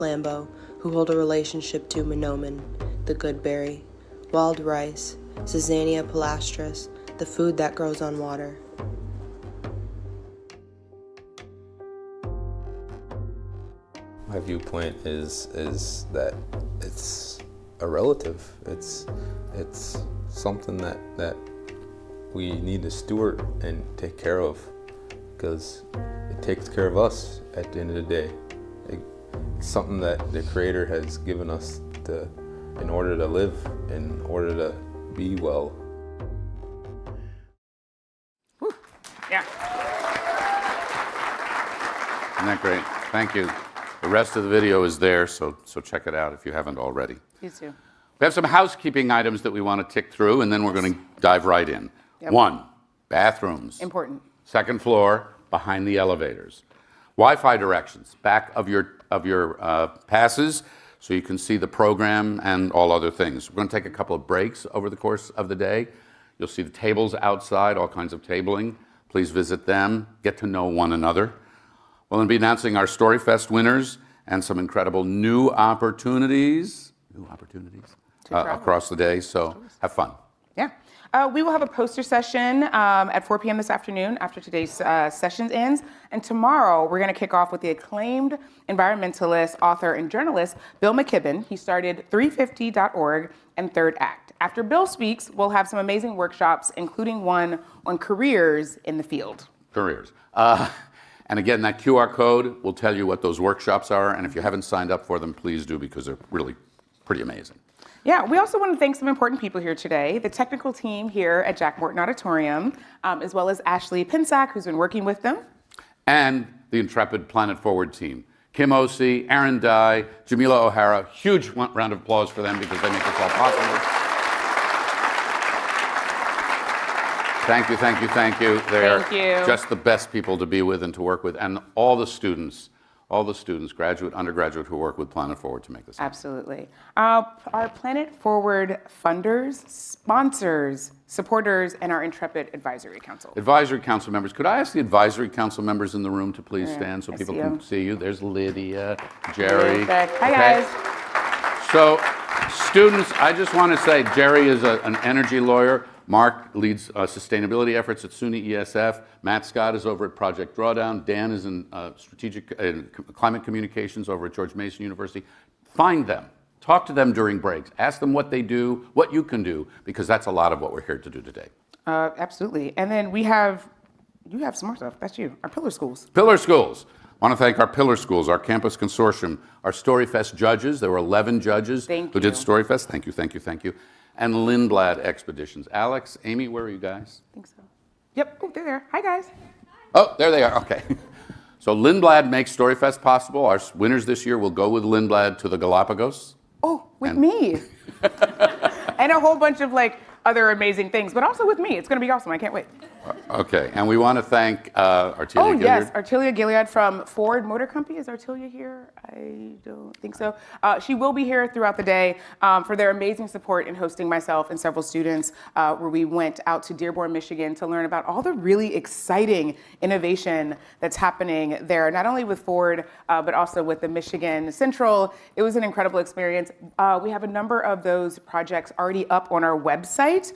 Lambo, who hold a relationship to monomen, the good berry, wild rice, Zizania palastris, the food that grows on water. My viewpoint is that it's a relative. It's something that we need to steward and take care of, because it takes care of us at the end of the day. It's something that the Creator has given us in order to live, in order to be well. Woo. Yeah. Isn't that great? Thank you. The rest of the video is there, so check it out if you haven't already. You too. We have some housekeeping items that we want to tick through, and then we're going to dive right in. Yep. 1, bathrooms. Important. 2nd floor, behind the elevators. Wi-Fi directions, back of your passes, so you can see the program and all other things. We're going to take a couple of breaks over the course of the day. You'll see the tables outside, all kinds of tabling. Please visit them, get to know one another. We're going to be announcing our Storyfest winners and some incredible new opportunities across the day, so have fun. Yeah. We will have a poster session at 4 p.m. this afternoon after today's session ends. And tomorrow, we're going to kick off with the acclaimed environmentalist, author, and journalist, Bill McKibben. He started 350.org and Third Act. After Bill speaks, we'll have some amazing workshops, including one on careers in the field. Careers. And again, that QR code will tell you what those workshops are. And if you haven't signed up for them, please do, because they're really pretty amazing. Yeah, we also want to thank some important people here today. The technical team here at Jack Morton Auditorium, as well as Ashley Pinsack, who's been working with them. And the intrepid Planet Forward team. Kim Osei, Aaron Dye, Jamila O'Hara. Huge round of applause for them because they make this all possible. Thank you, thank you, thank you. They're just the best people to be with and to work with. And all the students, graduate, undergraduate, who work with Planet Forward to make this happen. Absolutely. Our Planet Forward funders, sponsors, supporters, and our Intrepid Advisory Council. Advisory Council members. Could I ask the Advisory Council members in the room to please stand so people can see you? There's Lydia, Jerry. Hi, guys. So, students, I just want to say Jerry is an energy lawyer. Mark leads sustainability efforts at SUNY ESF. Matt Scott is over at Project Drawdown. Dan is in strategic climate communications over at George Mason University. Find them. Talk to them during breaks. Ask them what they do, what you can do, because that's a lot of what we're here to do today. Absolutely. And then you have some more stuff. That's you. Our Pillar Schools. Pillar Schools. I want to thank our Pillar Schools, our campus consortium, our Storyfest judges. There were 11 judges who did Storyfest. Thank you, thank you, thank you. And Lindblad Expeditions. Alex, Amy, where are you guys? I think so. Yep, oh, they're there. Hi, guys. Oh, there they are, okay. So Lindblad makes Storyfest possible. Our winners this year will go with Lindblad to the Galapagos. Oh, with me. And a whole bunch of other amazing things, but also with me. It's going to be awesome. I can't wait. Okay, and we want to thank Artelia Gilead. Yes, Artelia Gilead from Ford Motor Company. Is Artelia here? I don't think so. She will be here throughout the day for their amazing support in hosting myself and several students where we went out to Dearborn, Michigan to learn about all the really exciting innovation that's happening there, not only with Ford, but also with the Michigan Central. It was an incredible experience. We have a number of those projects already up on our website.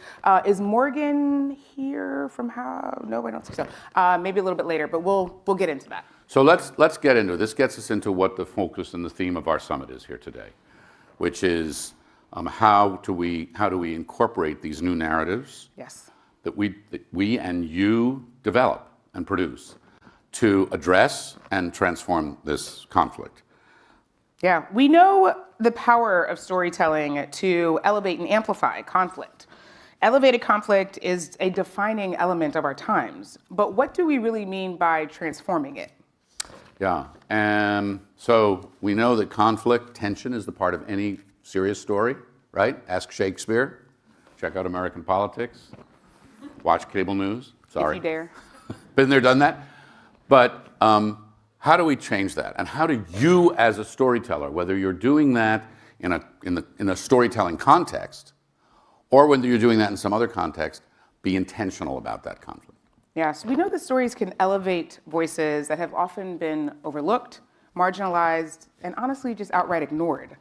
Is Morgan here from how? No, I don't think so. Maybe a little bit later, but we'll get into that. So let's get into it. This gets us into what the focus and the theme of our summit is here today, which is how do we incorporate these new narratives that we and you develop and produce to address and transform this conflict. Yeah, we know the power of storytelling to elevate and amplify conflict. Elevated conflict is a defining element of our times, but what do we really mean by transforming it? Yeah, and so we know that conflict, tension is the part of any serious story, right? Ask Shakespeare, check out American politics, watch cable news. Sorry. If you dare. Been there, done that. But how do we change that? And how do you as a storyteller, whether you're doing that in a storytelling context, or whether you're doing that in some other context, be intentional about that conflict? Yes, we know that stories can elevate voices that have often been overlooked, marginalized, and honestly just outright ignored.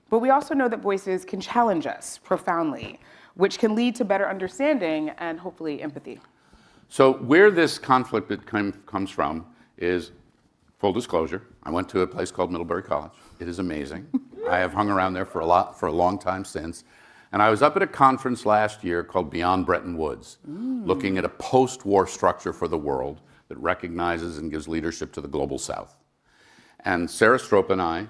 But we also know that voices can challenge us profoundly, which can lead to better understanding and hopefully empathy. So where this conflict comes from is, full disclosure, I went to a place called Middlebury College. It is amazing. I have hung around there for a long time since. And I was up at a conference last year called Beyond Bretton Woods, looking at a post-war structure for the world that recognizes and gives leadership to the global South. And Sarah Stroop and I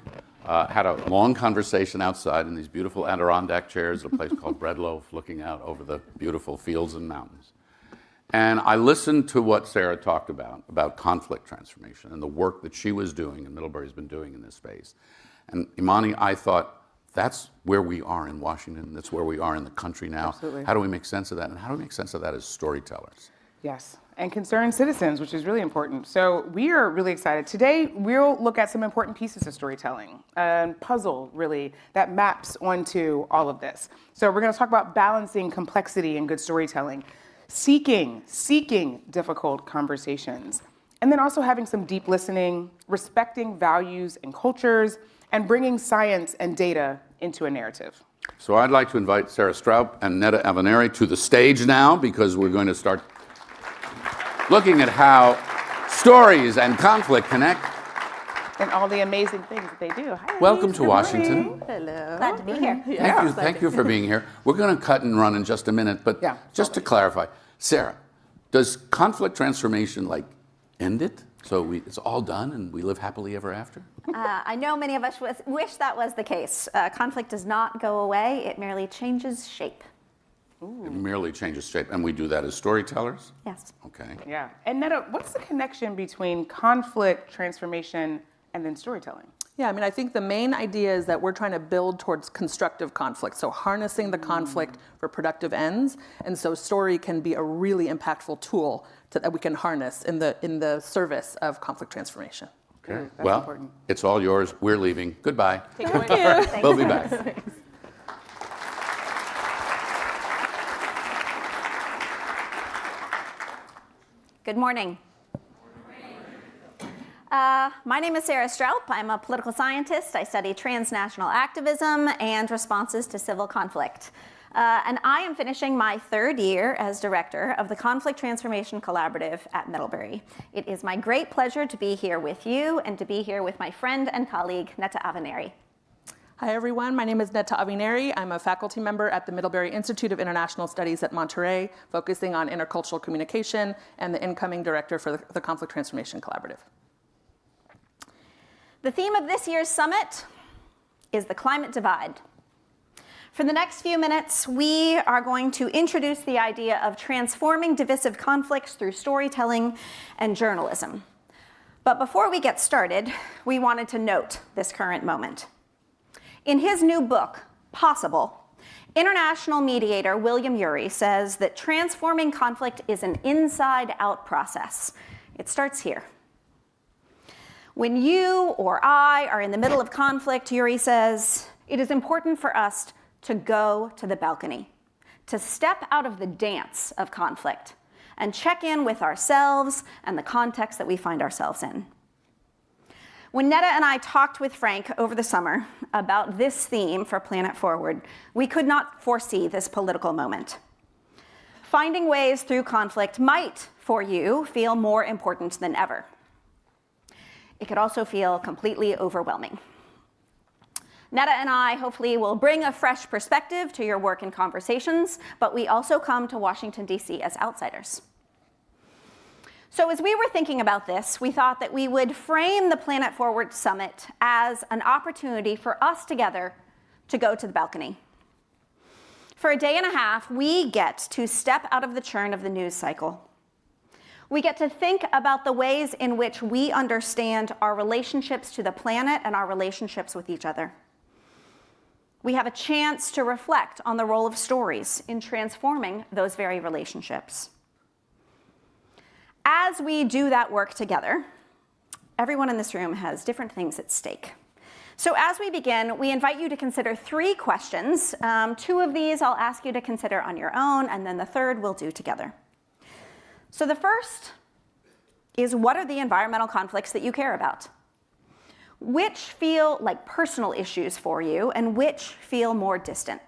had a long conversation outside in these beautiful Adirondack chairs at a place called Bread Loaf, looking out over the beautiful fields and mountains. And I listened to what Sarah talked about conflict transformation and the work that she was doing and Middlebury's been doing in this space. And Imani, I thought, that's where we are in Washington. That's where we are in the country now. Absolutely. How do we make sense of that? And how do we make sense of that as storytellers? Yes, and concerned citizens, which is really important. So we are really excited. Today, we'll look at some important pieces of storytelling, a puzzle, really, that maps onto all of this. So we're going to talk about balancing complexity and good storytelling, seeking difficult conversations, and then also having some deep listening, respecting values and cultures, and bringing science and data into a narrative. So I'd like to invite Sarah Stroop and Netta Avenari to the stage now, because we're going to start looking at how stories and conflict connect. And all the amazing things that they do. Hi, Welcome ladies. to Good Washington. morning. Hello. Glad to be here. Thank you for being here. We're going to cut and run in just a minute, but Yeah. just to clarify, Sarah, does conflict transformation end it? So it's all done and we live happily ever after? I know many of us wish that was the case. Conflict does not go away. It merely changes shape. It merely changes shape, and we do that as storytellers? Yes. Okay. Yeah. And Netta, what's the connection between conflict transformation and then storytelling? Yeah, I think the main idea is that we're trying to build towards constructive conflict, so harnessing the conflict for productive ends, and so story can be a really impactful tool that we can harness in the service of conflict transformation. Okay. That's Well, important. it's all yours. We're leaving. Goodbye. Take it away. We'll be back. Good morning. My name is Sarah Stroop. I'm a political scientist. I study transnational activism and responses to civil conflict. And I am finishing my third year as director of the Conflict Transformation Collaborative at Middlebury. It is my great pleasure to be here with you and to be here with my friend and colleague, Netta Avenari. Hi, everyone. My name is Netta Avenari. I'm a faculty member at the Middlebury Institute of International Studies at Monterey, focusing on intercultural communication, and the incoming director for the Conflict Transformation Collaborative. The theme of this year's summit is the climate divide. For the next few minutes, we are going to introduce the idea of transforming divisive conflicts through storytelling and journalism. But before we get started, we wanted to note this current moment. In his new book, Possible, international mediator William Ury says that transforming conflict is an inside-out process. It starts here. When you or I are in the middle of conflict, Ury says, it is important for us to go to the balcony, to step out of the dance of conflict and check in with ourselves and the context that we find ourselves in. When Netta and I talked with Frank over the summer about this theme for Planet Forward, we could not foresee this political moment. Finding ways through conflict might, for you, feel more important than ever. It could also feel completely overwhelming. Netta and I hopefully will bring a fresh perspective to your work and conversations, but we also come to Washington, D.C. as outsiders. So as we were thinking about this, we thought that we would frame the Planet Forward Summit as an opportunity for us together to go to the balcony. For a day and a half, we get to step out of the churn of the news cycle. We get to think about the ways in which we understand our relationships to the planet and our relationships with each other. We have a chance to reflect on the role of stories in transforming those very relationships. As we do that work together, everyone in this room has different things at stake. So as we begin, we invite you to consider 3 questions. 2 of these I'll ask you to consider on your own, and then the third we'll do together. So the first is, what are the environmental conflicts that you care about? Which feel like personal issues for you and which feel more distant?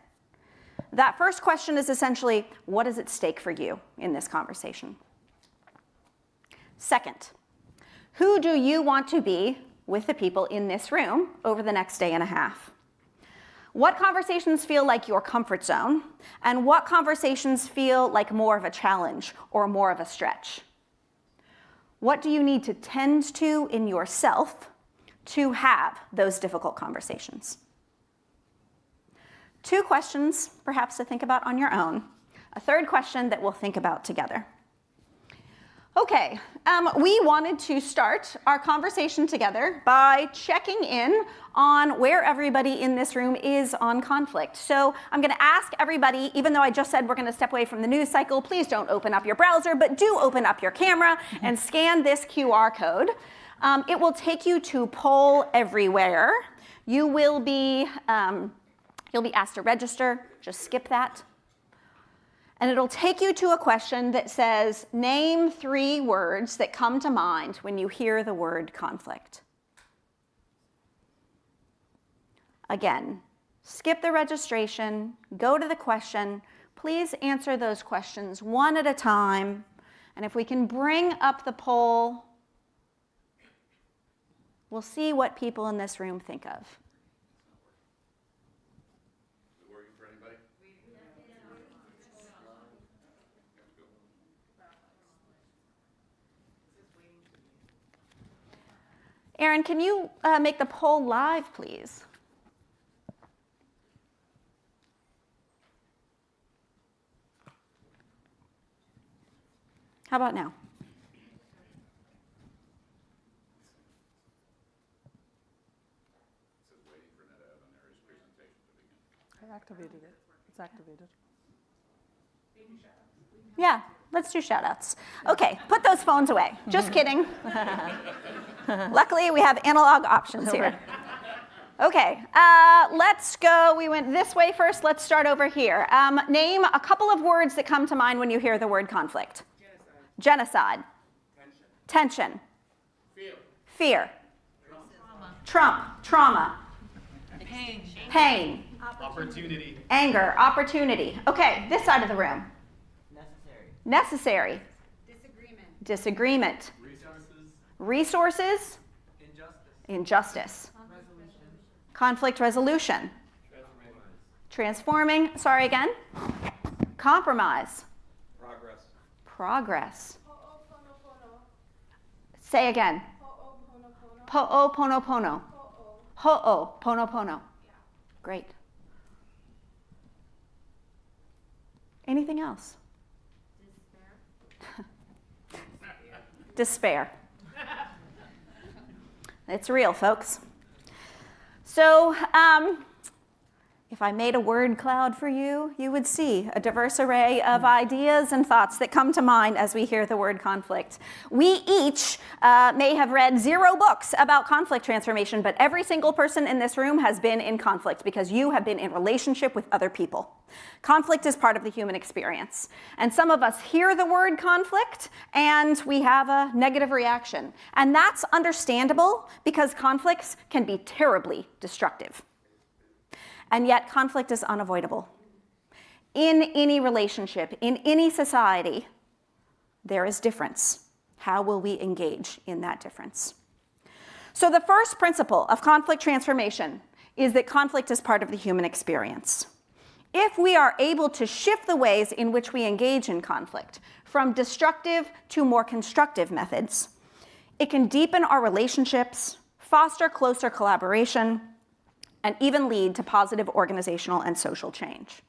That first question is essentially, what is at stake for you in this conversation? Second, who do you want to be with the people in this room over the next day and a half? What conversations feel like your comfort zone, and what conversations feel like more of a challenge or more of a stretch? What do you need to tend to in yourself to have those difficult conversations? 2 questions, perhaps, to think about on your own. A third question that we'll think about together. Okay, we wanted to start our conversation together by checking in on where everybody in this room is on conflict. So I'm going to ask everybody, even though I just said we're going to step away from the news cycle, please don't open up your browser, but do open up your camera and scan this QR code. It will take you to Poll Everywhere. You will be, you'll be asked to register. Just skip that. And it'll take you to a question that says, name 3 words that come to mind when you hear the word conflict. Again, skip the registration, go to the question. Please answer those questions one at a time. And if we can bring up the poll, we'll see what people in this room think of. Aaron, can you make the poll live, please? How about now? I activated it. It's activated. Yeah, let's do shout-outs. Okay, put those phones away. Just kidding. Luckily, we have analog options here. Okay, let's go. We went this way first. Let's start over here. Name a couple of words that come to mind when you hear the word conflict. Genocide. Tension. Fear. Trauma. Pain. Opportunity. Anger. Opportunity. Okay, this side of the room. Necessary. Disagreement. Resources. Injustice. Conflict resolution. Transforming. Sorry again. Compromise. Progress. Say again. Ho'oponopono. Ho'oponopono. Great. Anything else? Despair. It's real, folks. So if I made a word cloud for you, you would see a diverse array of ideas and thoughts that come to mind as we hear the word conflict. We each may have read 0 books about conflict transformation, but every single person in this room has been in conflict because you have been in relationship with other people. Conflict is part of the human experience. And some of us hear the word conflict and we have a negative reaction. And that's understandable because conflicts can be terribly destructive. And yet conflict is unavoidable. In any relationship, in any society, there is difference. How will we engage in that difference? So the first principle of conflict transformation is that conflict is part of the human experience. If we are able to shift the ways in which we engage in conflict from destructive to more constructive methods, it can deepen our relationships, foster closer collaboration, and even lead to positive organizational and social change.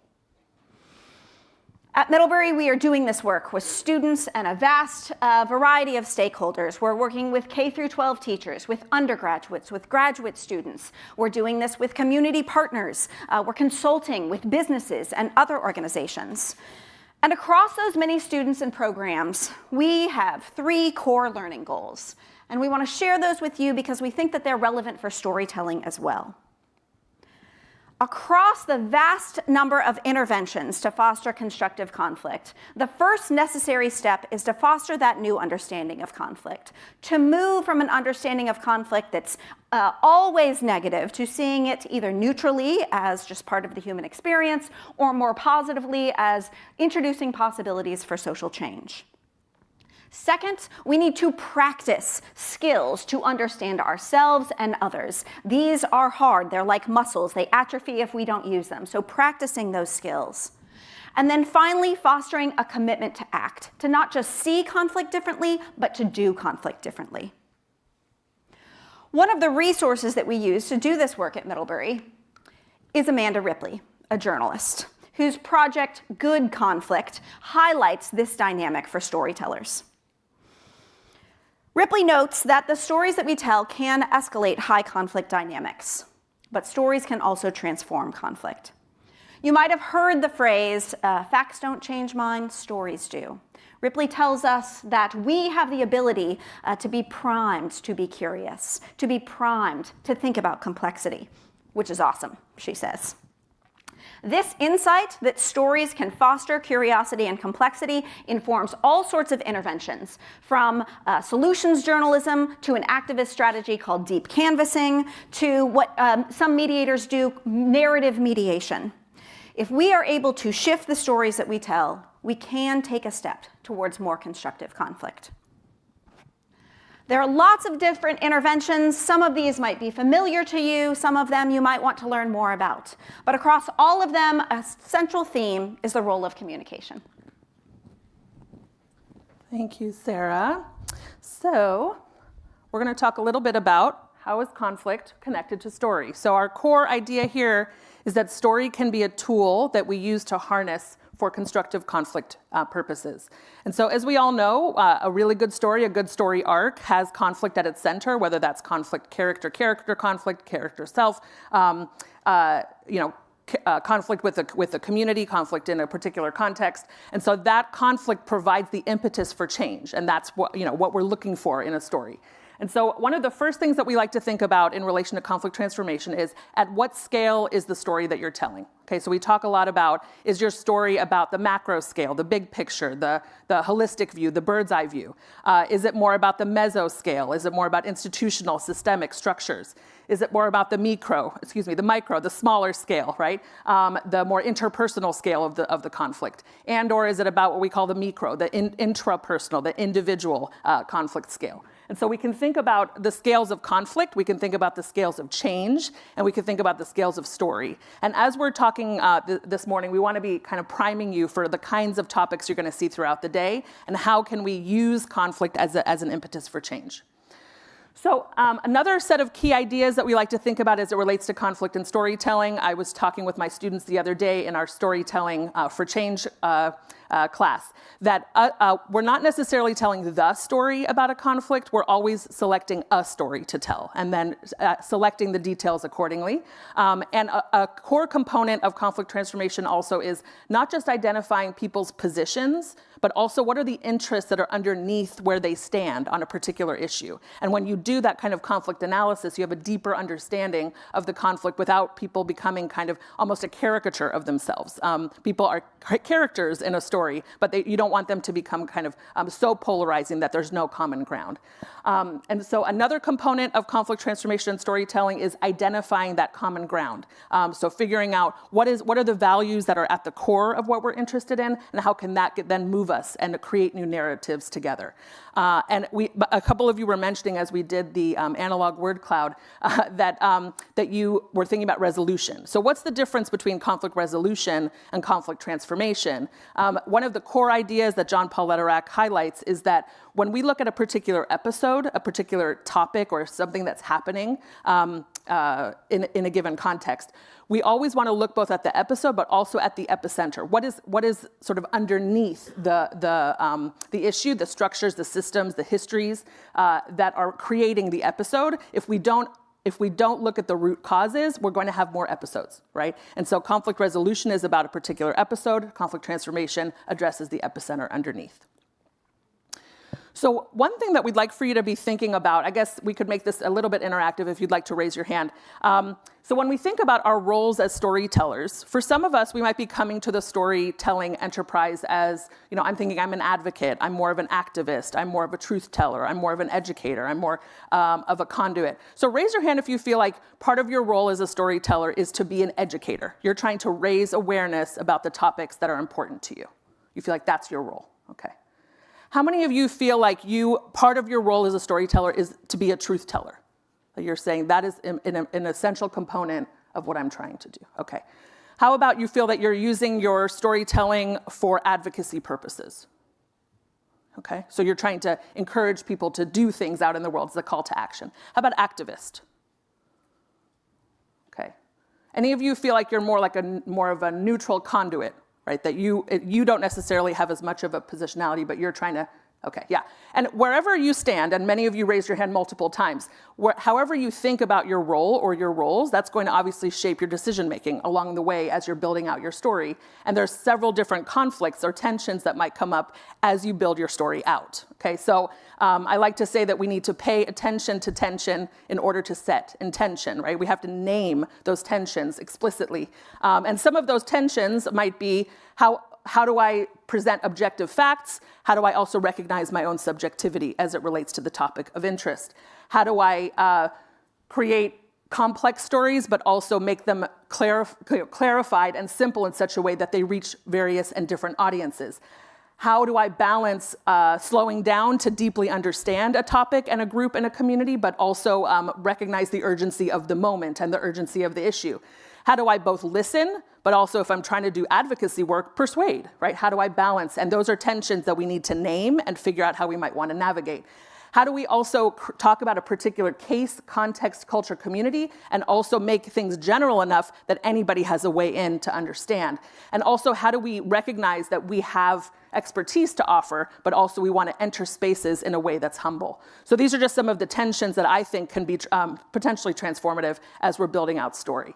At Middlebury, we are doing this work with students and a vast variety of stakeholders. We're working with K-12 teachers, with undergraduates, with graduate students. We're doing this with community partners. We're consulting with businesses and other organizations. And across those many students and programs, we have 3 core learning goals. And we want to share those with you because we think that they're relevant for storytelling as well. Across the vast number of interventions to foster constructive conflict, the first necessary step is to foster that new understanding of conflict, to move from an understanding of conflict that's always negative to seeing it either neutrally as just part of the human experience or more positively as introducing possibilities for social change. Second, we need to practice skills to understand ourselves and others. These are hard. They're like muscles. They atrophy if we don't use them. So practicing those skills. And then finally, fostering a commitment to act, to not just see conflict differently, but to do conflict differently. One of the resources that we use to do this work at Middlebury is Amanda Ripley, a journalist, whose project Good Conflict highlights this dynamic for storytellers. Ripley notes that the stories that we tell can escalate high conflict dynamics, but stories can also transform conflict. You might have heard the phrase, facts don't change minds, stories do. Ripley tells us that we have the ability to be primed to be curious, to be primed to think about complexity, which is awesome, she says. This insight that stories can foster curiosity and complexity informs all sorts of interventions, from solutions journalism to an activist strategy called deep canvassing to what some mediators do, narrative mediation. If we are able to shift the stories that we tell, we can take a step towards more constructive conflict. There are lots of different interventions. Some of these might be familiar to you. Some of them you might want to learn more about. But across all of them, a central theme is the role of communication. Thank you, Sarah. So we're going to talk a little bit about how is conflict connected to story. So our core idea here is that story can be a tool that we use to harness for constructive conflict purposes. And so as we all know, a really good story, a good story arc has conflict at its center, whether that's conflict character conflict, character self, conflict with the community, conflict in a particular context. And so that conflict provides the impetus for change. And that's what we're looking for in a story. And so one of the first things that we like to think about in relation to conflict transformation is, at what scale is the story that you're telling? Okay, so we talk a lot about, is your story about the macro scale, the big picture, the holistic view, the bird's eye view? Is it more about the meso scale? Is it more about institutional, systemic structures? Is it more about the micro, the smaller scale, right? The more interpersonal scale of the conflict? And or is it about what we call the micro, the intrapersonal, the individual conflict scale? And so we can think about the scales of conflict, we can think about the scales of change, and we can think about the scales of story. And as we're talking this morning, we want to be kind of priming you for the kinds of topics you're going to see throughout the day, and how can we use conflict as an impetus for change. So another set of key ideas that we like to think about as it relates to conflict and storytelling. I was talking with my students the other day in our Storytelling for Change class that we're not necessarily telling the story about a conflict. We're always selecting a story to tell and then selecting the details accordingly. And a core component of conflict transformation also is not just identifying people's positions, but also what are the interests that are underneath where they stand on a particular issue. And when you do that kind of conflict analysis, you have a deeper understanding of the conflict without people becoming kind of almost a caricature of themselves. People are characters in a story, but you don't want them to become kind of so polarizing that there's no common ground. And so another component of conflict transformation and storytelling is identifying that common ground. So figuring out what are the values that are at the core of what we're interested in, and how can that then move us and create new narratives together. And a couple of you were mentioning as we did the analog word cloud that you were thinking about resolution. So what's the difference between conflict resolution and conflict transformation? One of the core ideas that John Paul Lederach highlights is that when we look at a particular episode, a particular topic, or something that's happening in a given context, we always want to look both at the episode but also at the epicenter. What is sort of underneath the issue, the structures, the systems, the histories that are creating the episode? If we don't look at the root causes, we're going to have more episodes, right? And so conflict resolution is about a particular episode. Conflict transformation addresses the epicenter underneath. So one thing that we'd like for you to be thinking about, I guess we could make this a little bit interactive if you'd like to raise your hand. So when we think about our roles as storytellers, for some of us, we might be coming to the storytelling enterprise as, I'm thinking I'm an advocate, I'm more of an activist, I'm more of a truth teller, I'm more of an educator, I'm more of a conduit. So raise your hand if you feel like part of your role as a storyteller is to be an educator. You're trying to raise awareness about the topics that are important to you. You feel like that's your role, okay. How many of you feel like part of your role as a storyteller is to be a truth teller? You're saying that is an essential component of what I'm trying to do. Okay. How about you feel that you're using your storytelling for advocacy purposes? Okay. So you're trying to encourage people to do things out in the world. It's a call to action. How about activist? Okay. Any of you feel like you're more of a neutral conduit? Right, that you don't necessarily have as much of a positionality, but you're trying to, okay, yeah. And wherever you stand, and many of you raised your hand multiple times, however you think about your role or your roles, that's going to obviously shape your decision-making along the way as you're building out your story. And there's several different conflicts or tensions that might come up as you build your story out, okay? So I like to say that we need to pay attention to tension in order to set intention, right? We have to name those tensions explicitly. And some of those tensions might be how do I present objective facts? How do I also recognize my own subjectivity as it relates to the topic of interest? How do I create complex stories, but also make them clarified and simple in such a way that they reach various and different audiences? How do I balance slowing down to deeply understand a topic and a group and a community, but also recognize the urgency of the moment and the urgency of the issue? How do I both listen, but also if I'm trying to do advocacy work, persuade, right? How do I balance? And those are tensions that we need to name and figure out how we might want to navigate. How do we also talk about a particular case, context, culture, community, and also make things general enough that anybody has a way in to understand? And also, how do we recognize that we have expertise to offer, but also we want to enter spaces in a way that's humble? So these are just some of the tensions that I think can be potentially transformative as we're building out story.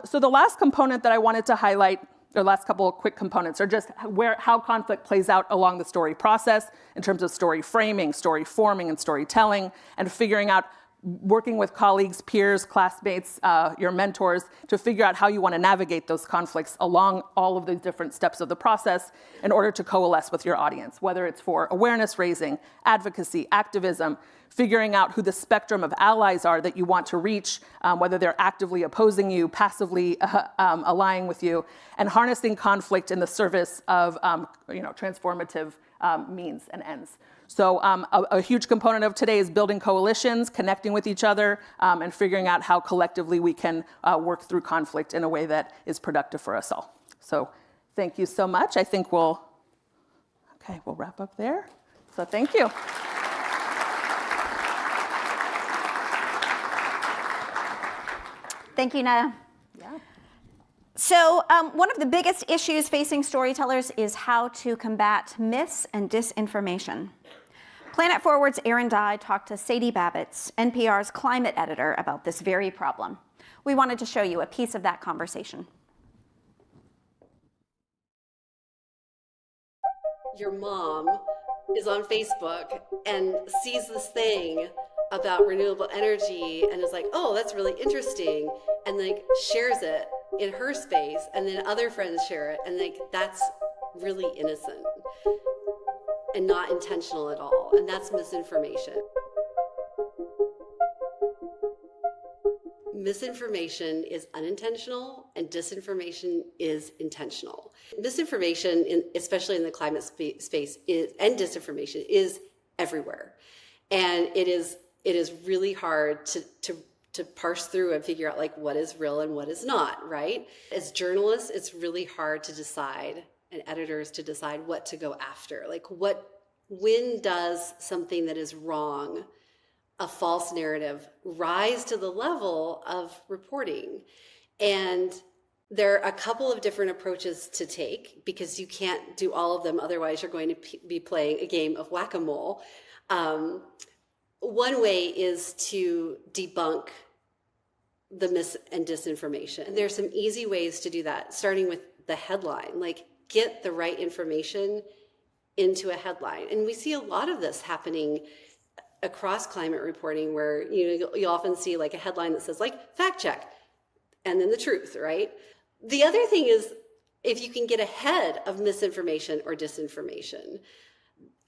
So the last component that I wanted to highlight, the last couple of quick components, are just how conflict plays out along the story process in terms of story framing, story forming, and storytelling, and figuring out, working with colleagues, peers, classmates, your mentors, to figure out how you want to navigate those conflicts along all of the different steps of the process in order to coalesce with your audience, whether it's for awareness raising, advocacy, activism, figuring out who the spectrum of allies are that you want to reach, whether they're actively opposing you, passively allying with you, and harnessing conflict in the service of transformative means and ends. So a huge component of today is building coalitions, connecting with each other, and figuring out how collectively we can work through conflict in a way that is productive for us all. So thank you so much. I think we'll wrap up there. So thank you. Thank you, Naya. Yeah. So one of the biggest issues facing storytellers is how to combat myths and disinformation. Planet Forward's Erin Dye talked to Sadie Babbitt, NPR's climate editor, about this very problem. We wanted to show you a piece of that conversation. Your mom is on Facebook and sees this thing about renewable energy and is like, oh, that's really interesting, and like shares it in her space, and then other friends share it, and like that's really innocent and not intentional at all, and that's misinformation. Misinformation is unintentional and disinformation is intentional. Misinformation, especially in the climate space, and disinformation is everywhere, and it is really hard to parse through and figure out like what is real and what is not, right? As journalists, it's really hard to decide, and editors to decide what to go after. Like when does something that is wrong, a false narrative, rise to the level of reporting? And there are a couple of different approaches to take, because you can't do all of them, otherwise you're going to be playing a game of whack-a-mole. One way is to debunk the mis and disinformation. And there's some easy ways to do that, starting with the headline. Like, get the right information into a headline. And we see a lot of this happening across climate reporting, where you often see like a headline that says like fact check and then the truth, right? The other thing is, if you can get ahead of misinformation or disinformation,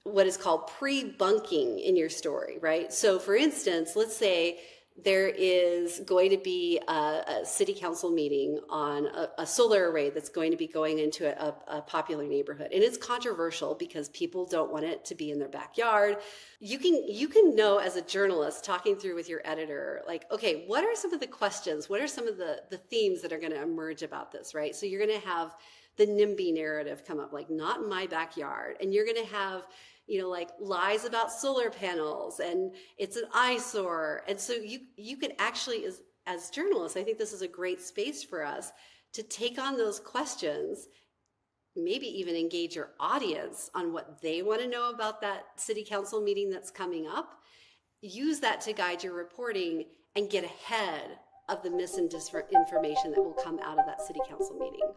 what is called pre-bunking in your story, right? So for instance, let's say there is going to be a city council meeting on a solar array that's going to be going into a popular neighborhood. And it's controversial because people don't want it to be in their backyard. You can know as a journalist, talking through with your editor, like, okay, what are some of the questions? What are some of the themes that are going to emerge about this, right? So you're going to have the NIMBY narrative come up, like not in my backyard. And you're going to have like lies about solar panels, and it's an eyesore. And so you could actually, as journalists, I think this is a great space for us to take on those questions, maybe even engage your audience on what they want to know about that city council meeting that's coming up. Use that to guide your reporting and get ahead of the mis and disinformation that will come out of that city council meeting.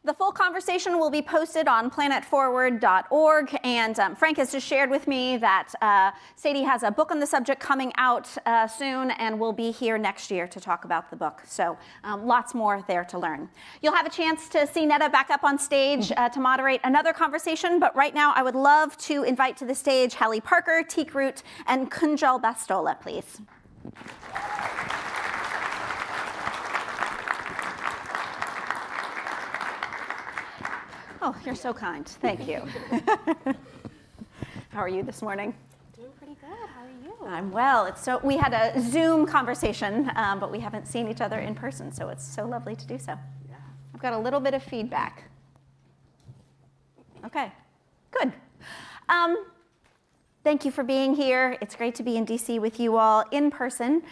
The full conversation will be posted on planetforward.org, and Frank has just shared with me that Sadie has a book on the subject coming out soon, and we'll be here next year to talk about the book. So lots more there to learn. You'll have a chance to see Netta back up on stage to moderate another conversation, but right now I would love to invite to the stage Hallie Parker, Teak Root, and Kunjal Bastola, please. Oh, you're so kind. Thank you. How are you this morning? Doing pretty good. How are you? I'm well. We had a Zoom conversation, but we haven't seen each other in person, so it's so lovely to do so. Yeah. I've got a little bit of feedback. Okay, good. Thank you for being here. It's great to be in DC with you all in person.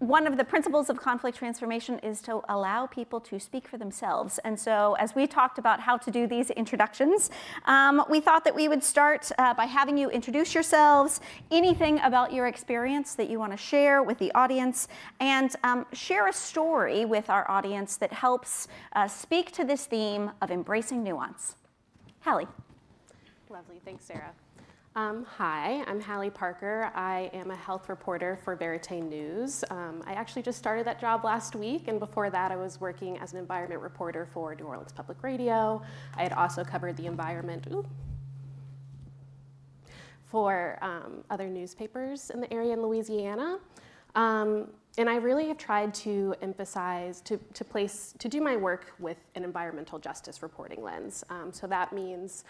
One of the principles of conflict transformation is to allow people to speak for themselves. And so as we talked about how to do these introductions, we thought that we would start by having you introduce yourselves, anything about your experience that you want to share with the audience, and share a story with our audience that helps speak to this theme of embracing nuance. Hallie. Lovely. Thanks, Sarah. Hi, I'm Hallie Parker. I am a health reporter for Verite News. I actually just started that job last week, and before that I was working as an environment reporter for New Orleans Public Radio. I had also covered the environment for other newspapers in the area in Louisiana. And I really have tried to emphasize, to do my work with an environmental justice reporting lens. So that means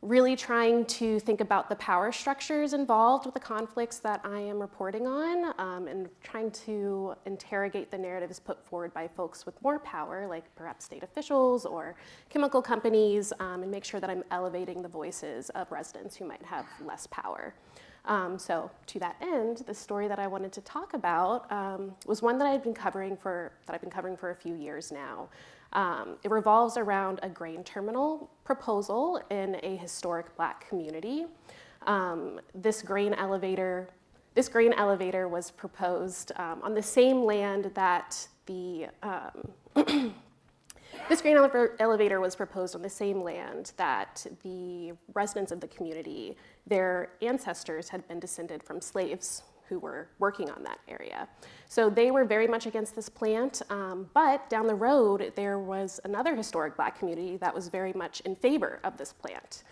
really trying to think about the power structures involved with the conflicts that I am reporting on, and trying to interrogate the narratives put forward by folks with more power, like perhaps state officials or chemical companies, and make sure that I'm elevating the voices of residents who might have less power. So to that end, the story that I wanted to talk about was one that I've been covering for a few years now. It revolves around a grain terminal proposal in a historic Black community. This grain elevator was proposed on the same land that the this grain elevator was proposed on the same land that the residents of the community, their ancestors had been descended from slaves who were working on that area. So they were very much against this plant, but down the road there was another historic Black community that was very much in favor of this plant.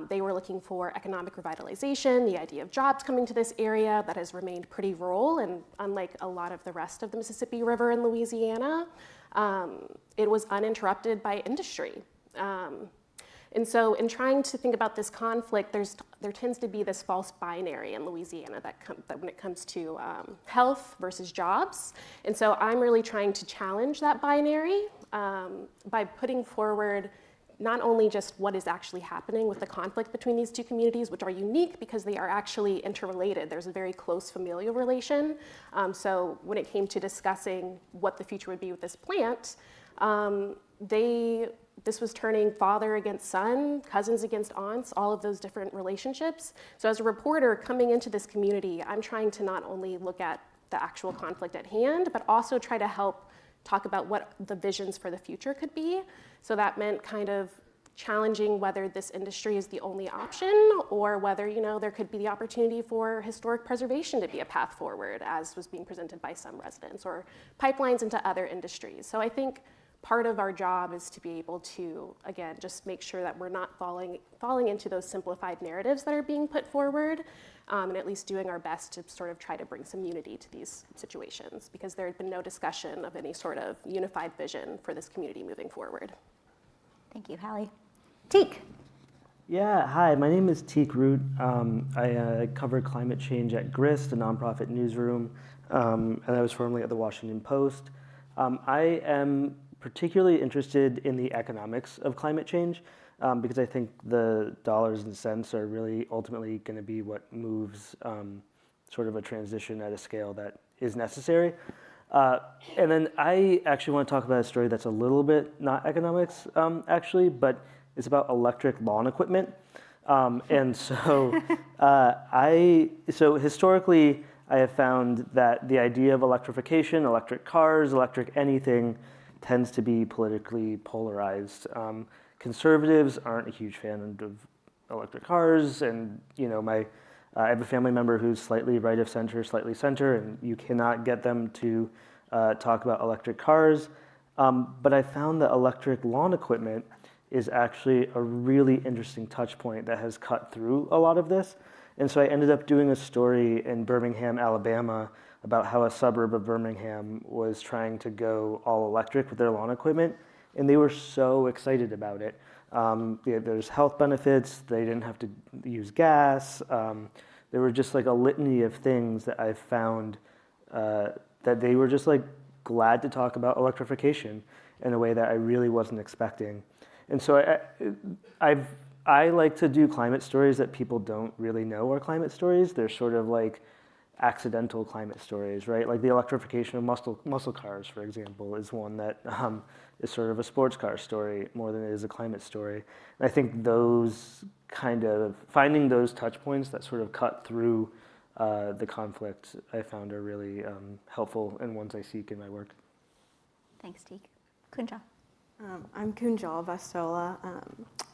They were looking for economic revitalization, the idea of jobs coming to this area that has remained pretty rural, and unlike a lot of the rest of the Mississippi River in Louisiana, it was uninterrupted by industry. And so in trying to think about this conflict, there tends to be this false binary in Louisiana that when it comes to health versus jobs. And so I'm really trying to challenge that binary by putting forward not only just what is actually happening with the conflict between these two communities, which are unique because they are actually interrelated. There's a very close familial relation. So when it came to discussing what the future would be with this plant, this was turning father against son, cousins against aunts, all of those different relationships. So as a reporter coming into this community, I'm trying to not only look at the actual conflict at hand, but also try to help talk about what the visions for the future could be. So that meant kind of challenging whether this industry is the only option or whether, you know, there could be the opportunity for historic preservation to be a path forward, as was being presented by some residents, or pipelines into other industries. So I think part of our job is to be able to, again, just make sure that we're not falling into those simplified narratives that are being put forward, and at least doing our best to sort of try to bring some unity to these situations, because there had been no discussion of any sort of unified vision for this community moving forward. Thank you, Hallie. Teek. Yeah, hi, my name is Teek Root. I cover climate change at GRIST, a nonprofit newsroom, and I was formerly at the Washington Post. I am particularly interested in the economics of climate change because I think the dollars and cents are really ultimately going to be what moves sort of a transition at a scale that is necessary. And then I actually want to talk about a story that's a little bit not economics, actually, but it's about electric lawn equipment. And so so historically, I have found that the idea of electrification, electric cars, electric anything, tends to be politically polarized. Conservatives aren't a huge fan of electric cars, and you know, I have a family member who's slightly right of center, slightly center, and you cannot get them to talk about electric cars. But I found that electric lawn equipment is actually a really interesting touch point that has cut through a lot of this. And so I ended up doing a story in Birmingham, Alabama, about how a suburb of Birmingham was trying to go all electric with their lawn equipment, and they were so excited about it. There's health benefits, they didn't have to use gas. There were just like a litany of things that I found that they were just like glad to talk about electrification in a way that I really wasn't expecting. And so I like to do climate stories that people don't really know are climate stories. They're sort of like accidental climate stories, right? Like the electrification of muscle cars, for example, is one that is sort of a sports car story more than it is a climate story. And I think those kind of, finding those touch points that sort of cut through the conflict, I found are really helpful and ones I seek in my work. Thanks, Teek. Kunja. I'm Kunjal Vastola.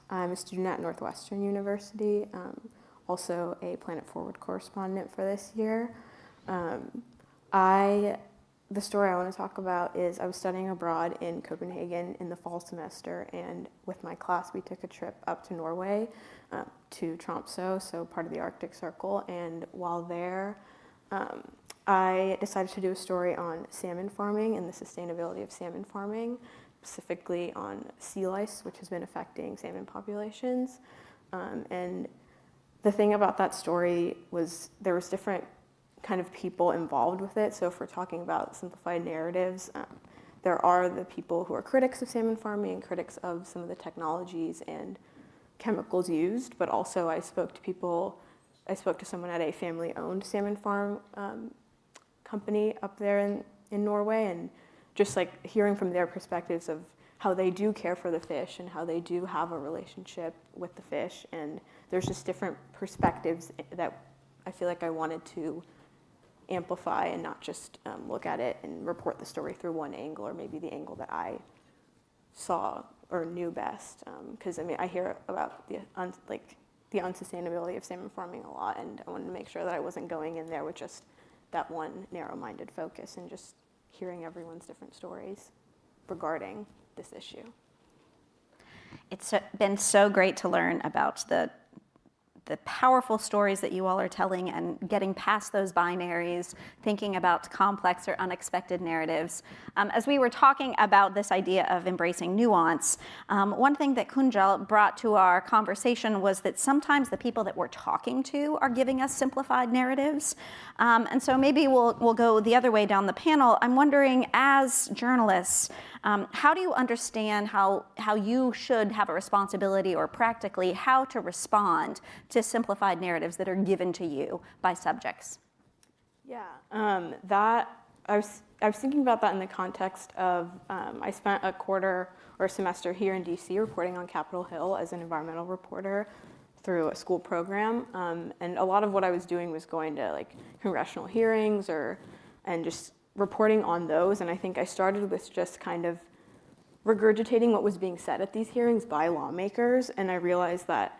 I'm a student at Northwestern University, also a Planet Forward correspondent for this year. The story I want to talk about is I was studying abroad in Copenhagen in the fall semester, and with my class we took a trip up to Norway, to Tromsø, so part of the Arctic Circle, and while there I decided to do a story on salmon farming and the sustainability of salmon farming, specifically on sea lice, which has been affecting salmon populations. And the thing about that story was there was different kind of people involved with it. So if we're talking about simplified narratives, there are the people who are critics of salmon farming and critics of some of the technologies and chemicals used, but also I spoke to someone at a family-owned salmon farm company up there in Norway, and just like hearing from their perspectives of how they do care for the fish and how they do have a relationship with the fish. And there's just different perspectives that I feel like I wanted to amplify and not just look at it and report the story through one angle, or maybe the angle that I saw or knew best. Because I mean, I hear about the unsustainability of salmon farming a lot, and I wanted to make sure that I wasn't going in there with just that one narrow-minded focus and just hearing everyone's different stories regarding this issue. It's been so great to learn about the powerful stories that you all are telling and getting past those binaries, thinking about complex or unexpected narratives. As we were talking about this idea of embracing nuance, one thing that Kunjal brought to our conversation was that sometimes the people that we're talking to are giving us simplified narratives. And so maybe we'll go the other way down the panel. I'm wondering, as journalists, how do you understand how you should have a responsibility, or practically how to respond to simplified narratives that are given to you by subjects? Yeah, that I was thinking about that in the context of I spent a quarter or a semester here in DC reporting on Capitol Hill as an environmental reporter through a school program, and a lot of what I was doing was going to like congressional hearings and just reporting on those, and I think I started with just kind of regurgitating what was being said at these hearings by lawmakers, and I realized that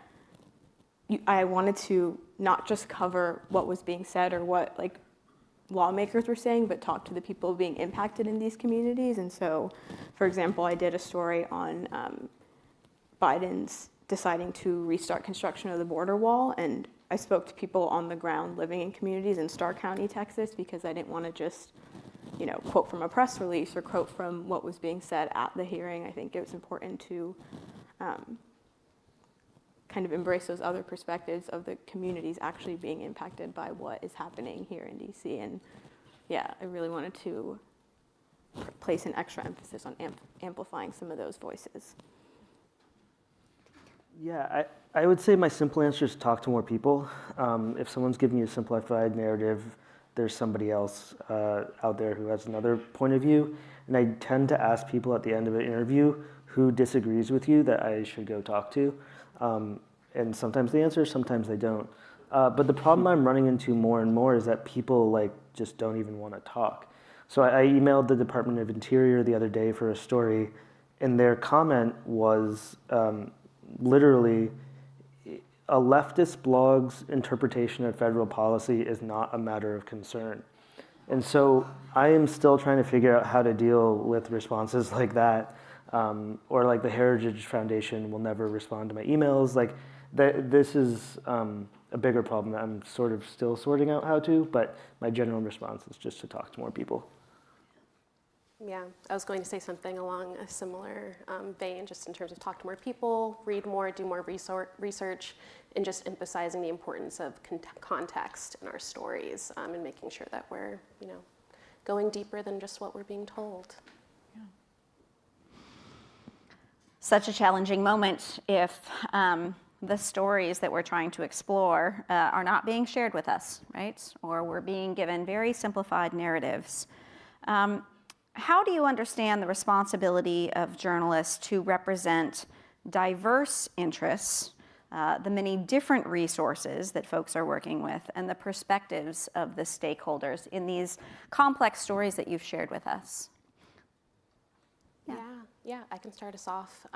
I wanted to not just cover what was being said or what like lawmakers were saying, but talk to the people being impacted in these communities. And so, for example, I did a story on Biden's deciding to restart construction of the border wall, and I spoke to people on the ground living in communities in Starr County, Texas, because I didn't want to just, you know, quote from a press release or quote from what was being said at the hearing. I think it was important to kind of embrace those other perspectives of the communities actually being impacted by what is happening here in DC. And yeah, I really wanted to place an extra emphasis on amplifying some of those voices. Yeah, I would say my simple answer is talk to more people. If someone's giving you a simplified narrative, there's somebody else out there who has another point of view. And I tend to ask people at the end of an interview who disagrees with you that I should go talk to. And sometimes they answer, sometimes they don't. But the problem I'm running into more and more is that people like just don't even want to talk. So I emailed the Department of Interior the other day for a story, and their comment was literally, a leftist blog's interpretation of federal policy is not a matter of concern. And so I am still trying to figure out how to deal with responses like that. Or like the Heritage Foundation will never respond to my emails. Like this is a bigger problem that I'm sort of still sorting out how to, but my general response is just to talk to more people. Yeah, I was going to say something along a similar vein, just in terms of talk to more people, read more, do more research, and just emphasizing the importance of context in our stories, and making sure that we're, you know, going deeper than just what we're being told. Yeah. Such a challenging moment if the stories that we're trying to explore are not being shared with us, right? Or we're being given very simplified narratives. How do you understand the responsibility of journalists to represent diverse interests, the many different resources that folks are working with, and the perspectives of the stakeholders in these complex stories that you've shared with us? Yeah, I can start us off.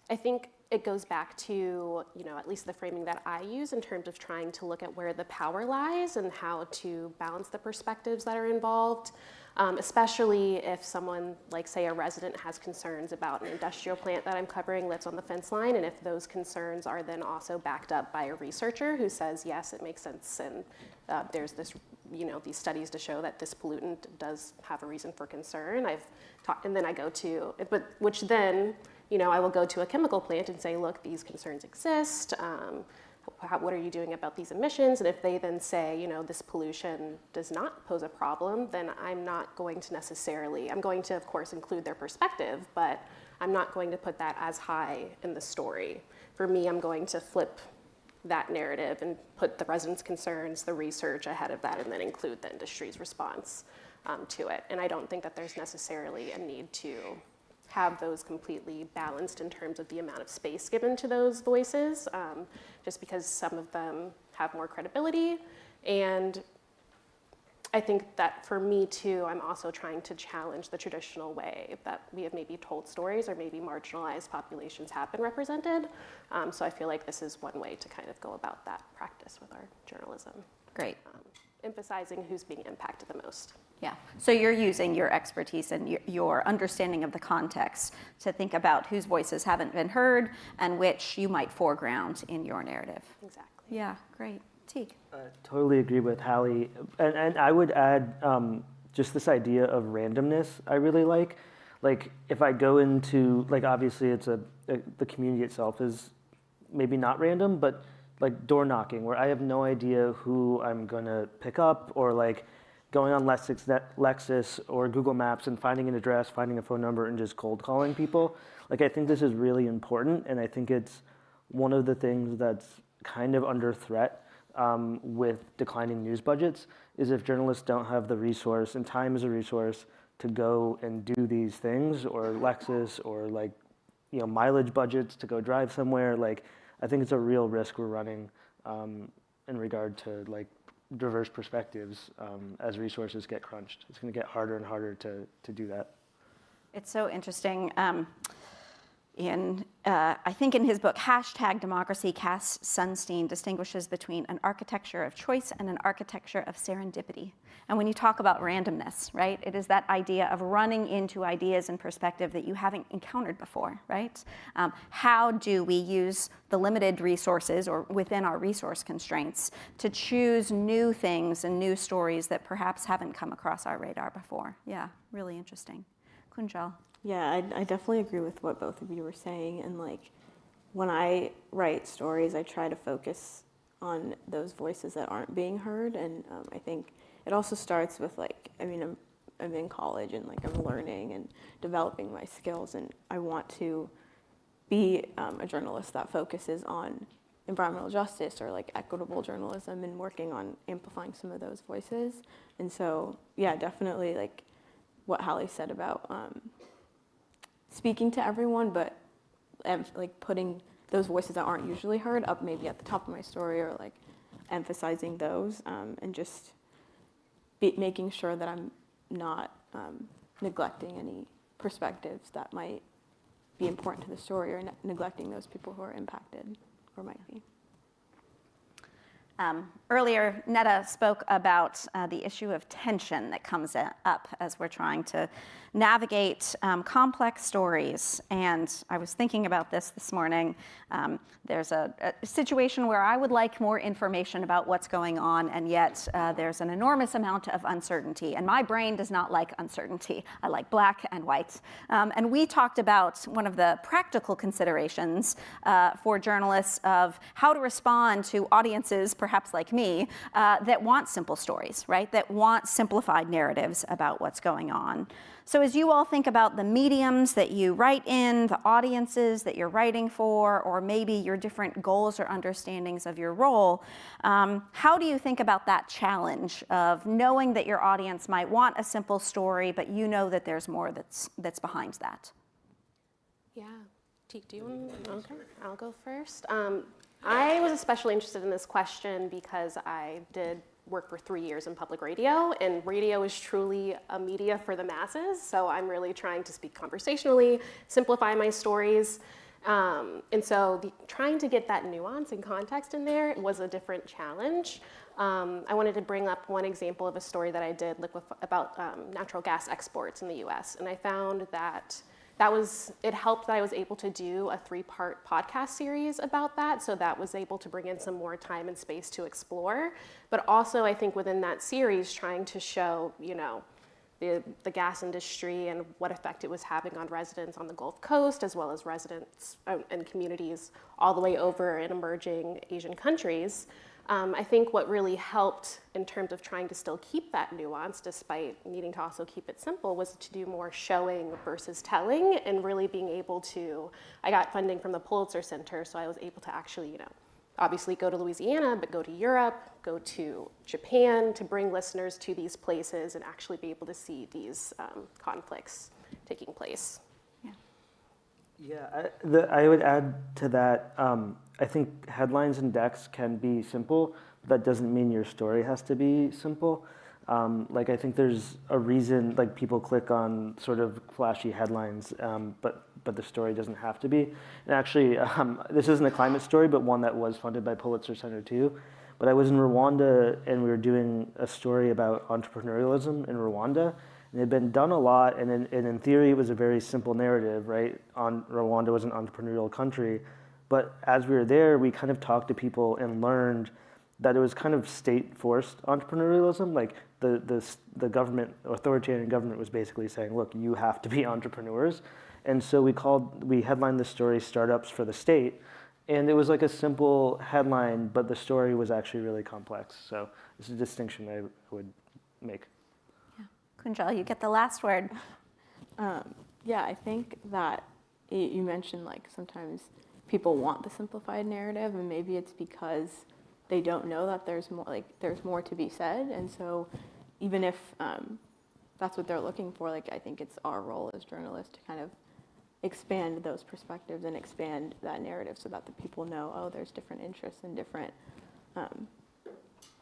I think it goes back to, you know, at least the framing that I use in terms of trying to look at where the power lies and how to balance the perspectives that are involved. Especially if someone, like say a resident, has concerns about an industrial plant that I'm covering that's on the fence line, and if those concerns are then also backed up by a researcher who says, yes, it makes sense, and there's this, you know, these studies to show that this pollutant does have a reason for concern. I've talked, and then I go to, which then, you know, I will go to a chemical plant and say, look, these concerns exist. What are you doing about these emissions? And if they then say, you know, this pollution does not pose a problem, then I'm not going to necessarily, I'm going to, of course, include their perspective, but I'm not going to put that as high in the story. For me, I'm going to flip that narrative and put the residents' concerns, the research ahead of that, and then include the industry's response to it. And I don't think that there's necessarily a need to have those completely balanced in terms of the amount of space given to those voices, just because some of them have more credibility. And I think that for me too, I'm also trying to challenge the traditional way that we have maybe told stories or maybe marginalized populations have been represented. So I feel like this is one way to kind of go about that practice with our journalism. Great. Emphasizing who's being impacted the most. Yeah, so you're using your expertise and your understanding of the context to think about whose voices haven't been heard and which you might foreground in your narrative. Exactly. Yeah, great. Teague. I totally agree with Hallie. And I would add just this idea of randomness I really like. Like if I go into, like obviously it's the community itself is maybe not random, but like door knocking where I have no idea who I'm gonna pick up, or like going on Lexus or Google Maps and finding an address, finding a phone number, and just cold calling people. Like I think this is really important, and I think it's one of the things that's kind of under threat with declining news budgets, is if journalists don't have the resource, and time is a resource, to go and do these things, or Lexus, or like, you know, mileage budgets to go drive somewhere. Like I think it's a real risk we're running in regard to like diverse perspectives as resources get crunched. It's going to get harder and harder to do that. It's so interesting. I think in his book, #Democracy, Cass Sunstein distinguishes between an architecture of choice and an architecture of serendipity. And when you talk about randomness, right, it is that idea of running into ideas and perspective that you haven't encountered before, right? How do we use the limited resources or within our resource constraints to choose new things and new stories that perhaps haven't come across our radar before? Yeah, really interesting. Kunjal. Yeah, I definitely agree with what both of you were saying. And like, when I write stories, I try to focus on those voices that aren't being heard. And I think it also starts with like, I mean, I'm in college and like I'm learning and developing my skills, and I want to be a journalist that focuses on environmental justice or like equitable journalism and working on amplifying some of those voices. And so, yeah, definitely like what Hallie said about speaking to everyone, but like putting those voices that aren't usually heard up maybe at the top of my story, or like emphasizing those, and just making sure that I'm not neglecting any perspectives that might be important to the story, or neglecting those people who are impacted or might be. Earlier, Netta spoke about the issue of tension that comes up as we're trying to navigate complex stories. And I was thinking about this morning. There's a situation where I would like more information about what's going on, and yet there's an enormous amount of uncertainty. And my brain does not like uncertainty. I like black and white. And we talked about one of the practical considerations for journalists of how to respond to audiences, perhaps like me, that want simple stories, right? That want simplified narratives about what's going on. So as you all think about the mediums that you write in, the audiences that you're writing for, or maybe your different goals or understandings of your role, how do you think about that challenge of knowing that your audience might want a simple story, but you know that there's more that's behind that? Yeah. Teek, do you want to? Okay, I'll go first. I was especially interested in this question because I did work for 3 years in public radio, and radio is truly a media for the masses. So I'm really trying to speak conversationally, simplify my stories. And so trying to get that nuance and context in there was a different challenge. I wanted to bring up one example of a story that I did about natural gas exports in the US. And I found that it helped that I was able to do a 3-part podcast series about that, so that was able to bring in some more time and space to explore. But also, I think within that series, trying to show, the gas industry and what effect it was having on residents on the Gulf Coast, as well as residents and communities all the way over in emerging Asian countries. I think what really helped in terms of trying to still keep that nuance, despite needing to also keep it simple, was to do more showing versus telling, and really being able to, I got funding from the Pulitzer Center, so I was able to actually, obviously go to Louisiana, but go to Europe, go to Japan, to bring listeners to these places and actually be able to see these conflicts taking place. Yeah, I would add to that, I think headlines and decks can be simple, but that doesn't mean your story has to be simple. I think there's a reason people click on sort of flashy headlines, but the story doesn't have to be. And actually, this isn't a climate story, but one that was funded by Pulitzer Center too. But I was in Rwanda, and we were doing a story about entrepreneurialism in Rwanda. And it had been done a lot, and in theory, it was a very simple narrative, right? Rwanda was an entrepreneurial country. But as we were there, we kind of talked to people and learned that it was kind of state-forced entrepreneurialism. Like the government, authoritarian government was basically saying, look, you have to be entrepreneurs. And so we headlined the story Startups for the State. And it was like a simple headline, but the story was actually really complex. So it's a distinction I would make. Kunjal, you get the last word. Yeah, I think that you mentioned sometimes people want the simplified narrative, and maybe it's because they don't know that there's more to be said. And so even if that's what they're looking for, I think it's our role as journalists to kind of expand those perspectives and expand that narrative so that the people know, oh, there's different interests and different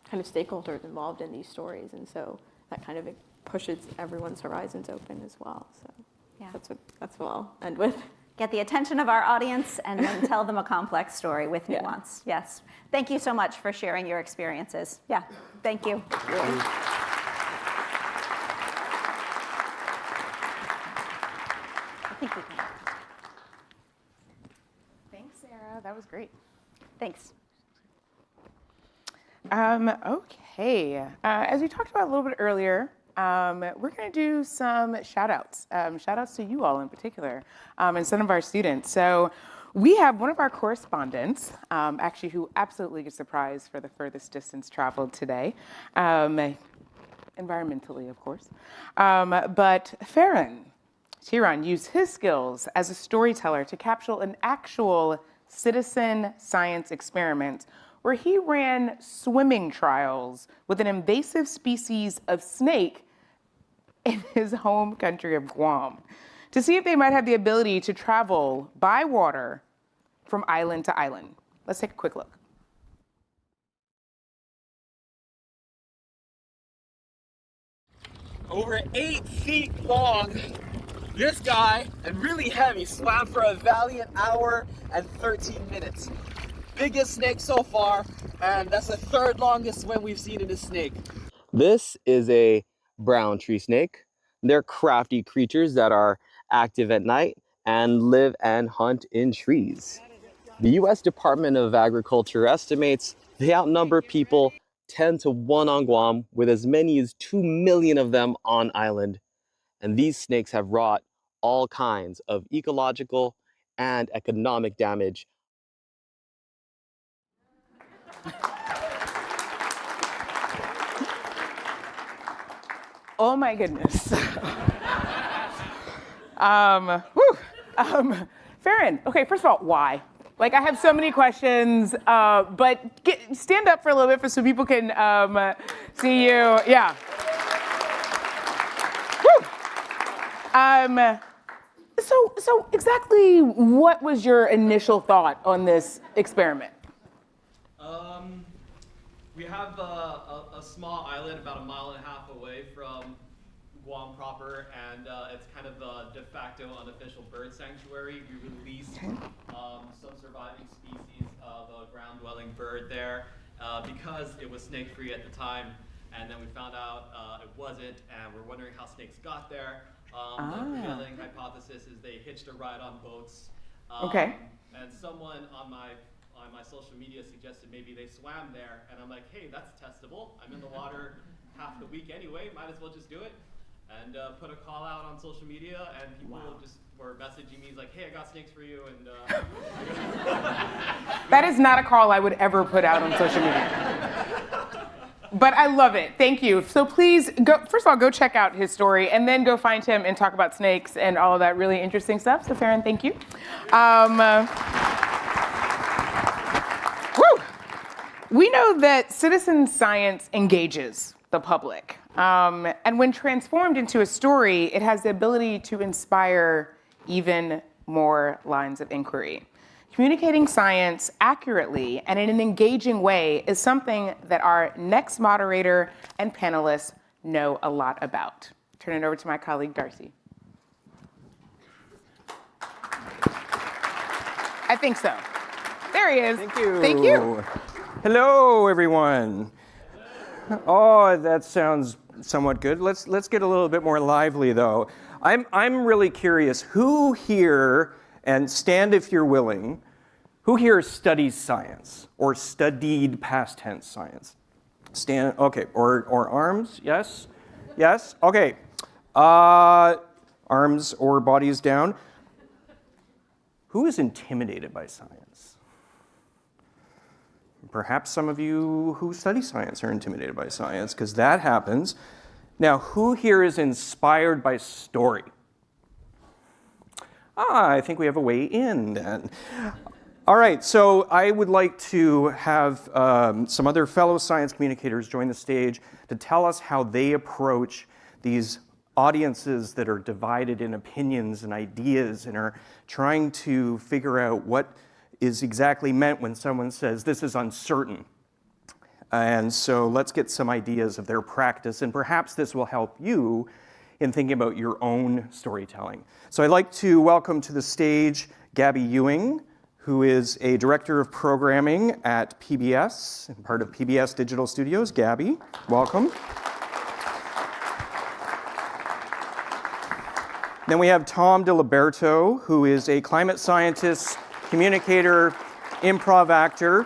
kind of stakeholders involved in these stories, and so that kind of pushes everyone's horizons open as well. So Yeah. that's what I'll end with. Get the attention of our audience and then tell them a complex story with nuance. Yeah. Yes. Thank you so much for sharing your experiences. Yeah, thank you. I think we can. Thanks, Sarah. That was great. Thanks. Okay. As we talked about a little bit earlier, we're going to do some shout-outs. Shout-outs to you all in particular, and some of our students. So we have one of our correspondents, actually, who absolutely gets the prize for the furthest distance traveled today, environmentally, of course. But Farron Tiran used his skills as a storyteller to capture an actual citizen science experiment where he ran swimming trials with an invasive species of snake in his home country of Guam to see if they might have the ability to travel by water from island to island. Let's take a quick look. Over 8 feet long, this guy, and really heavy, swam for a valiant hour and 13 minutes. Biggest snake so far, and that's the third longest swim we've seen in a snake. This is a brown tree snake. They're crafty creatures that are active at night and live and hunt in trees. The U.S. Department of Agriculture estimates they outnumber people 10 to 1 on Guam, with as many as 2 million of them on island. And these snakes have wrought all kinds of ecological and economic damage. Oh my goodness. Farron, okay, first of all, why? Like, I have so many questions, but stand up for a little bit so people can see you. Yeah. Woo. So exactly what was your initial thought on this experiment? We have a small island about 1.5 miles away from Guam proper, and it's kind of the de facto unofficial bird sanctuary. We released some surviving species of a ground-dwelling bird there because it was snake-free at the time, and then we found out it wasn't, and we're wondering how snakes got there. The prevailing hypothesis is they hitched a ride on boats. Okay. And someone on my social media suggested maybe they swam there, and I'm like, hey, that's testable. I'm in the water half the week anyway, might as well just do it. And put a call out on social media, and people just were messaging me like, hey, I got snakes for you, and That is not a call I would ever put out on social media. But I love it. Thank you. So please, first of all, go check out his story, and then go find him and talk about snakes and all of that really interesting stuff. So Farron, thank you. We know that citizen science engages the public. And when transformed into a story, it has the ability to inspire even more lines of inquiry. Communicating science accurately and in an engaging way is something that our next moderator and panelists know a lot about. Turn it over to my colleague, Darcy. I think so. There he is. Thank you. Thank you. Hello, everyone. Oh, that sounds somewhat good. Let's get a little bit more lively, though. I'm really curious. Who here, and stand if you're willing, who here studies science or studied past tense science? Stand. Okay. Or arms? Yes. Yes. Okay. Arms or bodies down. Who is intimidated by science? Perhaps some of you who study science are intimidated by science, because that happens. Now, who here is inspired by story? I think we have a way in then. All right, so I would like to have some other fellow science communicators join the stage to tell us how they approach these audiences that are divided in opinions and ideas and are trying to figure out what is exactly meant when someone says this is uncertain. And so let's get some ideas of their practice, and perhaps this will help you in thinking about your own storytelling. So I'd like to welcome to the stage Gabby Ewing, who is a director of programming at PBS and part of PBS Digital Studios. Gabby, welcome. Then we have Tom DiLiberto, who is a climate scientist, communicator, improv actor,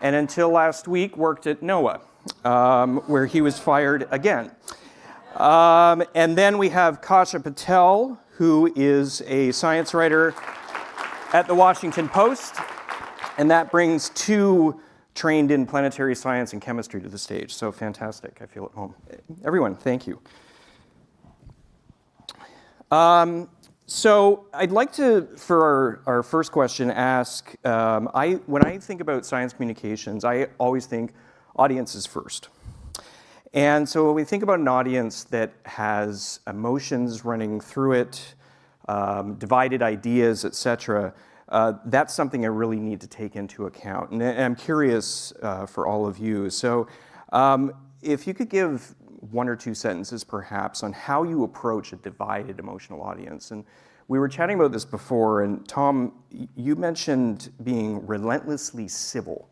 and until last week worked at NOAA, where he was fired again. And then we have Kasha Patel, who is a science writer at the Washington Post, and that brings two trained in planetary science and chemistry to the stage. So fantastic, I feel at home. Everyone, thank you. So I'd like to, for our first question, ask, when I think about science communications, I always think audiences first. And so when we think about an audience that has emotions running through it, divided ideas, et cetera, that's something I really need to take into account. And I'm curious for all of you. So if you could give one or two sentences perhaps on how you approach a divided emotional audience. And we were chatting about this before, and Tom, you mentioned being relentlessly civil.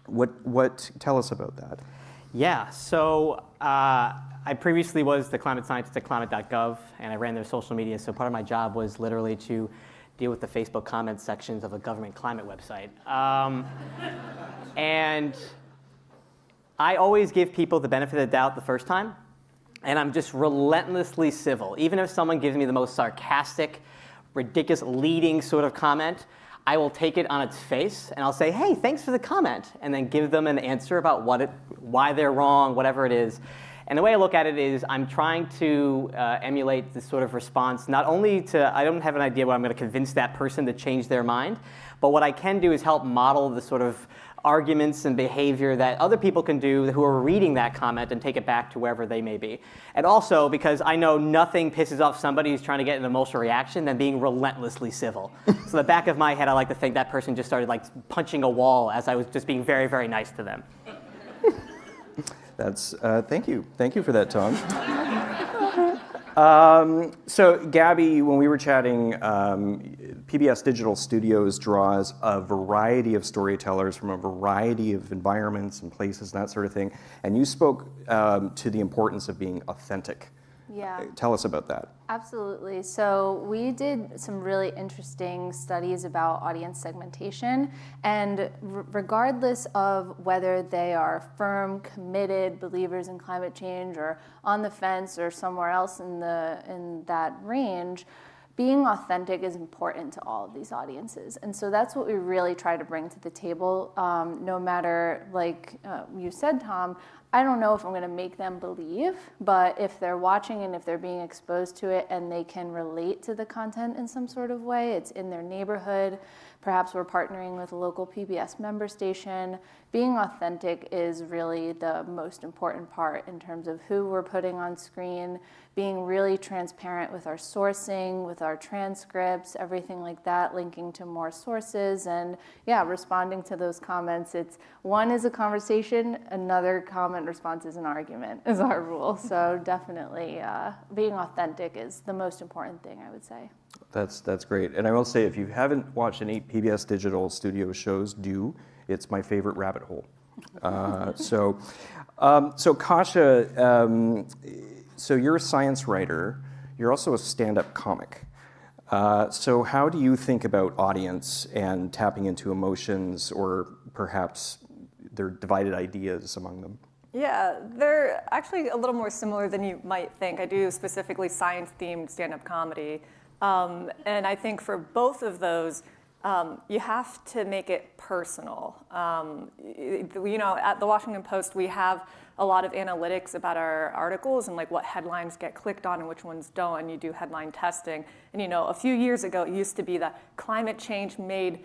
What tell us about that? Yeah, so I previously was the climate scientist at climate.gov, and I ran their social media, so part of my job was literally to deal with the Facebook comment sections of a government climate website. And I always give people the benefit of the doubt the first time, and I'm just relentlessly civil. Even if someone gives me the most sarcastic, ridiculous, leading sort of comment, I will take it on its face, and I'll say, hey, thanks for the comment, and then give them an answer about why they're wrong, whatever it is. And the way I look at it is I'm trying to emulate this sort of response, not only to, I don't have an idea what I'm going to convince that person to change their mind, but what I can do is help model the sort of arguments and behavior that other people can do who are reading that comment and take it back to wherever they may be. And also, because I know nothing pisses off somebody who's trying to get an emotional reaction than being relentlessly civil. So the back of my head, I like to think that person just started like punching a wall as I was just being very, very nice to them. That's, thank you. Thank you for that, Tom. So Gabby, when we were chatting, PBS Digital Studios draws a variety of storytellers from a variety of environments and places and that sort of thing. And you spoke to the importance of being authentic. Yeah. Tell us about that. Absolutely. So we did some really interesting studies about audience segmentation, and regardless of whether they are firm, committed believers in climate change or on the fence or somewhere else in that range, being authentic is important to all of these audiences. And so that's what we really try to bring to the table. No matter, like you said, Tom, I don't know if I'm going to make them believe, but if they're watching and if they're being exposed to it and they can relate to the content in some sort of way, it's in their neighborhood, perhaps we're partnering with a local PBS member station, being authentic is really the most important part in terms of who we're putting on screen, being really transparent with our sourcing, with our transcripts, everything like that, linking to more sources, and yeah, responding to those comments. It's one is a conversation, another comment response is an argument, is our rule. So definitely being authentic is the most important thing, I would say. That's great. And I will say, if you haven't watched any PBS Digital Studio shows, do. It's my favorite rabbit hole. So Kasha, so you're a science writer. You're also a stand-up comic. So how do you think about audience and tapping into emotions, or perhaps their divided ideas among them? Yeah, they're actually a little more similar than you might think. I do specifically science-themed stand-up comedy. And I think for both of those, you have to make it personal. You know, at the Washington Post, we have a lot of analytics about our articles and like what headlines get clicked on and which ones don't, and you do headline testing. And you know, a few years ago, it used to be that climate change made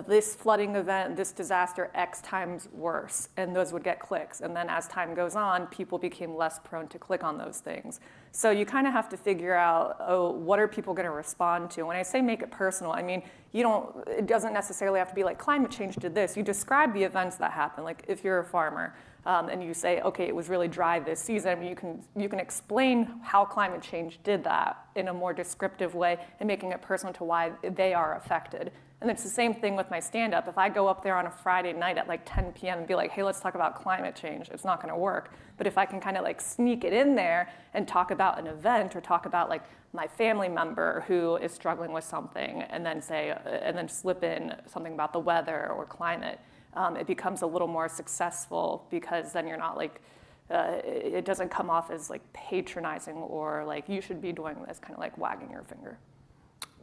this flooding event, this disaster, X times worse, and those would get clicks. And then as time goes on, people became less prone to click on those things. So you kind of have to figure out, oh, what are people going to respond to? When I say make it personal, I mean, it doesn't necessarily have to be like climate change did this. You describe the events that happen. Like if you're a farmer, and you say, okay, it was really dry this season, I mean, you can explain how climate change did that in a more descriptive way and making it personal to why they are affected. And it's the same thing with my stand-up. If I go up there on a Friday night at like 10 p.m. and be like, hey, let's talk about climate change, it's not gonna work. But if I can kind of like sneak it in there and talk about an event or talk about like my family member who is struggling with something and then slip in something about the weather or climate, it becomes a little more successful because then you're not like, it doesn't come off as like patronizing or like you should be doing this, kind of like wagging your finger.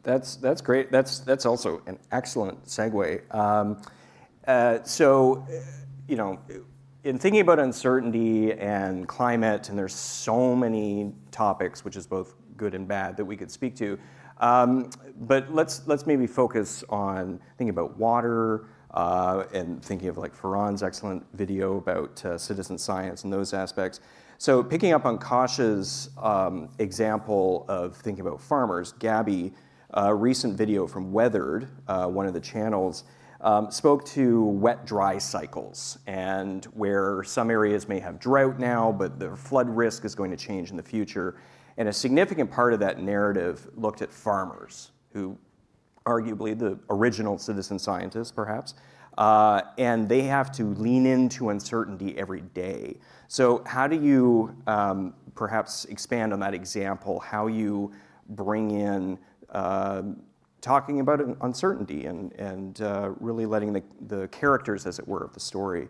That's great. That's also an excellent segue. So, you know, in thinking about uncertainty and climate, and there's so many topics, which is both good and bad, that we could speak to. But let's maybe focus on thinking about water and thinking of like Farhan's excellent video about citizen science and those aspects. So picking up on Kasha's example of thinking about farmers, Gabby, a recent video from Weathered, one of the channels, spoke to wet-dry cycles and where some areas may have drought now, but the flood risk is going to change in the future. And a significant part of that narrative looked at farmers, who arguably the original citizen scientists, perhaps, and they have to lean into uncertainty every day. So how do you perhaps expand on that example, how you bring in talking about uncertainty and really letting the characters, as it were, of the story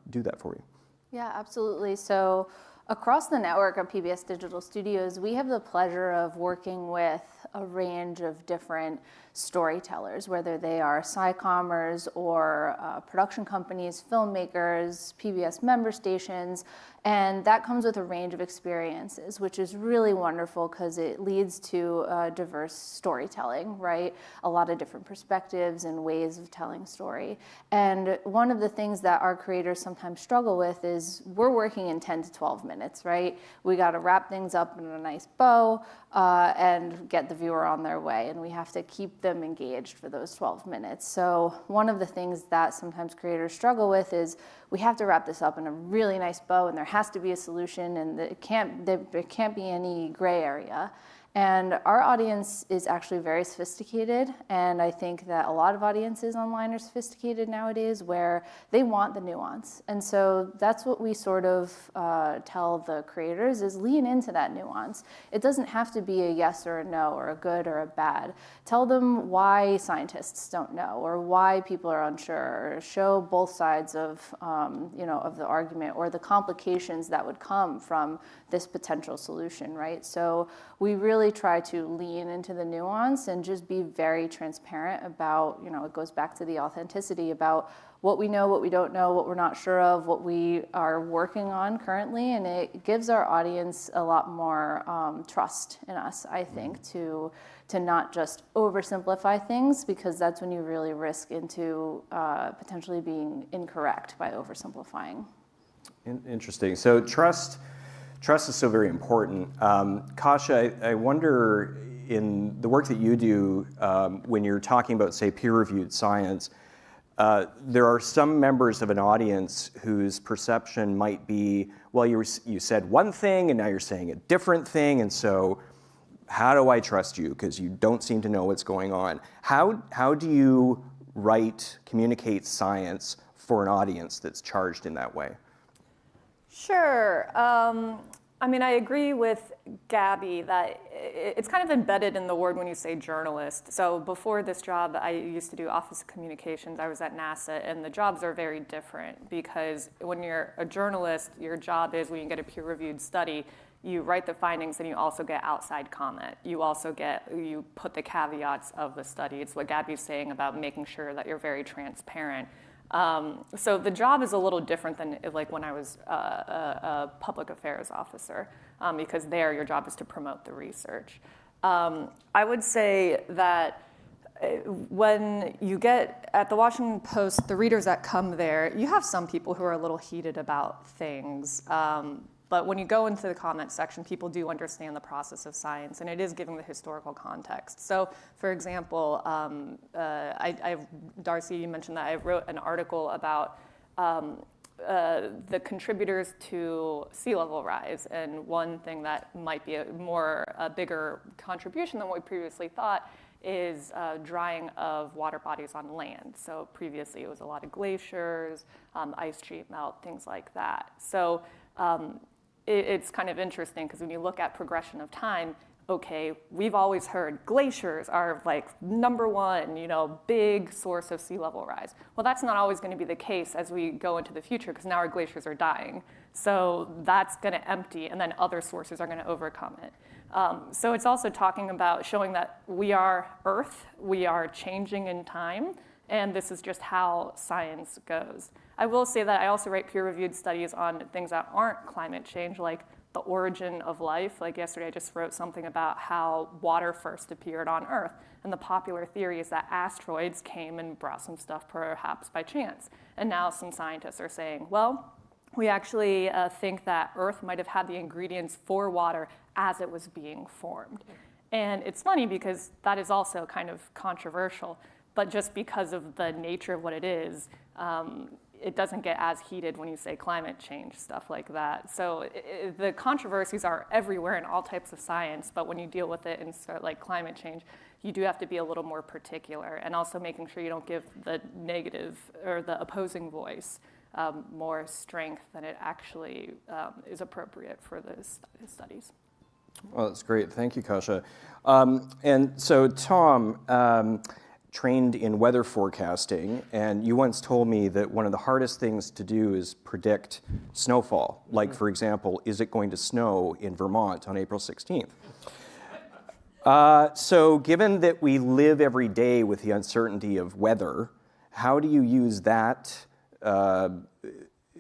do that for you? Yeah, absolutely. So across the network of PBS Digital Studios, we have the pleasure of working with a range of different storytellers, whether they are SciCommers or production companies, filmmakers, PBS member stations, and that comes with a range of experiences, which is really wonderful because it leads to diverse storytelling, right? A lot of different perspectives and ways of telling story. And one of the things that our creators sometimes struggle with is we're working in 10 to 12 minutes, right? We got to wrap things up in a nice bow and get the viewer on their way, and we have to keep them engaged for those 12 minutes. So one of the things that sometimes creators struggle with is we have to wrap this up in a really nice bow, and there has to be a solution, and there can't be any gray area. And our audience is actually very sophisticated, and I think that a lot of audiences online are sophisticated nowadays where they want the nuance. And so that's what we sort of tell the creators is lean into that nuance. It doesn't have to be a yes or a no or a good or a bad. Tell them why scientists don't know or why people are unsure, or show both sides of, of the argument or the complications that would come from this potential solution, right? So we really try to lean into the nuance and just be very transparent about, it goes back to the authenticity about what we know, what we don't know, what we're not sure of, what we are working on currently, and it gives our audience a lot more trust in us, I think, to not just oversimplify things, because that's when you really risk into potentially being incorrect by oversimplifying. Interesting. So trust is so very important. Kasha, I wonder, in the work that you do, when you're talking about, say, peer-reviewed science, there are some members of an audience whose perception might be, well, you said one thing and now you're saying a different thing, and so how do I trust you? Because you don't seem to know what's going on. How do you communicate science for an audience that's charged in that way? Sure. I mean, I agree with Gabby that it's kind of embedded in the word when you say journalist. So before this job, I used to do Office of Communications. I was at NASA, and the jobs are very different because when you're a journalist, your job is when you get a peer-reviewed study, you write the findings and you also get outside comment. You put the caveats of the study. It's what Gabby's saying about making sure that you're very transparent. So the job is a little different than like when I was a public affairs officer, because there your job is to promote the research. I would say that when you get at the Washington Post, the readers that come there, you have some people who are a little heated about things. But when you go into the comment section, people do understand the process of science, and it is giving the historical context. So, for example, Darcy, you mentioned that I wrote an article about the contributors to sea level rise. And one thing that might be a bigger contribution than what we previously thought is drying of water bodies on land. So previously it was a lot of glaciers, ice sheet melt, things like that. So it's kind of interesting because when you look at progression of time, okay, we've always heard glaciers are like #1, big source of sea level rise. Well, that's not always going to be the case as we go into the future because now our glaciers are dying. So that's going to empty and then other sources are going to overcome it. So it's also talking about showing that we are Earth, we are changing in time, and this is just how science goes. I will say that I also write peer-reviewed studies on things that aren't climate change, like the origin of life. Like yesterday, I just wrote something about how water first appeared on Earth. And the popular theory is that asteroids came and brought some stuff perhaps by chance. And now some scientists are saying, well, we actually think that Earth might have had the ingredients for water as it was being formed. And it's funny because that is also kind of controversial. But just because of the nature of what it is, it doesn't get as heated when you say climate change, stuff like that. So the controversies are everywhere in all types of science, but when you deal with it in like climate change, you do have to be a little more particular, and also making sure you don't give the negative or the opposing voice more strength than it actually is appropriate for the studies. Well, that's great. Thank you, Kasia. And so, Tom, trained in weather forecasting, and you once told me that one of the hardest things to do is predict snowfall. Like, for example, is it going to snow in Vermont on April 16th? So given that we live every day with the uncertainty of weather, how do you use that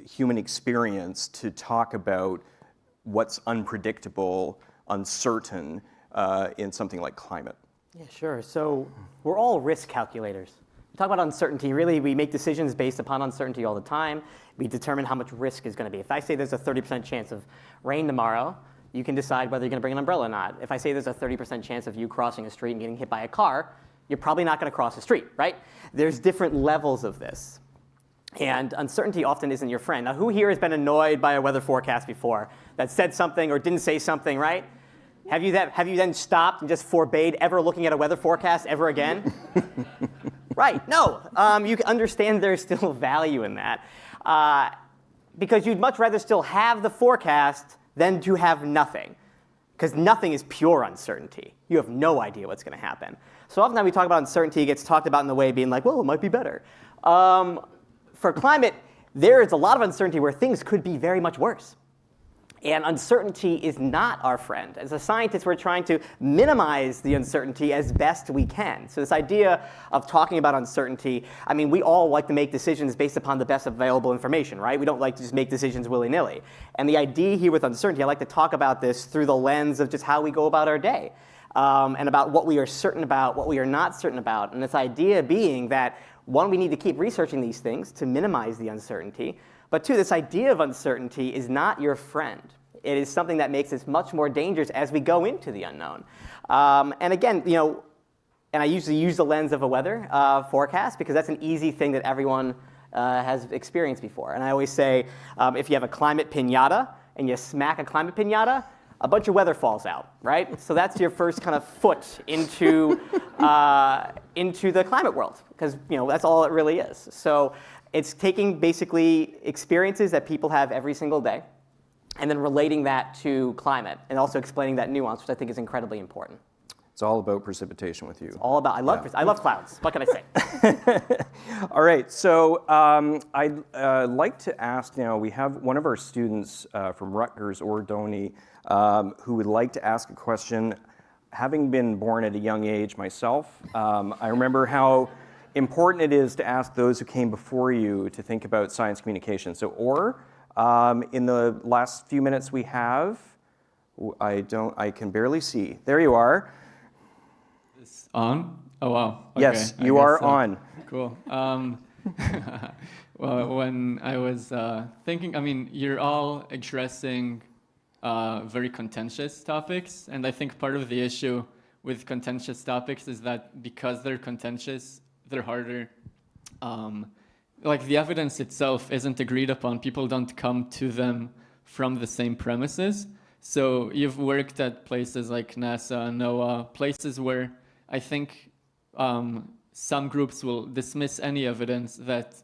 human experience to talk about what's unpredictable, uncertain in something like climate? Yeah, sure. So we're all risk calculators. We talk about uncertainty. Really, we make decisions based upon uncertainty all the time. We determine how much risk is going to be. If I say there's a 30% chance of rain tomorrow, you can decide whether you're going to bring an umbrella or not. If I say there's a 30% chance of you crossing a street and getting hit by a car, you're probably not going to cross the street, right? There's different levels of this. And uncertainty often isn't your friend. Now, who here has been annoyed by a weather forecast before that said something or didn't say something, right? Have you then stopped and just forbade ever looking at a weather forecast ever again? Right, no. You can understand there's still value in that. Because you'd much rather still have the forecast than to have nothing. Because nothing is pure uncertainty. You have no idea what's going to happen. So often when we talk about uncertainty, it gets talked about in the way being like, well, it might be better. For climate, there is a lot of uncertainty where things could be very much worse. And uncertainty is not our friend. As a scientist, we're trying to minimize the uncertainty as best we can. So this idea of talking about uncertainty, I mean, we all like to make decisions based upon the best available information, right? We don't like to just make decisions willy-nilly. And the idea here with uncertainty, I like to talk about this through the lens of just how we go about our day. And about what we are certain about, what we are not certain about. And this idea being that, one, we need to keep researching these things to minimize the uncertainty. But two, this idea of uncertainty is not your friend. It is something that makes us much more dangerous as we go into the unknown. And again, and I usually use the lens of a weather forecast because that's an easy thing that everyone has experienced before. And I always say, if you have a climate piñata and you smack a climate piñata, a bunch of weather falls out, right? So that's your first kind of foot into the climate world, because that's all it really is. So it's taking basically experiences that people have every single day, and then relating that to climate, and also explaining that nuance, which I think is incredibly important. It's all about precipitation with you. It's all about, I love clouds. What can I say? All right, so I'd like to ask now, we have one of our students from Rutgers or Donny who would like to ask a question. Having been born at a young age myself, I remember how important it is to ask those who came before you to think about science communication. So, in the last few minutes we have, I can barely see. There you are. Is on? Oh, wow. Okay, yes, you are on. Cool. Well, when I was thinking, I mean, you're all addressing very contentious topics, and I think part of the issue with contentious topics is that because they're contentious, they're harder. like the evidence itself isn't agreed upon. People don't come to them from the same premises. So you've worked at places like NASA, NOAA, places where I think some groups will dismiss any evidence that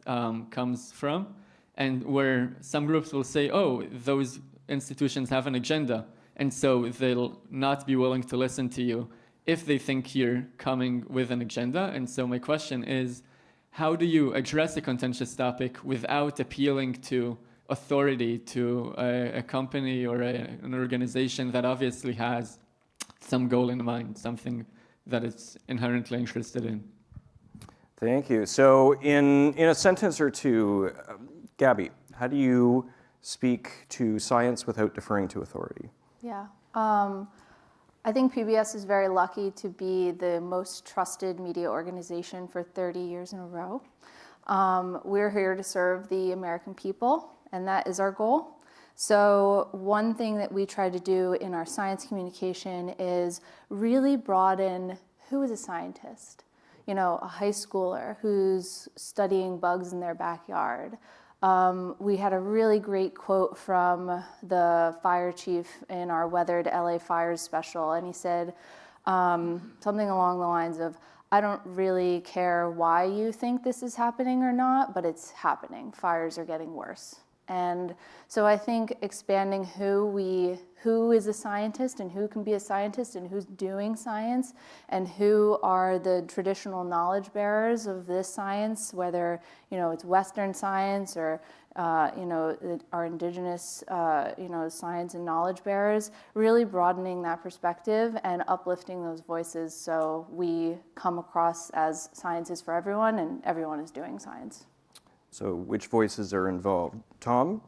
comes from, and where some groups will say, oh, those institutions have an agenda, and so they'll not be willing to listen to you if they think you're coming with an agenda. And so my question is, how do you address a contentious topic without appealing to authority, to a company or an organization that obviously has some goal in mind, something that it's inherently interested in? Thank you. So in a sentence or two, Gabby, how do you speak to science without deferring to authority? Yeah. I think PBS is very lucky to be the most trusted media organization for 30 years in a row. We're here to serve the American people, and that is our goal. So one thing that we try to do in our science communication is really broaden who is a scientist. You know, a high schooler who's studying bugs in their backyard. We had a really great quote from the fire chief in our Weathered LA Fires special, and he said something along the lines of, I don't really care why you think this is happening or not, but it's happening. Fires are getting worse. And so I think expanding who is a scientist and who can be a scientist and who's doing science and who are the traditional knowledge bearers of this science, whether it's Western science or our indigenous science and knowledge bearers, really broadening that perspective and uplifting those voices so we come across as science is for everyone and everyone is doing science. So which voices are involved? Tom?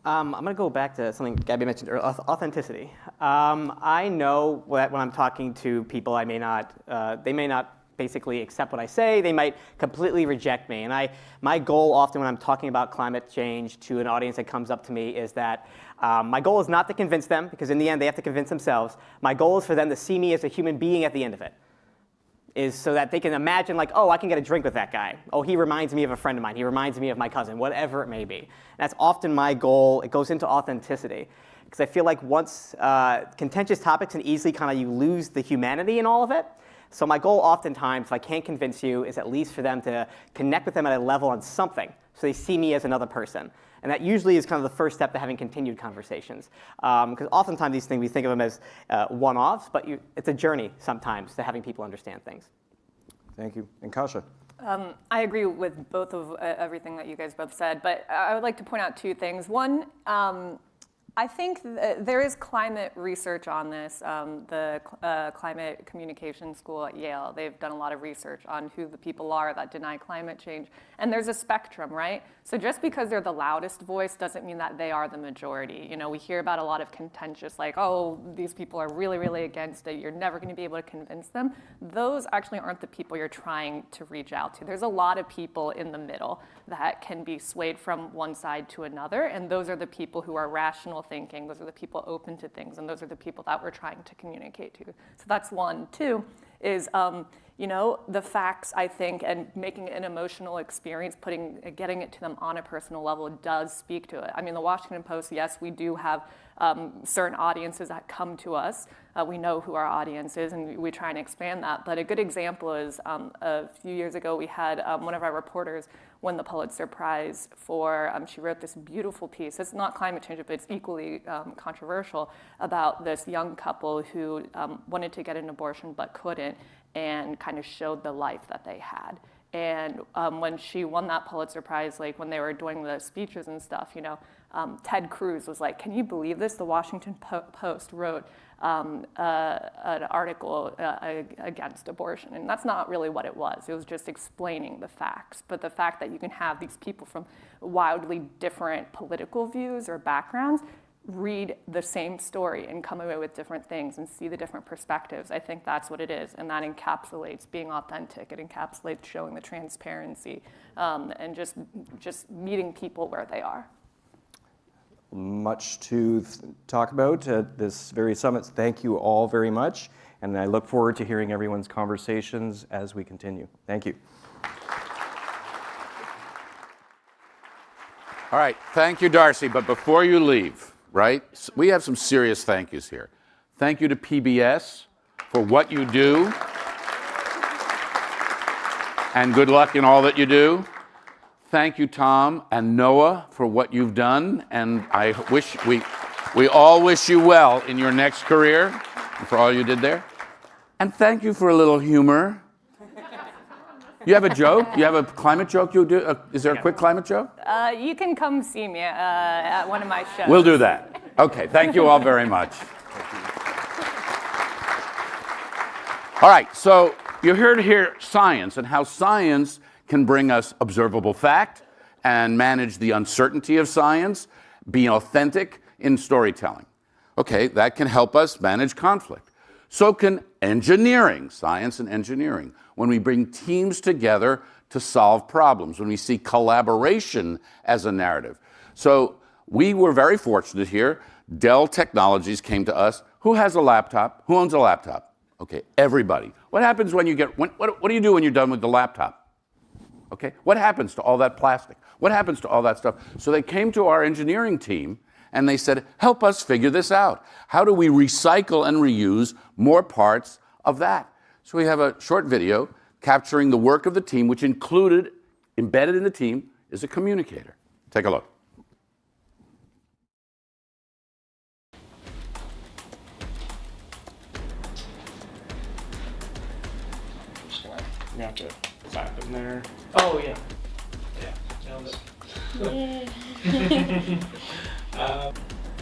I'm going to go back to something Gabby mentioned earlier, authenticity. I know that when I'm talking to people, they may not basically accept what I say. They might completely reject me. And my goal often when I'm talking about climate change to an audience that comes up to me is that my goal is not to convince them, because in the end they have to convince themselves. My goal is for them to see me as a human being at the end of it. Is so that they can imagine, like, oh, I can get a drink with that guy. Oh, he reminds me of a friend of mine. He reminds me of my cousin, whatever it may be. And that's often my goal. It goes into authenticity. Because I feel like once contentious topics and easily kind of you lose the humanity in all of it. So my goal oftentimes, if I can't convince you, is at least for them to connect with them at a level on something. So they see me as another person. And that usually is kind of the first step to having continued conversations. Because oftentimes these things, we think of them as one-offs, but it's a journey sometimes to having people understand things. Thank you. And Kasia? I agree with both of everything that you guys both said, but I would like to point out two things. One, I think there is climate research on this. The Climate Communication School at Yale, they've done a lot of research on who the people are that deny climate change. And there's a spectrum, right? So just because they're the loudest voice doesn't mean that they are the majority. You know, we hear about a lot of contentious, like, oh, these people are really, really against it. You're never going to be able to convince them. Those actually aren't the people you're trying to reach out to. There's a lot of people in the middle that can be swayed from one side to another. And those are the people who are rational thinking. Those are the people open to things. And those are the people that we're trying to communicate to. So that's one. Two is, the facts, I think, and making an emotional experience, getting it to them on a personal level does speak to it. I mean, the Washington Post, yes, we do have certain audiences that come to us. We know who our audience is, and we try and expand that. But a good example is a few years ago, we had one of our reporters win the Pulitzer Prize for, she wrote this beautiful piece. It's not climate change, but it's equally controversial, about this young couple who wanted to get an abortion but couldn't, and kind of showed the life that they had. And when she won that Pulitzer Prize, like when they were doing the speeches and stuff, Ted Cruz was like, can you believe this? The Washington Post wrote an article against abortion. And that's not really what it was. It was just explaining the facts. But the fact that you can have these people from wildly different political views or backgrounds read the same story and come away with different things and see the different perspectives. I think that's what it is, and that encapsulates being authentic. It encapsulates showing the transparency and just meeting people where they are. Much to talk about at this very summit. Thank you all very much, and I look forward to hearing everyone's conversations as we continue. Thank you. All right, thank you, Darcy. But before you leave, right, we have some serious thank yous here. Thank you to PBS for what you do. And good luck in all that you do. Thank you, Tom and Noah, for what you've done. And I wish we all wish you well in your next career and for all you did there. And thank you for a little humor. You have a joke? You have a climate joke you'll do? Is there a quick climate joke? You can come see me at one of my shows. We'll do that. Okay, thank you all very much. All right, so you're here to hear science and how science can bring us observable fact and manage the uncertainty of science, be authentic in storytelling. Okay, that can help us manage conflict. So can engineering, science and engineering, when we bring teams together to solve problems, when we see collaboration as a narrative. So we were very fortunate here. Dell Technologies came to us. Who has a laptop? Who owns a laptop? Okay, everybody. What happens when you get, what do you do when you're done with the laptop? Okay, what happens to all that plastic? What happens to all that stuff? So they came to our engineering team and they said, help us figure this out. How do we recycle and reuse more parts of that? So we have a short video capturing the work of the team, which included, embedded in the team, is a communicator. Take a look. You have to clap in there. Oh, yeah. Yeah, nailed it.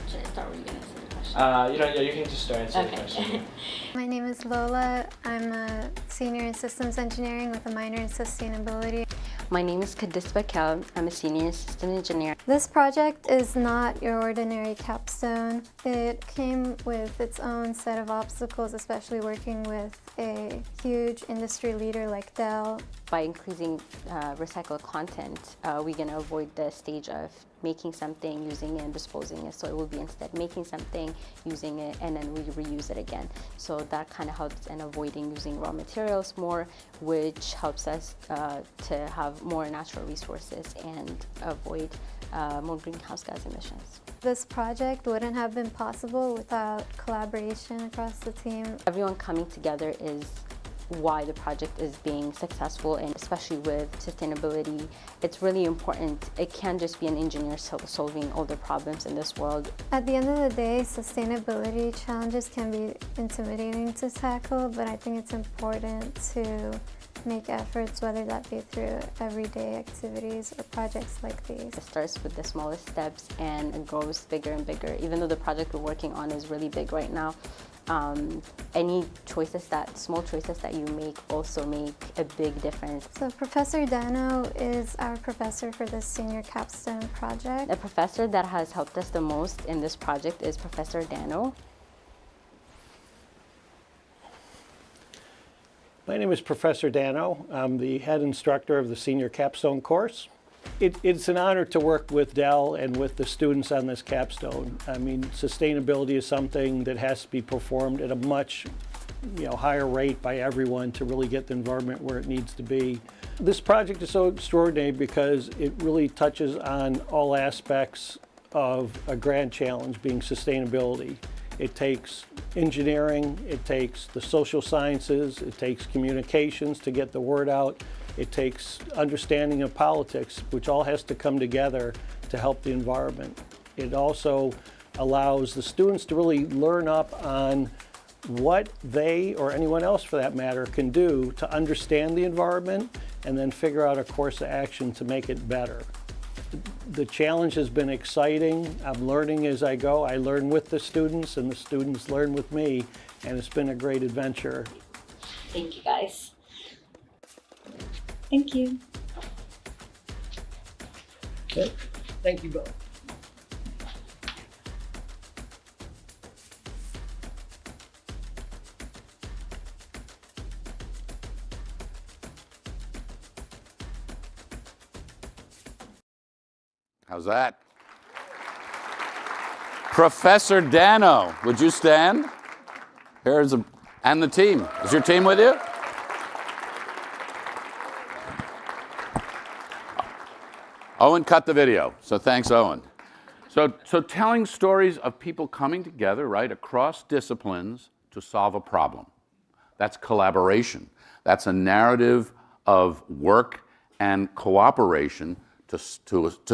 Should I start? Were you going to say the question? You can just start and say the question. My name is Lola. I'm a senior in systems engineering with a minor in sustainability. My name is Kadisba Kel. I'm a senior assistant engineer. This project is not your ordinary capstone. It came with its own set of obstacles, especially working with a huge industry leader like Dell. By increasing recycled content, we're going to avoid the stage of making something, using it, and disposing it. So it will be instead making something, using it, and then we reuse it again. So that kind of helps in avoiding using raw materials more, which helps us to have more natural resources and avoid more greenhouse gas emissions. This project wouldn't have been possible without collaboration across the team. Everyone coming together is why the project is being successful, and especially with sustainability, it's really important. It can't just be an engineer solving all the problems in this world. At the end of the day, sustainability challenges can be intimidating to tackle, but I think it's important to make efforts, whether that be through everyday activities or projects like these. It starts with the smallest steps and it grows bigger and bigger. Even though the project we're working on is really big right now, any small choices that you make also make a big difference. So Professor Dano is our professor for this senior capstone project. The professor that has helped us the most in this project is Professor Dano. My name is Professor Dano. I'm the head instructor of the senior capstone course. It's an honor to work with Dell and with the students on this capstone. I mean, sustainability is something that has to be performed at a much higher rate by everyone to really get the environment where it needs to be. This project is so extraordinary because it really touches on all aspects of a grand challenge being sustainability. It takes engineering, it takes the social sciences, it takes communications to get the word out, it takes understanding of politics, which all has to come together to help the environment. It also allows the students to really learn up on what they, or anyone else for that matter, can do to understand the environment and then figure out a course of action to make it better. The challenge has been exciting. I'm learning as I go. I learn with the students and the students learn with me, and it's been a great adventure. Thank you, guys. Thank you. Okay. Thank you both. How's that? Professor Dano, would you stand? And the team. Is your team with you? Owen cut the video, so thanks, Owen. So telling stories of people coming together, right, across disciplines to solve a problem. That's collaboration. That's a narrative of work and cooperation to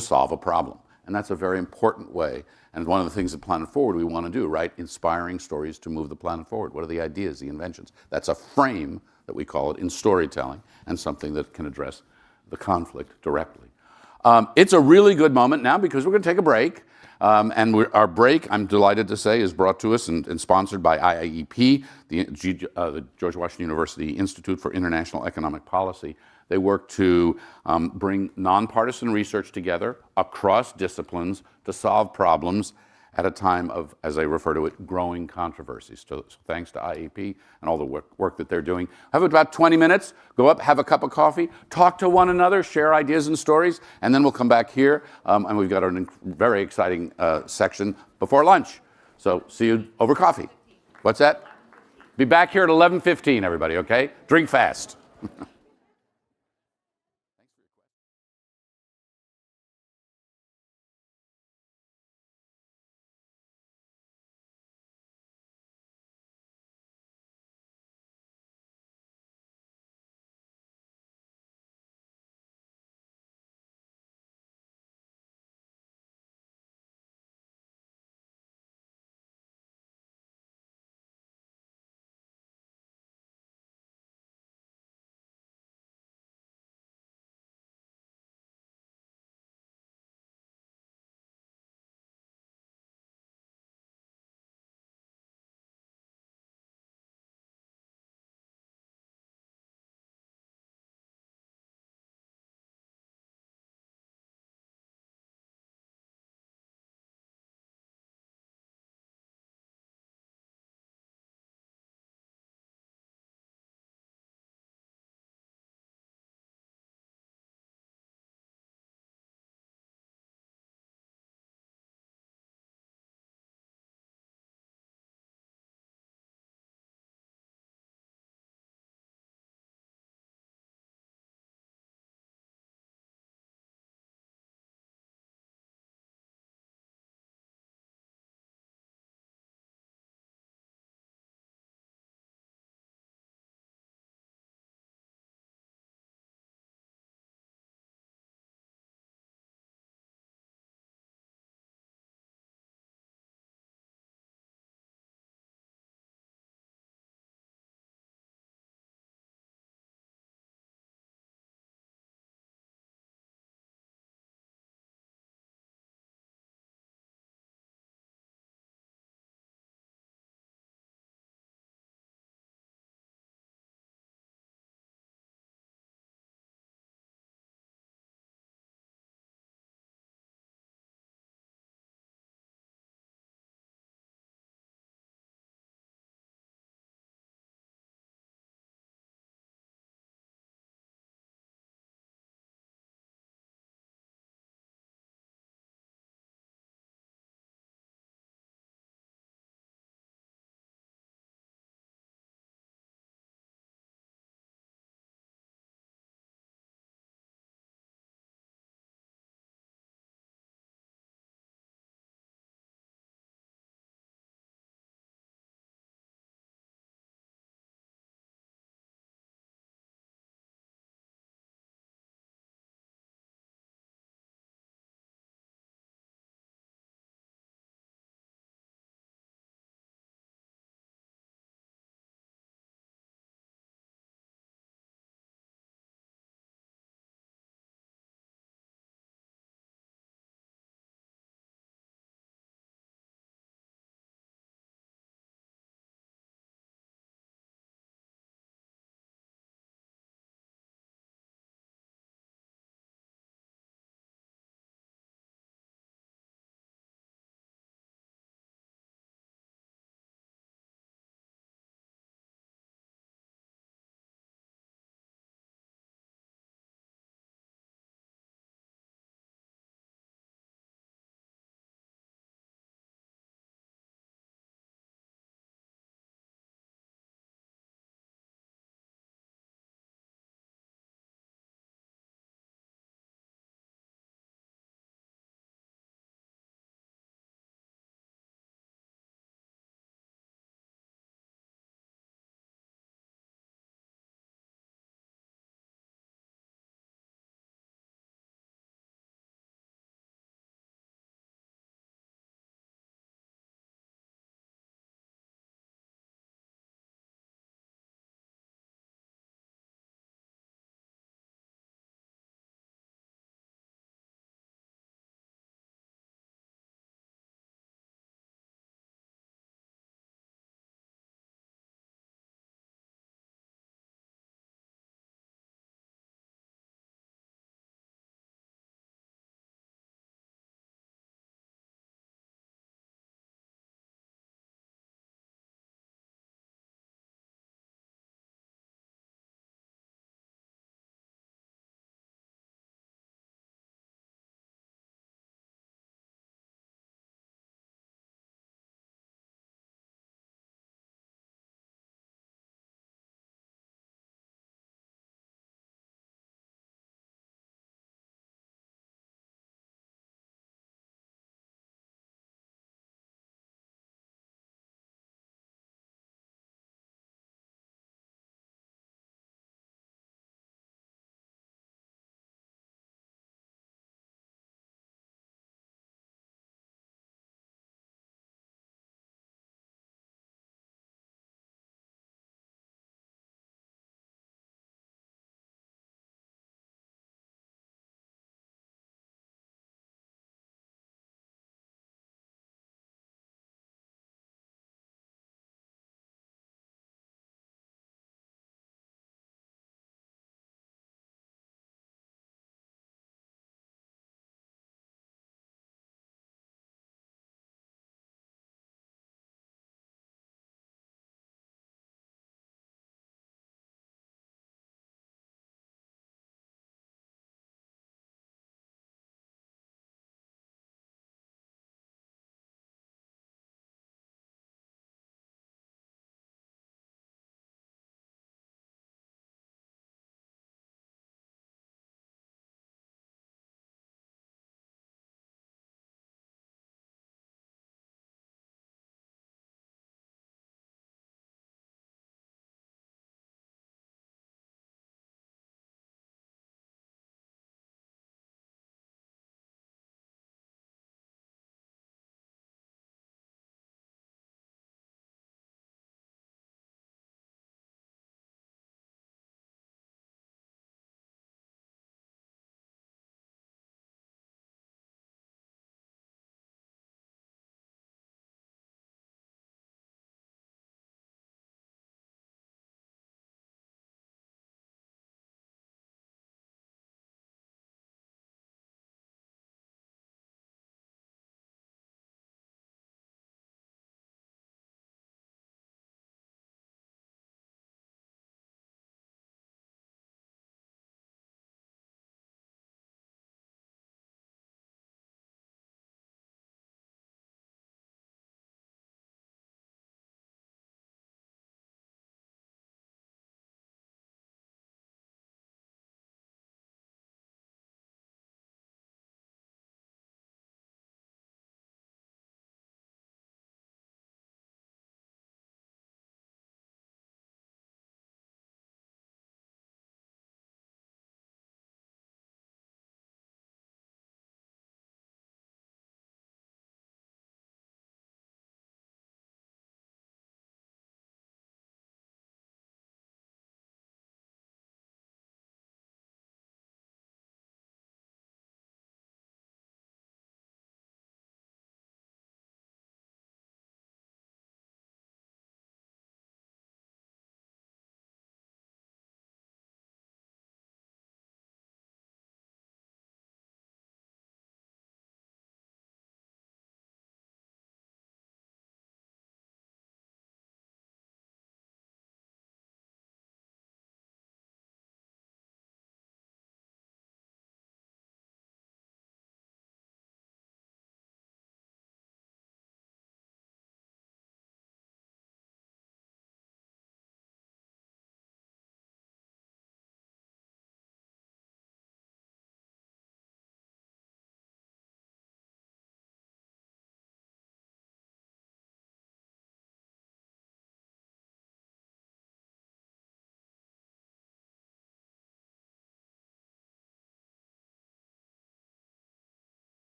solve a problem. And that's a very important way. And one of the things at Planet Forward we want to do, right? Inspiring stories to move the planet forward. What are the ideas, the inventions? That's a frame that we call it in storytelling, and something that can address the conflict directly. It's a really good moment now because we're going to take a break. Our break, I'm delighted to say, is brought to us and sponsored by IAEP, the George Washington University Institute for International Economic Policy. They work to bring nonpartisan research together across disciplines to solve problems at a time of, as I refer to it, growing controversies. So thanks to IAP and all the work that they're doing. Have about 20 minutes, go up, have a cup of coffee, talk to one another, share ideas and stories, and then we'll come back here, and we've got a very exciting section before lunch. So see you over coffee. What's that? Be back here at 11:15, everybody, okay? Drink fast.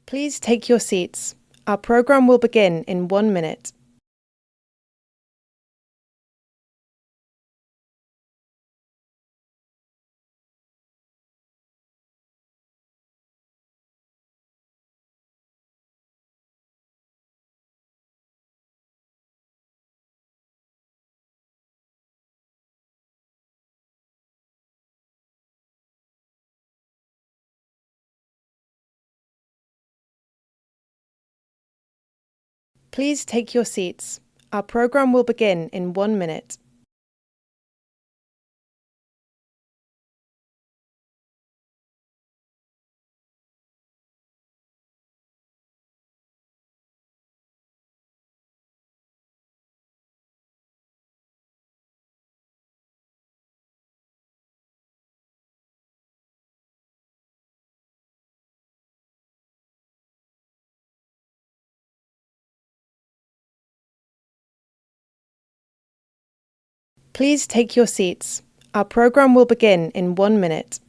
Please take your seats. Our program will begin in 1 minute. Please take your seats. Our program will begin in 1 minute. Please take your seats. Our program will begin in 1 minute.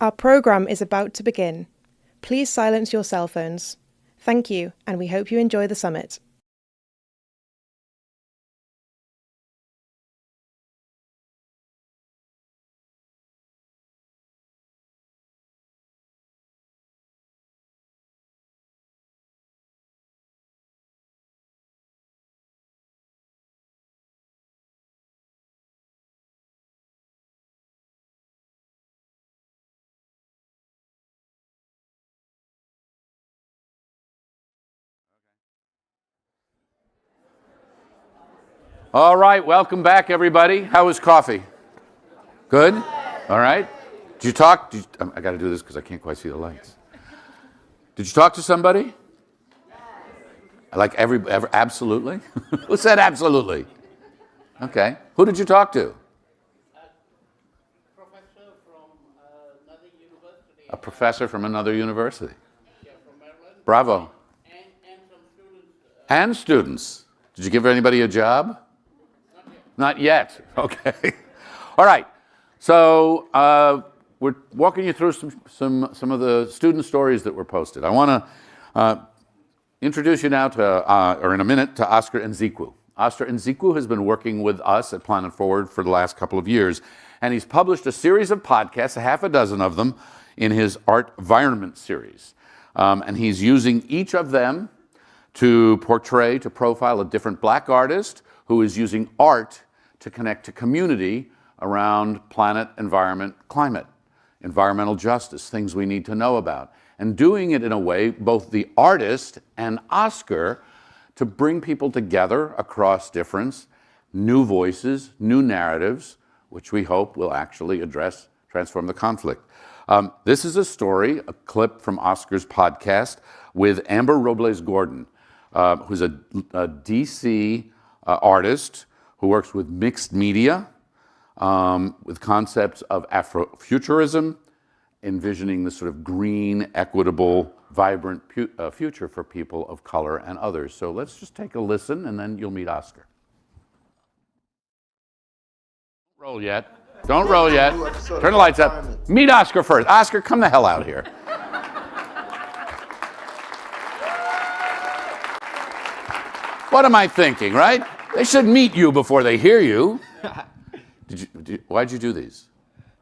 Our program is about to begin. Please silence your cell phones. Thank you, and we hope you enjoy the summit. All right, welcome back, everybody. How was coffee? Good? All right. Did you talk? I got to do this because I can't quite see the lights. Did you talk to somebody? Like absolutely? Who said absolutely? Okay. Who did you talk to? A professor from another university. Bravo. And students. Did you give anybody a job? Not yet. Okay. All right. So we're walking you through some of the student stories that were posted. I want to introduce you now to, or in a minute, to Oscar Nzikwu. Oscar Nzikwu has been working with us at Planet Forward for the last couple of years, and he's published a series of podcasts, a half a dozen of them, in his Art Environment series. And he's using each of them to profile a different Black artist who is using art to connect to community around planet, environment, climate, environmental justice, things we need to know about. And doing it in a way, both the artist and Oscar, to bring people together across difference, new voices, new narratives, which we hope will actually transform the conflict. This is a story, a clip from Oscar's podcast with Amber Robles Gordon, who's a DC artist who works with mixed media, with concepts of Afrofuturism, envisioning the sort of green, equitable, vibrant future for people of color and others. So let's just take a listen, and then you'll meet Oscar. Don't roll yet. Don't roll yet. Turn the lights up. Meet Oscar first. Oscar, come the hell out here. What am I thinking, right? They should meet you before they hear you. Why'd you do these?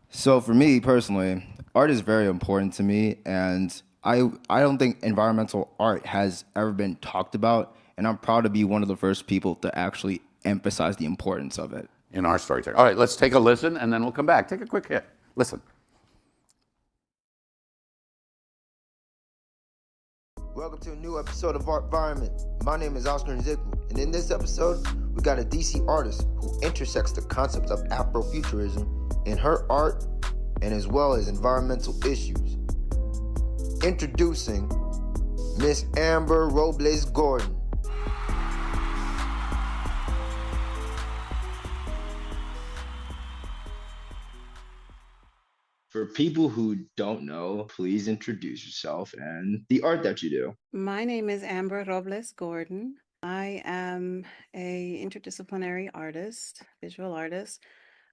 So for me personally, art is very important to me, and I don't think environmental art has ever been talked about, and I'm proud to be one of the first people to actually emphasize the importance of it. In our storytelling. All right, let's take a listen, and then we'll come back. Take a quick hit. Listen. Welcome to a new episode of Art Environment. My name is Oscar Nzikwu, and in this episode, we got a DC artist who intersects the concept of Afrofuturism in her art and as well as environmental issues. Introducing Miss Amber Robles Gordon. For people who don't know, please introduce yourself and the art that you do. My name is Amber Robles Gordon. I am a interdisciplinary artist, visual artist.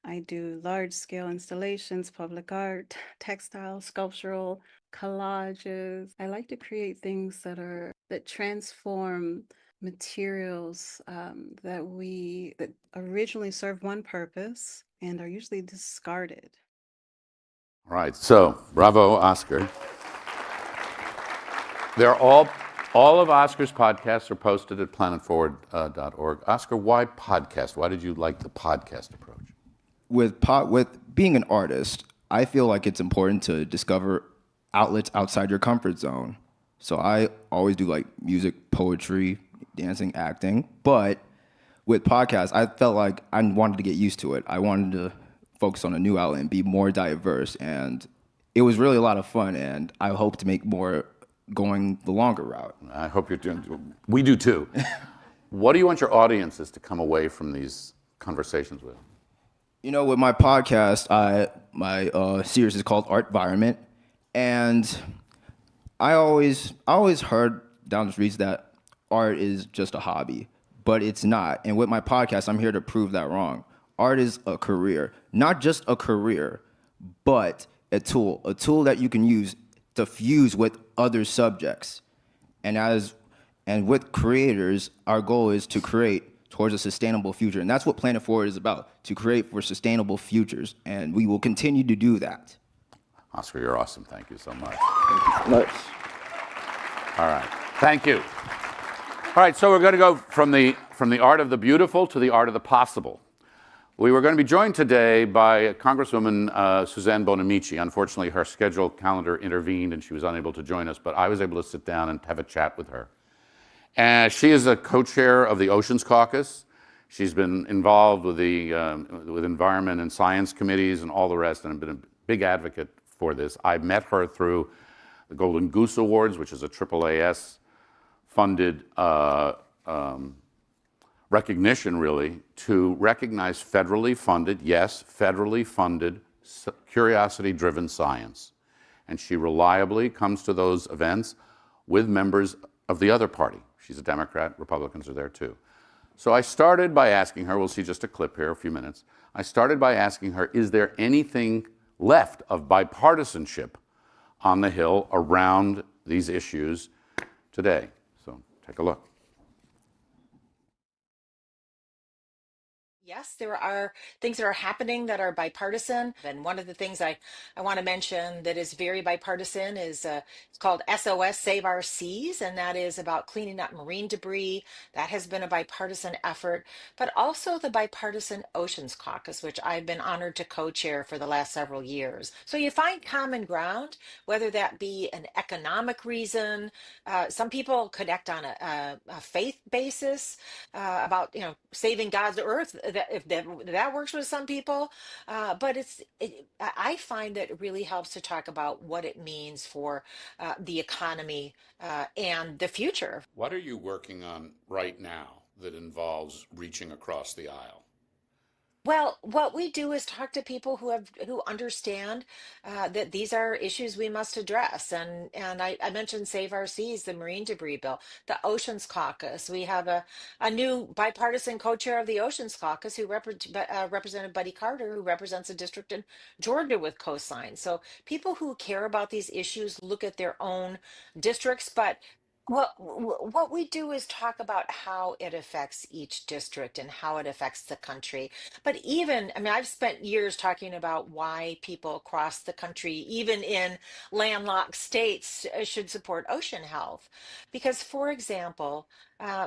I do large-scale installations, public art, textile, sculptural, collages. I like to create things that transform materials that originally serve one purpose and are usually discarded. All right, so bravo, Oscar. They're all of Oscar's podcasts are posted at planetforward.org. Oscar, why podcast? Why did you like the podcast approach? With being an artist, I feel like it's important to discover outlets outside your comfort zone. So I always do like music, poetry, dancing, acting. But with podcasts, I felt like I wanted to get used to it. I wanted to focus on a new outlet and be more diverse. And it was really a lot of fun. And I hope to make more going the longer route. I hope you're doing, we do too. What do you want your audiences to come away from these conversations with? You know, with my podcast, my series is called Art Environment. And I always heard down the streets that art is just a hobby, but it's not. And with my podcast, I'm here to prove that wrong. Art is a career, not just a career, but a tool that you can use to fuse with other subjects. And with creators, our goal is to create towards a sustainable future. And that's what Planet Forward is about, to create for sustainable futures. And we will continue to do that. Oscar, you're awesome. Thank you so much. Thank you so much. All right. Thank you. All right, so we're going to go from the art of the beautiful to the art of the possible. We were going to be joined today by Congresswoman Suzanne Bonamici. Unfortunately, her scheduled calendar intervened and she was unable to join us, but I was able to sit down and have a chat with her. And she is a co-chair of the Oceans Caucus. She's been involved with the with environment and science committees and all the rest, and been a big advocate for this. I met her through the Golden Goose Awards, which is a AAAS funded recognition, really, to recognize federally funded, yes, federally funded, curiosity-driven science. And she reliably comes to those events with members of the other party. She's a Democrat, Republicans are there too. So I started by asking her, we'll see just a clip here, a few minutes. I started by asking her, is there anything left of bipartisanship on the Hill around these issues today? So take a look. Yes, there are things that are happening that are bipartisan. And one of the things I want to mention that is very bipartisan is it's called SOS Save Our Seas, and that is about cleaning up marine debris. That has been a bipartisan effort, but also the Bipartisan Oceans Caucus, which I've been honored to co-chair for the last several years. So you find common ground, whether that be an economic reason. Some people connect on a faith basis about saving God's earth. That works with some people, but I find that it really helps to talk about what it means for the economy and the future. What are you working on right now that involves reaching across the aisle? Well, what we do is talk to people who understand that these are issues we must address. And I mentioned Save Our Seas, the marine debris bill, the Oceans Caucus. We have a new bipartisan co-chair of the Oceans Caucus, who Representative Buddy Carter, who represents a district in Georgia with cosign. So people who care about these issues look at their own districts, but what we do is talk about how it affects each district and how it affects the country. But even, I mean, I've spent years talking about why people across the country, even in landlocked states, should support ocean health. Because, for example,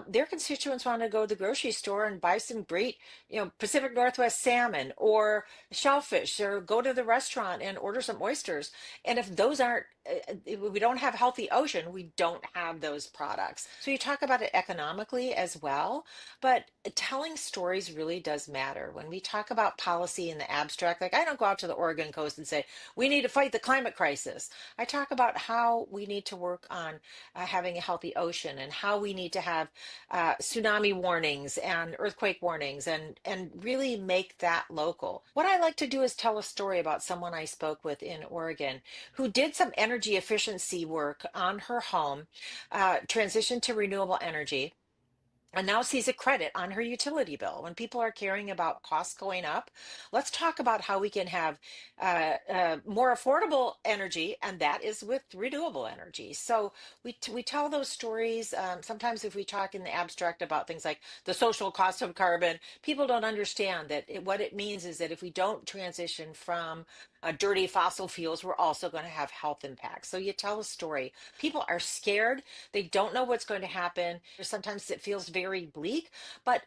their constituents want to go to the grocery store and buy some great, Pacific Northwest salmon or shellfish, or go to the restaurant and order some oysters. And if those aren't, if we don't have healthy ocean, we don't have those products. So you talk about it economically as well, but telling stories really does matter. When we talk about policy in the abstract, like I don't go out to the Oregon coast and say, we need to fight the climate crisis. I talk about how we need to work on having a healthy ocean, and how we need to have tsunami warnings and earthquake warnings, and really make that local. What I like to do is tell a story about someone I spoke with in Oregon who did some energy efficiency work on her home, transitioned to renewable energy, and now sees a credit on her utility bill. When people are caring about costs going up, let's talk about how we can have more affordable energy, and that is with renewable energy. So we tell those stories. Sometimes if we talk in the abstract about things like the social cost of carbon, people don't understand that what it means is that if we don't transition from dirty fossil fuels, we're also going to have health impacts. So you tell a story. People are scared. They don't know what's going to happen. Sometimes it feels very bleak, but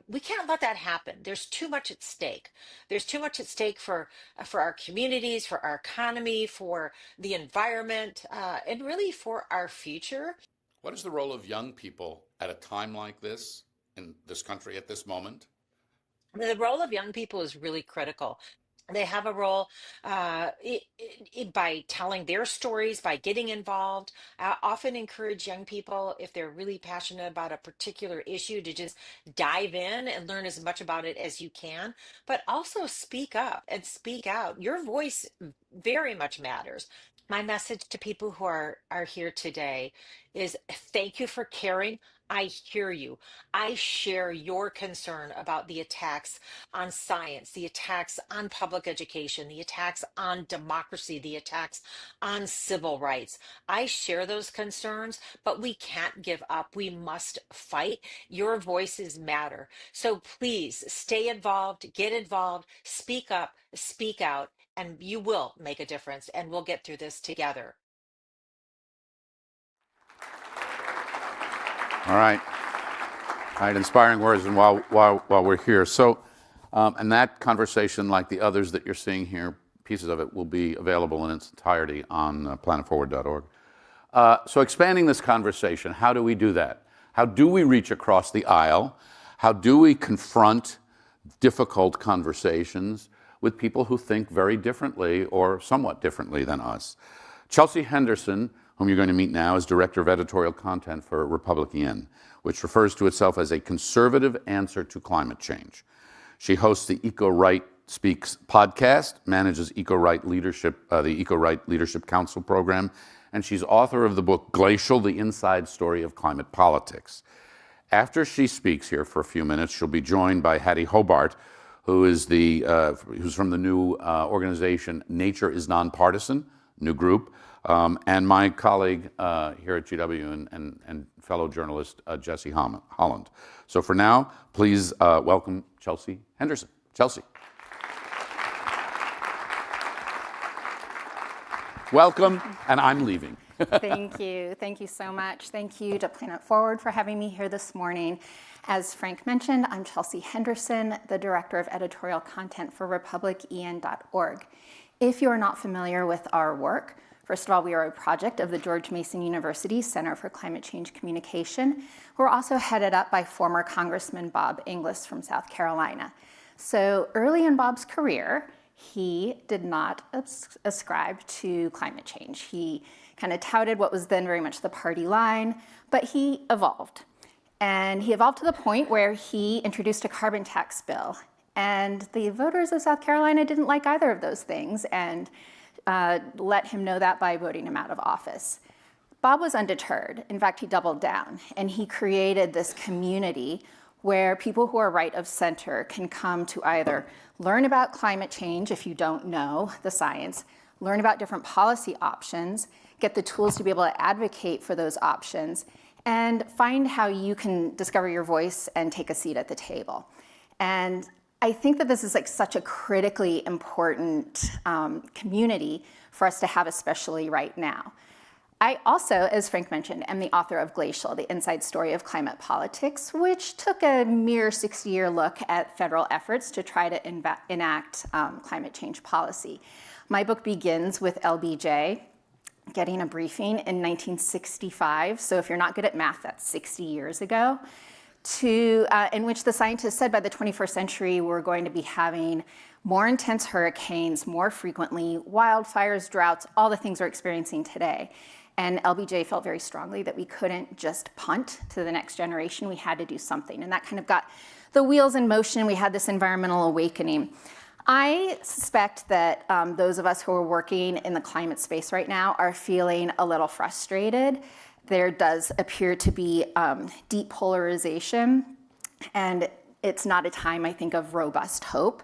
we can't let that happen. There's too much at stake. There's too much at stake for our communities, for our economy, for the environment, and really for our future. What is the role of young people at a time like this in this country at this moment? The role of young people is really critical. They have a role by telling their stories, by getting involved. I often encourage young people, if they're really passionate about a particular issue, to just dive in and learn as much about it as you can, but also speak up and speak out. Your voice very much matters. My message to people who are here today is thank you for caring. I hear you. I share your concern about the attacks on science, the attacks on public education, the attacks on democracy, the attacks on civil rights. I share those concerns, but we can't give up. We must fight. Your voices matter. So please stay involved, get involved, speak up, speak out, and you will make a difference, and we'll get through this together. All right. All right, inspiring words, and while we're here. So, and that conversation, like the others that you're seeing here, pieces of it will be available in its entirety on planetforward.org. So expanding this conversation, how do we do that? How do we reach across the aisle? How do we confront difficult conversations with people who think very differently or somewhat differently than us? Chelsea Henderson, whom you're going to meet now, is Director of Editorial Content for Republican, which refers to itself as a conservative answer to climate change. She hosts the Eco-Right Speaks podcast, manages Eco-Right Leadership, the Eco-Right Leadership Council program, and she's author of the book Glacial, The Inside Story of Climate Politics. After she speaks here for a few minutes, she'll be joined by Hattie Hobart, who is who's from the new organization Nature is Nonpartisan, new group, and my colleague here at GW and fellow journalist Jesse Holland. So for now, please welcome Chelsea Henderson. Chelsea. Welcome, and I'm leaving. Thank you. Thank you so much. Thank you to Planet Forward for having me here this morning. As Frank mentioned, I'm Chelsea Henderson, the Director of Editorial Content for republican.org. If you are not familiar with our work, first of all, we are a project of the George Mason University Center for Climate Change Communication. We're also headed up by former Congressman Bob Inglis from South Carolina. So early in Bob's career, he did not ascribe to climate change. He kind of touted what was then very much the party line, but he evolved. And he evolved to the point where he introduced a carbon tax bill. And the voters of South Carolina didn't like either of those things and let him know that by voting him out of office. Bob was undeterred. In fact, he doubled down, and he created this community where people who are right of center can come to either learn about climate change if you don't know the science, learn about different policy options, get the tools to be able to advocate for those options, and find how you can discover your voice and take a seat at the table. And I think that this is like such a critically important community for us to have, especially right now. I also, as Frank mentioned, am the author of Glacial, The Inside Story of Climate Politics, which took a mere 60-year look at federal efforts to try to enact climate change policy. My book begins with LBJ getting a briefing in 1965. So if you're not good at math, that's 60 years ago, in which the scientists said by the 21st century, we're going to be having more intense hurricanes, more frequently, wildfires, droughts, all the things we're experiencing today. And LBJ felt very strongly that we couldn't just punt to the next generation. We had to do something. And that kind of got the wheels in motion. We had this environmental awakening. I suspect that those of us who are working in the climate space right now are feeling a little frustrated. There does appear to be deep polarization, and it's not a time, I think, of robust hope.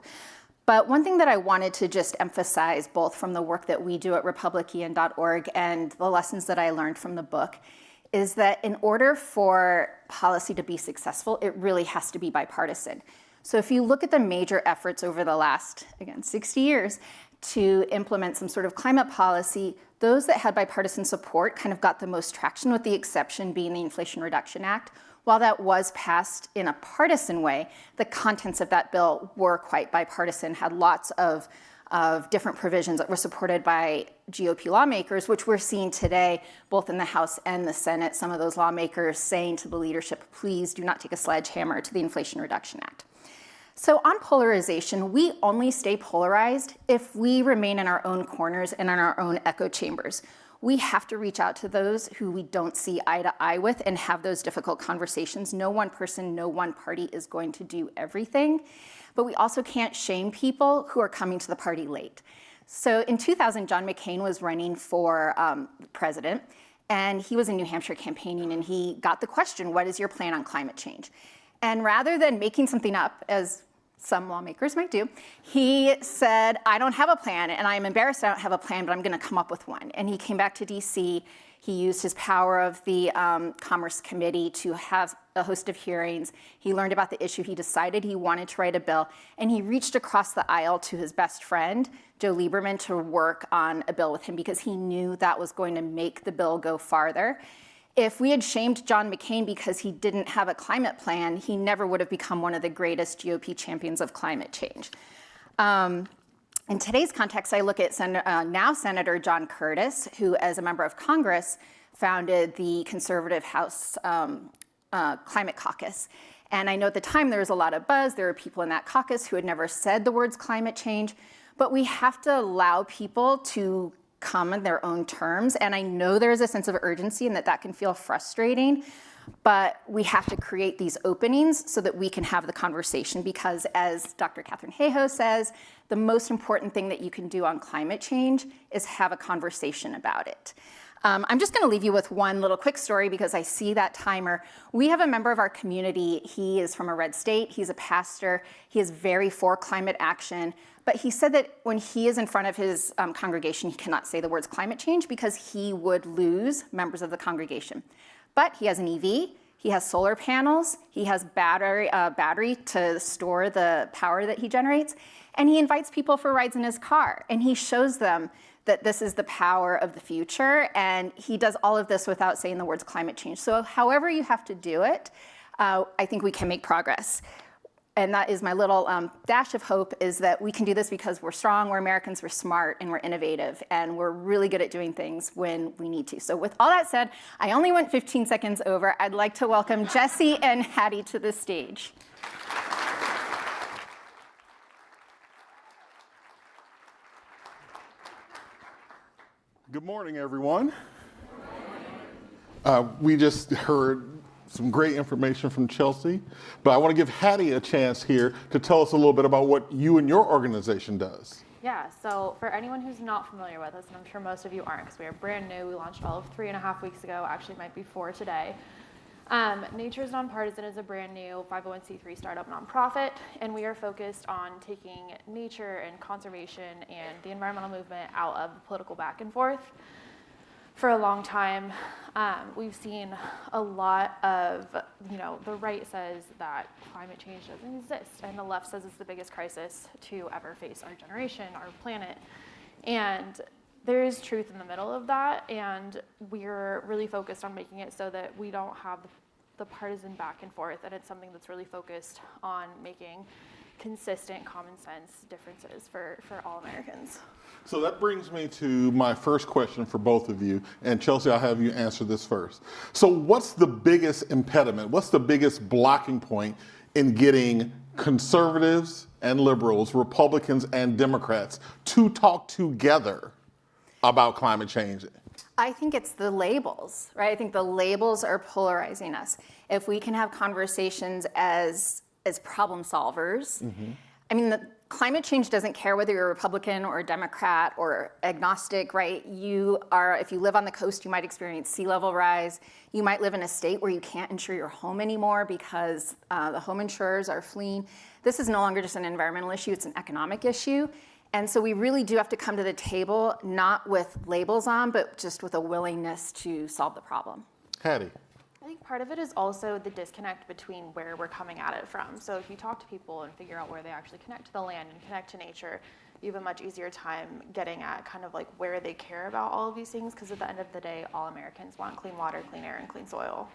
But one thing that I wanted to just emphasize, both from the work that we do at republican.org and the lessons that I learned from the book, is that in order for policy to be successful, it really has to be bipartisan. So if you look at the major efforts over the last, again, 60 years to implement some sort of climate policy, those that had bipartisan support kind of got the most traction, with the exception being the Inflation Reduction Act. While that was passed in a partisan way, the contents of that bill were quite bipartisan, had lots of different provisions that were supported by GOP lawmakers, which we're seeing today, both in the House and the Senate, some of those lawmakers saying to the leadership, please do not take a sledgehammer to the Inflation Reduction Act. So on polarization, we only stay polarized if we remain in our own corners and in our own echo chambers. We have to reach out to those who we don't see eye to eye with and have those difficult conversations. No one person, no one party is going to do everything, but we also can't shame people who are coming to the party late. So in 2000, John McCain was running for president, and he was in New Hampshire campaigning, and he got the question, what is your plan on climate change? And rather than making something up, as some lawmakers might do, he said, I don't have a plan, and I'm embarrassed I don't have a plan, but I'm going to come up with one. And he came back to DC. He used his power of the Commerce Committee to have a host of hearings. He learned about the issue. He decided he wanted to write a bill, and he reached across the aisle to his best friend, Joe Lieberman, to work on a bill with him because he knew that was going to make the bill go farther. If we had shamed John McCain because he didn't have a climate plan, he never would have become one of the greatest GOP champions of climate change. In today's context, I look at now Senator John Curtis, who, as a member of Congress, founded the conservative House Climate Caucus. And I know at the time there was a lot of buzz. There were people in that caucus who had never said the words climate change. But we have to allow people to come in their own terms. And I know there's a sense of urgency and that can feel frustrating. But we have to create these openings so that we can have the conversation because, as Dr. Catherine Hayhoe says, the most important thing that you can do on climate change is have a conversation about it. I'm just going to leave you with one little quick story because I see that timer. We have a member of our community. He is from a red state. He's a pastor. He is very for climate action. But he said that when he is in front of his congregation, he cannot say the words climate change because he would lose members of the congregation. But he has an EV, he has solar panels, he has battery to store the power that he generates, and he invites people for rides in his car. And he shows them that this is the power of the future, and he does all of this without saying the words climate change. So however you have to do it, I think we can make progress. And that is my little dash of hope, is that we can do this because we're strong, we're Americans, we're smart, and we're innovative, and we're really good at doing things when we need to. So with all that said, I only went 15 seconds over. I'd like to welcome Jesse and Hattie to the stage. Good morning, everyone. We just heard some great information from Chelsea, but I want to give Hattie a chance here to tell us a little bit about what you and your organization does. Yeah, so for anyone who's not familiar with us, and I'm sure most of you aren't because we are brand new, we launched all of 3.5 weeks ago, actually might be 4 today. Nature's Nonpartisan is a brand new 501c3 startup nonprofit, and we are focused on taking nature and conservation and the environmental movement out of the political back and forth. For a long time, we've seen a lot of, the right says that climate change doesn't exist, and the left says it's the biggest crisis to ever face our generation, our planet. And there is truth in the middle of that, and we're really focused on making it so that we don't have the partisan back and forth, and it's something that's really focused on making consistent common sense differences for all Americans. So that brings me to my first question for both of you, and Chelsea, I'll have you answer this first. So what's the biggest impediment? What's the biggest blocking point in getting conservatives and liberals, Republicans and Democrats to talk together about climate change? I think it's the labels, right? I think the labels are polarizing us. If we can have conversations as problem solvers, I mean, the climate change doesn't care whether you're a Republican or a Democrat or agnostic, right? If you live on the coast, you might experience sea level rise. You might live in a state where you can't insure your home anymore because the home insurers are fleeing. This is no longer just an environmental issue, it's an economic issue. And so we really do have to come to the table, not with labels on, but just with a willingness to solve the problem. Hattie. I think part of it is also the disconnect between where we're coming at it from. So if you talk to people and figure out where they actually connect to the land and connect to nature, you have a much easier time getting at kind of like where they care about all of these things, because at the end of the day, all Americans want clean water, clean air, and clean soil.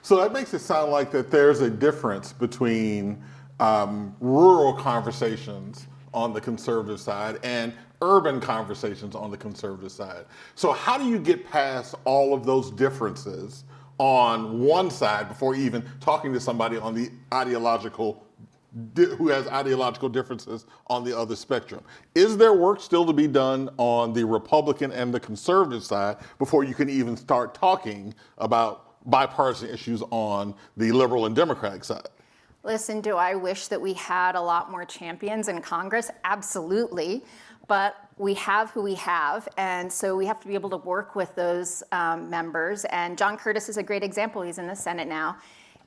So that makes it sound like that there's a difference between rural conversations on the conservative side and urban conversations on the conservative side. So how do you get past all of those differences on one side before even talking to somebody on the who has ideological differences on the other spectrum? Is there work still to be done on the Republican and the conservative side before you can even start talking about bipartisan issues on the liberal and Democratic side? Listen, do I wish that we had a lot more champions in Congress? Absolutely. But we have who we have, and so we have to be able to work with those members. And John Curtis is a great example. He's in the Senate now,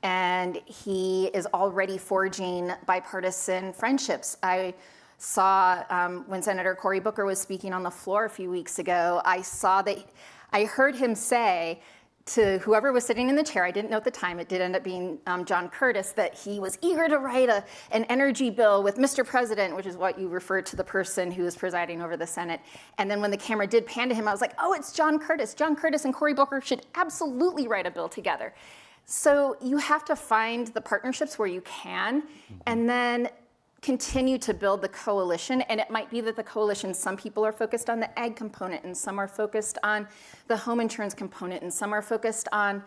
and he is already forging bipartisan friendships. I saw when Senator Cory Booker was speaking on the floor a few weeks ago, I heard him say to whoever was sitting in the chair, I didn't know at the time, it did end up being John Curtis, that he was eager to write an energy bill with Mr. President, which is what you refer to the person who is presiding over the Senate. And then when the camera did pan to him, I was like, oh, it's John Curtis. John Curtis and Cory Booker should absolutely write a bill together. So you have to find the partnerships where you can, and then continue to build the coalition. And it might be that the coalition, some people are focused on the ag component, and some are focused on the home insurance component, and some are focused on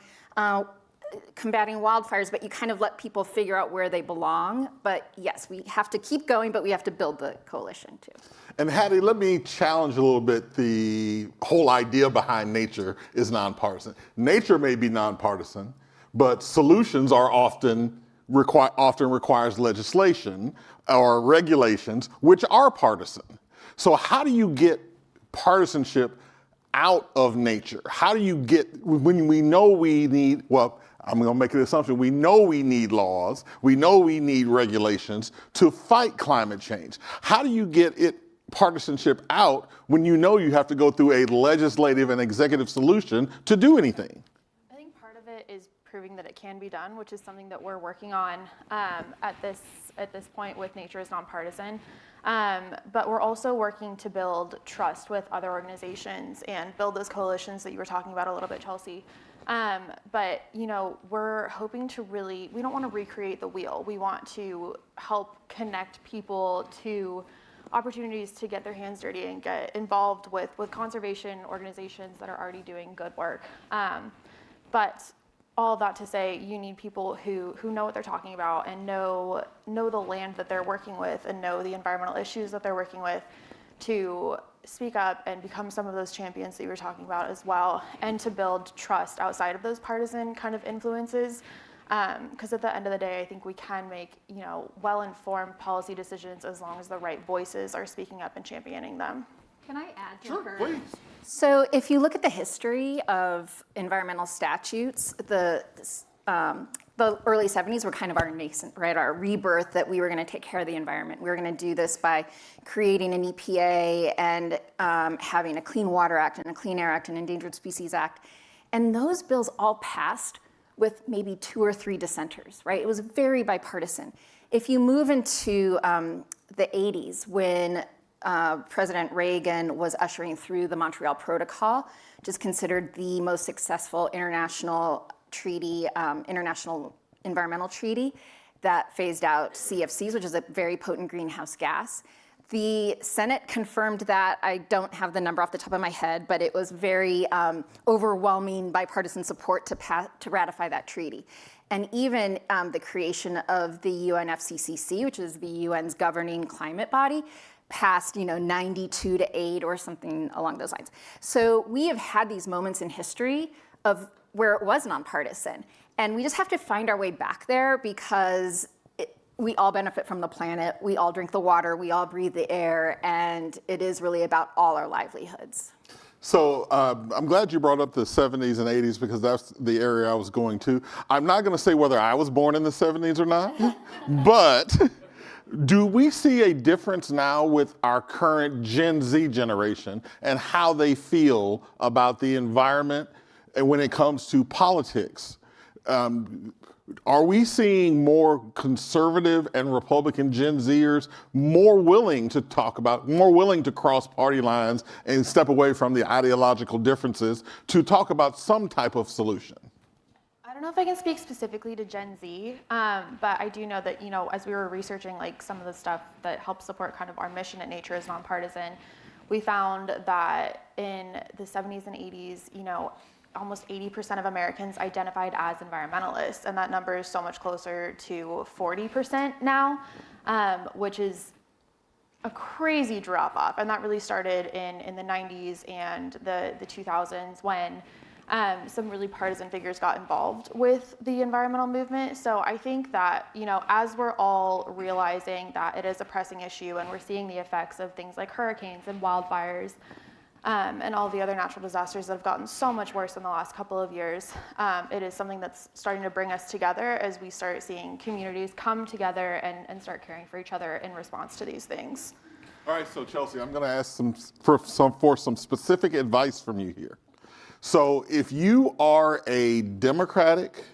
combating wildfires, but you kind of let people figure out where they belong. But yes, we have to keep going, but we have to build the coalition too. And Hattie, let me challenge a little bit the whole idea behind nature is nonpartisan. Nature may be nonpartisan, but solutions are often requires legislation or regulations, which are partisan. So how do you get partisanship out of nature? How do you get, when we know we need, well, I'm gonna make an assumption, we know we need laws, we know we need regulations to fight climate change. How do you get partisanship out when you know you have to go through a legislative and executive solution to do anything? I think part of it is proving that it can be done, which is something that we're working on at this point with Nature is Nonpartisan. But we're also working to build trust with other organizations and build those coalitions that you were talking about a little bit, Chelsea. But we're hoping to we don't want to recreate the wheel. We want to help connect people to opportunities to get their hands dirty and get involved with conservation organizations that are already doing good work. But all of that to say, you need people who know what they're talking about and know the land that they're working with and know the environmental issues that they're working with to speak up and become some of those champions that you were talking about as well, and to build trust outside of those partisan kind of influences. Because at the end of the day, I think we can make well-informed policy decisions as long as the right voices are speaking up and championing them. Can I add to Sure, her? please. So if you look at the history of environmental statutes, the early 70s were kind of our nascent, right, our rebirth that we were going to take care of the environment. We were going to do this by creating an EPA and having a Clean Water Act and a Clean Air Act and Endangered Species Act. And those bills all passed with maybe 2 or 3 dissenters, right? It was very bipartisan. If you move into the 80s, when President Reagan was ushering through the Montreal Protocol, which is considered the most successful international treaty, international environmental treaty that phased out CFCs, which is a very potent greenhouse gas. The Senate confirmed that. I don't have the number off the top of my head, but it was very overwhelming bipartisan support to ratify that treaty. And even the creation of the UNFCCC, which is the UN's governing climate body, passed 92 to 8 or something along those lines. So we have had these moments in history of where it was nonpartisan. And we just have to find our way back there, because we all benefit from the planet, we all drink the water, we all breathe the air, and it is really about all our livelihoods. So I'm glad you brought up the 70s and 80s, because that's the area I was going to. I'm not going to say whether I was born in the 70s or not, but do we see a difference now with our current Gen Z generation and how they feel about the environment and when it comes to politics? Are we seeing more conservative and Republican Gen Zers more willing to talk about, more willing to cross party lines and step away from the ideological differences to talk about some type of solution? I don't know if I can speak specifically to Gen Z, but I do know that, as we were researching some of the stuff that helps support kind of our mission at Nature is Nonpartisan, we found that in the 70s and 80s, almost 80% of Americans identified as environmentalists, and that number is so much closer to 40% now, which is a crazy drop off. And that really started in the 90s and the 2000s, when some really partisan figures got involved with the environmental movement. So I think that, as we're all realizing that it is a pressing issue and we're seeing the effects of things like hurricanes and wildfires, and all the other natural disasters that have gotten so much worse in the last couple of years, it is something that's starting to bring us together as we start seeing communities come together and start caring for each other in response to these things. All right, so Chelsea, I'm going to ask for some specific advice from you here. So if you are a Democratic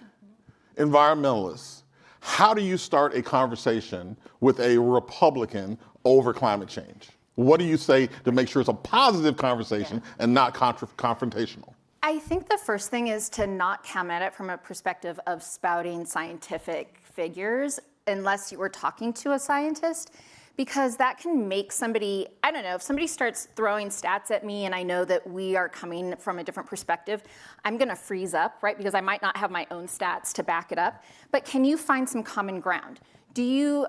environmentalist, how do you start a conversation with a Republican over climate change? What do you say to make sure it's a positive conversation and not confrontational? I think the first thing is to not come at it from a perspective of spouting scientific figures unless you were talking to a scientist, because that can make somebody, I don't know, if somebody starts throwing stats at me and I know that we are coming from a different perspective, I'm gonna freeze up, right? Because I might not have my own stats to back it up. But can you find some common ground? Do you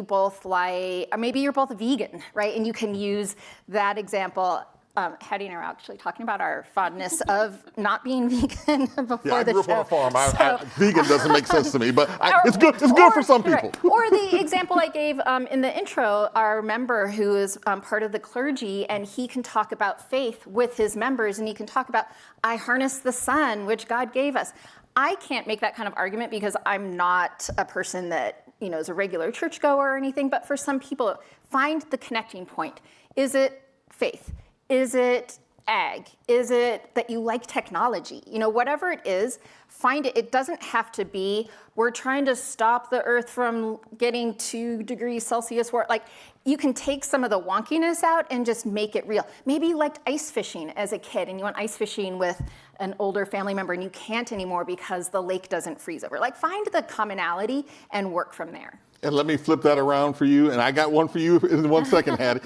both like, or maybe you're both vegan, right? And you can use that example. Hattie and I are actually talking about our fondness of not being vegan before the show. Yeah, I grew up on a farm. Vegan doesn't make sense to me, but it's good for some people. Right. Or the example I gave in the intro, our member who is part of the clergy, and he can talk about faith with his members, and he can talk about, I harness the sun, which God gave us. I can't make that kind of argument because I'm not a person that is a regular churchgoer or anything, but for some people, find the connecting point. Is it faith? Is it ag? Is it that you like technology? Whatever it is, find it. It doesn't have to be, we're trying to stop the earth from getting 2 degrees Celsius. You can take some of the wonkiness out and just make it real. Maybe you liked ice fishing as a kid and you went ice fishing with an older family member and you can't anymore because the lake doesn't freeze over. Find the commonality and work from there. And let me flip that around for you, and I got one for you in 1 second, Hattie.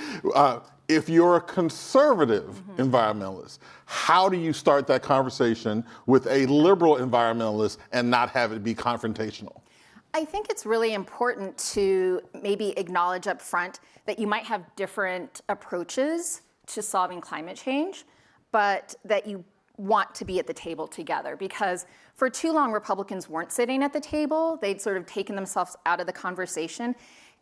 If you're a conservative environmentalist, how do you start that conversation with a liberal environmentalist and not have it be confrontational? I think it's really important to maybe acknowledge up front that you might have different approaches to solving climate change, but that you want to be at the table together. Because for too long, Republicans weren't sitting at the table. They'd sort of taken themselves out of the conversation.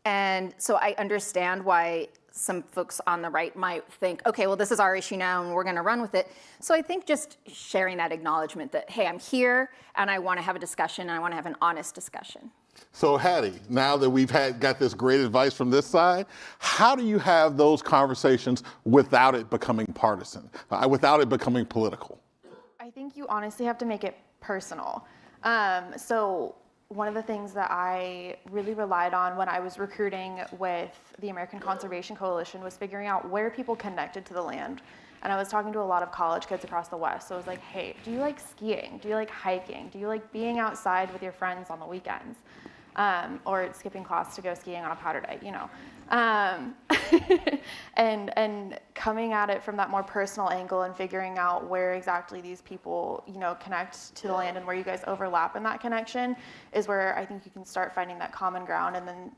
And so I understand why some folks on the right might think, okay, well, this is our issue now and we're going to run with it. So I think just sharing that acknowledgement that, hey, I'm here and I want to have a discussion and I want to have an honest discussion. So Hattie, now that we've got this great advice from this side, how do you have those conversations without it becoming partisan, without it becoming political? I think you honestly have to make it personal. So one of the things that I really relied on when I was recruiting with the American Conservation Coalition was figuring out where people connected to the land. And I was talking to a lot of college kids across the West. So I was like, hey, do you like skiing? Do you like hiking? Do you like being outside with your friends on the weekends? Or skipping class to go skiing on a powder day, and coming at it from that more personal angle and figuring out where exactly these people, connect to the land and where you guys overlap in that connection is where I think you can start finding that common ground and then,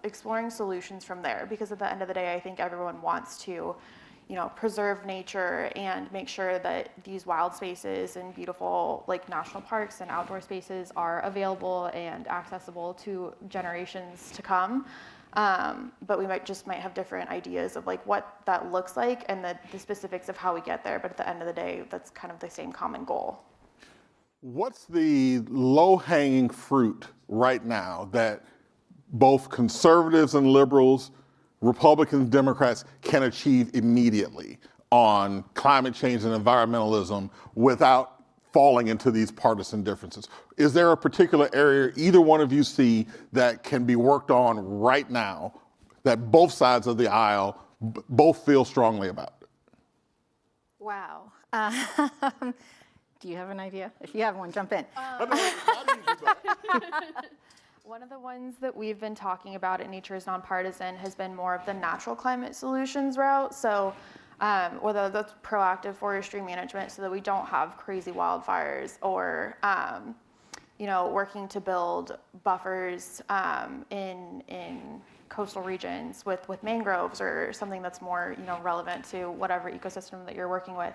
exploring solutions from there. Because at the end of the day, I think everyone wants to, preserve nature and make sure that these wild spaces and beautiful national parks and outdoor spaces are available and accessible to generations to come. But we might have different ideas of what that looks like and the specifics of how we get there. But at the end of the day, that's kind of the same common goal. What's the low-hanging fruit right now that both conservatives and liberals, Republicans, Democrats can achieve immediately on climate change and environmentalism without falling into these partisan differences? Is there a particular area either one of you see that can be worked on right now that both sides of the aisle both feel strongly about? Wow. Do you have an idea? If you have one, jump in. One of the ones that we've been talking about at Nature is Nonpartisan has been more of the natural climate solutions route. So whether that's proactive forestry management so that we don't have crazy wildfires or, working to build buffers in coastal regions with mangroves or something that's more, relevant to whatever ecosystem that you're working with.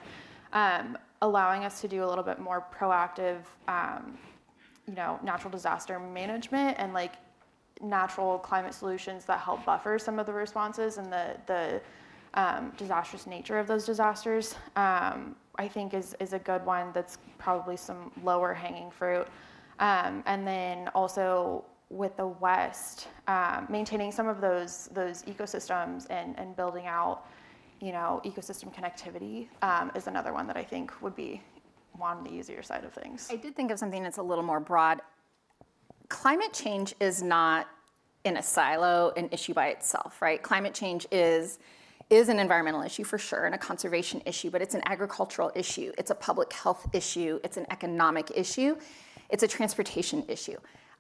allowing us to do a little bit more proactive, natural disaster management and like natural climate solutions that help buffer some of the responses and the disastrous nature of those disasters, I think is a good one that's probably some lower hanging fruit. And then also with the West, maintaining some of those ecosystems and building out, ecosystem connectivity is another one that I think would be on the easier side of things. I did think of something that's a little more broad. Climate change is not in a silo an issue by itself, right? Climate change is an environmental issue for sure and a conservation issue, but it's an agricultural issue, it's a public health issue, it's an economic issue, it's a transportation issue.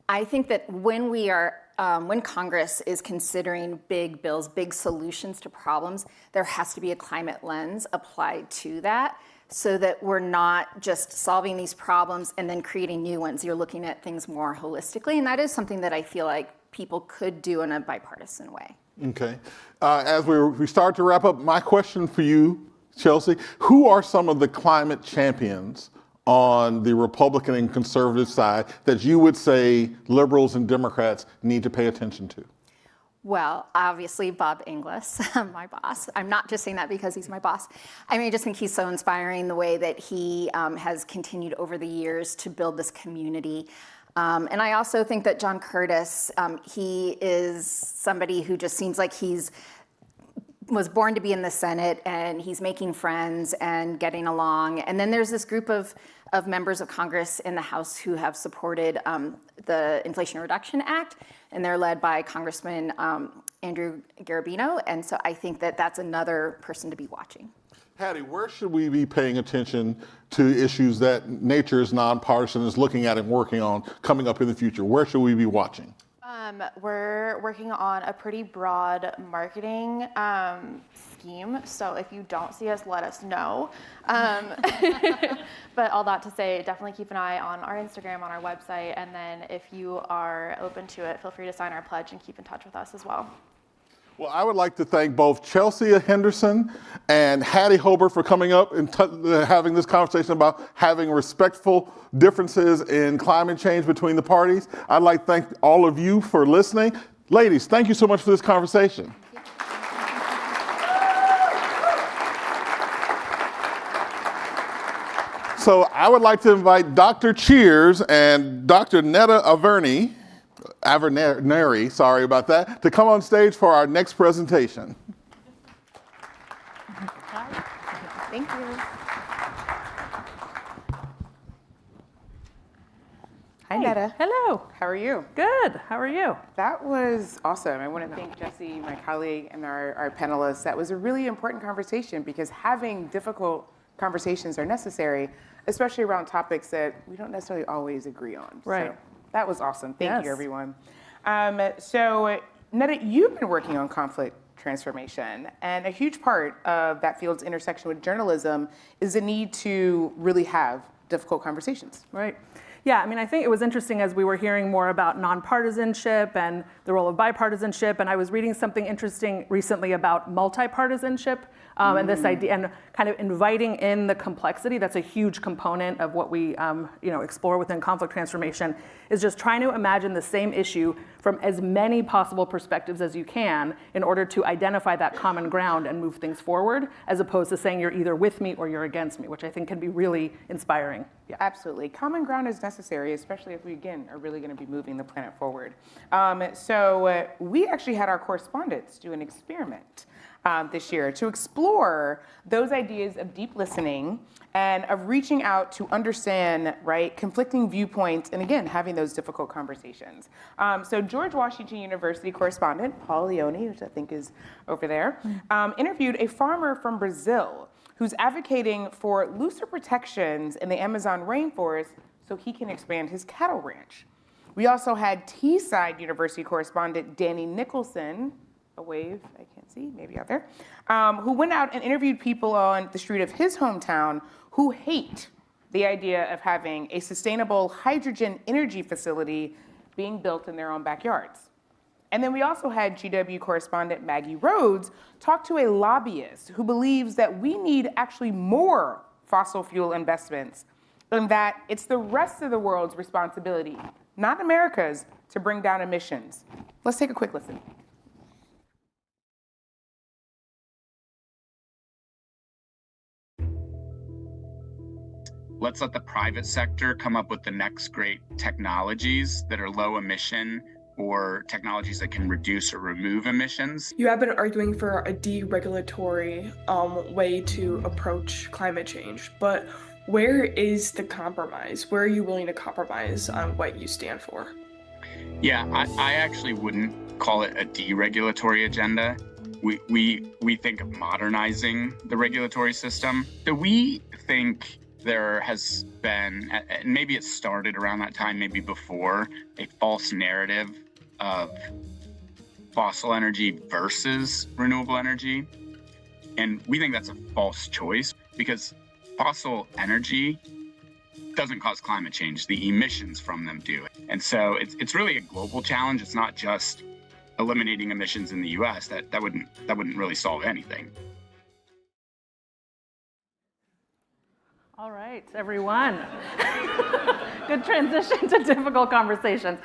I think that when when Congress is considering big bills, big solutions to problems, there has to be a climate lens applied to that so that we're not just solving these problems and then creating new ones. You're looking at things more holistically, and that is something that I feel like people could do in a bipartisan way. Okay. As we start to wrap up, my question for you, Chelsea, who are some of the climate champions on the Republican and conservative side that you would say liberals and Democrats need to pay attention to? Well, obviously, Bob Inglis, my boss. I'm not just saying that because he's my boss. I mean, I just think he's so inspiring the way that he has continued over the years to build this community. And I also think that John Curtis, he is somebody who just seems like was born to be in the Senate, and he's making friends and getting along. And then there's this group of members of Congress in the House who have supported the Inflation Reduction Act, and they're led by Congressman Andrew Garabino. And so I think that that's another person to be watching. Hattie, where should we be paying attention to issues that Nature is Nonpartisan is looking at and working on coming up in the future? Where should we be watching? We're working on a pretty broad marketing scheme, so if you don't see us, let us know. But all that to say, definitely keep an eye on our Instagram, on our website, and then if you are open to it, feel free to sign our pledge and keep in touch with us as well. Well, I would like to thank both Chelsea Henderson and Hattie Hobart for coming up and having this conversation about having respectful differences in climate change between the parties. I'd like to thank all of you for listening. Ladies, thank you so much for this conversation. So I would like to invite Dr. Cheers and Dr. Netta Avernary, sorry about that, to come on stage for our next presentation. Thank you. Hi, Netta. Hello. How are you? Good. How are you? That was awesome. I want to thank Jesse, my colleague, and our panelists. That was a really important conversation because having difficult conversations are necessary, especially around topics that we don't necessarily always agree on. Right. So that was awesome. Thank you, everyone. So, Netta, you've been working on conflict transformation, and a huge part of that field's intersection with journalism is the need to really have difficult conversations. Right. Yeah, I mean, I think it was interesting as we were hearing more about nonpartisanship and the role of bipartisanship, and I was reading something interesting recently about multipartisanship and this idea, and kind of inviting in the complexity. That's a huge component of what we explore within conflict transformation, is just trying to imagine the same issue from as many possible perspectives as you can in order to identify that common ground and move things forward, as opposed to saying you're either with me or you're against me, which I think can be really inspiring. Yeah. Absolutely. Common ground is necessary, especially if we, again, are really going to be moving the planet forward. So we actually had our correspondents do an experiment this year to explore those ideas of deep listening and of reaching out to understand, conflicting viewpoints, and again, having those difficult conversations. So George Washington University correspondent, Paul Leone, which I think is over there, interviewed a farmer from Brazil who's advocating for looser protections in the Amazon rainforest so he can expand his cattle ranch. We also had Teesside University correspondent Danny Nicholson, a wave, I can't see, maybe out there, who went out and interviewed people on the street of his hometown who hate the idea of having a sustainable hydrogen energy facility being built in their own backyards. And then we also had GW correspondent Maggie Rhodes talk to a lobbyist who believes that we need actually more fossil fuel investments, and that it's the rest of the world's responsibility, not America's, to bring down emissions. Let's take a quick listen. Let's let the private sector come up with the next great technologies that are low emission or technologies that can reduce or remove emissions. You have been arguing for a deregulatory way to approach climate change, but where is the compromise? Where are you willing to compromise on what you stand for? Yeah, I actually wouldn't call it a deregulatory agenda. We think of modernizing the regulatory system. So we think there has been, and maybe it started around that time, maybe before, a false narrative of fossil energy versus renewable energy. And we think that's a false choice because fossil energy doesn't cause climate change. The emissions from them do. And so it's really a global challenge. It's not just eliminating emissions in the US. That wouldn't really solve anything. All right, everyone. Good transition to difficult conversations.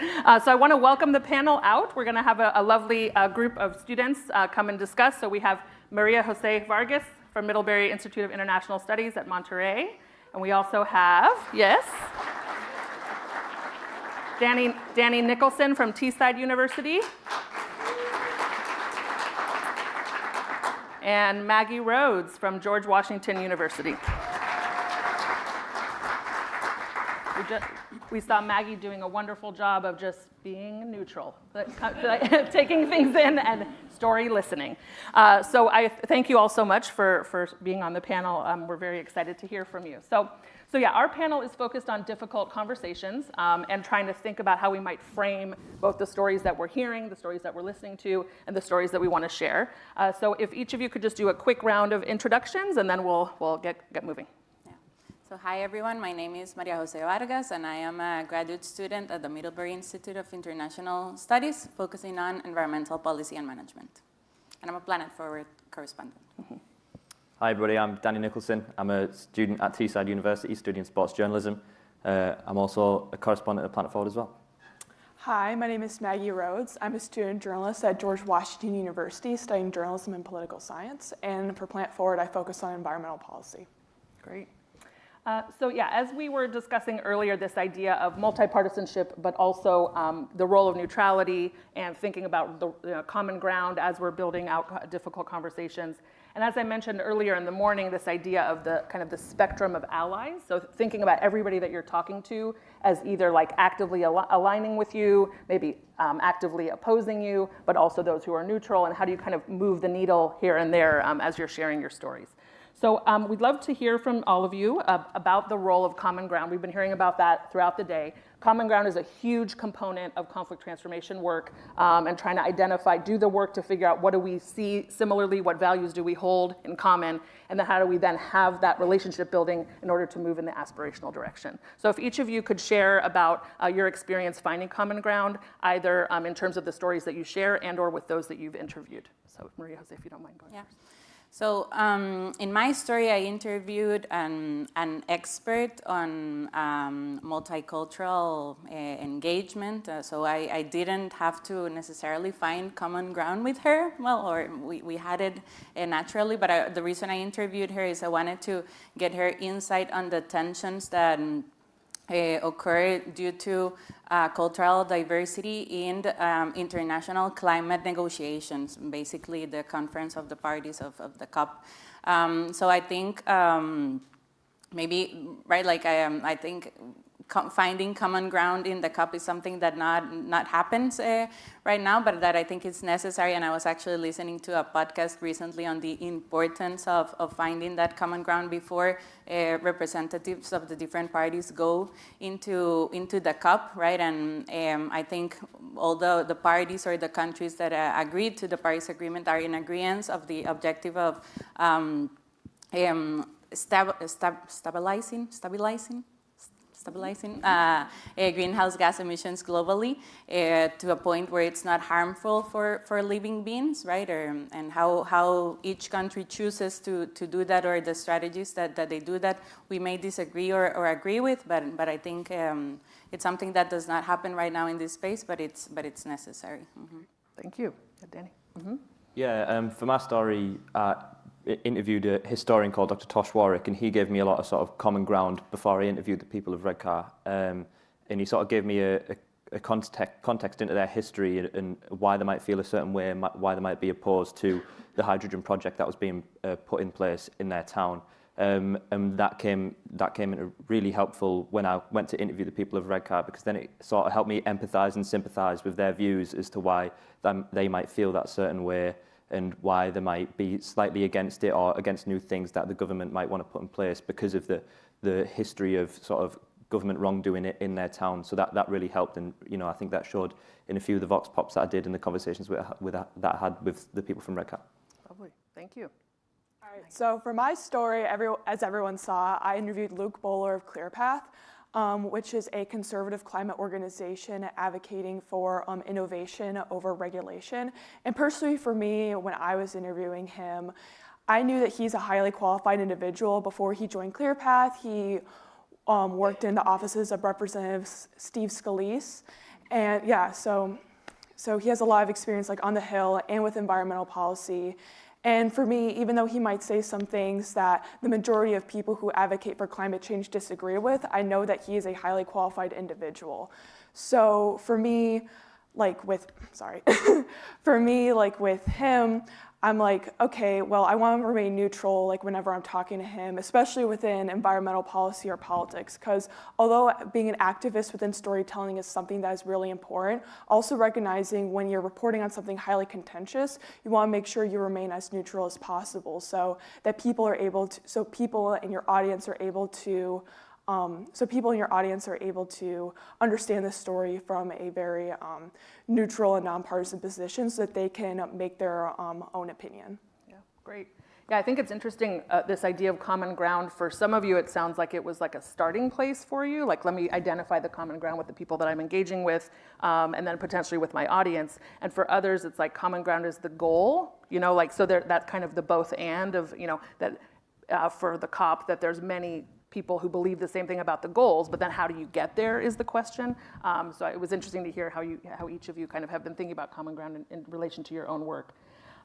So I want to welcome the panel out. We're going to have a lovely group of students come and discuss. So we have Maria Jose Vargas from Middlebury Institute of International Studies at Monterey. And we also have, yes, Danny Nicholson from Teesside University. And Maggie Rhodes from George Washington University. We saw Maggie doing a wonderful job of just being neutral, taking things in and story listening. So I thank you all so much for being on the panel. We're very excited to hear from you. So yeah, our panel is focused on difficult conversations and trying to think about how we might frame both the stories that we're hearing, the stories that we're listening to, and the stories that we want to share. So if each of you could just do a quick round of introductions, and then we'll get moving. So hi everyone, my name is Maria Jose Vargas and I am a graduate student at the Middlebury Institute of International Studies focusing on environmental policy and management. And I'm a Planet Forward correspondent. Mm-hmm. Hi everybody, I'm Danny Nicholson. I'm a student at Teesside University studying sports journalism. I'm also a correspondent at Planet Forward as well. Hi, my name is Maggie Rhodes. I'm a student journalist at George Washington University studying journalism and political science. And for Planet Forward, I focus on environmental policy. Great. So yeah, as we were discussing earlier, this idea of multipartisanship, but also the role of neutrality and thinking about the common ground as we're building out difficult conversations. And as I mentioned earlier in the morning, this idea of the kind of the spectrum of allies. So thinking about everybody that you're talking to as either like actively aligning with you, maybe actively opposing you, but also those who are neutral, and how do you kind of move the needle here and there as you're sharing your stories. So we'd love to hear from all of you about the role of common ground. We've been hearing about that throughout the day. Common ground is a huge component of conflict transformation work and trying to identify, do the work to figure out what do we see similarly, what values do we hold in common, and then how do we then have that relationship building in order to move in the aspirational direction. So if each of you could share about your experience finding common ground, either in terms of the stories that you share and or with those that you've interviewed. So Maria Jose, if you don't mind going first. So in my story, I interviewed an expert on multicultural engagement. So I didn't have to necessarily find common ground with her. Well, or we had it naturally, but the reason I interviewed her is I wanted to get her insight on the tensions that occur due to cultural diversity in international climate negotiations, basically the conference of the parties of the COP. So I think maybe, right, like I think finding common ground in the COP is something that not happens right now, but that I think is necessary. And I was actually listening to a podcast recently on the importance of finding that common ground before representatives of the different parties go into the COP, right? And I think although the parties or the countries that agreed to the Paris Agreement are in agreement of the objective of stabilizing greenhouse gas emissions globally to a point where it's not harmful for living beings, right? And how each country chooses to do that, or the strategies that they do that, we may disagree or agree with, but I think it's something that does not happen right now in this space, but it's necessary. Mm-hmm. Thank you. Danny? Mm-hmm. Yeah, for my story, I interviewed a historian called Dr. Tosh Warwick, and he gave me a lot of sort of common ground before I interviewed the people of Redcar. And he sort of gave me a context into their history and why they might feel a certain way, and why they might be opposed to the hydrogen project that was being put in place in their town. And that came in really helpful when I went to interview the people of Redcar, because then it sort of helped me empathise and sympathise with their views as to why they might feel that certain way, and why they might be slightly against it or against new things that the government might want to put in place because of the history of sort of government wrongdoing in their town. So that really helped, and I think that showed in a few of the vox pops that I did in the conversations that I had with the people from Redcar. Lovely, thank you. All right, so for my story, as everyone saw, I interviewed Luke Bowler of ClearPath, which is a conservative climate organization advocating for innovation over regulation. And personally for me, when I was interviewing him, I knew that he's a highly qualified individual. Before he joined ClearPath, he worked in the offices of Representative Steve Scalise. And yeah, so he has a lot of experience like on the Hill and with environmental policy. And for me, even though he might say some things that the majority of people who advocate for climate change disagree with, I know that he is a highly qualified individual. So for me, with him, I'm like, okay, well, I want to remain neutral whenever I'm talking to him, especially within environmental policy or politics, because although being an activist within storytelling is something that is really important, also recognizing when you're reporting on something highly contentious, you want to make sure you remain as neutral as possible, so that people in your audience are able to understand the story from a very neutral and nonpartisan position, so that they can make their own opinion. Yeah, great. Yeah, I think it's interesting, this idea of common ground. For some of you, it sounds like it was like a starting place for you. Like, let me identify the common ground with the people that I'm engaging with, and then potentially with my audience. And for others, it's like common ground is the goal, so that's kind of the both and of, that for the COP, that there's many people who believe the same thing about the goals, but then how do you get there is the question. So it was interesting to hear how each of you kind of have been thinking about common ground in relation to your own work.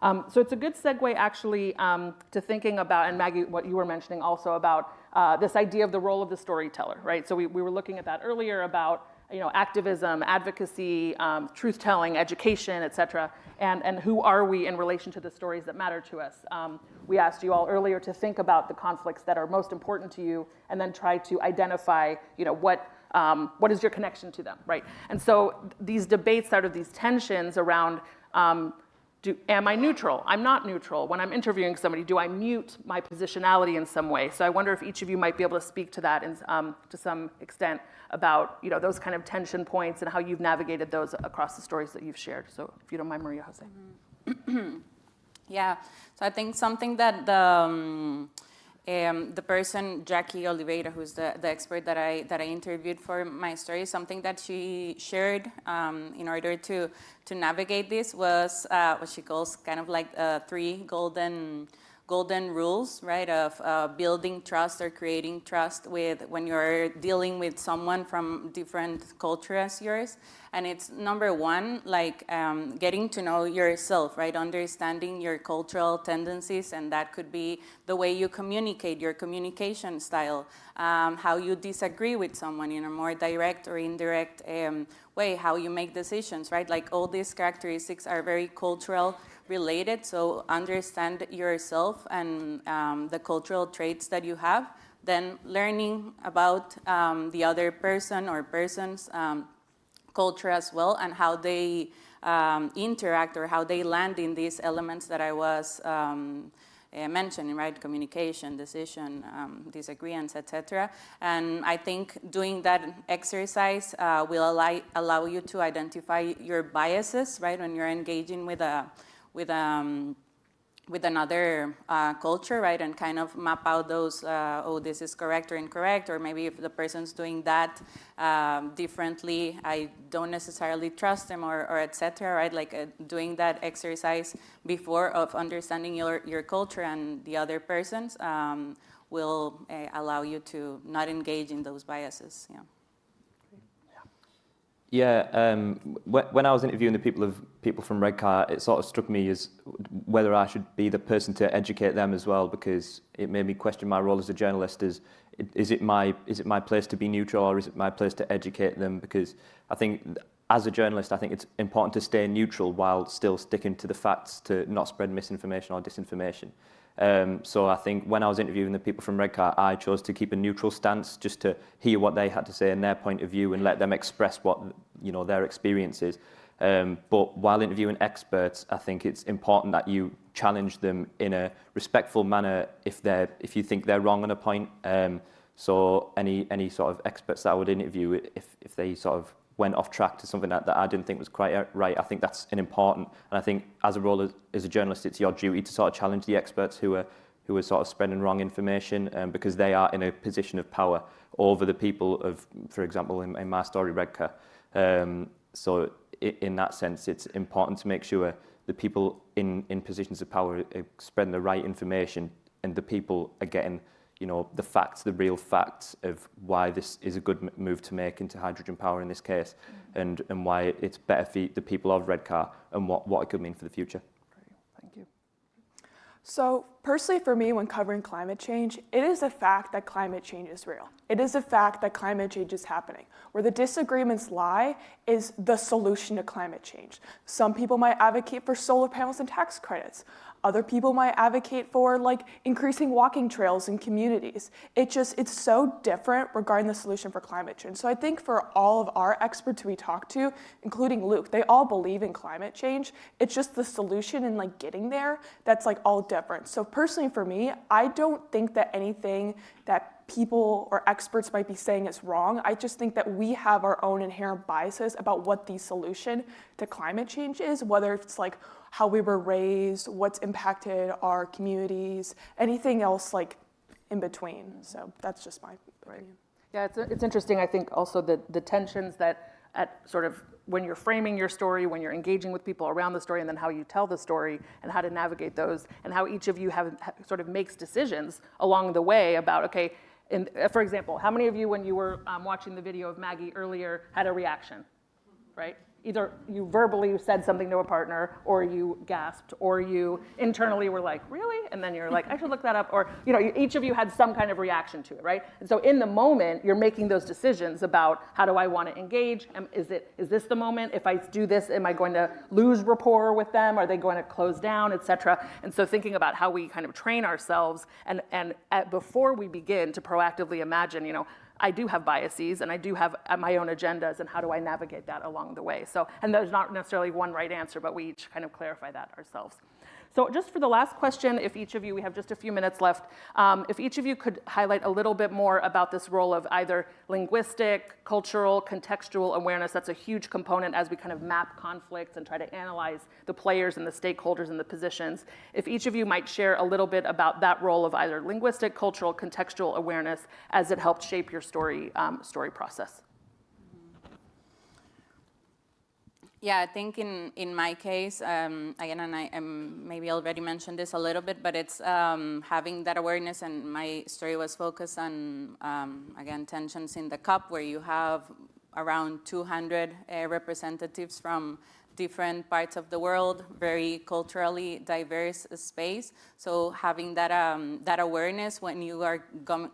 So it's a good segue actually to thinking about, and Maggie, what you were mentioning also about this idea of the role of the storyteller, right? So we were looking at that earlier about activism, advocacy, truth-telling, education, et cetera, and who are we in relation to the stories that matter to us. We asked you all earlier to think about the conflicts that are most important to you, and then try to identify, what is your connection to them, right? And so these debates out of these tensions around, am I neutral? I'm not neutral. When I'm interviewing somebody, do I mute my positionality in some way? So I wonder if each of you might be able to speak to that to some extent about those kind of tension points and how you've navigated those across the stories that you've shared. So if you don't mind, Maria Jose. Mm-hmm. Yeah, so I think something that the person, Jackie Oliveira, who's the expert that I interviewed for my story, something that she shared in order to navigate this was what she calls kind of like 3 golden rules, right, of building trust or creating trust when you're dealing with someone from different culture as yours. And it's number 1, getting to know yourself, right, understanding your cultural tendencies, and that could be the way you communicate, your communication style, how you disagree with someone in a more direct or indirect way, how you make decisions, right? Like all these characteristics are very cultural related, so understand yourself and the cultural traits that you have, then learning about the other person or persons' culture as well, and how they interact or how they land in these elements that I was mentioning, right? Communication, decision, disagreements, etc. And I think doing that exercise will allow you to identify your biases, right? When you're engaging with another culture, right, and kind of map out those, oh, this is correct or incorrect, or maybe if the person's doing that differently, I don't necessarily trust them, or et cetera, right, like doing that exercise before of understanding your culture and the other person's will allow you to not engage in those biases, yeah. Yeah, when I was interviewing the people from Redcar, it sort of struck me as whether I should be the person to educate them as well, because it made me question my role as a journalist. Is it my place to be neutral, or is it my place to educate them? Because I think as a journalist, I think it's important to stay neutral while still sticking to the facts, to not spread misinformation or disinformation. So I think when I was interviewing the people from Redcar, I chose to keep a neutral stance, just to hear what they had to say and their point of view, and let them express what their experience is. But while interviewing experts, I think it's important that you challenge them in a respectful manner if you think they're wrong on a point. So any sort of experts that I would interview, if they sort of went off track to something that I didn't think was quite right, I think that's important. And I think as a role as a journalist, it's your duty to sort of challenge the experts who are sort of spreading wrong information, because they are in a position of power over the people of, for example, in my story, Redcar. So in that sense, it's important to make sure the people in positions of power are spreading the right information, and the people are getting the facts, the real facts of why this is a good move to make into hydrogen power in this case, and why it's better for the people of Redcar, and what it could mean for the future. Thank you. So personally for me, when covering climate change, it is a fact that climate change is real. It is a fact that climate change is happening. Where the disagreements lie is the solution to climate change. Some people might advocate for solar panels and tax credits. Other people might advocate for increasing walking trails in communities. It's so different regarding the solution for climate change. So I think for all of our experts who we talk to, including Luke, they all believe in climate change. It's just the solution and getting there that's all different. So personally for me, I don't think that anything that people or experts might be saying is wrong. I just think that we have our own inherent biases about what the solution to climate change is, whether it's how we were raised, what's impacted our communities, anything else in between. So that's just my opinion. Yeah, it's interesting. I think also the tensions that at sort of when you're framing your story, when you're engaging with people around the story, and then how you tell the story and how to navigate those, and how each of you have sort of makes decisions along the way about, okay, and for example, how many of you when you were watching the video of Maggie earlier had a reaction, right? Either you verbally said something to a partner, or you gasped, or you internally were like, really? And then you're like, I should look that up. Or each of you had some kind of reaction to it, right? And so in the moment, you're making those decisions about how do I want to engage? Is this the moment? If I do this, am I going to lose rapport with them? Are they going to close down, et cetera? And so thinking about how we kind of train ourselves and before we begin to proactively imagine, I do have biases, and I do have my own agendas, and how do I navigate that along the way? So, and there's not necessarily one right answer, but we each kind of clarify that ourselves. So just for the last question, if each of you, we have just a few minutes left, if each of you could highlight a little bit more about this role of either linguistic, cultural, contextual awareness. That's a huge component as we kind of map conflicts and try to analyze the players and the stakeholders and the positions. If each of you might share a little bit about that role of either linguistic, cultural, contextual awareness as it helped shape your story process. Yeah, I think in my case, again, and I maybe already mentioned this a little bit, but it's having that awareness, and my story was focused on, again, tensions in the COP, where you have around 200 representatives from different parts of the world, very culturally diverse space. So having that that awareness when you are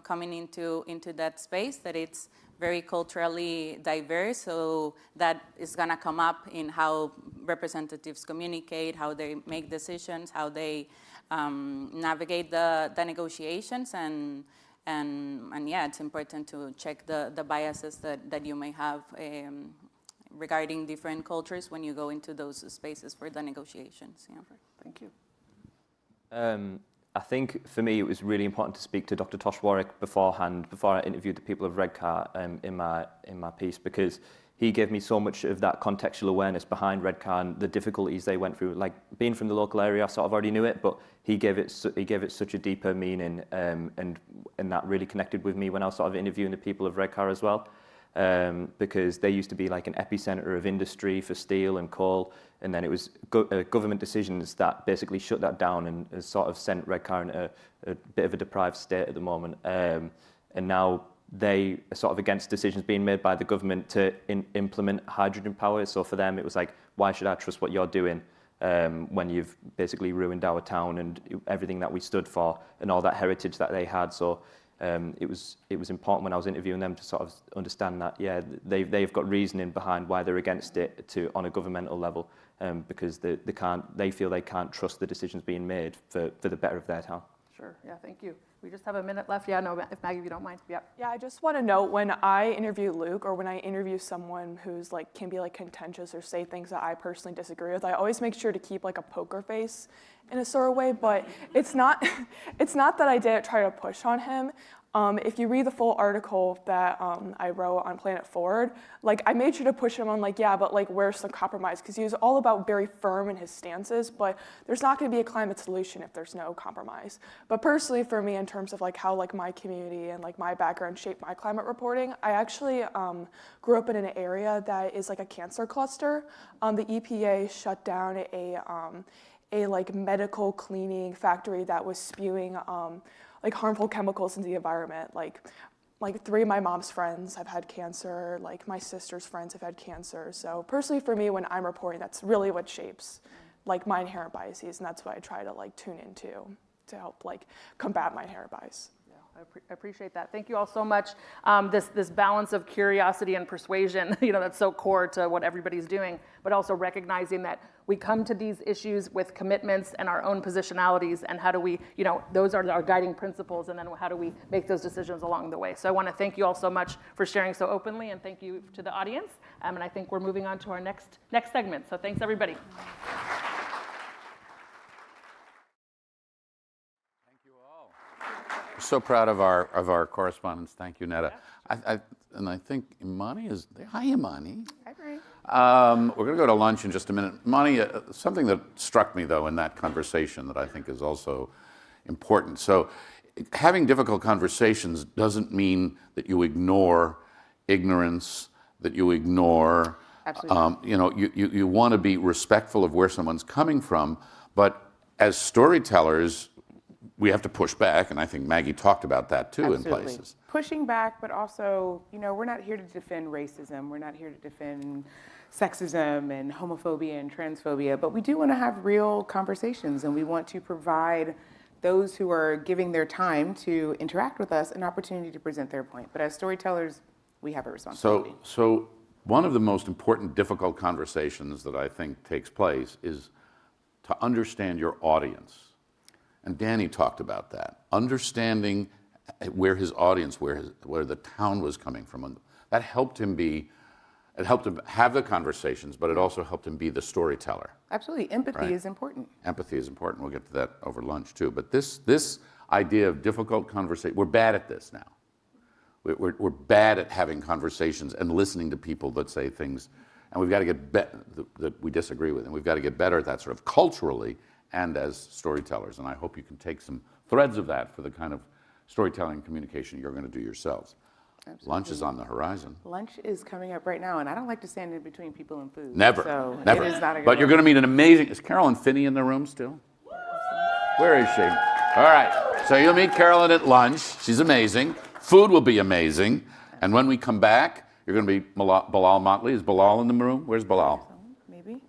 coming into that space, that it's very culturally diverse, so that is going to come up in how representatives communicate, how they make decisions, how they navigate the negotiations, and yeah, it's important to check the biases that you may have regarding different cultures when you go into those spaces for the negotiations. Yeah. Thank you. I think for me it was really important to speak to Dr. Tosh Warwick beforehand, before I interviewed the people of Redcar in my piece, because he gave me so much of that contextual awareness behind Redcar and the difficulties they went through. Like being from the local area, I sort of already knew it, but he gave it such a deeper meaning, and that really connected with me when I was sort of interviewing the people of Redcar as well. Because they used to be like an epicenter of industry for steel and coal, and then it was government decisions that basically shut that down and has sort of sent Redcar in a bit of a deprived state at the moment. And now they are sort of against decisions being made by the government to implement hydrogen power. So for them, it was like, why should I trust what you're doing when you've basically ruined our town and everything that we stood for and all that heritage that they had. So it was important when I was interviewing them to sort of understand that, yeah, they've got reasoning behind why they're against it on a governmental level, because they feel they can't trust the decisions being made for the better of their town. Sure. Yeah. Thank you. We just have a minute left. Yeah. No. If Maggie, if you don't mind. Yeah. Yeah. I just want to note, when I interview Luke, or when I interview someone who's like can be like contentious or say things that I personally disagree with, I always make sure to keep like a poker face in a sort of way. But it's not that I didn't try to push on him. If you read the full article that I wrote on Planet Forward, like I made sure to push him on like, yeah, but like where's the compromise? Because he was all about very firm in his stances, but there's not going to be a climate solution if there's no compromise. But personally for me, in terms of like how like my community and like my background shaped my climate reporting, I actually grew up in an area that is like a cancer cluster. The EPA shut down a like medical cleaning factory that was spewing like harmful chemicals into the environment. Like 3 of my mom's friends have had cancer, like my sister's friends have had cancer. So personally for me, when I'm reporting, that's really what shapes like my inherent biases, and that's what I try to like tune into to help like combat my inherent bias. I appreciate that. Thank you all so much. This balance of curiosity and persuasion, that's so core to what everybody's doing, but also recognizing that we come to these issues with commitments and our own positionalities, and how do we, those are our guiding principles, and then how do we make those decisions along the way. So I want to thank you all so much for sharing so openly, and thank you to the audience. And I think we're moving on to our next segment. So thanks, everybody. So proud of our correspondents. Thank you, Netta. And I think Imani is there. Hi, Imani. Hi, Brian. We're going to go to lunch in just a minute. Imani, something that struck me, though, in that conversation that I think is also important. So having difficult conversations doesn't mean that you ignore ignorance, that you ignore, you want to be respectful of where someone's coming from. But as storytellers, we have to push back, and I think Maggie talked about that too. Absolutely. In places. Pushing back, but also, we're not here to defend racism. We're not here to defend sexism and homophobia and transphobia, but we do want to have real conversations, and we want to provide those who are giving their time to interact with us an opportunity to present their point. But as storytellers, we have a responsibility. So one of the most important, difficult conversations that I think takes place is to understand your audience. And Danny talked about that, understanding where his audience, where the town was coming from. That helped him have the conversations, but it also helped him be the storyteller. Absolutely, empathy is important. Empathy is important. We'll get to that over lunch too. But this idea of difficult conversation, we're bad at this now. We're bad at having conversations and listening to people that say things, and we've got to get that we disagree with, and we've got to get better at that sort of culturally and as storytellers. And I hope you can take some threads of that for the kind of storytelling communication you're going to do yourselves. Absolutely. Lunch is on the horizon. Lunch is coming up right now, and I don't like to stand in between people and food. Never, so never. It is not a good but you're going to meet an amazing, is Carolyn Finney in the room still? Where is she? All right, so you'll meet Carolyn at lunch. She's amazing. Food will be amazing. And when we come back, you're going to be Bilal Motley. Is Bilal in the room? Where's Bilal? Maybe.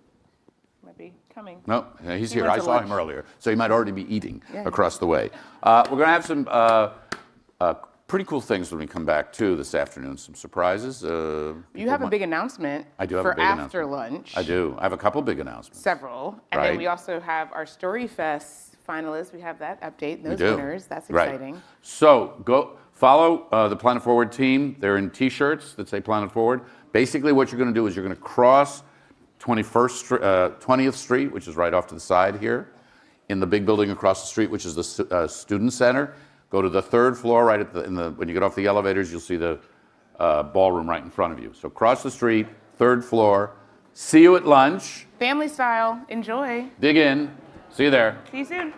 Might be coming. No, he's here. I saw him earlier. So he might already be eating across the way. Yeah. We're going to have some pretty cool things when we come back, too, this afternoon. Some surprises. You have a big announcement for after lunch. I do. I have a couple big announcements. Several. And then we also have our Storyfest finalists. We have that update, those winners. That's exciting. Right. So go follow the Planet Forward team. They're in T-shirts that say Planet Forward. Basically, what you're going to do is you're going to cross 20th Street, which is right off to the side here. in the big building across the street, which is the Student Center. Go to the 3rd floor, right at when you get off the elevators, you'll see the ballroom right in front of you. So cross the street, 3rd floor. See you at lunch. Family style. Enjoy. Dig in. See you there. See you soon.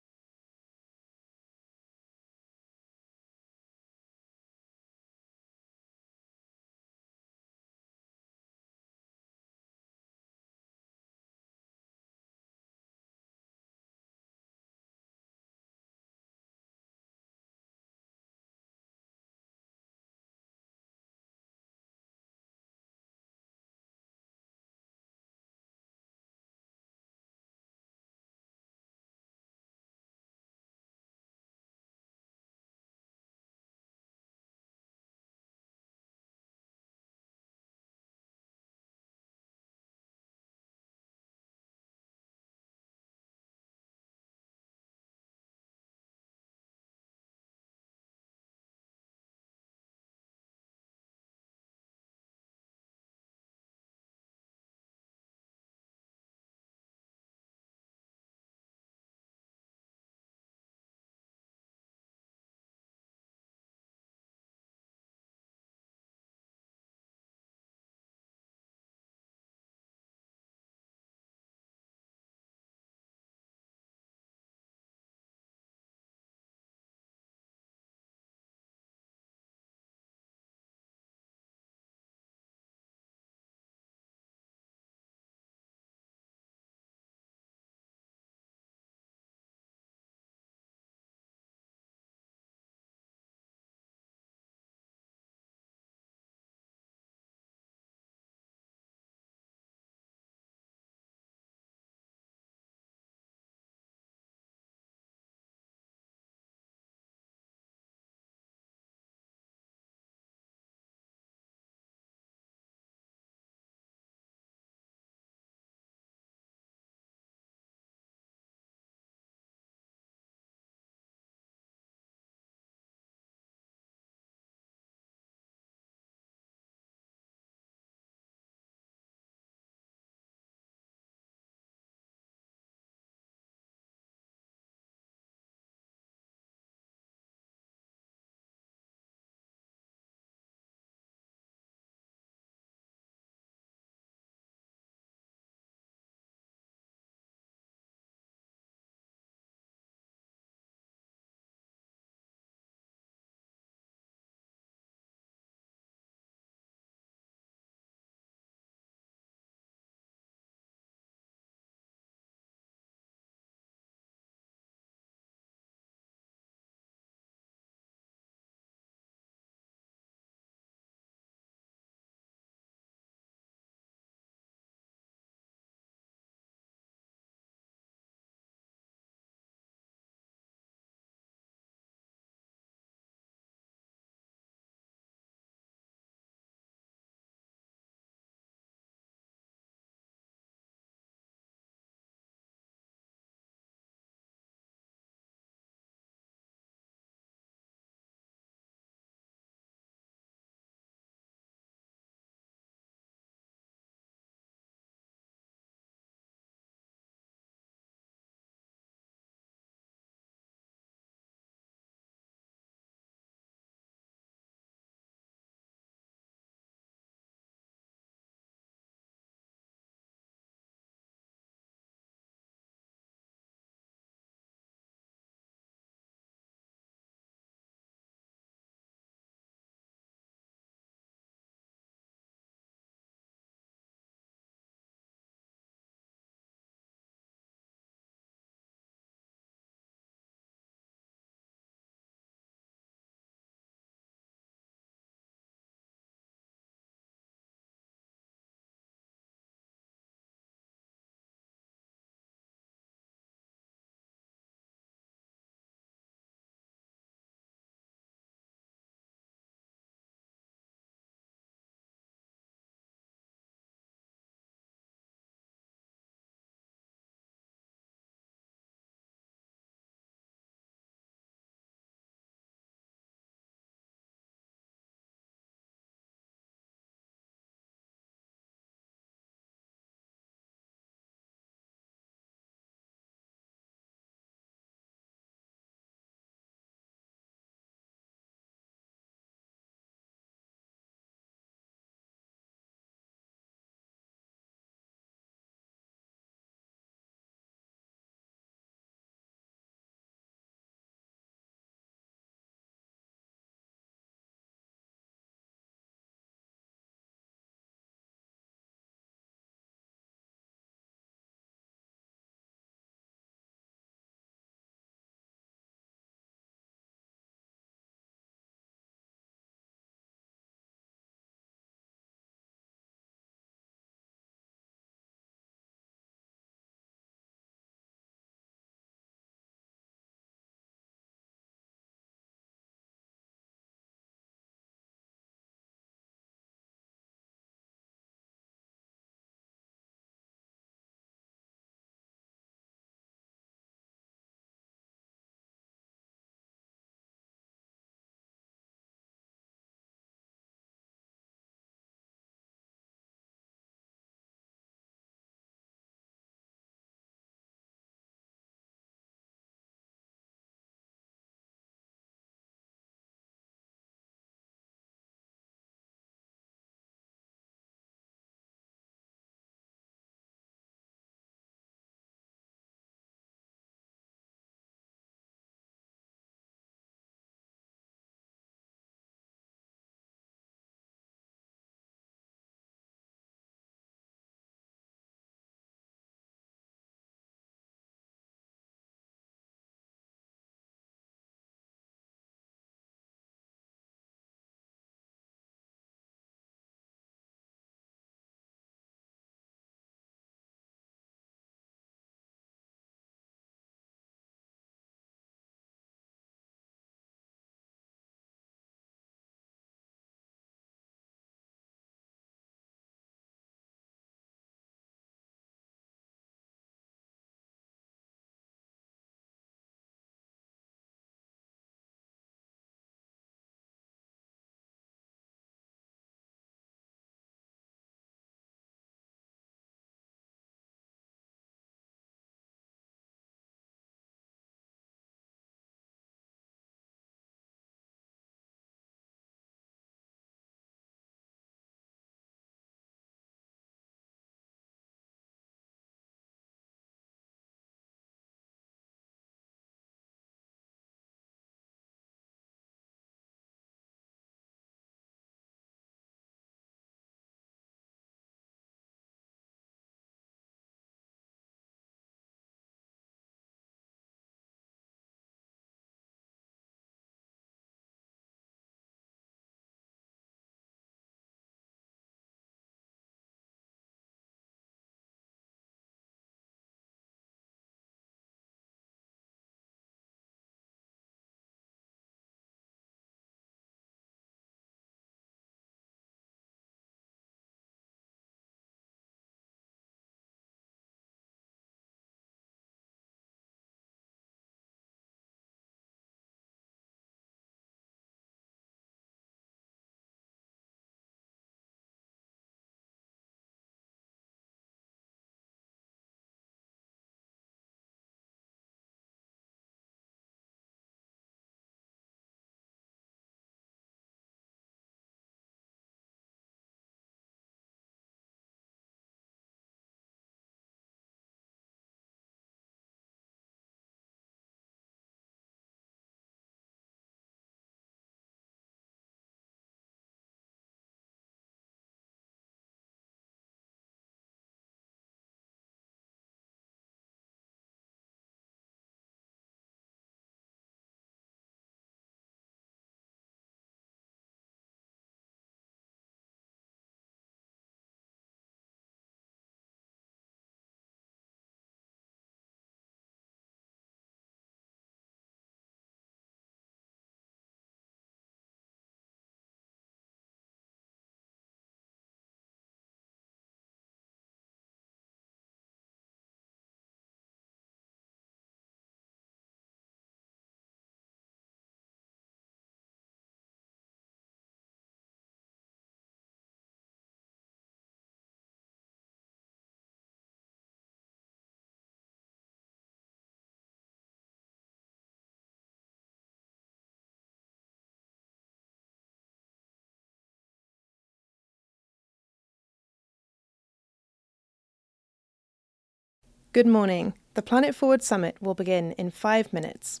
Good morning. The Planet Forward Summit will begin in 5 minutes.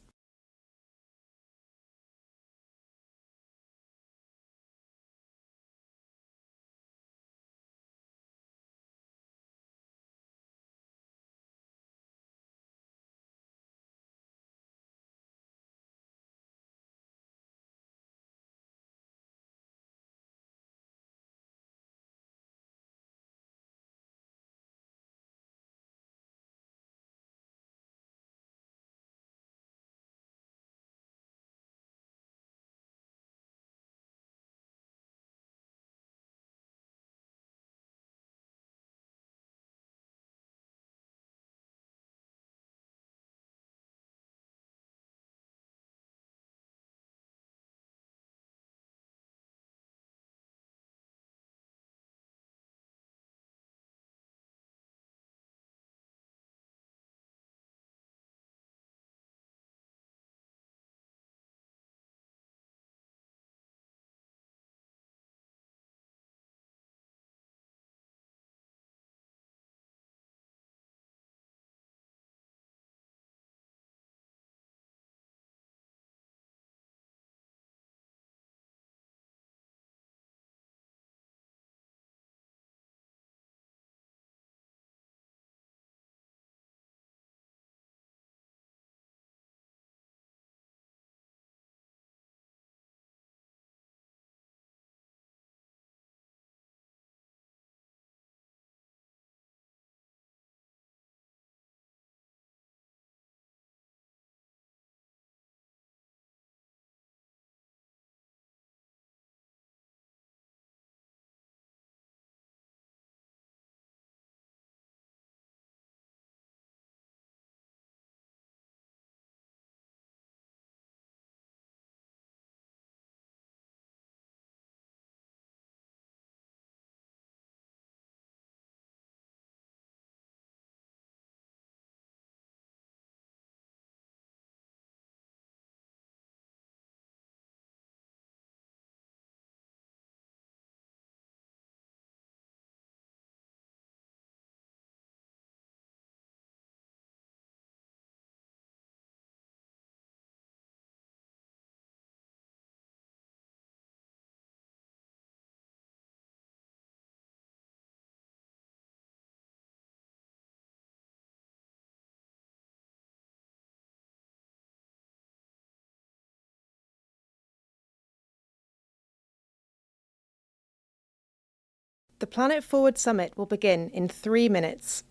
The Planet Forward Summit will begin in 3 minutes.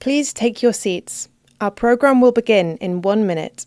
Please take your seats. Our program will begin in 1 minute.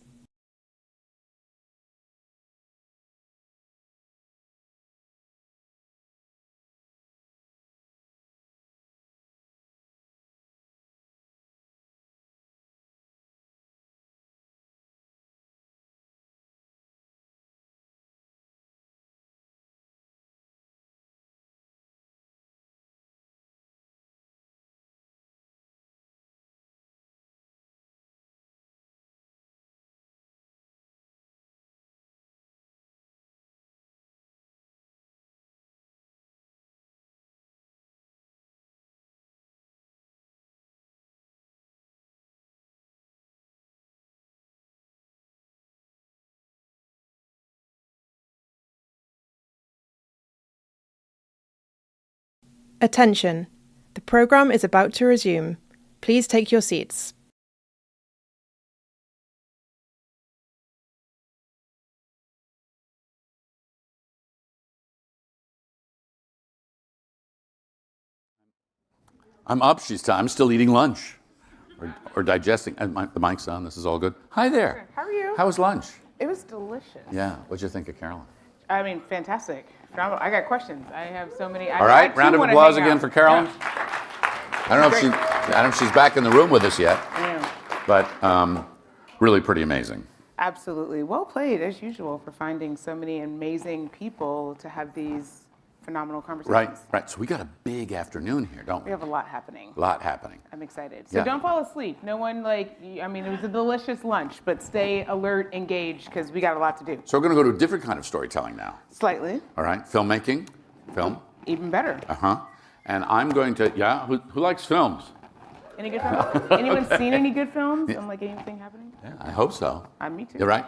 Attention! The program is about to resume. Please take your seats. I'm up. I'm still eating lunch or digesting. And the mic's on. This is all good. Hi there. How are you? How was lunch? It was delicious. Yeah. What'd you think of Carolyn? I mean, fantastic. I got questions. I have so many. All right. Round of applause again for Carolyn. Yeah. I don't know if she's back in the room with us yet. Yeah. But really pretty amazing. Absolutely. Well played, as usual, for finding so many amazing people to have these phenomenal conversations. Right. So we got a big afternoon here, don't we? We have a lot happening. I'm excited. So don't fall asleep. No one it was a delicious lunch, but stay alert, engaged, because we got a lot to do. So we're going to go to a different kind of storytelling now. Slightly. All right. Filmmaking. Film. Even better. And I'm going to, who likes films? Any good films? Anyone seen any good films? And anything happening? Yeah, I hope so. Me too. You're right.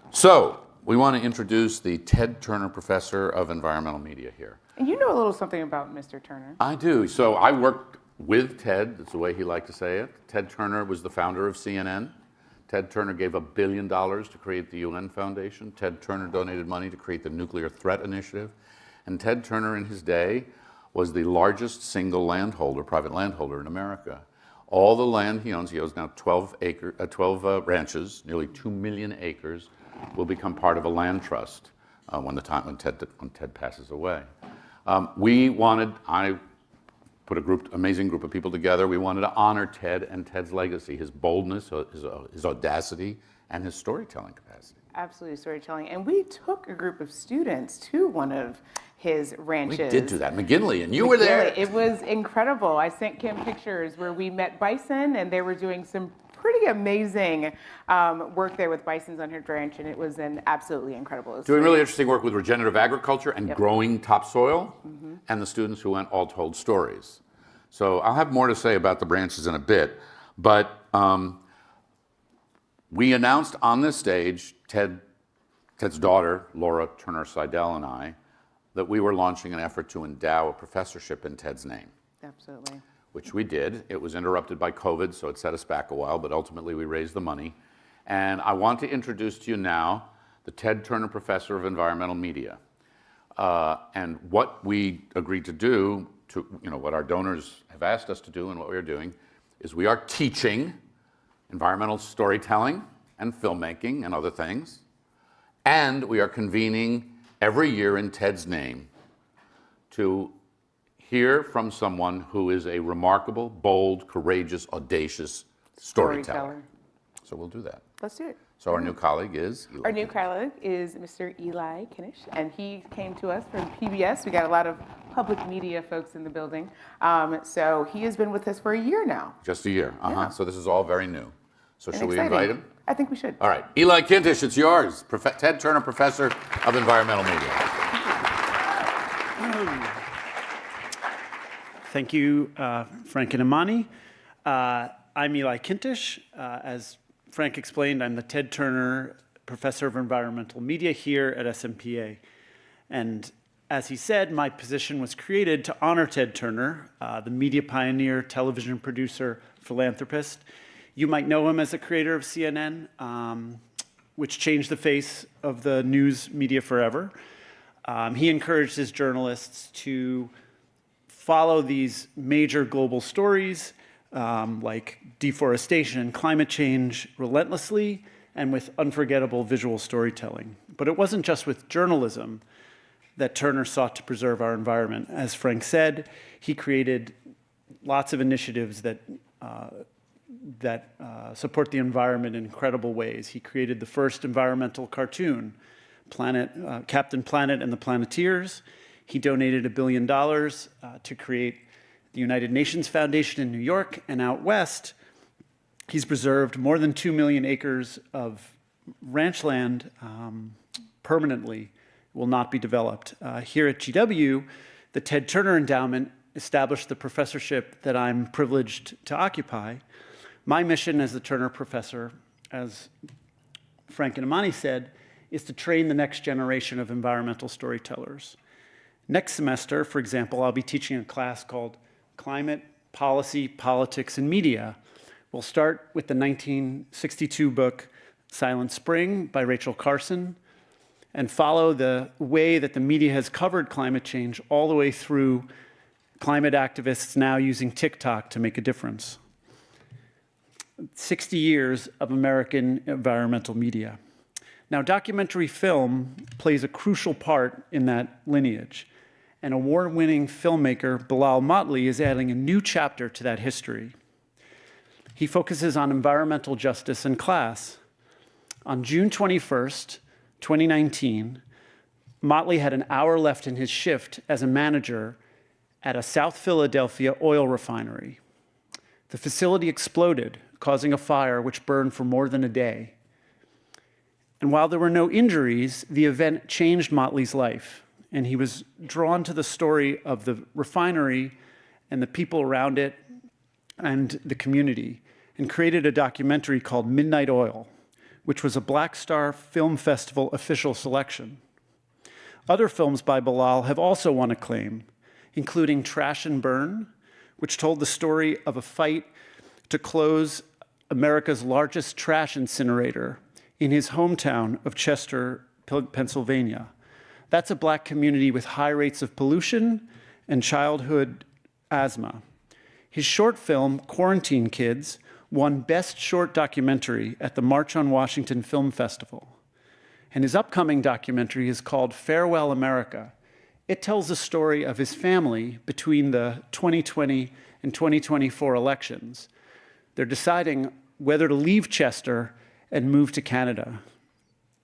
So we want to introduce the Ted Turner Professor of Environmental Media here. And you know a little something about Mr. Turner. I do. So I worked with Ted. That's the way he liked to say it. Ted Turner was the founder of CNN. Ted Turner gave $1 billion to create the UN Foundation. Ted Turner donated money to create the Nuclear Threat Initiative. And Ted Turner in his day was the largest single private landholder in America. All the land he owns now 12 ranches, nearly 2 million acres, will become part of a land trust when Ted passes away. I put amazing group of people together. We wanted to honor Ted and Ted's legacy, his boldness, his audacity, and his storytelling capacity. Absolutely, storytelling. And we took a group of students to one of his ranches. We did do that, McGinley, and you were there. It was incredible. I sent Kim pictures where we met bison, and they were doing some pretty amazing work there with bisons on her ranch, and it was absolutely incredible. Doing really interesting work with regenerative agriculture and growing topsoil, and the students who went all told stories. So I'll have more to say about the branches in a bit, but we announced on this stage, Ted's daughter, Laura Turner Seidel, and I, that we were launching an effort to endow a professorship in Ted's name. Absolutely. Which we did. It was interrupted by COVID, so it set us back a while, but ultimately we raised the money. And I want to introduce to you now the Ted Turner Professor of Environmental Media. And what we agreed to do, what our donors have asked us to do and what we are doing, is we are teaching environmental storytelling and filmmaking and other things. And we are convening every year in Ted's name to hear from someone who is a remarkable, bold, courageous, audacious storyteller. So we'll do that. Let's do it. So our new colleague is? Our new colleague is Mr. Eli Kinnish, and he came to us from PBS. We got a lot of public media folks in the building. So he has been with us for a year now. Just a year. Yeah. So this is all very new. So should we invite him? I think we should. All right. Eli Kinnish, it's yours. Ted Turner, Professor of Environmental Media. Thank you, Frank and Imani. I'm Eli Kinnish. As Frank explained, I'm the Ted Turner Professor of Environmental Media here at SMPA. And as he said, my position was created to honor Ted Turner, the media pioneer, television producer, philanthropist. You might know him as the creator of CNN, which changed the face of the news media forever. He encouraged his journalists to follow these major global stories like deforestation and climate change relentlessly and with unforgettable visual storytelling. But it wasn't just with journalism that Turner sought to preserve our environment. As Frank said, he created lots of initiatives that support the environment in incredible ways. He created the first environmental cartoon, Captain Planet and the Planeteers. He donated $1 billion to create the United Nations Foundation in New York, and out west, he's preserved more than 2 million acres of ranch land permanently, will not be developed. Here at GW, the Ted Turner Endowment established the professorship that I'm privileged to occupy. My mission as the Turner Professor, as Frank and Imani said, is to train the next generation of environmental storytellers. Next semester, for example, I'll be teaching a class called Climate, Policy, Politics, and Media. We'll start with the 1962 book Silent Spring by Rachel Carson and follow the way that the media has covered climate change all the way through climate activists now using TikTok to make a difference. 60 years of American environmental media. Now, documentary film plays a crucial part in that lineage. And award-winning filmmaker Bilal Motley is adding a new chapter to that history. He focuses on environmental justice and class. On June 21st, 2019, Motley had an hour left in his shift as a manager at a South Philadelphia oil refinery. The facility exploded, causing a fire which burned for more than a day. And while there were no injuries, the event changed Motley's life, and he was drawn to the story of the refinery and the people around it and the community, and created a documentary called Midnight Oil, which was a Black Star Film Festival official selection. Other films by Bilal have also won acclaim, including Trash and Burn, which told the story of a fight to close America's largest trash incinerator in his hometown of Chester, Pennsylvania. That's a Black community with high rates of pollution and childhood asthma. His short film, Quarantine Kids, won Best Short Documentary at the March on Washington Film Festival. And his upcoming documentary is called Farewell America. It tells the story of his family between the 2020 and 2024 elections. They're deciding whether to leave Chester and move to Canada.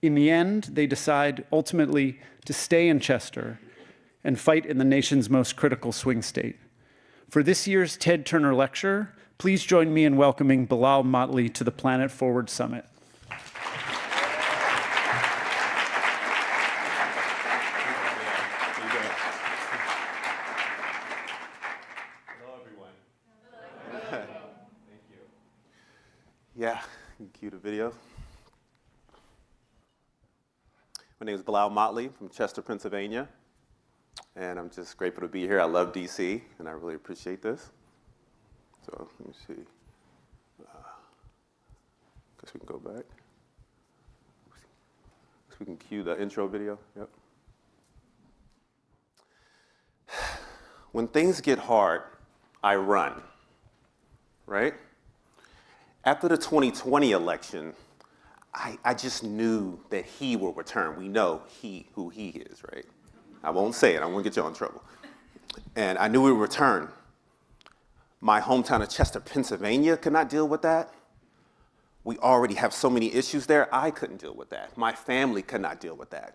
In the end, they decide ultimately to stay in Chester and fight in the nation's most critical swing state. For this year's Ted Turner Lecture, please join me in welcoming Bilal Motley to the Planet Forward Summit. Hello, everyone. Thank you. Yeah, cue the video. My name is Bilal Motley from Chester, Pennsylvania, and I'm just grateful to be here. I love DC, and I really appreciate this. So let me see. Guess we can go back. Guess we can cue the intro video. Yep. When things get hard, I run, right? After the 2020 election, I just knew that he will return. We know who he is, right? I won't say it. I won't get you in trouble. And I knew he would return. My hometown of Chester, Pennsylvania could not deal with that. We already have so many issues there. I couldn't deal with that. My family could not deal with that.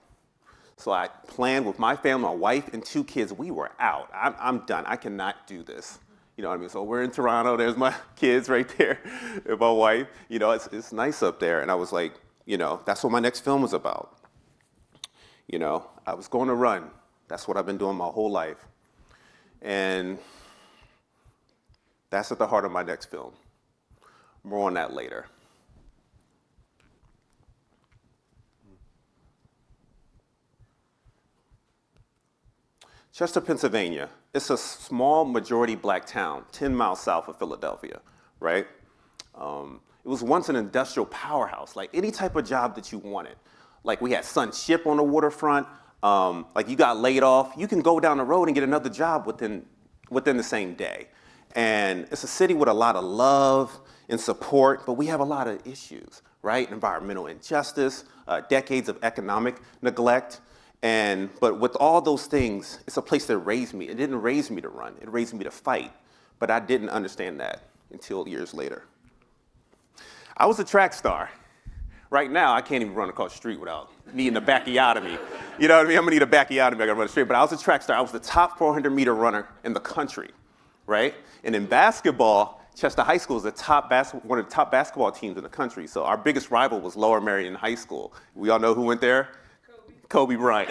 So I planned with my family, my wife and 2 kids. We were out. I'm done. I cannot do this. You know what I mean? So we're in Toronto. There's my kids right there and my wife. You know, it's nice up there. And I was like, you know, that's what my next film was about. You know, I was going to run. That's what I've been doing my whole life. And that's at the heart of my next film. More on that later. Chester, Pennsylvania. It's a small majority Black town, 10 miles south of Philadelphia, right? It was once an industrial powerhouse, like any type of job that you wanted. Like we had Sun Ship on the waterfront. Like you got laid off, you can go down the road and get another job within the same day. And it's a city with a lot of love and support, but we have a lot of issues, right? Environmental injustice, decades of economic neglect. But with all those things, it's a place that raised me. It didn't raise me to run, it raised me to fight. But I didn't understand that until years later. I was a track star. Right now, I can't even run across the street without needing a backiotomy. You know what I mean? I'm gonna need a backiotomy, I gotta run straight. But I was a track star. I was the top 400-meter runner in the country, right? And in basketball, Chester High School is one of the top basketball teams in the country. So our biggest rival was Lower Merion High School. We all know who went there? Kobe Bryant.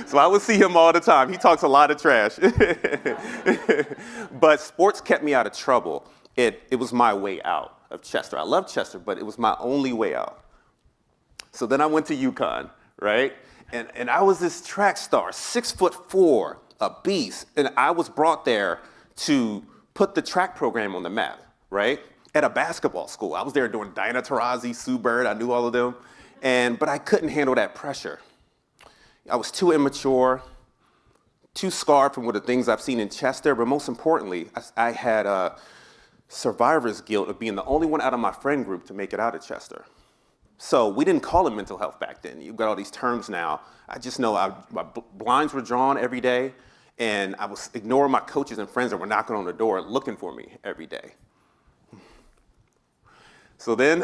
So I would see him all the time. He talks a lot of trash. But sports kept me out of trouble. It was my way out of Chester. I love Chester, but it was my only way out. So then I went to UConn, right? And I was this track star, 6'4", a beast. And I was brought there to put the track program on the map, right? At a basketball school. I was there doing Diana Taurasi, Sue Bird, I knew all of them. But I couldn't handle that pressure. I was too immature, too scarred from the things I've seen in Chester, but most importantly, I had survivor's guilt of being the only one out of my friend group to make it out of Chester. So we didn't call it mental health back then. You've got all these terms now. I just know my blinds were drawn every day, and I was ignoring my coaches and friends that were knocking on the door looking for me every day. So then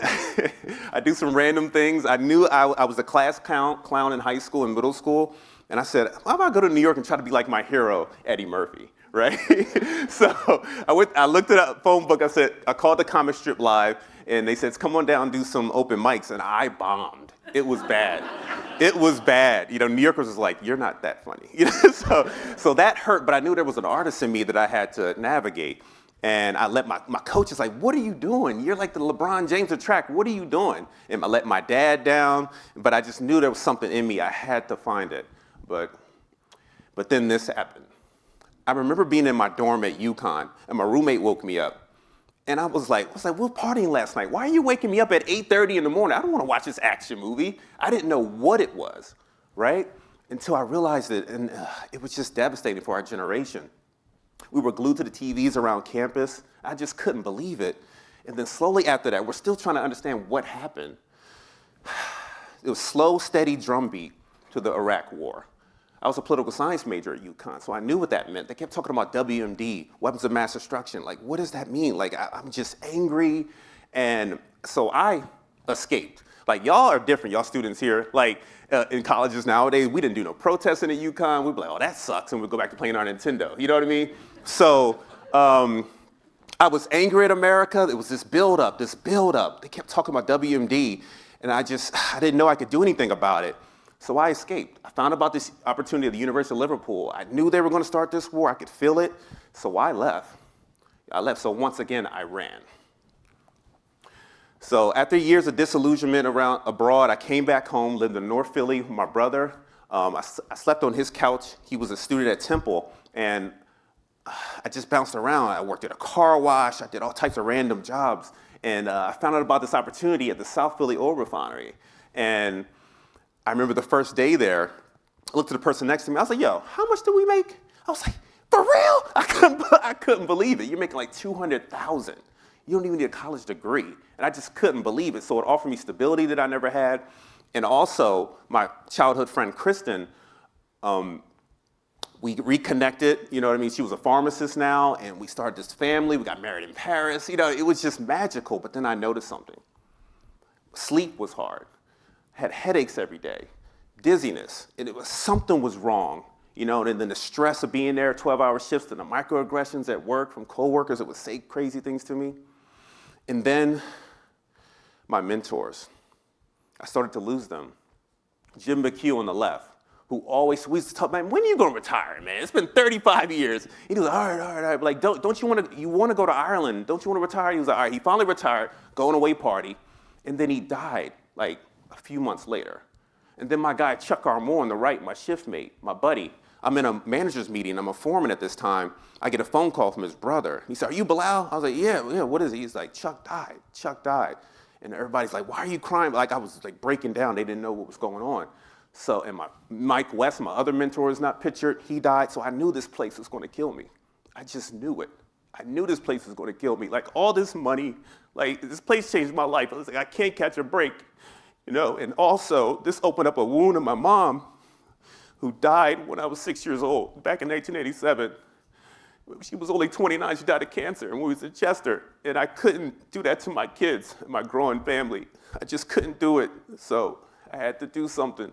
I do some random things. I knew I was a class clown in high school and middle school. And I said, why don't I go to New York and try to be like my hero, Eddie Murphy, right? So I looked at a phone book. I called the comic strip live, and they said, come on down and do some open mics. And I bombed. It was bad. It was bad. You know, New Yorkers was like, you're not that funny. You know? So that hurt, but I knew there was an artist in me that I had to navigate. And I let my coach is like, what are you doing? You're like the LeBron James of track. What are you doing? And I let my dad down, but I just knew there was something in me. I had to find it. But then this happened. I remember being in my dorm at UConn, and my roommate woke me up. And I was like, we were partying last night. Why are you waking me up at 8:30 in the morning? I don't want to watch this action movie. I didn't know what it was, right? Until I realized it, and it was just devastating for our generation. We were glued to the TVs around campus. I just couldn't believe it. And then slowly after that, we're still trying to understand what happened. It was slow, steady drumbeat to the Iraq War. I was a political science major at UConn, so I knew what that meant. They kept talking about WMD, weapons of mass destruction. Like, what does that mean? Like, I'm just angry. And so I escaped. Like, y'all are different, y'all students here. Like, in colleges nowadays, we didn't do no protesting at UConn. We'd be like, oh, that sucks, and we'd go back to playing our Nintendo. You know what I mean? So I was angry at America. It was this build-up. They kept talking about WMD, and I didn't know I could do anything about it. So I escaped. I found about this opportunity at the University of Liverpool. I knew they were going to start this war. I could feel it. So I left. So once again, I ran. So after years of disillusionment abroad, I came back home, lived in North Philly with my brother. I slept on his couch. He was a student at Temple, and I just bounced around. I worked at a car wash. I did all types of random jobs. And I found out about this opportunity at the South Philly oil refinery. And I remember the first day there, I looked at the person next to me. I was like, yo, how much do we make? I was like, for real? I couldn't believe it. You're making like $200,000. You don't even need a college degree. And I just couldn't believe it. So it offered me stability that I never had. And also, my childhood friend, Kristen, we reconnected, you know what I mean? She was a pharmacist now, and we started this family. We got married in Paris. You know, it was just magical. But then I noticed something. Sleep was hard. I had headaches every day, dizziness. And something was wrong. You know, and then the stress of being there, 12-hour shifts, and the microaggressions at work from coworkers that would say crazy things to me. And then my mentors, I started to lose them. Jim McHugh on the left, who we used to talk, man, when are you going to retire, man? It's been 35 years. And he was like, all right. Like, don't you want to go to Ireland? Don't you want to retire? He was like, all right. He finally retired, going away party. And then he died, like, a few months later. And then my guy, Chuck Armour on the right, my shift mate, my buddy, I'm in a manager's meeting. I'm a foreman at this time. I get a phone call from his brother. He said, are you Bilal? I was like, yeah, what is it? He's like, Chuck died. And everybody's like, why are you crying? Like, I was like breaking down. They didn't know what was going on. So, and Mike West, my other mentor is not pictured. He died. So I knew this place was going to kill me. I just knew it. I knew this place was going to kill me. Like all this money, like this place changed my life. I was like, I can't catch a break, you know? And also, this opened up a wound in my mom, who died when I was 6 years old, back in 1987. She was only 29, she died of cancer, and we was in Chester. And I couldn't do that to my kids and my growing family. I just couldn't do it, so I had to do something.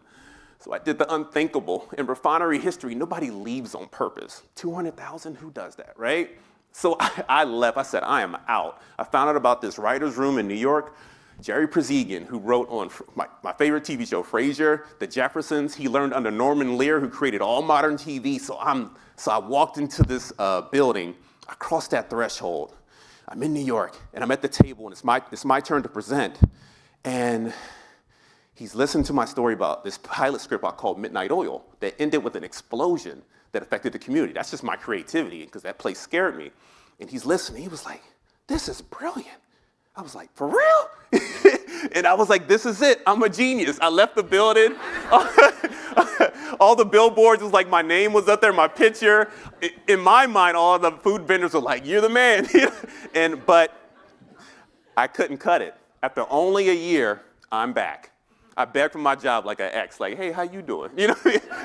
So I did the unthinkable. In refinery history, nobody leaves on purpose. 200,000, who does that, right? So I left, I said, I am out. I found out about this writer's room in New York. Jerry Przigan, who wrote on my favorite TV show, Frasier, The Jeffersons. He learned under Norman Lear, who created all modern TV. So I walked into this building. I crossed that threshold. I'm in New York, and I'm at the table, and it's my turn to present. And he's listened to my story about this pilot script I called Midnight Oil that ended with an explosion that affected the community. That's just my creativity, because that place scared me. And he's listening. He was like, this is brilliant. I was like, for real? And I was like, this is it. I'm a genius. I left the building. All the billboards was like, my name was up there, my picture. In my mind, all the food vendors were like, you're the man. But I couldn't cut it. After only a year, I'm back. I begged for my job like an ex, like, hey, how you doing? You know,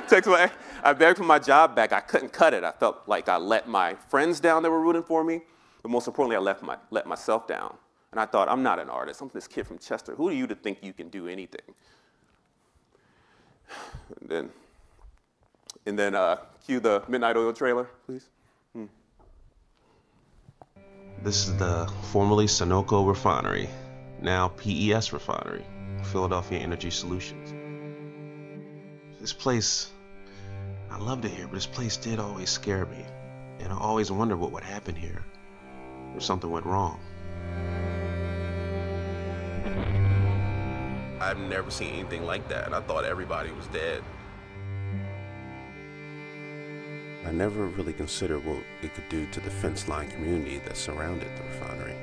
text my ex. I begged for my job back. I couldn't cut it. I felt like I let my friends down that were rooting for me. But most importantly, I let myself down. And I thought, I'm not an artist. I'm this kid from Chester. Who are you to think you can do anything? And then cue the Midnight Oil trailer, please. This is the formerly Sunoco Refinery, now PES Refinery, Philadelphia Energy Solutions. This place, I loved it here, but this place did always scare me. And I always wondered what would happen here if something went wrong. I've never seen anything like that, and I thought everybody was dead. I never really considered what it could do to the fence line community that surrounded the refinery.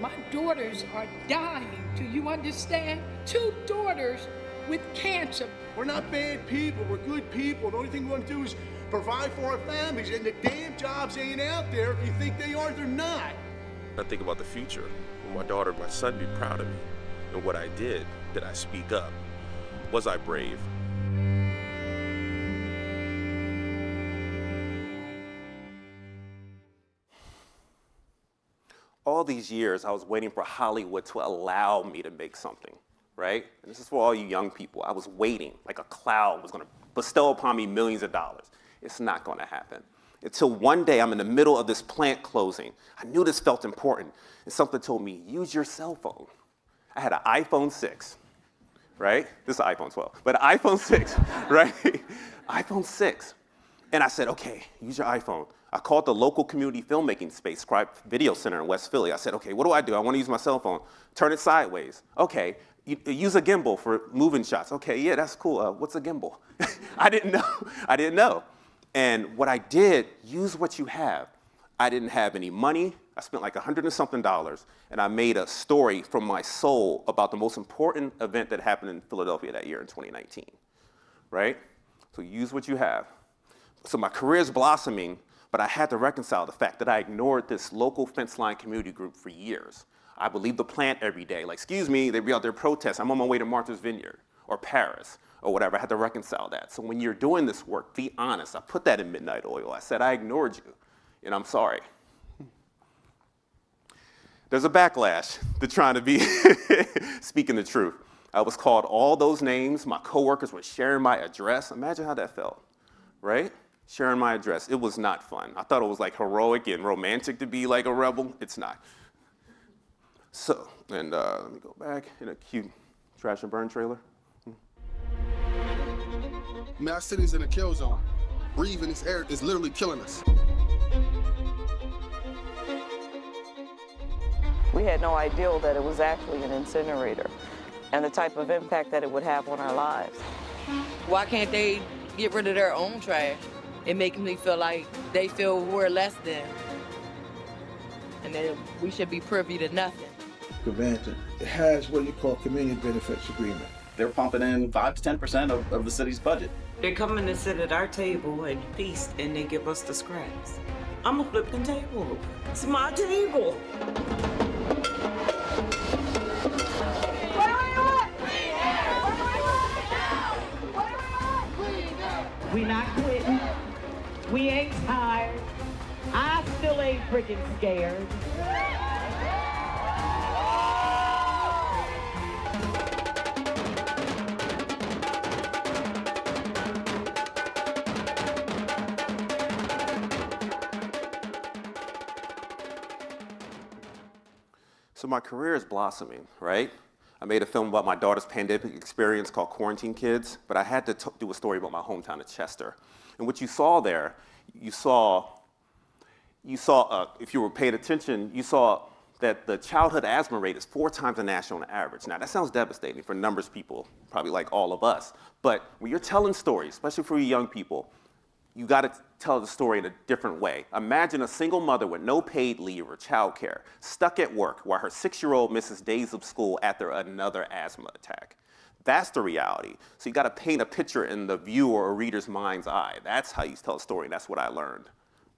My daughters are dying, do you understand? 2 daughters with cancer. We're not bad people, we're good people. The only thing we want to do is provide for our families, and the damn jobs ain't out there. If you think they are, they're not. I think about the future. Will my daughter and my son be proud of me? And what I did I speak up? Was I brave? All these years, I was waiting for Hollywood to allow me to make something, right? And this is for all you young people. I was waiting, like a cloud was gonna bestow upon me millions of dollars. It's not gonna happen. Until one day, I'm in the middle of this plant closing. I knew this felt important, and something told me, use your cell phone. I had an iPhone 6, right? This is an iPhone 12, but an iPhone 6, right? iPhone 6. And I said, okay, use your iPhone. I called the local community filmmaking space, Scribe Video Center in West Philly. I said, okay, what do? I want to use my cell phone. Turn it sideways. Okay, use a gimbal for moving shots. Okay, yeah, that's cool. What's a gimbal? I didn't know. And what I did, use what you have. I didn't have any money. I spent like $100 and something, and I made a story from my soul about the most important event that happened in Philadelphia that year in 2019, right? So use what you have. So my career is blossoming, but I had to reconcile the fact that I ignored this local fence line community group for years. I would leave the plant every day. Like, excuse me, they'd be out there protesting. I'm on my way to Martha's Vineyard or Paris or whatever. I had to reconcile that. So when you're doing this work, be honest. I put that in Midnight Oil. I said, I ignored you, and I'm sorry. There's a backlash to trying to be speaking the truth. I was called all those names. My coworkers were sharing my address. Imagine how that felt, right? Sharing my address. It was not fun. I thought it was like heroic and romantic to be like a rebel. It's not. So, and let me go back in a cute trash and burn trailer. Man, our city's in a kill zone. Breathing this air is literally killing us. We had no idea that it was actually an incinerator and the type of impact that it would have on our lives. Why can't they get rid of their own trash? It makes me feel like they feel we're less than, and that we should be privy to nothing. Convention, it has what you call community benefits agreement. they're pumping in 5 to 10% of the city's budget. They come in and sit at our table and feast, and they give us the scraps. I'm gonna flip the table. It's my table. We not quitting. We ain't tired. I still ain't freaking scared. So my career is blossoming, right? I made a film about my daughter's pandemic experience called Quarantine Kids, but I had to do a story about my hometown of Chester. And what you saw there, you saw, if you were paying attention, you saw that the childhood asthma rate is 4 times the national average. Now that sounds devastating for numbers people, probably like all of us. But when you're telling stories, especially for you young people, you gotta tell the story in a different way. Imagine a single mother with no paid leave or childcare, stuck at work while her 6-year-old misses days of school after another asthma attack. That's the reality. So you gotta paint a picture in the viewer or reader's mind's eye. That's how you tell a story, and that's what I learned.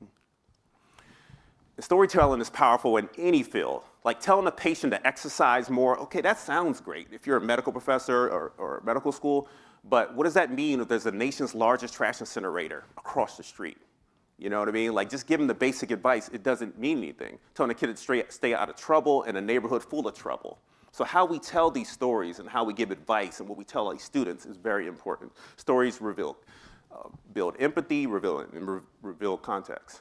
And storytelling is powerful in any field. Like telling a patient to exercise more, okay, that sounds great if you're a medical professor or medical school, but what does that mean if there's the nation's largest trash incinerator across the street? You know what I mean? Like just giving the basic advice, it doesn't mean anything. Telling a kid to stay out of trouble in a neighborhood full of trouble. So how we tell these stories and how we give advice and what we tell these students is very important. Stories build empathy, reveal context.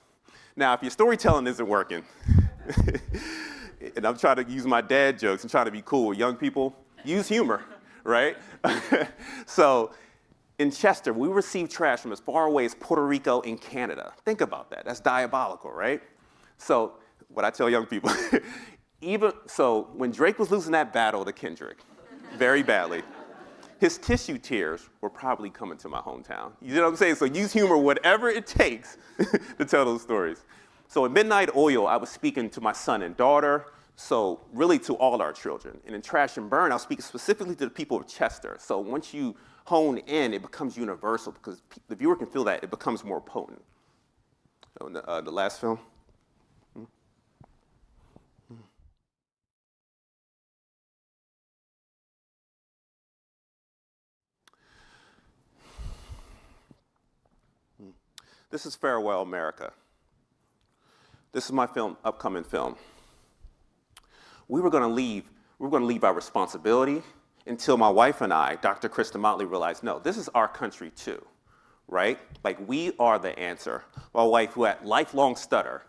Now, if your storytelling isn't working, and I'm trying to use my dad jokes and trying to be cool with young people, use humor, right? So in Chester, we receive trash from as far away as Puerto Rico and Canada. Think about that. That's diabolical, right? So what I tell young people, when Drake was losing that battle to Kendrick, very badly, his tissue tears were probably coming to my hometown. You know what I'm saying? So use humor, whatever it takes to tell those stories. So in Midnight Oil, I was speaking to my son and daughter, so really to all our children. And in Trash and Burn, I was speaking specifically to the people of Chester. So once you hone in, it becomes universal because the viewer can feel that it becomes more potent. So in the last film. This is Farewell America. This is my upcoming film. We were gonna leave our responsibility until my wife and I, Dr. Krista Motley, realized, no, this is our country too, right? Like we are the answer. My wife, who had lifelong stutter,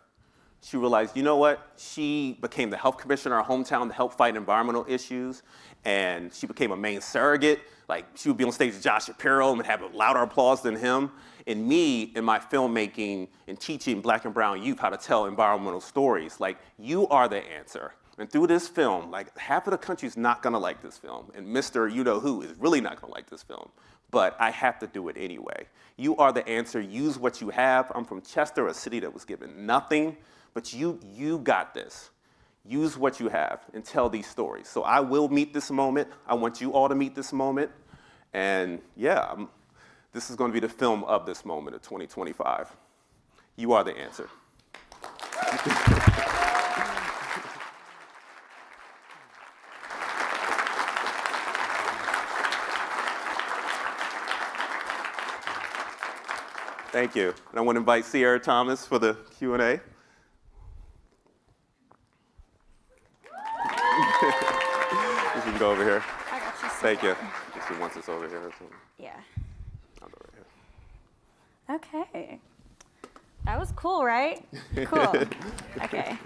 she realized, you know what? She became the health commissioner in our hometown to help fight environmental issues, and she became a main surrogate. Like she would be on stage with Josh Shapiro and have a louder applause than him. And me, in my filmmaking and teaching Black and brown youth how to tell environmental stories, like you are the answer. And through this film, like half of the country's not gonna like this film, and Mr. You-know-who is really not gonna like this film, but I have to do it anyway. You are the answer, use what you have. I'm from Chester, a city that was given nothing, but you got this. Use what you have and tell these stories. So I will meet this moment. I want you all to meet this moment. And yeah, this is gonna be the film of this moment of 2025. You are the answer. Thank you. And I want to invite Sierra Thomas for the Q&A. You can go over here. I got you. Thank you. She wants us over here. So. Yeah. I'll go right here. Okay. That was cool, right? Cool. Okay.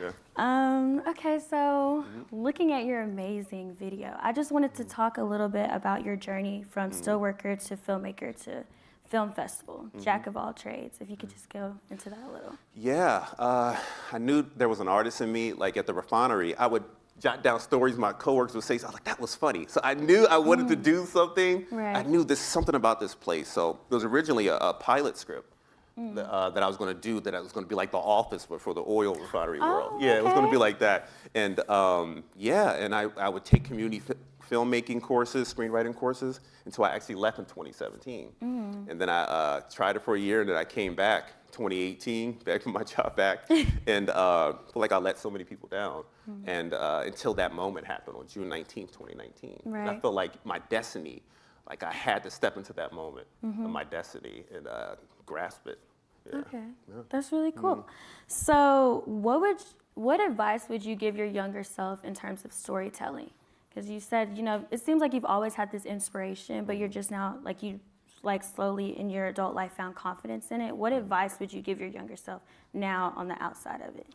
Yeah. Okay, so looking at your amazing video, I just wanted to talk a little bit about your journey from still worker to filmmaker to film festival, jack of all trades. If you could just go into that a little. Yeah, I knew there was an artist in me. Like at the refinery, I would jot down stories my coworkers would say. So I was like, that was funny. So I knew I wanted to do something. Right. I knew there's something about this place. So there was originally a pilot script that I was going to do, that I was going to be like The Office, but for the oil refinery world. Yeah, it was going to be like that. And yeah, and I would take community filmmaking courses, screenwriting courses, until I actually left in 2017. And then I tried it for a year, and then I came back 2018, begged for my job back, and feel like I let so many people down. And until that moment happened on June 19th, 2019. Right. And I felt like my destiny, like I had to step into that moment of my destiny and grasp it. Yeah. Okay, Yeah. that's really cool. So what advice would you give your younger self in terms of storytelling? Because you said, you know, it seems like you've always had this inspiration, but you're just now, like you like slowly in your adult life found confidence in it. What advice would you give your younger self now on the outside of it?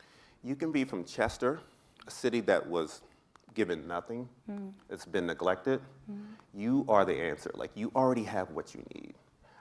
You can be from Chester, a city that was given nothing, it's been neglected. You are the answer. Like, you already have what you need.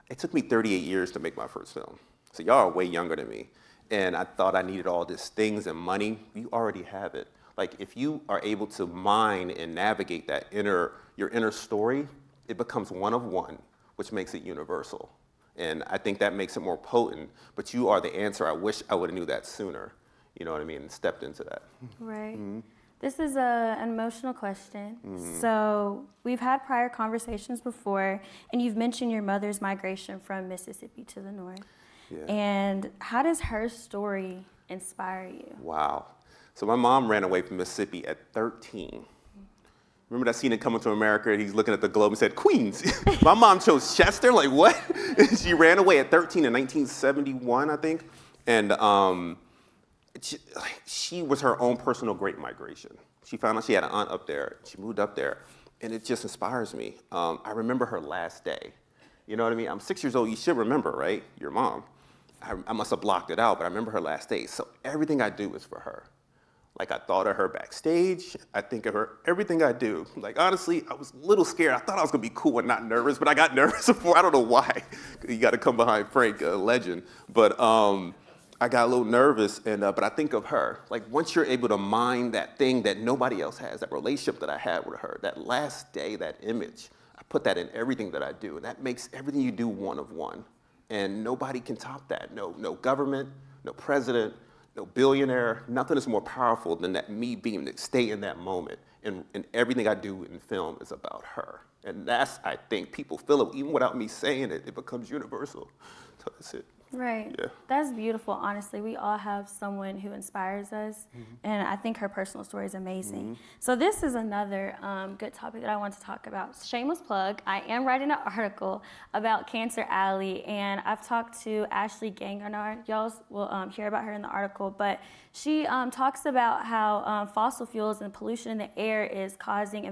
It took me 38 years to make my first film. So y'all are way younger than me. And I thought I needed all these things and money. You already have it. Like, if you are able to mine and navigate that your inner story, it becomes one of one, which makes it universal. And I think that makes it more potent, but you are the answer. I wish I would have knew that sooner, you know what I mean, and stepped into that. Right. This is an emotional question. So we've had prior conversations before, and you've mentioned your mother's migration from Mississippi to the north. Yeah. And how does her story inspire you? Wow. So my mom ran away from Mississippi at 13. Remember that scene in Coming to America? He's looking at the globe and said, Queens. My mom chose Chester, like what? She ran away at 13 in 1971, I think. And she was her own personal great migration. She found out she had an aunt up there. She moved up there, and it just inspires me. I remember her last day. You know what I mean? I'm 6 years old. You should remember, right? Your mom. I must have blocked it out, but I remember her last day. So everything I do is for her. Like, I thought of her backstage. I think of her, everything I do. Like, honestly, I was a little scared. I thought I was gonna be cool and not nervous, but I got nervous before. I don't know why. You gotta come behind Frank, a legend. But I got a little nervous, and but I think of her. Like, once you're able to mine that thing that nobody else has, that relationship that I had with her, that last day, that image, I put that in everything that I do, and that makes everything you do one of one. And nobody can top that. No government, no president, no billionaire. Nothing is more powerful than that me being to stay in that moment. And everything I do in film is about her. And that's, I think, people feel it. Even without me saying it, it becomes universal. So that's it. Right. Yeah. That's beautiful, honestly. We all have someone who inspires us, and I think her personal story is amazing. So this is another good topic that I want to talk about. Shameless plug, I am writing an article about Cancer Alley, and I've talked to Ashley Gangarnar. Y'all will hear about her in the article, but she talks about how fossil fuels and pollution in the air is causing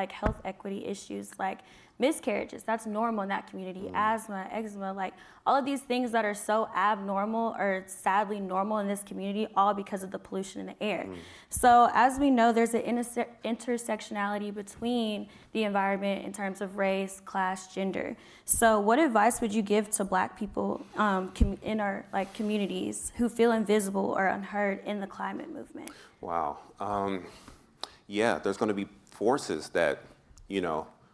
health equity issues like miscarriages. That's normal in that community. Asthma, eczema, like all of these things that are so abnormal or sadly normal in this community, all because of the pollution in the air. So as we know, there's an intersectionality between the environment in terms of race, class, gender. So what advice would you give to Black people in our communities who feel invisible or unheard in the climate movement? Wow. Yeah, there's going to be forces that,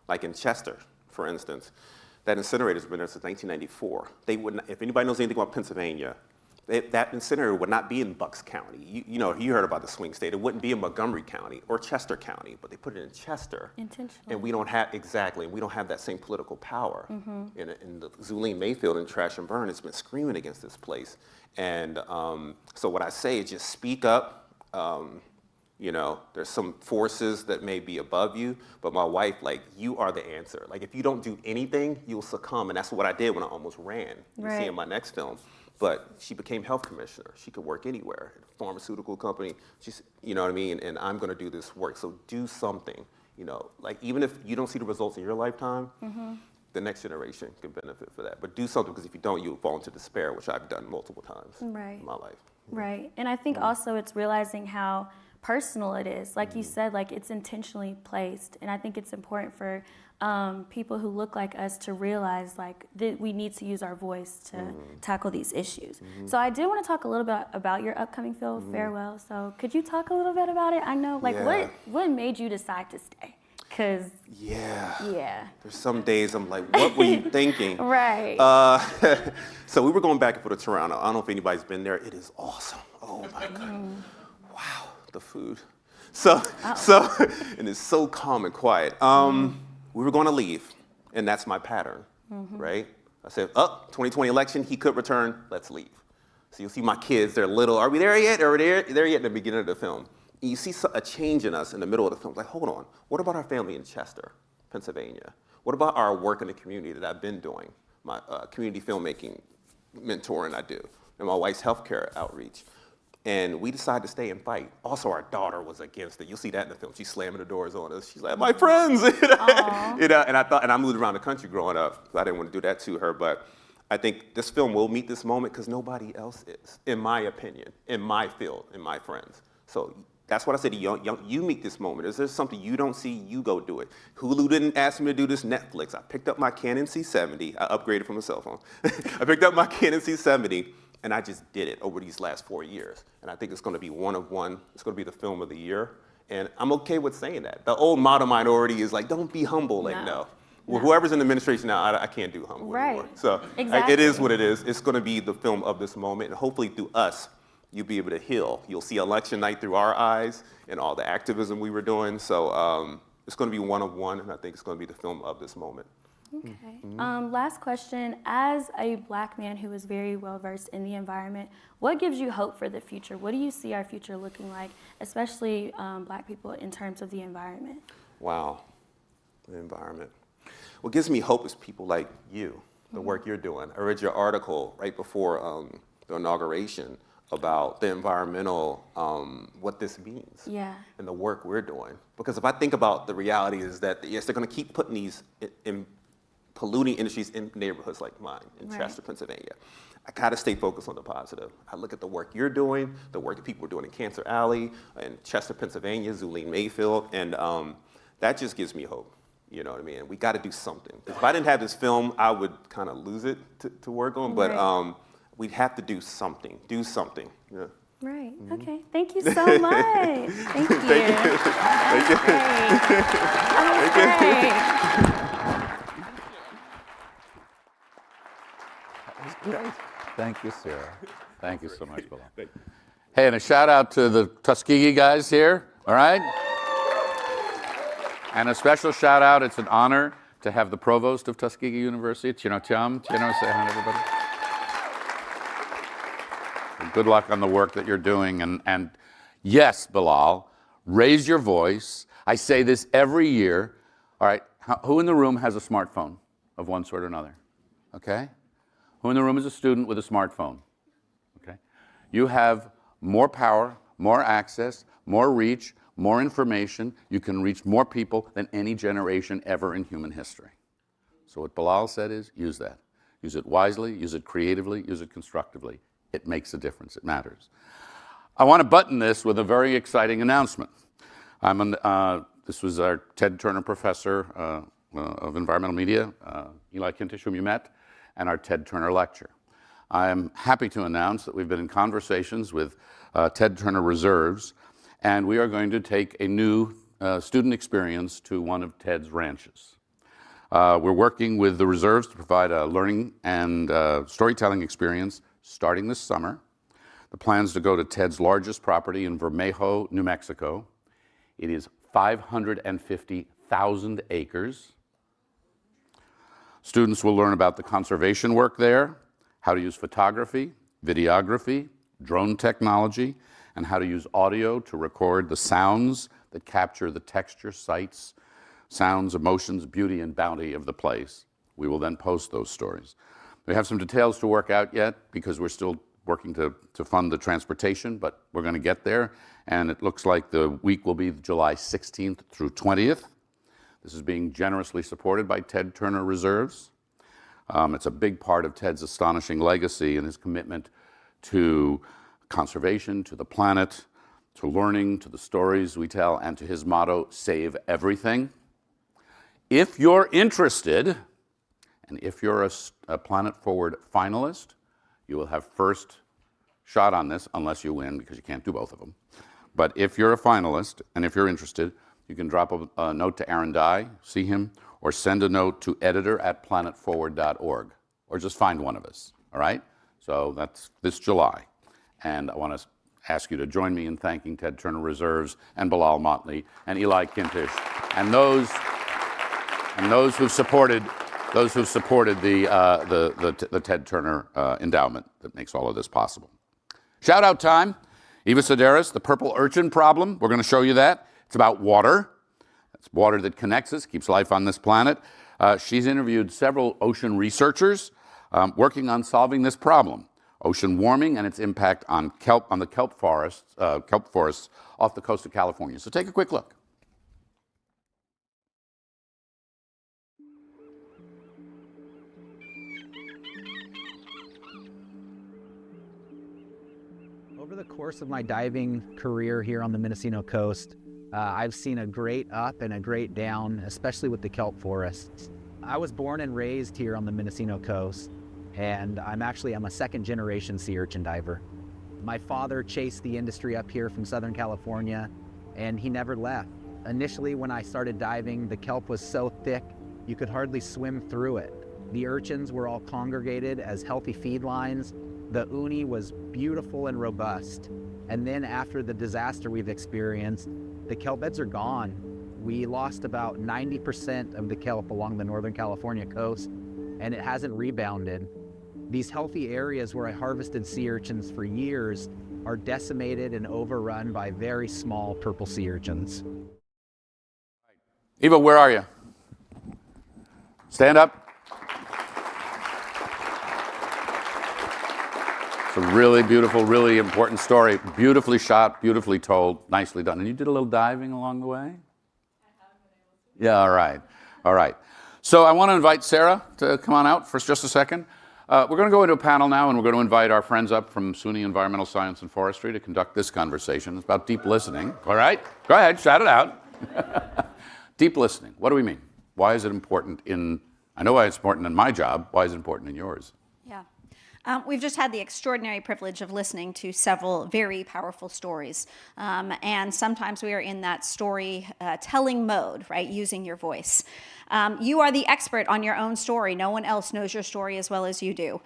like in Chester, for instance, that incinerator's been there since 1994. They wouldn't, if anybody knows anything about Pennsylvania, that incinerator would not be in Bucks County. You heard about the swing state. It wouldn't be in Montgomery County or Chester County, but they put it in Chester. Intentionally. And we don't have, exactly, we don't have that same political power. In the Zulene Mayfield and Trash and Burn has been screaming against this place. And so what I say is just speak up. There's some forces that may be above you, but my wife, you are the answer. Like, if you don't do anything, you'll succumb, and that's what I did when I almost ran. You see in my next film. But she became health commissioner. She could work anywhere, at a pharmaceutical company. She's, you know what I mean? And I'm gonna do this work, so do something. Even if you don't see the results in your lifetime, the next generation can benefit for that. But do something, because if you don't, you'll fall into despair, which I've done multiple times in my life. Right, and I think also it's realizing how personal it is. Like you said, it's intentionally placed. And I think it's important for people who look like us to realize that we need to use our voice to tackle these issues. So I did want to talk a little bit about your upcoming film, Farewell. So could you talk a little bit about it? I know, what made you decide to stay? Because there's some days I'm like, what were you thinking? Right. So we were going back and forth to Toronto. I don't know if anybody's been there. It is awesome. Oh my God. Wow, the food. So, and it's so calm and quiet. We were going to leave, and that's my pattern, right? I said, 2020 election, he could return, let's leave. So you'll see my kids, they're little, are we there yet? Are we there yet? In the beginning of the film. And you see a change in us in the middle of the film. Like, hold on, what about our family in Chester, Pennsylvania? What about our work in the community that I've been doing? My community filmmaking mentoring I do, and my wife's healthcare outreach. And we decided to stay and fight. Also, our daughter was against it. You'll see that in the film. She's slamming the doors on us. She's like, my friends. And I moved around the country growing up, so I didn't want to do that to her. But I think this film will meet this moment because nobody else is, in my opinion, in my field, in my friends. So that's what I said to you meet this moment. Is there something you don't see, you go do it. Hulu didn't ask me to do this, Netflix. I picked up my Canon C70. I upgraded from a cell phone. I picked up my Canon C70. And I just did it over these last 4 years. And I think it's going to be one of one. It's going to be the film of the year. And I'm okay with saying that. The old model minority is like, don't be humble. Like, no. Well, whoever's in the administration now, I can't do humble anymore. So it is what it is. It's going to be the film of this moment. And hopefully through us, you'll be able to heal. You'll see election night through our eyes and all the activism we were doing. So it's going to be one of one. And I think it's going to be the film of this moment. Okay. Last question. As a Black man who is very well versed in the environment, what gives you hope for the future? What do you see our future looking like, especially Black people in terms of the environment? Wow, the environment. What gives me hope is people like you, the work you're doing. I read your article right before the inauguration about the environmental, what this means, and the work we're doing. Because if I think about the reality is that, yes, they're going to keep putting these in polluting industries in neighborhoods like mine in Chester, Pennsylvania. I gotta stay focused on the positive. I look at the work you're doing, the work that people are doing in Cancer Alley, in Chester, Pennsylvania, Zuline Mayfield, and that just gives me hope. You know what I mean? We gotta do something. If I didn't have this film, I would kind of lose it to work on, but we'd have to do something. Yeah. Right, okay. Thank you so much. Thank you. Thank you. That was great. Great. Thank you, Sarah. Thank you so much, Bilal. Hey, and a shout out to the Tuskegee guys here, all right? And a special shout out, it's an honor to have the provost of Tuskegee University, Chino Cham. Chino, say hi to everybody. And good luck on the work that you're doing. And yes, Bilal, raise your voice. I say this every year. All right, who in the room has a smartphone of one sort or another? Okay? Who in the room is a student with a smartphone? Okay. You have more power, more access, more reach, more information. You can reach more people than any generation ever in human history. So what Bilal said is, use that. Use it wisely, use it creatively, use it constructively. It makes a difference, it matters. I want to button this with a very exciting announcement. This was our Ted Turner Professor of Environmental Media, Eli Kintish, whom you met, and our Ted Turner Lecture. I'm happy to announce that we've been in conversations with Ted Turner Reserves, and we are going to take a new student experience to one of Ted's ranches. We're working with the Reserves to provide a learning and storytelling experience starting this summer. The plan's to go to Ted's largest property in Vermejo, New Mexico. It is 550,000 acres. Students will learn about the conservation work there, how to use photography, videography, drone technology, and how to use audio to record the sounds that capture the texture, sights, sounds, emotions, beauty, and bounty of the place. We will then post those stories. We have some details to work out yet because we're still working to fund the transportation, but we're going to get there. And it looks like the week will be July 16th through 20th. This is being generously supported by Ted Turner Reserves. It's a big part of Ted's astonishing legacy and his commitment to conservation, to the planet, to learning, to the stories we tell, and to his motto, save everything. If you're interested, and if you're a Planet Forward finalist, you will have first shot on this, unless you win, because you can't do both of them. But if you're a finalist, and if you're interested, you can drop a note to Aaron Dye, see him, or send a note to editor@planetforward.org, or just find one of us, all right? So that's this July. And I want to ask you to join me in thanking Ted Turner Reserves and Bilal Motley and Eli Kintish and those who've supported the Ted Turner endowment that makes all of this possible. Shout out time. Eva Sedaris, the purple urchin problem. We're going to show you that. It's about water. It's water that connects us, keeps life on this planet. She's interviewed several ocean researchers working on solving this problem, ocean warming and its impact on the kelp forests off the coast of California. So take a quick look. Over the course of my diving career here on the Mendocino coast, I've seen a great up and a great down, especially with the kelp forests. I was born and raised here on the Mendocino coast, and I'm a second-generation sea urchin diver. My father chased the industry up here from Southern California, and he never left. Initially, when I started diving, the kelp was so thick, you could hardly swim through it. The urchins were all congregated as healthy feed lines. The uni was beautiful and robust. And then after the disaster we've experienced, the kelp beds are gone. We lost about 90% of the kelp along the Northern California coast, and it hasn't rebounded. These healthy areas where I harvested sea urchins for years are decimated and overrun by very small purple sea urchins. Eva, where are you? Stand up. It's a really beautiful, really important story. Beautifully shot, beautifully told, nicely done. And you did a little diving along the way? Yeah, all right. All right. So I want to invite Sarah to come on out for just a second. We're going to go into a panel now, and we're going to invite our friends up from SUNY Environmental Science and Forestry to conduct this conversation. It's about deep listening. All right? Go ahead, shout it out. Deep listening. What do we mean? Why is it important I know why it's important in my job. Why is it important in yours? Yeah. We've just had the extraordinary privilege of listening to several very powerful stories. And sometimes we are in that story-telling mode, right, using your voice. You are the expert on your own story. No one else knows your story as well as you do.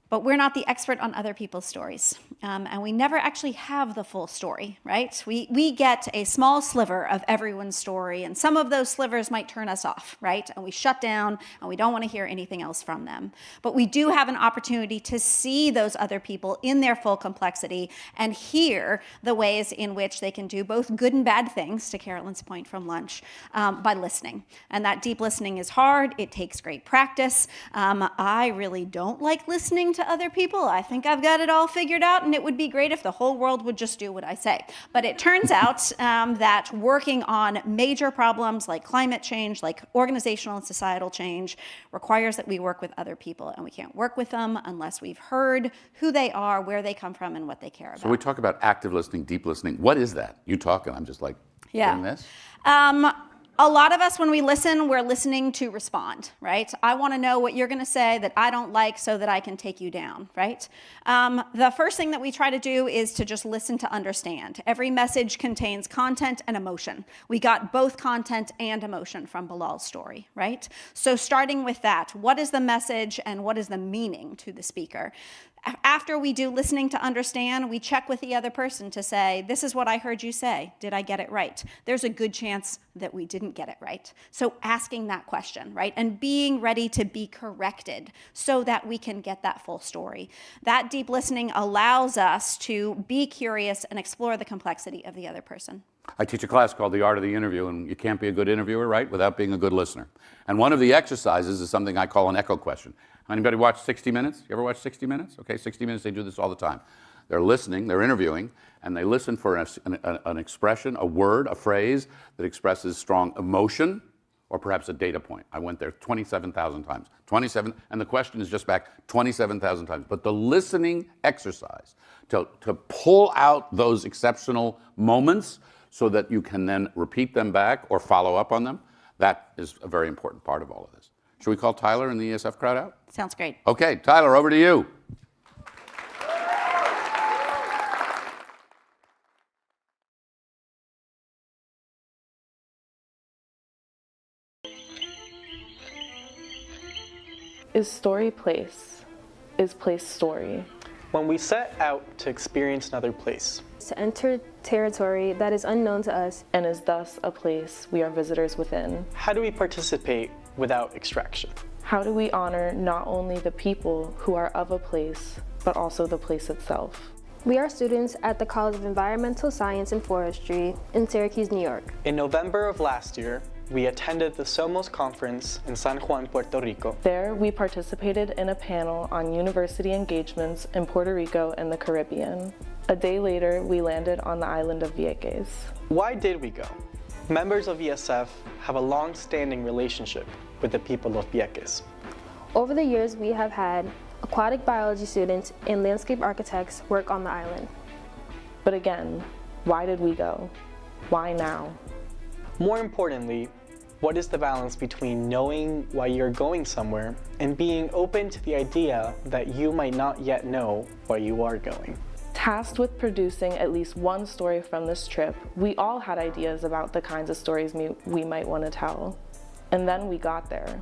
But we're not the expert on other people's stories. And we never actually have the full story, right? We get a small sliver of everyone's story, and some of those slivers might turn us off, right? And we shut down, and we don't want to hear anything else from them. But we do have an opportunity to see those other people in their full complexity and hear the ways in which they can do both good and bad things, to Carolyn's point from lunch, by listening. And that deep listening is hard. It takes great practice. I really don't like listening to other people. I think I've got it all figured out, and it would be great if the whole world would just do what I say. But it turns out that working on major problems like climate change, like organizational and societal change, requires that we work with other people, and we can't work with them unless we've heard who they are, where they come from, and what they care about. So we talk about active listening, deep listening. What is that? You talk, and I'm just like, doing this? A lot of us, when we listen, we're listening to respond, right? I want to know what you're going to say that I don't like so that I can take you down, right? The first thing that we try to do is to just listen to understand. Every message contains content and emotion. We got both content and emotion from Bilal's story, right? So starting with that, what is the message and what is the meaning to the speaker? After we do listening to understand, we check with the other person to say, this is what I heard you say. Did I get it right? There's a good chance that we didn't get it right. So asking that question, right? And being ready to be corrected so that we can get that full story. That deep listening allows us to be curious and explore the complexity of the other person. I teach a class called The Art of the Interview, and you can't be a good interviewer, right, without being a good listener. And one of the exercises is something I call an echo question. Anybody watch 60 Minutes? You ever watch 60 Minutes? Okay, 60 Minutes, they do this all the time. They're listening, they're interviewing, and they listen for an expression, a word, a phrase that expresses strong emotion or perhaps a data point. I went there 27,000 times. 27, and the question is just back 27,000 times. But the listening exercise to pull out those exceptional moments so that you can then repeat them back or follow up on them, that is a very important part of all of this. Should we call Tyler and the ESF crowd out? Sounds great. Okay, Tyler, over to you. Is story place? Is place story? When we set out to experience another place, to enter territory that is unknown to us, and is thus a place we are visitors within. how do we participate without extraction? How do we honor not only the people who are of a place, but also the place itself? We are students at the College of Environmental Science and Forestry in Syracuse, New York. In November of last year, we attended the SOMOS conference in San Juan, Puerto Rico. There, we participated in a panel on university engagements in Puerto Rico and the Caribbean. A day later, we landed on the island of Vieques. Why did we go? Members of ESF have a long-standing relationship with the people of Vieques. Over the years, we have had aquatic biology students and landscape architects work on the island. But again, why did we go? Why now? More importantly, what is the balance between knowing why you're going somewhere and being open to the idea that you might not yet know why you are going? Tasked with producing at least one story from this trip, we all had ideas about the kinds of stories we might want to tell. And then we got there.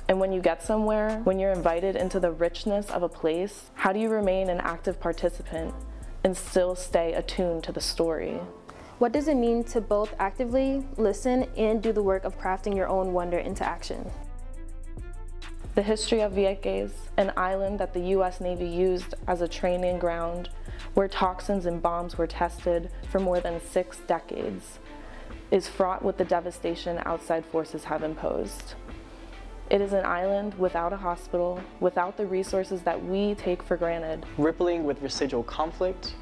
And when you get somewhere, when you're invited into the richness of a place, how do you remain an active participant and still stay attuned to the story? What does it mean to both actively listen and do the work of crafting your own wonder into action? The history of Vieques, an island that the US Navy used as a training ground where toxins and bombs were tested for more than 6 decades, is fraught with the devastation outside forces have imposed. It is an island without a hospital, without the resources that we take for granted. Rippling with residual conflict,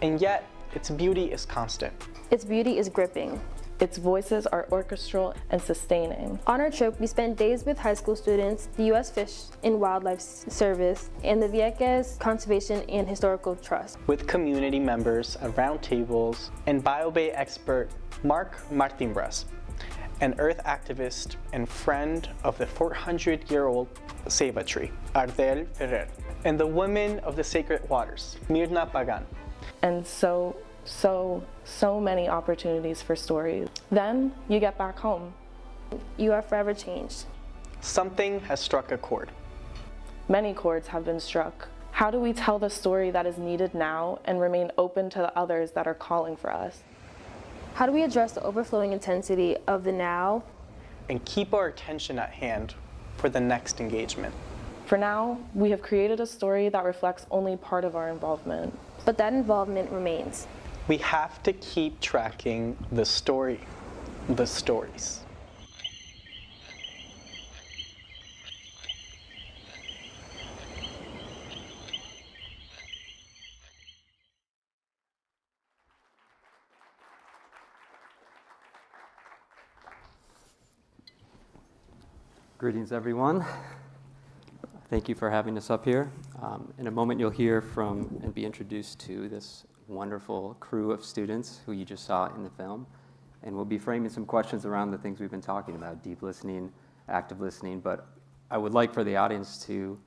and yet its beauty is constant. Its beauty is gripping. Its voices are orchestral and sustaining. On our trip, we spent days with high school students, the U.S. Fish and Wildlife Service, and the Vieques Conservation and Historical Trust. With community members at round tables and BioBay expert Mark Martinbras, an earth activist and friend of the 400-year-old ceiba tree, Ardel Ferrer, and the women of the sacred waters, Mirna Pagan. And so many opportunities for stories. Then you get back home. You are forever changed. Something has struck a chord. Many chords have been struck. How do we tell the story that is needed now and remain open to the others that are calling for us? How do we address the overflowing intensity of the now and keep our attention at hand for the next engagement? For now, we have created a story that reflects only part of our involvement. But that involvement remains. We have to keep tracking the story, the stories. Greetings, everyone. Thank you for having us up here. In a moment, you'll hear from and be introduced to this wonderful crew of students who you just saw in the film. And we'll be framing some questions around the things we've been talking about, deep listening, active listening. But I would like for the audience to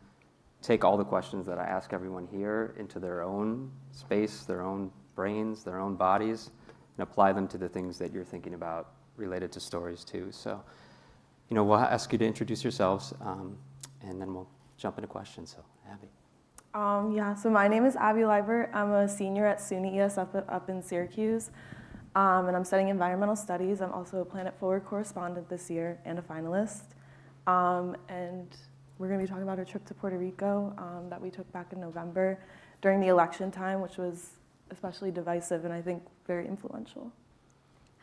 take all the questions that I ask everyone here into their own space, their own brains, their own bodies, and apply them to the things that you're thinking about related to stories too. So, we'll ask you to introduce yourselves, and then we'll jump into questions. So, Abby. So my name is Abby Liebert. I'm a senior at SUNY ESF up in Syracuse, and I'm studying environmental studies. I'm also a Planet Forward correspondent this year and a finalist. And we're going to be talking about our trip to Puerto Rico that we took back in November during the election time, which was especially divisive and I think very influential.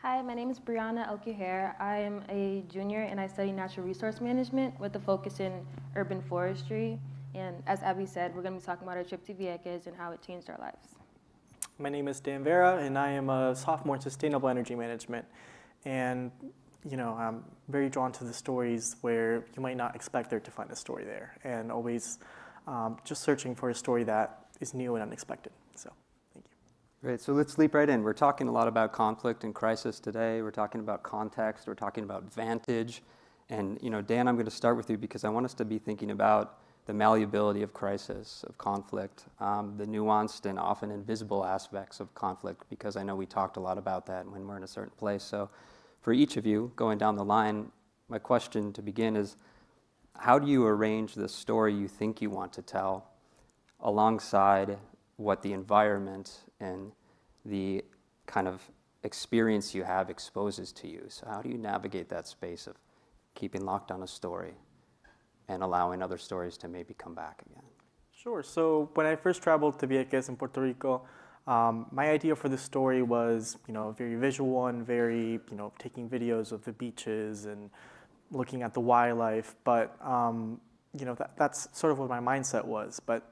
Hi, my name is Brianna Alcuher. I am a junior and I study natural resource management with a focus in urban forestry. And as Abby said, we're going to be talking about our trip to Vieques and how it changed our lives. My name is Dan Vera, and I am a sophomore in sustainable energy management. And, I'm very drawn to the stories where you might not expect there to find a story there, and always just searching for a story that is new and unexpected. So, thank you. Great, so let's leap right in. We're talking a lot about conflict and crisis today. We're talking about context. We're talking about vantage. And, Dan, I'm going to start with you because I want us to be thinking about the malleability of crisis, of conflict, the nuanced and often invisible aspects of conflict, because I know we talked a lot about that when we're in a certain place. So for each of you, going down the line, my question to begin is, how do you arrange the story you think you want to tell alongside what the environment and the kind of experience you have exposes to you. So how do you navigate that space of keeping locked on a story and allowing other stories to maybe come back again? Sure. So when I first traveled to Vieques in Puerto Rico, my idea for the story was, very visual one, very, taking videos of the beaches and looking at the wildlife. But, that's sort of what my mindset was. But,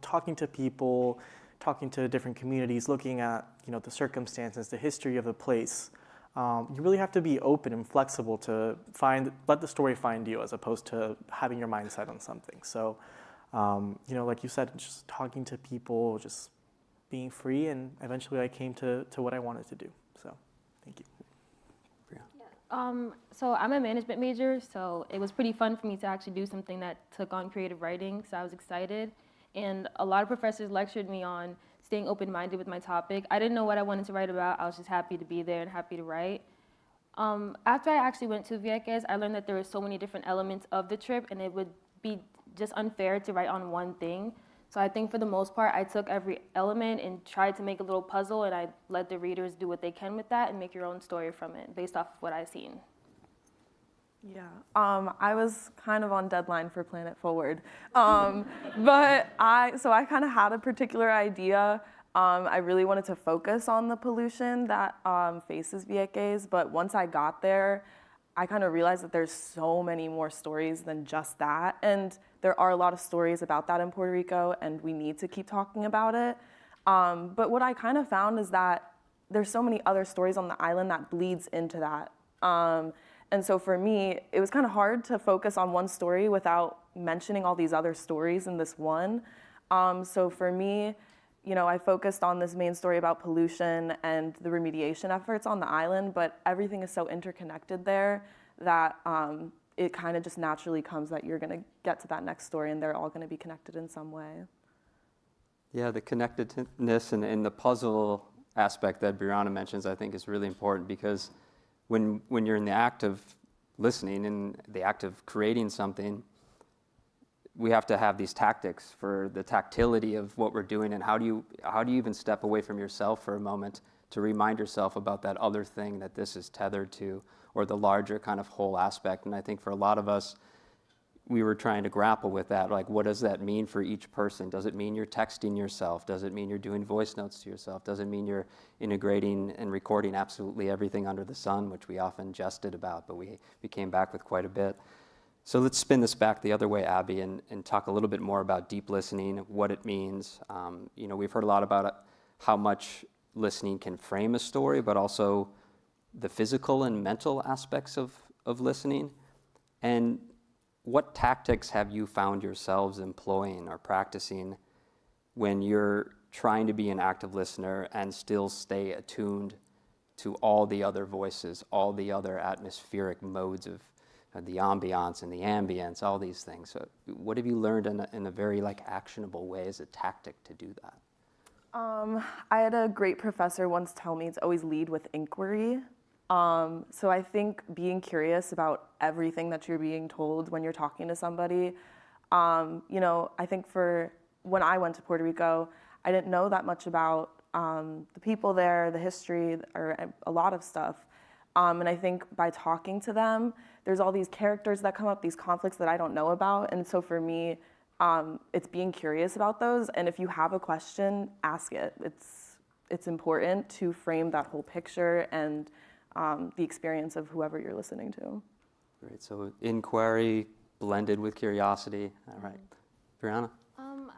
talking to people, talking to different communities, looking at, the circumstances, the history of the place, you really have to be open and flexible to let the story find you as opposed to having your mind set on something. So, like you said, just talking to people, just being free, and eventually I came to what I wanted to do. So, thank you. So I'm a management major, so it was pretty fun for me to actually do something that took on creative writing, so I was excited. And a lot of professors lectured me on staying open-minded with my topic. I didn't know what I wanted to write about. I was just happy to be there and happy to write. After I actually went to Vieques, I learned that there were so many different elements of the trip, and it would be just unfair to write on one thing. So I think for the most part, I took every element and tried to make a little puzzle, and I let the readers do what they can with that and make your own story from it based off of what I've seen. Yeah, I was kind of on deadline for Planet Forward, but I kind of had a particular idea. I really wanted to focus on the pollution that faces Vieques, but once I got there, I kind of realized that there's so many more stories than just that, and there are a lot of stories about that in Puerto Rico, and we need to keep talking about it. But what I kind of found is that there's so many other stories on the island that bleeds into that. And so for me, it was kind of hard to focus on one story without mentioning all these other stories in this one. So for me, I focused on this main story about pollution and the remediation efforts on the island, but everything is so interconnected there that it kind of just naturally comes that you're going to get to that next story and they're all going to be connected in some way. Yeah, the connectedness and the puzzle aspect that Brianna mentions, I think, is really important, because when you're in the act of listening and the act of creating something, we have to have these tactics for the tactility of what we're doing, and how do you even step away from yourself for a moment to remind yourself about that other thing that this is tethered to, or the larger kind of whole aspect. And I think for a lot of us, we were trying to grapple with that. Like, what does that mean for each person? Does it mean you're texting yourself? Does it mean you're doing voice notes to yourself? Does it mean you're integrating and recording absolutely everything under the sun, which we often jested about, but we came back with quite a bit. So let's spin this back the other way, Abby, and talk a little bit more about deep listening, what it means. We've heard a lot about how much listening can frame a story, but also the physical and mental aspects of listening. And what tactics have you found yourselves employing or practicing when you're trying to be an active listener and still stay attuned to all the other voices, all the other atmospheric modes of the ambiance and the ambience, all these things? So what have you learned in a very actionable way as a tactic to do that? I had a great professor once tell me to always lead with inquiry. So I think being curious about everything that you're being told when you're talking to somebody, I think for when I went to Puerto Rico, I didn't know that much about the people there, the history, or a lot of stuff. And I think by talking to them, there's all these characters that come up, these conflicts that I don't know about. And so for me, it's being curious about those. And if you have a question, ask it. It's important to frame that whole picture and the experience of whoever you're listening to. Great. So inquiry blended with curiosity. All right. Brianna?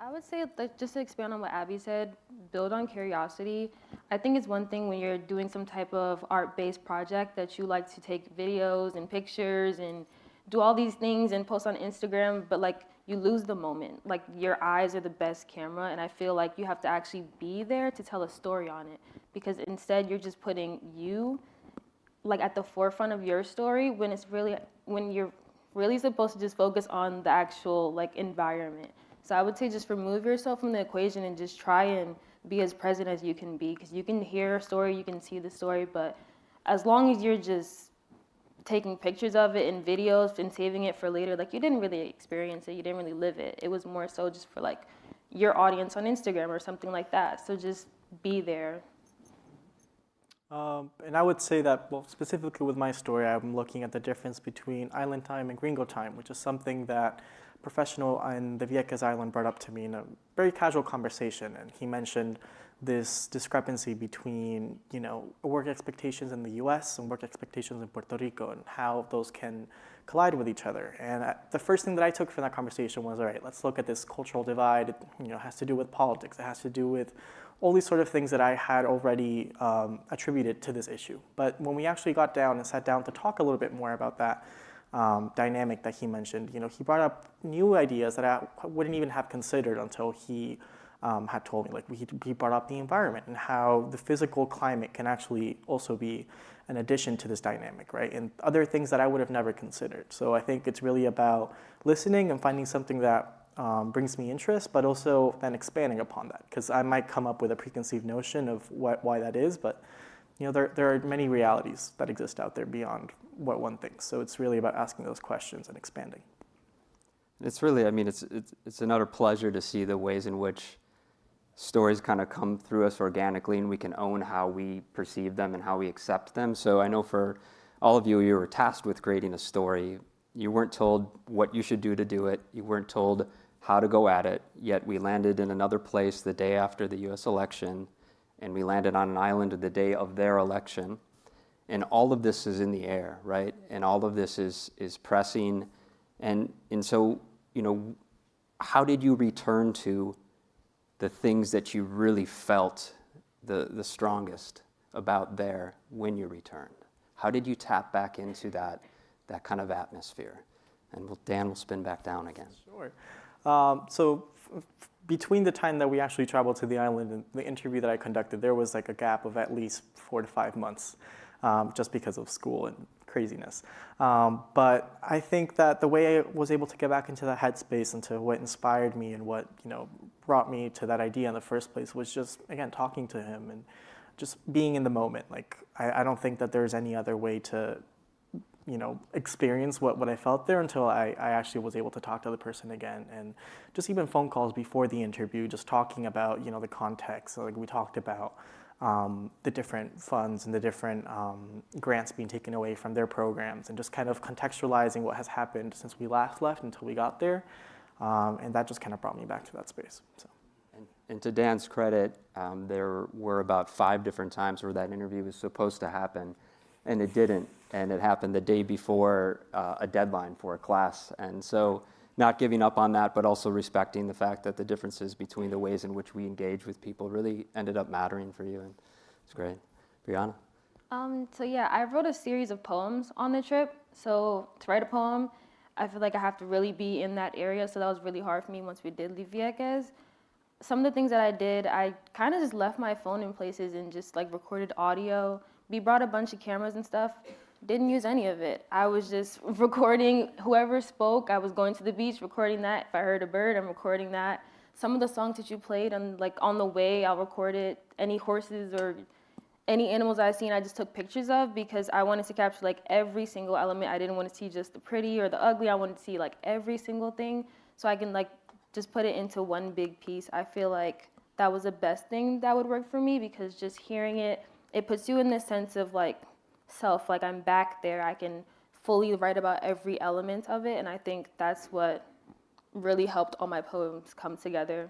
I would say, just to expand on what Abby said, build on curiosity. I think it's one thing when you're doing some type of art-based project that you like to take videos and pictures and do all these things and post on Instagram, but you lose the moment. Your eyes are the best camera, and I feel like you have to actually be there to tell a story on it, because instead you're just putting you at the forefront of your story when you're really supposed to just focus on the actual environment. So I would say just remove yourself from the equation and just try and be as present as you can be, because you can hear a story, you can see the story, but as long as you're just taking pictures of it and videos and saving it for later, you didn't really experience it, you didn't really live it. It was more so just for your audience on Instagram or something like that. So just be there. And I would say that, well, specifically with my story, I'm looking at the difference between island time and gringo time, which is something that a professional on the Vieques Island brought up to me in a very casual conversation. And he mentioned this discrepancy between, work expectations in the US and work expectations in Puerto Rico and how those can collide with each other. And the first thing that I took from that conversation was, all right, let's look at this cultural divide. It has to do with politics. It has to do with all these sort of things that I had already attributed to this issue. But when we actually got down and sat down to talk a little bit more about that dynamic that he mentioned, he brought up new ideas that I wouldn't even have considered until he had told me. Like he brought up the environment and how the physical climate can actually also be an addition to this dynamic, right? And other things that I would have never considered. So I think it's really about listening and finding something that brings me interest, but also then expanding upon that, because I might come up with a preconceived notion of why that is, but there are many realities that exist out there beyond what one thinks. So it's really about asking those questions and expanding. It's really, it's an utter pleasure to see the ways in which stories kind of come through us organically, and we can own how we perceive them and how we accept them. So I know for all of you, you were tasked with creating a story. You weren't told what you should do to do it. You weren't told how to go at it, yet we landed in another place the day after the US election, and we landed on an island the day of their election. And all of this is in the air, right? And all of this is pressing. And so, how did you return to the things that you really felt the strongest about there when you returned? How did you tap back into that kind of atmosphere? And Dan will spin back down again. Sure. So between the time that we actually traveled to the island and the interview that I conducted, there was like a gap of at least 4 to 5 months, just because of school and craziness. But I think that the way I was able to get back into that headspace and to what inspired me and what brought me to that idea in the first place was just, again, talking to him and just being in the moment. Like I don't think that there's any other way to experience what I felt there until I actually was able to talk to the person again. And just even phone calls before the interview, just talking about, the context. So like we talked about the different funds and the different grants being taken away from their programs, and just kind of contextualizing what has happened since we last left until we got there. And that just kind of brought me back to that space. So. And to Dan's credit, there were about 5 different times where that interview was supposed to happen, and it didn't. And it happened the day before a deadline for a class. And so not giving up on that, but also respecting the fact that the differences between the ways in which we engage with people really ended up mattering for you. And it's great. Brianna? So yeah, I wrote a series of poems on the trip. So to write a poem, I feel like I have to really be in that area. So that was really hard for me once we did leave Vieques. Some of the things that I did, I kind of just left my phone in places and just like recorded audio. We brought a bunch of cameras and stuff. Didn't use any of it. I was just recording whoever spoke. I was going to the beach, recording that. If I heard a bird, I'm recording that. Some of the songs that you played on the way, I'll record it. Any horses or any animals I've seen, I just took pictures of, because I wanted to capture like every single element. I didn't want to see just the pretty or the ugly. I wanted to see like every single thing, so I can like just put it into one big piece. I feel like that was the best thing that would work for me, because just hearing it puts you in this sense of like self, like I'm back there, I can fully write about every element of it, and I think that's what really helped all my poems come together.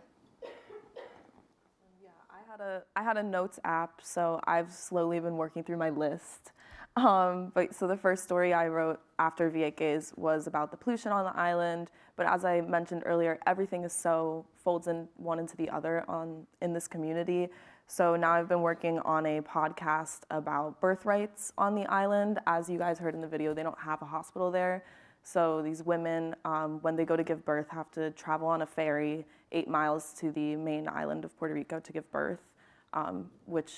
Yeah, I had a notes app, so I've slowly been working through my list. But so the first story I wrote after Vieques was about the pollution on the island, but as I mentioned earlier, everything is so folds in one into the other in this community. So now I've been working on a podcast about birth rights on the island. As you guys heard in the video, they don't have a hospital there. So these women, when they go to give birth, have to travel on a ferry 8 miles to the main island of Puerto Rico to give birth, which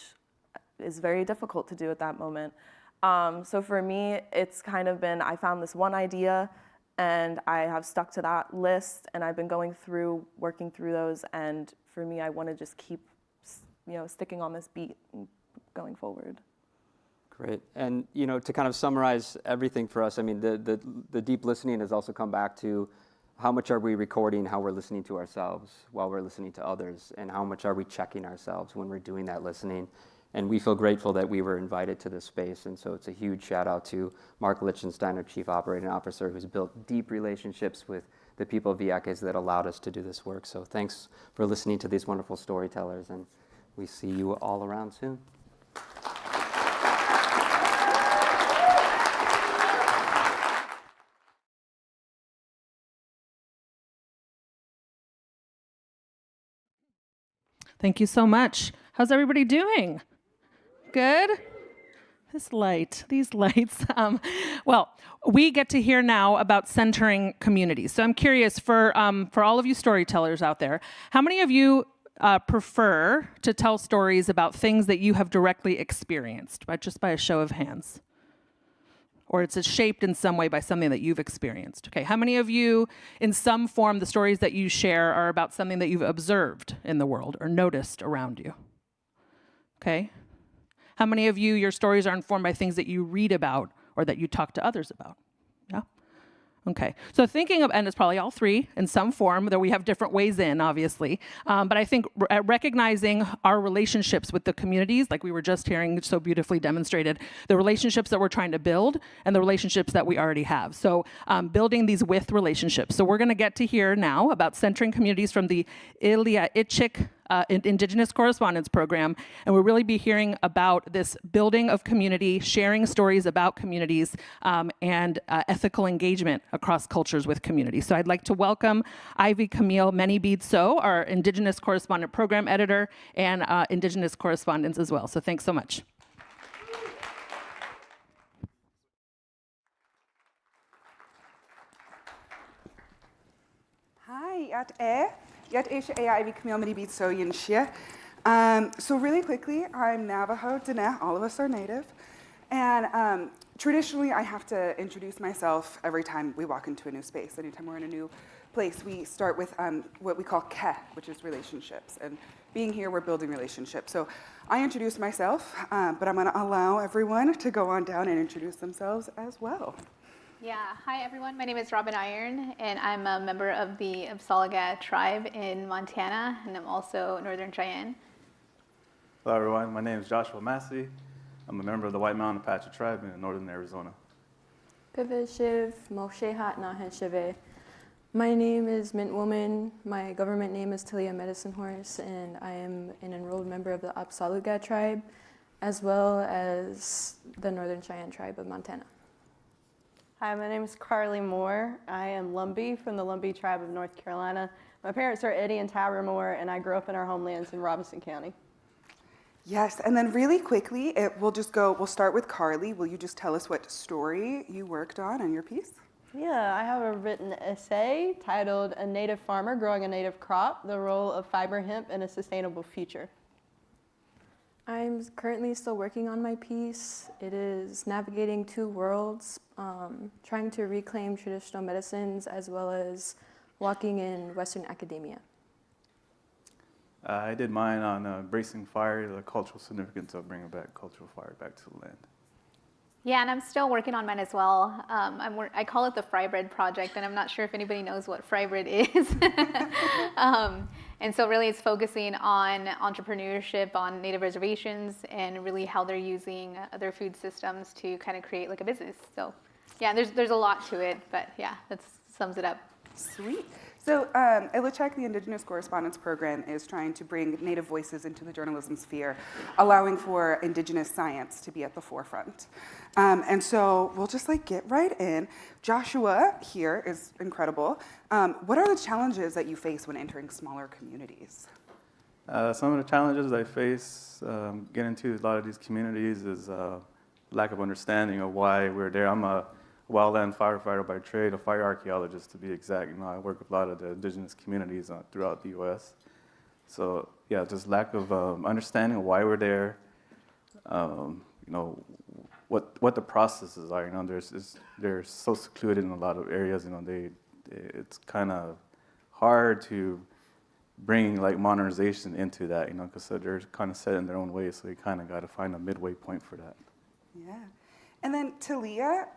is very difficult to do at that moment. So for me, it's kind of been, I found this one idea and I have stuck to that list, and I've been working through those. And for me, I want to just keep sticking on this beat and going forward. Great. And, to kind of summarize everything for us, I mean, the deep listening has also come back to how much are we recording how we're listening to ourselves while we're listening to others, and how much are we checking ourselves when we're doing that listening? And we feel grateful that we were invited to this space, and so it's a huge shout out to Mark Lichtenstein, our Chief Operating Officer, who's built deep relationships with the people of Vieques that allowed us to do this work. So thanks for listening to these wonderful storytellers, and we see you all around soon. Thank you so much. How's everybody doing? Good? These lights. Well, we get to hear now about centering communities. So I'm curious, for all of you storytellers out there, how many of you prefer to tell stories about things that you have directly experienced, just by a show of hands? Or it's shaped in some way by something that you've experienced. Okay, how many of you, in some form, the stories that you share are about something that you've observed in the world or noticed around you? Okay. How many of you, your stories are informed by things that you read about or that you talk to others about? Yeah? Okay, so thinking of, and it's probably all three in some form, though we have different ways in, obviously, but I think recognizing our relationships with the communities, like we were just hearing so beautifully demonstrated, the relationships that we're trying to build and the relationships that we already have. So building these with relationships. So we're gonna get to hear now about centering communities from the Ilya-Itchik Indigenous Correspondence Program, and we'll really be hearing about this building of community, sharing stories about communities, and ethical engagement across cultures with communities. So I'd like to welcome Ivy Camille Many-Bead-So, our Indigenous Correspondent Program Editor and Indigenous Correspondents as well. So thanks so much. Hi, Ivy Camille Many-Bead-So Yinshia. So really quickly, I'm Navajo, Diné, all of us are Native. And traditionally, I have to introduce myself every time we walk into a new space. Anytime we're in a new place, we start with what we call ke, which is relationships. And being here, we're building relationships. So I introduce myself, but I'm gonna allow everyone to go on down and introduce themselves as well. Yeah, hi everyone, my name is Robin Iron, and I'm a member of the Apsalaga tribe in Montana, and I'm also Northern Cheyenne. Hello everyone, my name is Joshua Massey. I'm a member of the White Mountain Apache tribe in Northern Arizona. My name is Mint Woman. My government name is Talia Medicine Horse, and I am an enrolled member of the Apsalaga tribe, as well as the Northern Cheyenne tribe of Montana. Hi, my name is Carly Moore. I am Lumbee from the Lumbee tribe of North Carolina. My parents are Eddie and Tyra Moore, and I grew up in our homelands in Robinson County. Yes, and then really quickly, we'll start with Carly. Will you just tell us what story you worked on in your piece? Yeah, I have a written essay titled A Native Farmer Growing a Native Crop, the Role of Fiber Hemp in a Sustainable Future. I'm currently still working on my piece. It is navigating two worlds, trying to reclaim traditional medicines as well as walking in Western academia. I did mine on bracing fire, the cultural significance of bringing back cultural fire back to the land. Yeah, and I'm still working on mine as well. I call it the Fry Bread Project, and I'm not sure if anybody knows what fry bread is. And so really it's focusing on entrepreneurship on Native reservations and really how they're using their food systems to kind of create like a business. So yeah, there's a lot to it, but yeah, that sums it up. Sweet. So Illichak, the Indigenous Correspondence Program, is trying to bring Native voices into the journalism sphere, allowing for Indigenous science to be at the forefront. And so we'll just get right in. Joshua here is incredible. What are the challenges that you face when entering smaller communities? Some of the challenges I face getting into a lot of these communities is lack of understanding of why we're there. I'm a wildland firefighter by trade, a fire archaeologist to be exact. I work with a lot of the indigenous communities throughout the U.S. So yeah, just lack of understanding of why we're there. What the processes are. They're so secluded in a lot of areas. It's kind of hard to bring modernization into that. Because they're kind of set in their own ways. So you kind of got to find a midway point for that. Yeah. And then Talia,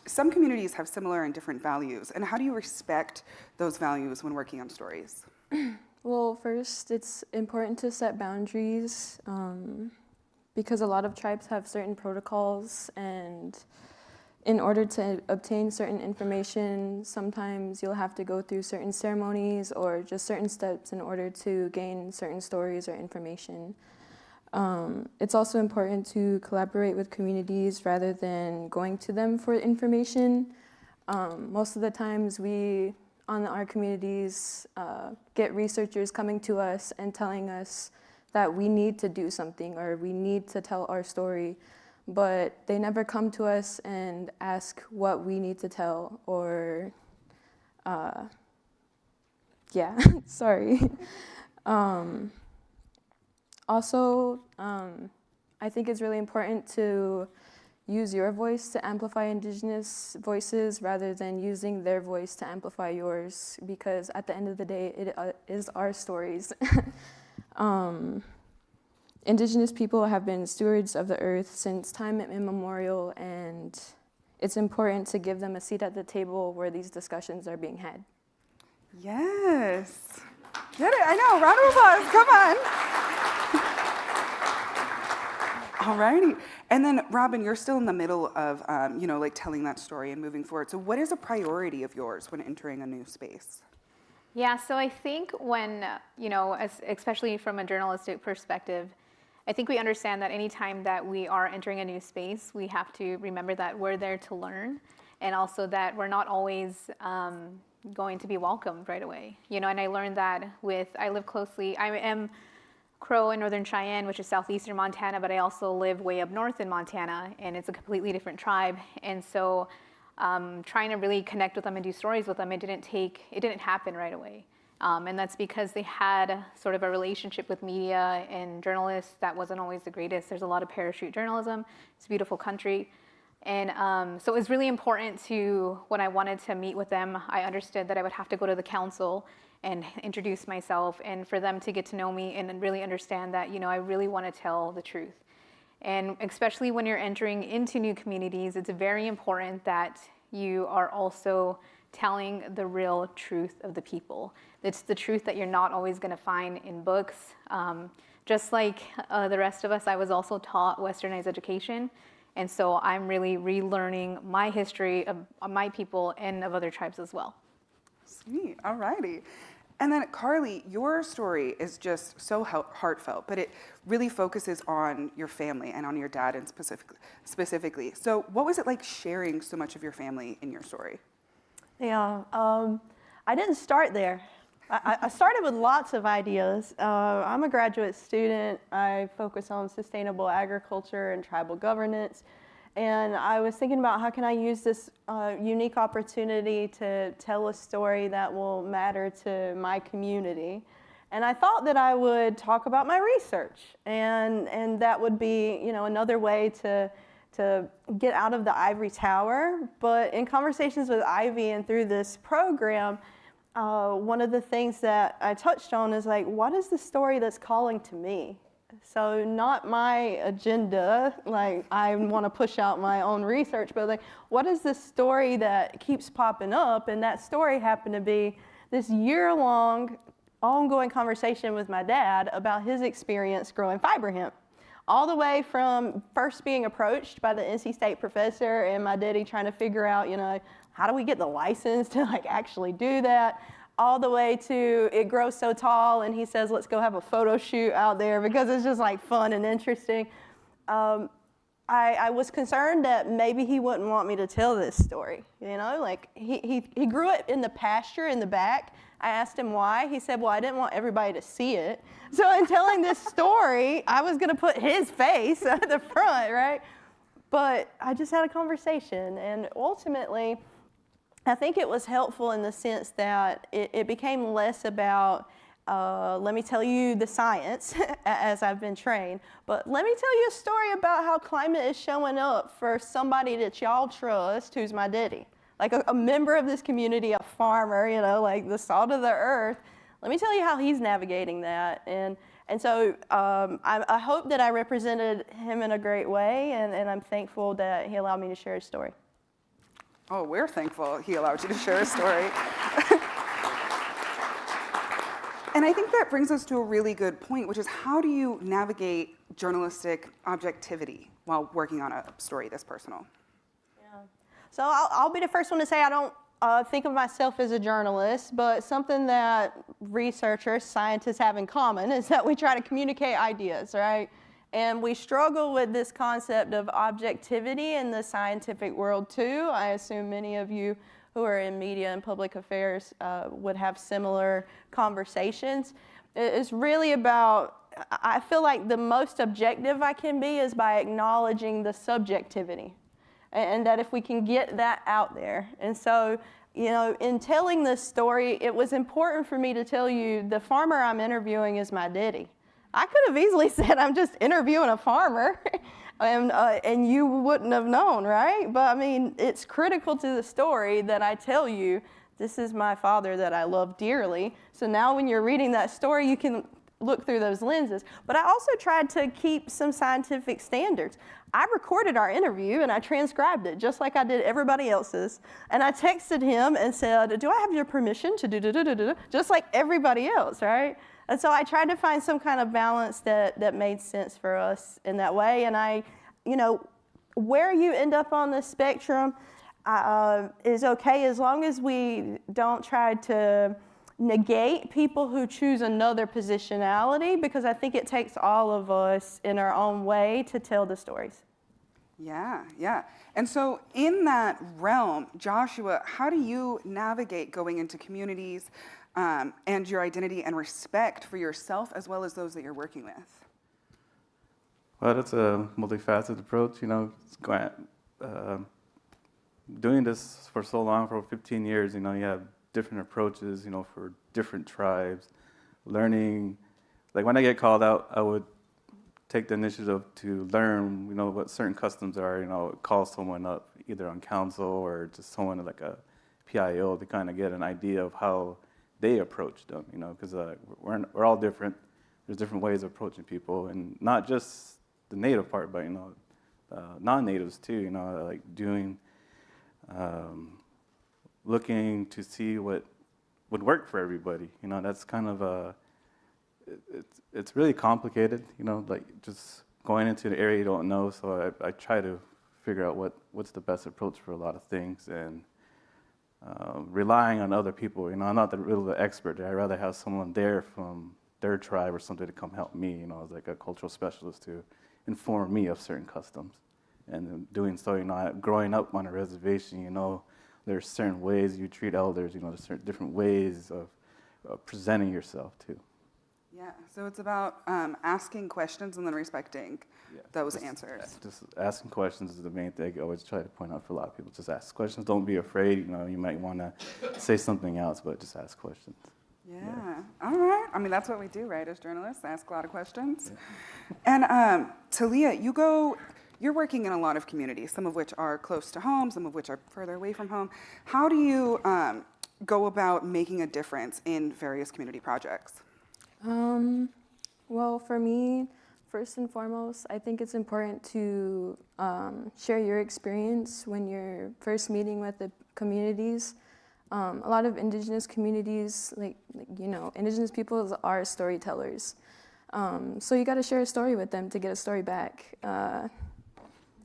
some communities have similar and different values, and how do you respect those values when working on stories? Well, first, it's important to set boundaries because a lot of tribes have certain protocols, and in order to obtain certain information, sometimes you'll have to go through certain ceremonies or just certain steps in order to gain certain stories or information. It's also important to collaborate with communities rather than going to them for information. Most of the times we, on our communities, get researchers coming to us and telling us that we need to do something or we need to tell our story, but they never come to us and ask what we need to tell or, yeah, sorry. Also, I think it's really important to use your voice to amplify Indigenous voices rather than using their voice to amplify yours, because at the end of the day, it is our stories. Indigenous people have been stewards of the earth since time immemorial, and it's important to give them a seat at the table where these discussions are being had. Yes. Get it? I know. Round of applause. Come on. Alrighty. And then, Robin, you're still in the middle of, like telling that story and moving forward. So what is a priority of yours when entering a new space? Yeah, so I think when, especially from a journalistic perspective, I think we understand that anytime that we are entering a new space, we have to remember that we're there to learn, and also that we're not always going to be welcomed right away. And I learned that I live closely, I am Crow in Northern Cheyenne, which is southeastern Montana, but I also live way up north in Montana, and it's a completely different tribe. And so trying to really connect with them and do stories with them, it didn't happen right away. And that's because they had sort of a relationship with media and journalists that wasn't always the greatest. There's a lot of parachute journalism. It's a beautiful country. And so it was really important when I wanted to meet with them, I understood that I would have to go to the council and introduce myself, and for them to get to know me and really understand that, I really want to tell the truth. And especially when you're entering into new communities, it's very important that you are also telling the real truth of the people. It's the truth that you're not always going to find in books. Just like the rest of us, I was also taught Westernized education. And so I'm really relearning my history of my people and of other tribes as well. Sweet, all righty. And then Carly, your story is just so heartfelt, but it really focuses on your family and on your dad and specifically. So what was it like sharing so much of your family in your story? Yeah, I didn't start there. I started with lots of ideas. I'm a graduate student. I focus on sustainable agriculture and tribal governance. And I was thinking about how can I use this unique opportunity to tell a story that will matter to my community. And I thought that I would talk about my research, and that would be, another way to get out of the ivory tower. But in conversations with Ivy and through this program, one of the things that I touched on is like, what is the story that's calling to me? So not my agenda, like I want to push out my own research, but like, what is the story that keeps popping up? And that story happened to be this year-long ongoing conversation with my dad about his experience growing fiber hemp. All the way from first being approached by the NC State professor and my daddy trying to figure out, how do we get the license to like actually do that? All the way to it grows so tall and he says, let's go have a photo shoot out there because it's just like fun and interesting. I was concerned that maybe he wouldn't want me to tell this story. Like he grew it in the pasture in the back. I asked him why. He said, well, I didn't want everybody to see it. So in telling this story, I was gonna put his face at the front, right? But I just had a conversation, and ultimately, I think it was helpful in the sense that it became less about, let me tell you the science, as I've been trained, but let me tell you a story about how climate is showing up for somebody that y'all trust, who's my daddy. Like a member of this community, a farmer, like the salt of the earth. Let me tell you how he's navigating that. And And so I hope that I represented him in a great way, and I'm thankful that he allowed me to share his story. Oh, we're thankful he allowed you to share his story. And I think that brings us to a really good point, which is how do you navigate journalistic objectivity while working on a story this personal? Yeah. So I'll be the first one to say I don't think of myself as a journalist, but something that researchers, scientists have in common is that we try to communicate ideas, right? And we struggle with this concept of objectivity in the scientific world too. I assume many of you who are in media and public affairs would have similar conversations. It's really about, I feel like the most objective I can be is by acknowledging the subjectivity. And that if we can get that out there. And so, you know, in telling this story, it was important for me to tell you the farmer I'm interviewing is my daddy. I could have easily said I'm just interviewing a farmer and you wouldn't have known, right? But I mean, it's critical to the story that I tell you, this is my father that I love dearly. So now when you're reading that story, you can look through those lenses. But I also tried to keep some scientific standards. I recorded our interview and I transcribed it just like I did everybody else's. And I texted him and said, do I have your permission to do, just like everybody else, right? And so I tried to find some kind of balance that made sense for us in that way. And you know, where you end up on the spectrum is okay as long as we don't try to negate people who choose another positionality, because I think it takes all of us in our own way to tell the stories. Yeah, yeah. And so in that realm, Joshua, how do you navigate going into communities and your identity and respect for yourself as well as those that you're working with? Well, that's a multifaceted approach, you know. Doing this for so long, for 15 years, you know, you have different approaches, you know, for different tribes. Learning, like when I get called out, I would take the initiative to learn, you know, what certain customs are, you know, call someone up either on council or just someone like a PIO to kind of get an idea of how they approach them, you know, because we're all different. There's different ways of approaching people, and not just the native part, but, you know, non-natives too, you know, like doing, looking to see what would work for everybody. You know, that's kind of it's really complicated, you know, like just going into an area you don't know. So I try to figure out what's the best approach for a lot of things, and relying on other people. You know, I'm not really the expert. I'd rather have someone there from their tribe or something to come help me, you know, as like a cultural specialist to inform me of certain customs. And in doing so, you know, growing up on a reservation, you know, there's certain ways you treat elders, you know, there's certain different ways of presenting yourself too. Yeah, so it's about asking questions and then respecting those answers. Just asking questions is the main thing I always try to point out for a lot of people. Just ask questions, don't be afraid, you know, you might want to say something else, but just ask questions. Yeah, all right. I mean, that's what we do, right, as journalists, ask a lot of questions. Yeah. And Talia, you're working in a lot of communities, some of which are close to home, some of which are further away from home. How do you go about making a difference in various community projects? Well, for me, first and foremost, I think it's important to share your experience when you're first meeting with the communities. A lot of indigenous communities, like you know, indigenous peoples are storytellers. So you got to share a story with them to get a story back.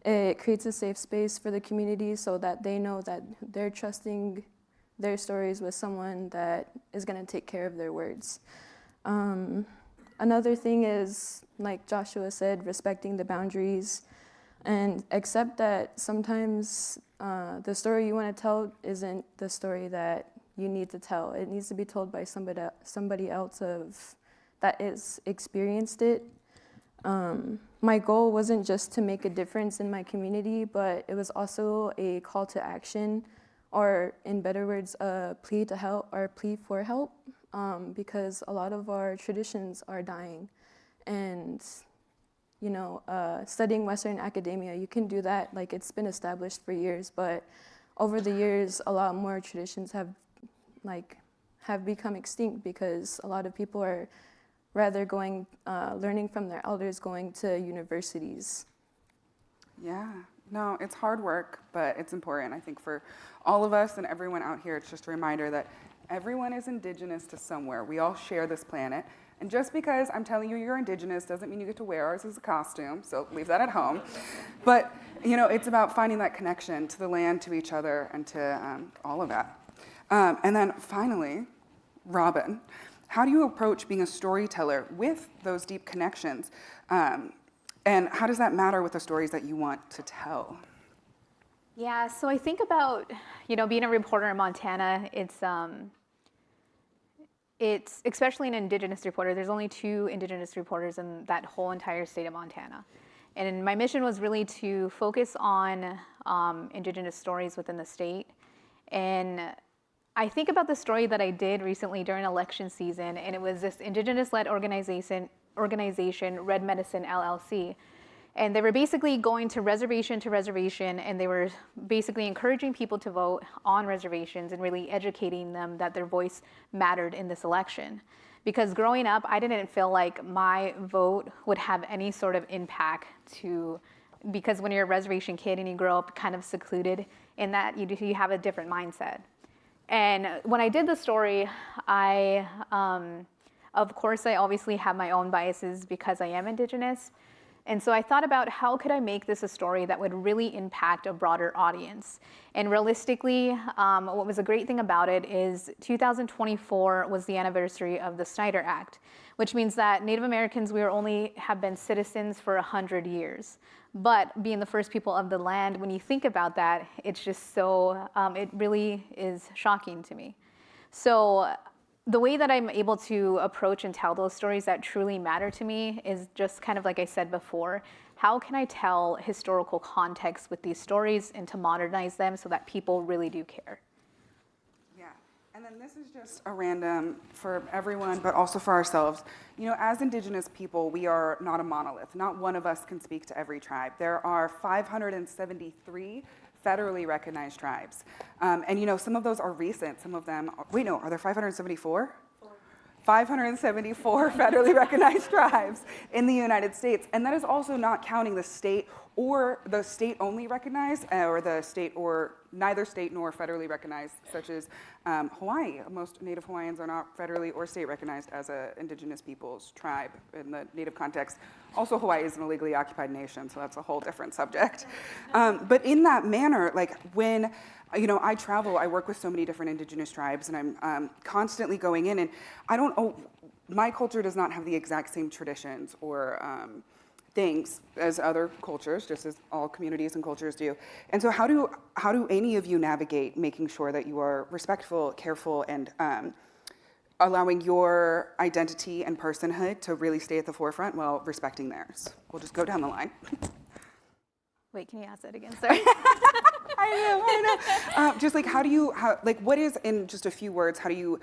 It creates a safe space for the community so that they know that they're trusting their stories with someone that is going to take care of their words. Another thing is, like Joshua said, respecting the boundaries and accept that sometimes the story you want to tell isn't the story that you need to tell. It needs to be told by somebody else that has experienced it. My goal wasn't just to make a difference in my community, but it was also a call to action, or in better words, a plea to help or plea for help, because a lot of our traditions are dying. And, you know, studying Western academia, you can do that, like it's been established for years, but over the years, a lot more traditions have become extinct because a lot of people are rather learning from their elders, going to universities. Yeah, no, it's hard work, but it's important. I think for all of us and everyone out here, it's just a reminder that everyone is indigenous to somewhere. We all share this planet. And just because I'm telling you you're indigenous doesn't mean you get to wear ours as a costume, so leave that at home. But, it's about finding that connection to the land, to each other, and to all of that. And then finally, Robin, how do you approach being a storyteller with those deep connections? And how does that matter with the stories that you want to tell? Yeah, so I think about, being a reporter in Montana, it's especially an Indigenous reporter. There's only 2 Indigenous reporters in that whole entire state of Montana. And my mission was really to focus on Indigenous stories within the state. And I think about the story that I did recently during election season, and it was this Indigenous-led organization, Red Medicine LLC. And they were basically going to reservation, and they were basically encouraging people to vote on reservations and really educating them that their voice mattered in this election. Because growing up, I didn't feel like my vote would have any sort of impact because when you're a reservation kid and you grow up kind of secluded in that, you have a different mindset. And when I did the story, of course, I obviously have my own biases because I am Indigenous. And so I thought about how could I make this a story that would really impact a broader audience. And realistically, what was a great thing about it is 2024 was the anniversary of the Snyder Act, which means that Native Americans, have been citizens for 100 years. But being the first people of the land, when you think about that, it's just so, it really is shocking to me. So the way that I'm able to approach and tell those stories that truly matter to me is just kind of like I said before, how can I tell historical context with these stories and to modernize them so that people really do care? Yeah, and then this is just a random for everyone, but also for ourselves. As Indigenous people, we are not a monolith. Not one of us can speak to every tribe. There are 573 federally recognized tribes. And some of those are recent, some of them, are there 574? 574 federally recognized tribes in the United States. And that is also not counting the state or the state only recognized, or the state or neither state nor federally recognized, such as Hawaii. Most Native Hawaiians are not federally or state recognized as an Indigenous peoples tribe in the Native context. Also, Hawaii is an illegally occupied nation, so that's a whole different subject. But in that manner, like when I travel, I work with so many different Indigenous tribes, and I'm constantly going in, and my culture does not have the exact same traditions or things as other cultures, just as all communities and cultures do. And so how do any of you navigate making sure that you are respectful, careful, and allowing your identity and personhood to really stay at the forefront while respecting theirs? We'll just go down the line. Wait, can you ask that again? Sorry. I know. Just like what is, in just a few words, how do you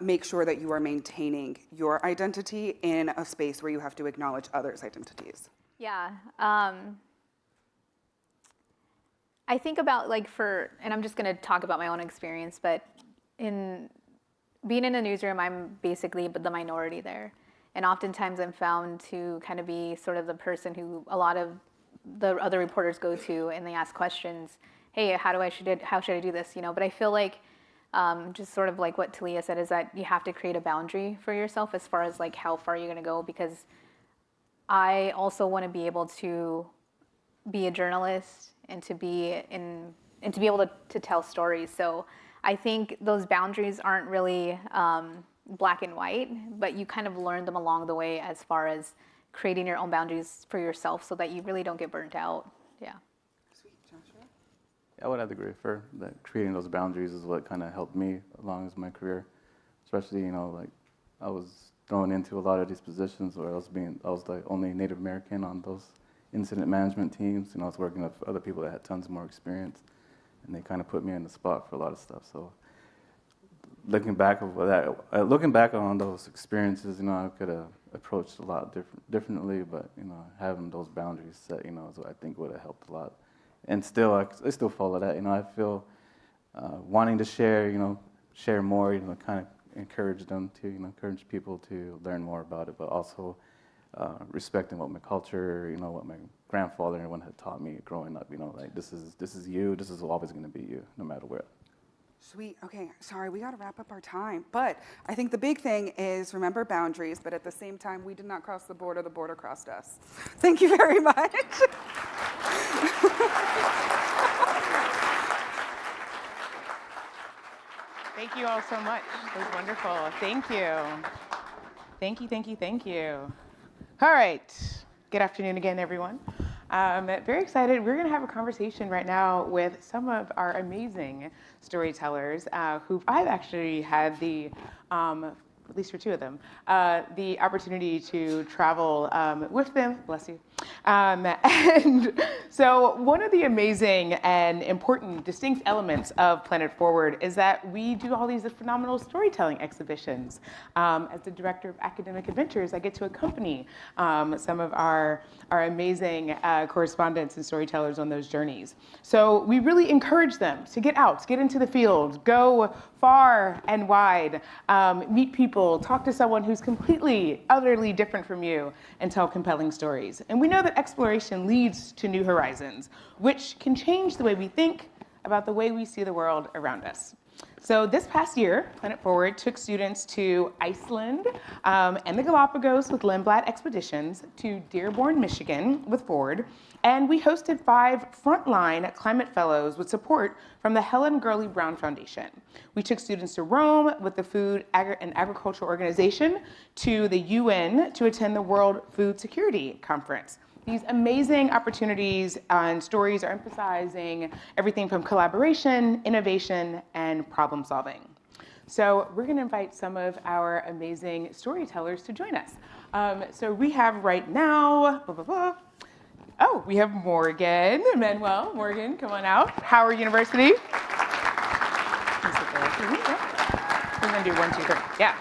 make sure that you are maintaining your identity in a space where you have to acknowledge others' identities? Yeah. I think about and I'm just going to talk about my own experience, but in being in a newsroom, I'm basically the minority there. And oftentimes I'm found to kind of be sort of the person who a lot of the other reporters go to and they ask questions. Hey, how should I do this? But I feel like just sort of like what Talia said is that you have to create a boundary for yourself as far as how far you're going to go, because I also want to be able to be a journalist and to be able to tell stories. So I think those boundaries aren't really black and white, but you kind of learn them along the way as far as creating your own boundaries for yourself so that you really don't get burnt out. Yeah. Sweet. Joshua? I would have to agree for that. Creating those boundaries is what kind of helped me along as my career, especially I was thrown into a lot of these positions where I was the only Native American on those incident management teams, and I was working with other people that had tons more experience, and they kind of put me in the spot for a lot of stuff. So looking back on those experiences, I could have approached a lot differently, but having those boundaries set, is what I think would have helped a lot. And still, I still follow that. I feel wanting to share more, kind of encourage them to, encourage people to learn more about it, but also respecting what my culture, what my grandfather and everyone had taught me growing up. Like this is you. This is always going to be you, no matter what. Sweet. Okay, sorry, we got to wrap up our time. But I think the big thing is remember boundaries, but at the same time, we did not cross the border crossed us. Thank you very much. Thank you all so much. It was wonderful. Thank you. Thank you, thank you, thank you. All right. Good afternoon again, everyone. Very excited. We're going to have a conversation right now with some of our amazing storytellers who I've actually had the, at least for two of them, the opportunity to travel with them, bless you. And so one of the amazing and important distinct elements of Planet Forward is that we do all these phenomenal storytelling exhibitions. As the director of academic adventures, I get to accompany some of our amazing correspondents and storytellers on those journeys. So we really encourage them to get out, get into the field, go far and wide, meet people, talk to someone who's completely, utterly different from you, and tell compelling stories. And we know that exploration leads to new horizons, which can change the way we think about the way we see the world around us. So this past year, Planet Forward took students to Iceland and the Galapagos with Lindblad Expeditions, to Dearborn, Michigan with Forward, and we hosted 5 frontline climate fellows with support from the Helen Gurley Brown Foundation. We took students to Rome with the Food and Agriculture Organization, to the UN to attend the World Food Security Conference. These amazing opportunities and stories are emphasizing everything from collaboration, innovation, and problem solving. So we're going to invite some of our amazing storytellers to join us. So we have right now, oh, we have Morgan, Manuel. Morgan, come on out. Howard University. We're going to do 1, 2, 3. Yeah.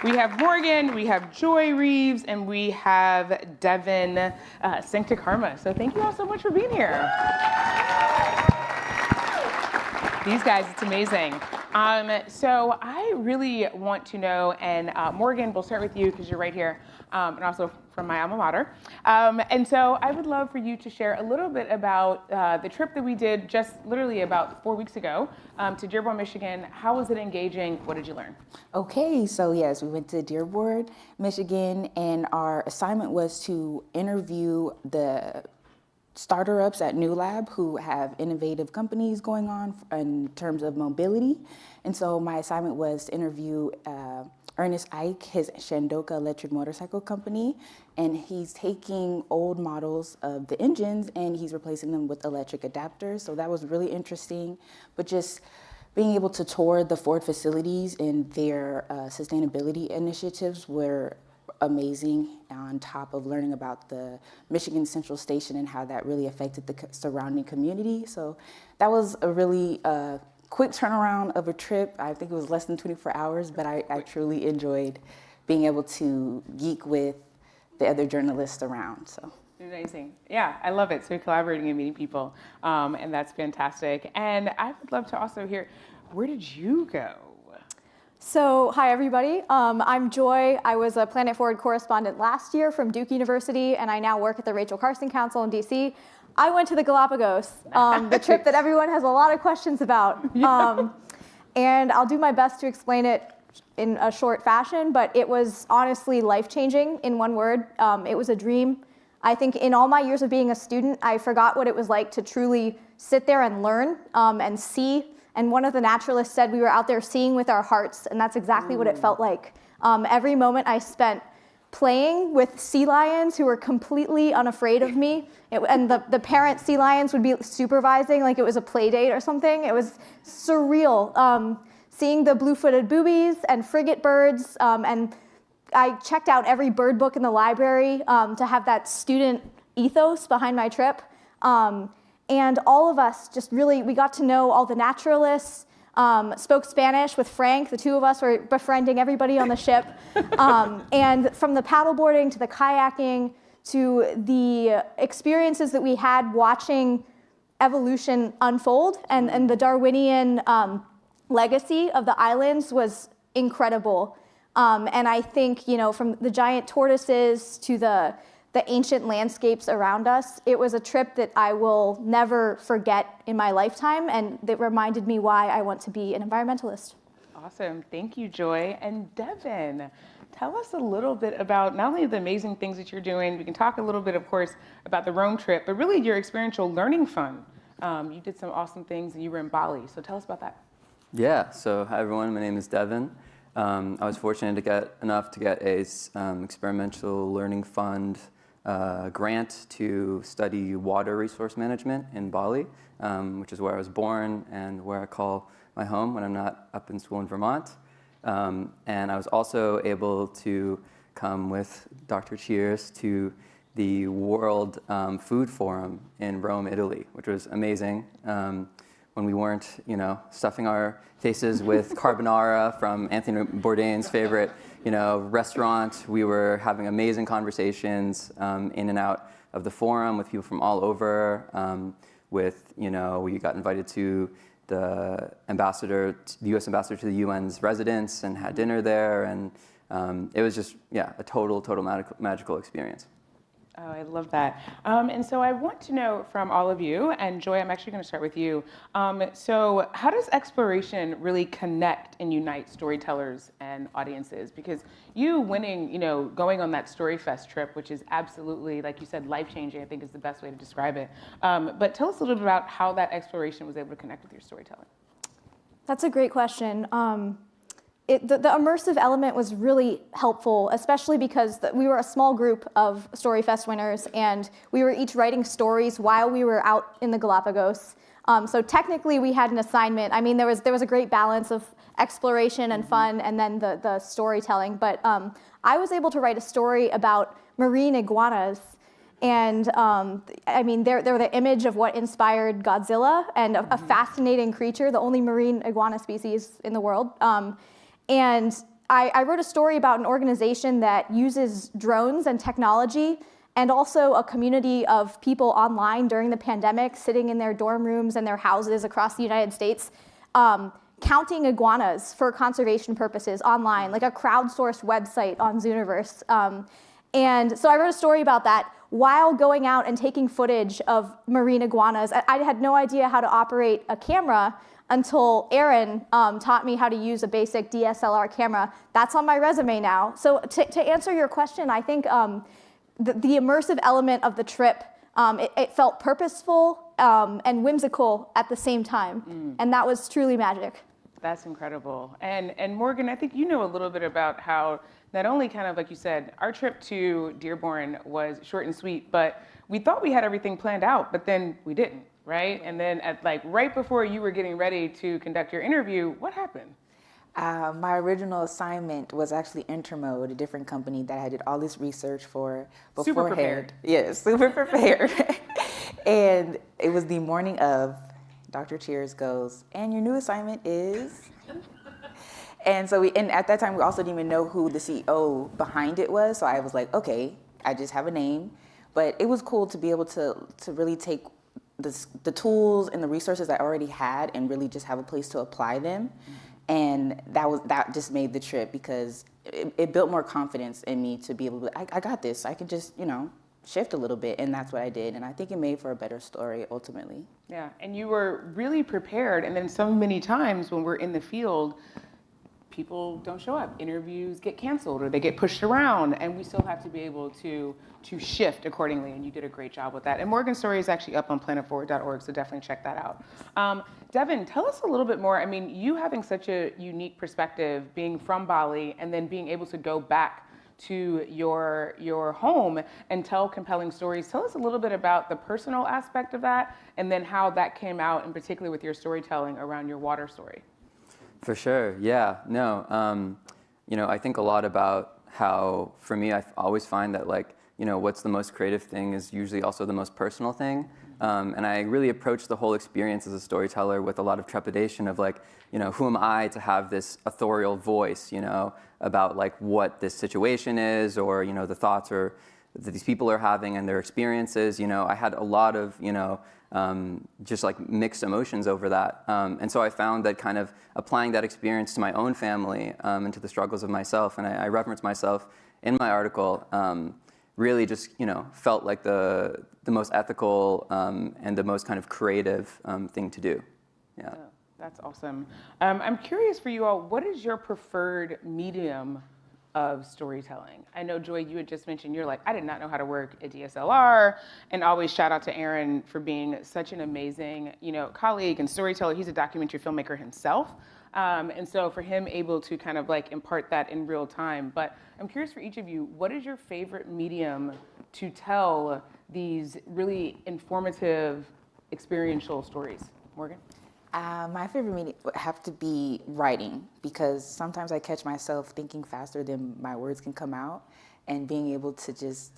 We have Morgan, we have Joy Reeves, and we have Devin Sancta Karma. So thank you all so much for being here. These guys, it's amazing. So I really want to know, and Morgan, we'll start with you because you're right here, and also from my alma mater. And so I would love for you to share a little bit about the trip that we did just literally about 4 weeks ago to Dearborn, Michigan. How was it engaging? What did you learn? Okay, so yes, we went to Dearborn, Michigan, and our assignment was to interview the starter-ups at New Lab who have innovative companies going on in terms of mobility. And so my assignment was to interview Ernest Ike, his Shandoka electric motorcycle company, and he's taking old models of the engines and he's replacing them with electric adapters. So that was really interesting, but just being able to tour the Ford facilities and their sustainability initiatives were amazing, on top of learning about the Michigan Central Station and how that really affected the surrounding community. So that was a really quick turnaround of a trip. I think it was less than 24 hours, but I truly enjoyed being able to geek with the other journalists around. So. Amazing. Yeah, I love it. So you're collaborating and meeting people, and that's fantastic. And I would love to also hear, where did you go? So, hi everybody. I'm Joy. I was a Planet Forward correspondent last year from Duke University, and I now work at the Rachel Carson Council in DC. I went to the Galapagos, the trip that everyone has a lot of questions about. And I'll do my best to explain it in a short fashion, but it was honestly life-changing in one word. It was a dream. I think in all my years of being a student, I forgot what it was like to truly sit there and learn and see. And one of the naturalists said we were out there seeing with our hearts, and that's exactly what it felt like. Every moment I spent playing with sea lions who were completely unafraid of me, and the parent sea lions would be supervising like it was a play date or something. It was surreal. Seeing the blue-footed boobies and frigate birds, and I checked out every bird book in the library to have that student ethos behind my trip. And all of us just really, we got to know all the naturalists, spoke Spanish with Frank. The two of us were befriending everybody on the ship. And from the paddleboarding to the kayaking to the experiences that we had watching evolution unfold and the Darwinian legacy of the islands was incredible. And I think, from the giant tortoises to the ancient landscapes around us, it was a trip that I will never forget in my lifetime, and that reminded me why I want to be an environmentalist. Awesome. Thank you, Joy. And Devin, tell us a little bit about not only the amazing things that you're doing, we can talk a little bit, of course, about the Rome trip, but really your experiential learning fund. You did some awesome things and you were in Bali, so tell us about that. Yeah, so hi everyone, my name is Devin. I was fortunate to get a experiential learning fund grant to study water resource management in Bali, which is where I was born and where I call my home when I'm not up in school in Vermont. And I was also able to come with Dr. Cheers to the World Food Forum in Rome, Italy, which was amazing. When we weren't, stuffing our faces with carbonara from Anthony Bourdain's favorite, restaurant. We were having amazing conversations in and out of the forum with people from all over. We got invited to the U.S. ambassador to the UN's residence and had dinner there, and it was just, a total magical experience. Oh, I love that. And so I want to know from all of you, and Joy, I'm actually going to start with you. So how does exploration really connect and unite storytellers and audiences? Because you winning, going on that Storyfest trip, which is absolutely, like you said, life-changing, I think is the best way to describe it. But tell us a little bit about how that exploration was able to connect with your storytelling. That's a great question. The immersive element was really helpful, especially because we were a small group of Storyfest winners, and we were each writing stories while we were out in the Galapagos. So technically, we had an assignment. I mean, there was a great balance of exploration and fun, and then the storytelling. But I was able to write a story about marine iguanas. And they're the image of what inspired Godzilla, and a fascinating creature, the only marine iguana species in the world. And I wrote a story about an organization that uses drones and technology, and also a community of people online during the pandemic, sitting in their dorm rooms and their houses across the United States, counting iguanas for conservation purposes online, like a crowdsourced website on Zooniverse. And so I wrote a story about that while going out and taking footage of marine iguanas. I had no idea how to operate a camera until Aaron taught me how to use a basic DSLR camera. That's on my resume now. So to answer your question, I think the immersive element of the trip, it felt purposeful and whimsical at the same time. And that was truly magic. That's incredible. And Morgan, I think you know a little bit about how not only kind of, like you said, our trip to Dearborn was short and sweet, but we thought we had everything planned out, but then we didn't. Right? And then right before you were getting ready to conduct your interview, what happened? My original assignment was actually Intermode, a different company that I did all this research for beforehand. Super prepared. Yes, super prepared. And it was the morning of, Dr. Cheers goes, and your new assignment is? And at that time, we also didn't even know who the CEO behind it was. So I was like, okay, I just have a name. But it was cool to be able to really take the tools and the resources I already had and really just have a place to apply them. And that just made the trip, because it built more confidence in me to be able to, I got this. I can just, shift a little bit, and that's what I did. And I think it made for a better story ultimately. Yeah, and you were really prepared. And then so many times when we're in the field, people don't show up. Interviews get canceled or they get pushed around, and we still have to be able to shift accordingly, and you did a great job with that. And Morgan's story is actually up on planetforward.org, so definitely check that out. Devin, tell us a little bit more. I mean, you having such a unique perspective, being from Bali, and then being able to go back to your home and tell compelling stories. Tell us a little bit about the personal aspect of that, and then how that came out, in particular with your storytelling around your water story. For sure, yeah. No, I think a lot about how, for me, I always find that what's the most creative thing is usually also the most personal thing. And I really approach the whole experience as a storyteller with a lot of trepidation of who am I to have this authorial voice, about what this situation is, or, the thoughts or that these people are having and their experiences. I had a lot of, just like mixed emotions over that. And so I found that kind of applying that experience to my own family and to the struggles of myself, and I reference myself in my article, really just felt like the most ethical and the most kind of creative thing to do. Yeah. Oh, that's awesome. I'm curious for you all, what is your preferred medium of storytelling? I know, Joy, you had just mentioned you're like, I did not know how to work a DSLR, and always shout out to Aaron for being such an amazing, colleague and storyteller. He's a documentary filmmaker himself. And so for him able to kind of like impart that in real time. But I'm curious for each of you, what is your favorite medium to tell these really informative, experiential stories? Morgan? My favorite medium would have to be writing, because sometimes I catch myself thinking faster than my words can come out, and being able to just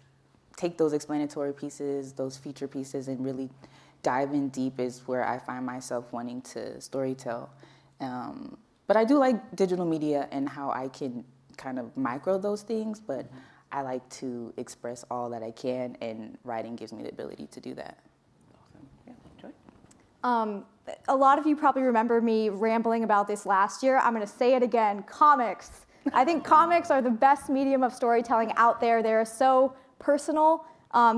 take those explanatory pieces, those feature pieces, and really dive in deep is where I find myself wanting to storytell. But I do like digital media and how I can kind of micro those things, but I like to express all that I can, and writing gives me the ability to do that. Awesome. Yeah, Joy? A lot of you probably remember me rambling about this last year. I'm going to say it again, comics. I think comics are the best medium of storytelling out there. They're so personal.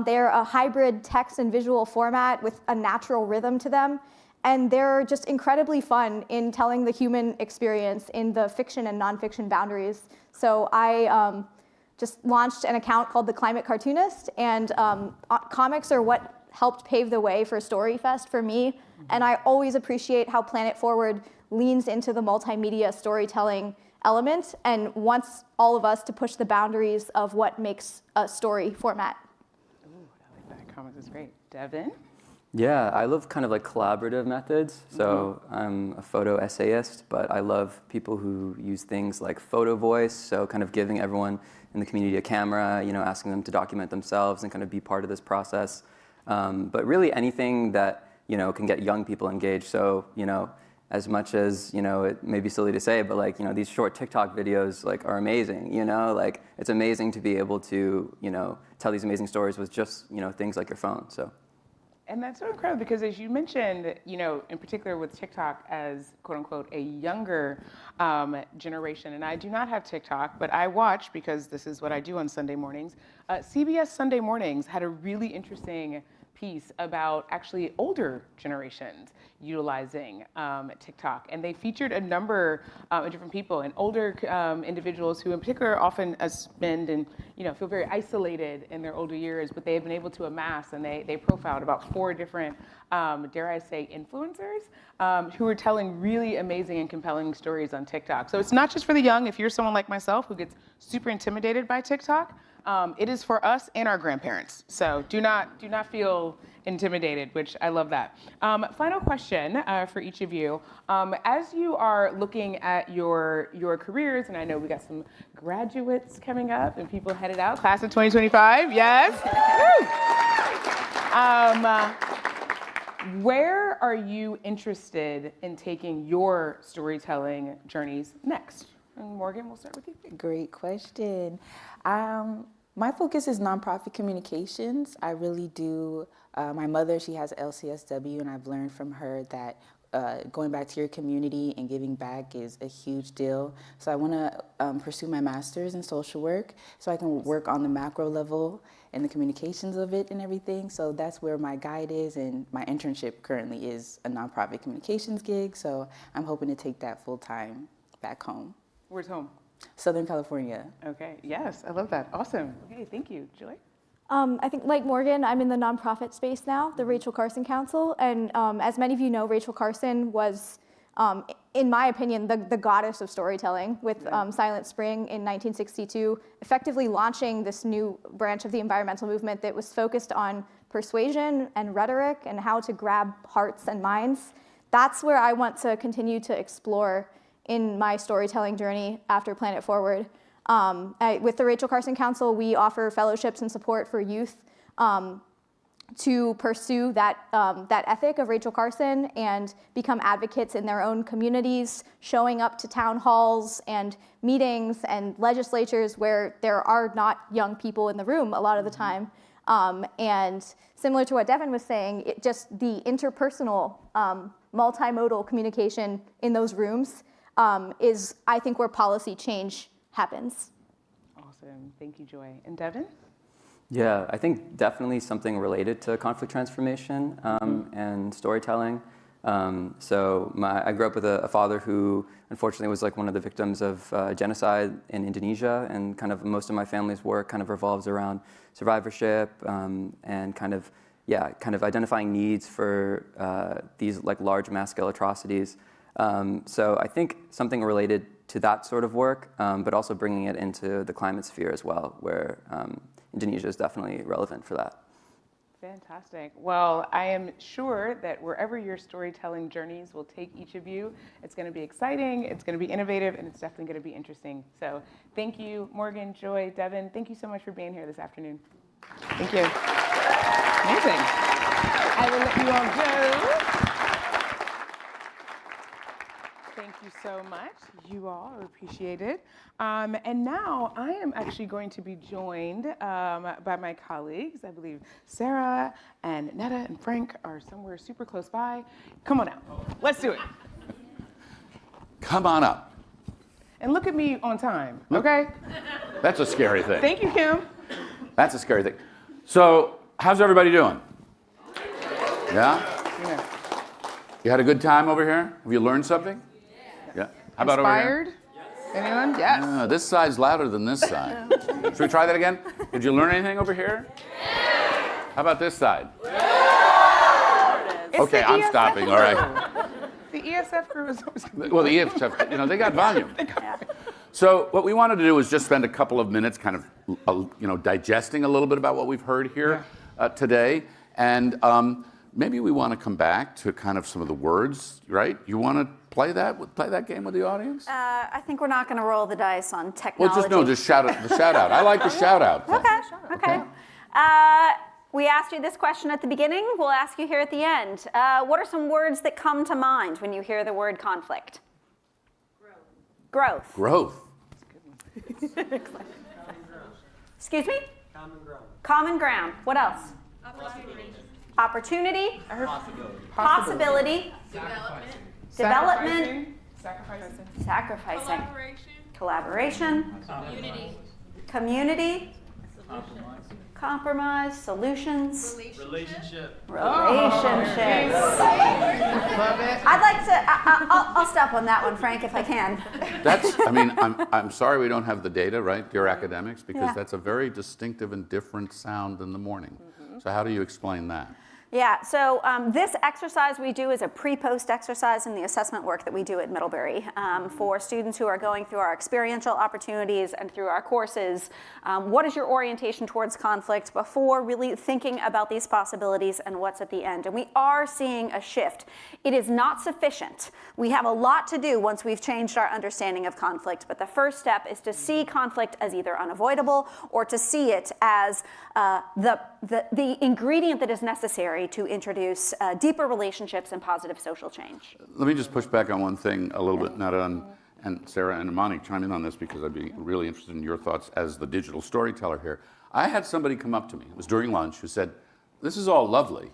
They're a hybrid text and visual format with a natural rhythm to them. And they're just incredibly fun in telling the human experience in the fiction and nonfiction boundaries. So I just launched an account called The Climate Cartoonist, and comics are what helped pave the way for Storyfest for me. And I always appreciate how Planet Forward leans into the multimedia storytelling element and wants all of us to push the boundaries of what makes a story format. Ooh, I like that. Comics is great. Devin? Yeah, I love kind of like collaborative methods. So I'm a photo essayist, but I love people who use things like photo voice. So kind of giving everyone in the community a camera, asking them to document themselves and kind of be part of this process. But really anything that, can get young people engaged. So, as much as, it may be silly to say, but like, these short TikTok videos like are amazing, like it's amazing to be able to, tell these amazing stories with just, things like your phone, so. And that's so incredible because, as you mentioned, in particular with TikTok as quote unquote a younger generation, and I do not have TikTok, but I watch because this is what I do on Sunday mornings. CBS Sunday Mornings had a really interesting piece about actually older generations utilizing TikTok. And they featured a number of different people and older individuals who in particular often spend and feel very isolated in their older years, but they have been able to amass, and they profiled about 4 different, dare I say, influencers who are telling really amazing and compelling stories on TikTok. So it's not just for the young. If you're someone like myself who gets super intimidated by TikTok, it is for us and our grandparents. So do not feel intimidated, which I love that. Final question for each of you. As you are looking at your careers, and I know we got some graduates coming up and people headed out, class of 2025, yes? Where are you interested in taking your storytelling journeys next? And Morgan, we'll start with you. Great question. My focus is nonprofit communications. I really do. My mother, she has LCSW, and I've learned from her that going back to your community and giving back is a huge deal. So I want to pursue my master's in social work so I can work on the macro level and the communications of it and everything. So that's where my guide is, and my internship currently is a nonprofit communications gig. So I'm hoping to take that full time back home. Where's home? Southern California. Okay, yes, I love that. Awesome. Okay, thank you. Joy? I think, like Morgan, I'm in the nonprofit space now, the Rachel Carson Council. And as many of you know, Rachel Carson was, in my opinion, the goddess of storytelling with Silent Spring in 1962, effectively launching this new branch of the environmental movement that was focused on persuasion and rhetoric and how to grab hearts and minds. That's where I want to continue to explore in my storytelling journey after Planet Forward. With the Rachel Carson Council, we offer fellowships and support for youth to pursue that ethic of Rachel Carson and become advocates in their own communities, showing up to town halls and meetings and legislatures where there are not young people in the room a lot of the time. And similar to what Devin was saying, just the interpersonal multimodal communication in those rooms is, I think, where policy change happens. Awesome. Thank you, Joy. And Devin? Yeah, I think definitely something related to conflict transformation and storytelling. I grew up with a father who unfortunately was like one of the victims of genocide in Indonesia, and kind of most of my family's work kind of revolves around survivorship and kind of identifying needs for these like large mass-scale atrocities. So I think something related to that sort of work, but also bringing it into the climate sphere as well, where Indonesia is definitely relevant for that. Fantastic. Well, I am sure that wherever your storytelling journeys will take each of you, it's going to be exciting, it's going to be innovative, and it's definitely going to be interesting. So thank you, Morgan, Joy, Devin. Thank you so much for being here this afternoon. Thank you. Amazing. I will let you all go. Thank you so much. You all are appreciated. And now I am actually going to be joined by my colleagues. I believe Sarah and Netta and Frank are somewhere super close by. Come on out. Let's do it. Come on up. And look at me on time, okay? That's a scary thing. Thank you, Kim. That's a scary thing. So, how's everybody doing? Yeah? Yeah. You had a good time over here? Have you learned something? Yeah. How about over here? Inspired? Anyone? Yes. This side's louder than this side. Should we try that again? Did you learn anything over here? How about this side? Okay, I'm stopping. All right. The ESF crew is always Well, the ESF, they got volume. So what we wanted to do is just spend a couple of minutes kind of, digesting a little bit about what we've heard here today. And maybe we want to come back to kind of some of the words, right? You want to play that game with the audience? I think we're not going to roll the dice on technology. Well, just shout out. I like the shout out thing. Okay. We asked you this question at the beginning. We'll ask you here at the end. What are some words that come to mind when you hear the word conflict? Growth. Growth. Excuse me? Common ground. Common ground. What else? Opportunity. Possibility. Development. Sacrificing. Collaboration. Community. Compromise. Solutions. Relationship. Relationships. Love it. I'd like to, I'll stop on that one, Frank, if I can. I'm sorry we don't have the data, right, dear academics, because that's a very distinctive and different sound in the morning. So how do you explain that? Yeah, so this exercise we do is a pre-post exercise in the assessment work that we do at Middlebury for students who are going through our experiential opportunities and through our courses. What is your orientation towards conflict before really thinking about these possibilities and what's at the end? And we are seeing a shift. It is not sufficient. We have a lot to do once we've changed our understanding of conflict, but the first step is to see conflict as either unavoidable or to see it as the ingredient that is necessary to introduce deeper relationships and positive social change. Let me just push back on one thing a little bit, Netta, and Sarah and Imani, chime in on this because I'd be really interested in your thoughts as the digital storyteller here. I had somebody come up to me, it was during lunch, who said, this is all lovely,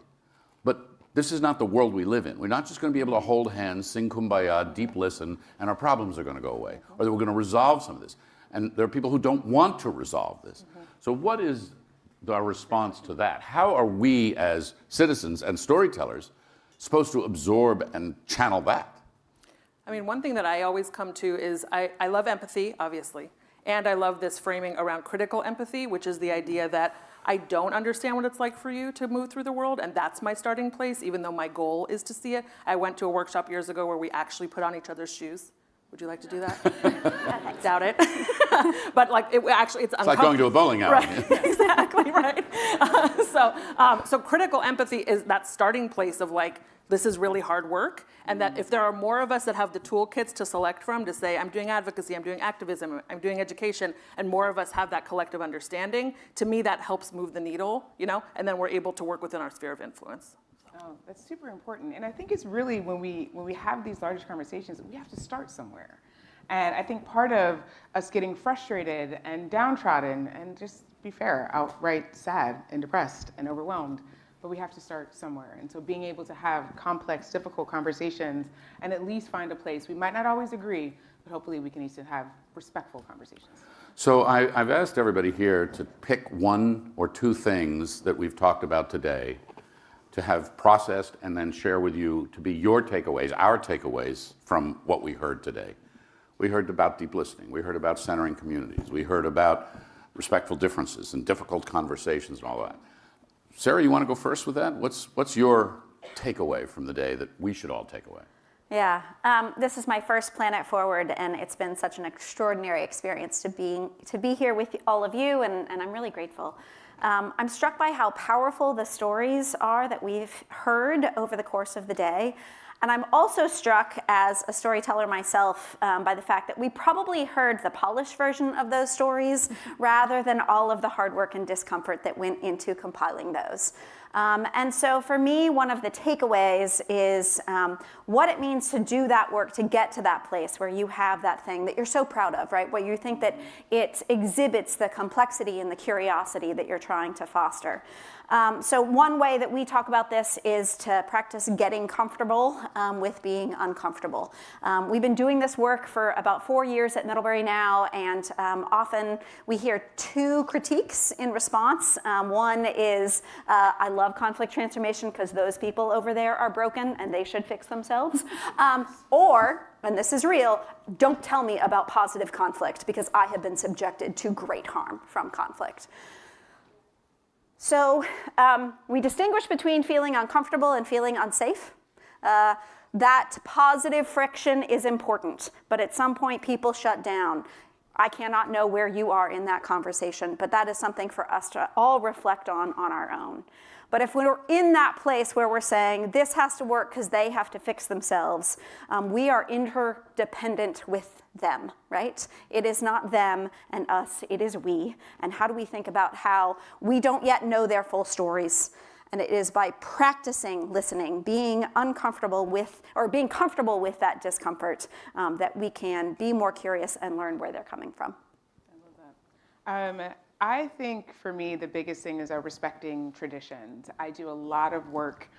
but this is not the world we live in. We're not just going to be able to hold hands, sing Kumbaya, deep listen, and our problems are going to go away, or that we're going to resolve some of this. And there are people who don't want to resolve this. So what is our response to that? How are we as citizens and storytellers supposed to absorb and channel that? I mean, one thing that I always come to is I love empathy, obviously, and I love this framing around critical empathy, which is the idea that I don't understand what it's like for you to move through the world, and that's my starting place, even though my goal is to see it. I went to a workshop years ago where we actually put on each other's shoes. Would you like to do that? Doubt it. But like, it's like going to a bowling alley. Right. Exactly, right. So critical empathy is that starting place of like, this is really hard work, and that if there are more of us that have the toolkits to select from to say, I'm doing advocacy, I'm doing activism, I'm doing education, and more of us have that collective understanding, to me that helps move the needle, and then we're able to work within our sphere of influence. Oh, that's super important. And I think it's really when we have these larger conversations, we have to start somewhere. And I think part of us getting frustrated and downtrodden and just be fair, outright sad and depressed and overwhelmed, but we have to start somewhere. And so being able to have complex, difficult conversations and at least find a place, we might not always agree, but hopefully we can at least have respectful conversations. So I've asked everybody here to pick one or two things that we've talked about today to have processed and then share with you to be your takeaways, our takeaways from what we heard today. We heard about deep listening. We heard about centering communities. We heard about respectful differences and difficult conversations and all that. Sarah, you want to go first with that? What's your takeaway from the day that we should all take away? Yeah, this is my first Planet Forward, and it's been such an extraordinary experience to be here with all of you, and I'm really grateful. I'm struck by how powerful the stories are that we've heard over the course of the day. And I'm also struck as a storyteller myself by the fact that we probably heard the polished version of those stories rather than all of the hard work and discomfort that went into compiling those. And so for me, one of the takeaways is what it means to do that work, to get to that place where you have that thing that you're so proud of, right? Where you think that it exhibits the complexity and the curiosity that you're trying to foster. So one way that we talk about this is to practice getting comfortable with being uncomfortable. We've been doing this work for about 4 years at Middlebury now, and often we hear two critiques in response. One is, I love conflict transformation because those people over there are broken and they should fix themselves. Or, and this is real, don't tell me about positive conflict because I have been subjected to great harm from conflict. So we distinguish between feeling uncomfortable and feeling unsafe. That positive friction is important, but at some point people shut down. I cannot know where you are in that conversation, but that is something for us to all reflect on our own. But if we're in that place where we're saying this has to work because they have to fix themselves, we are interdependent with them, right? It is not them and us, it is we. And how do we think about how we don't yet know their full stories? And it is by practicing listening, being uncomfortable with, or being comfortable with that discomfort, that we can be more curious and learn where they're coming from. I love that. I think for me, the biggest thing is respecting traditions. I do a lot of work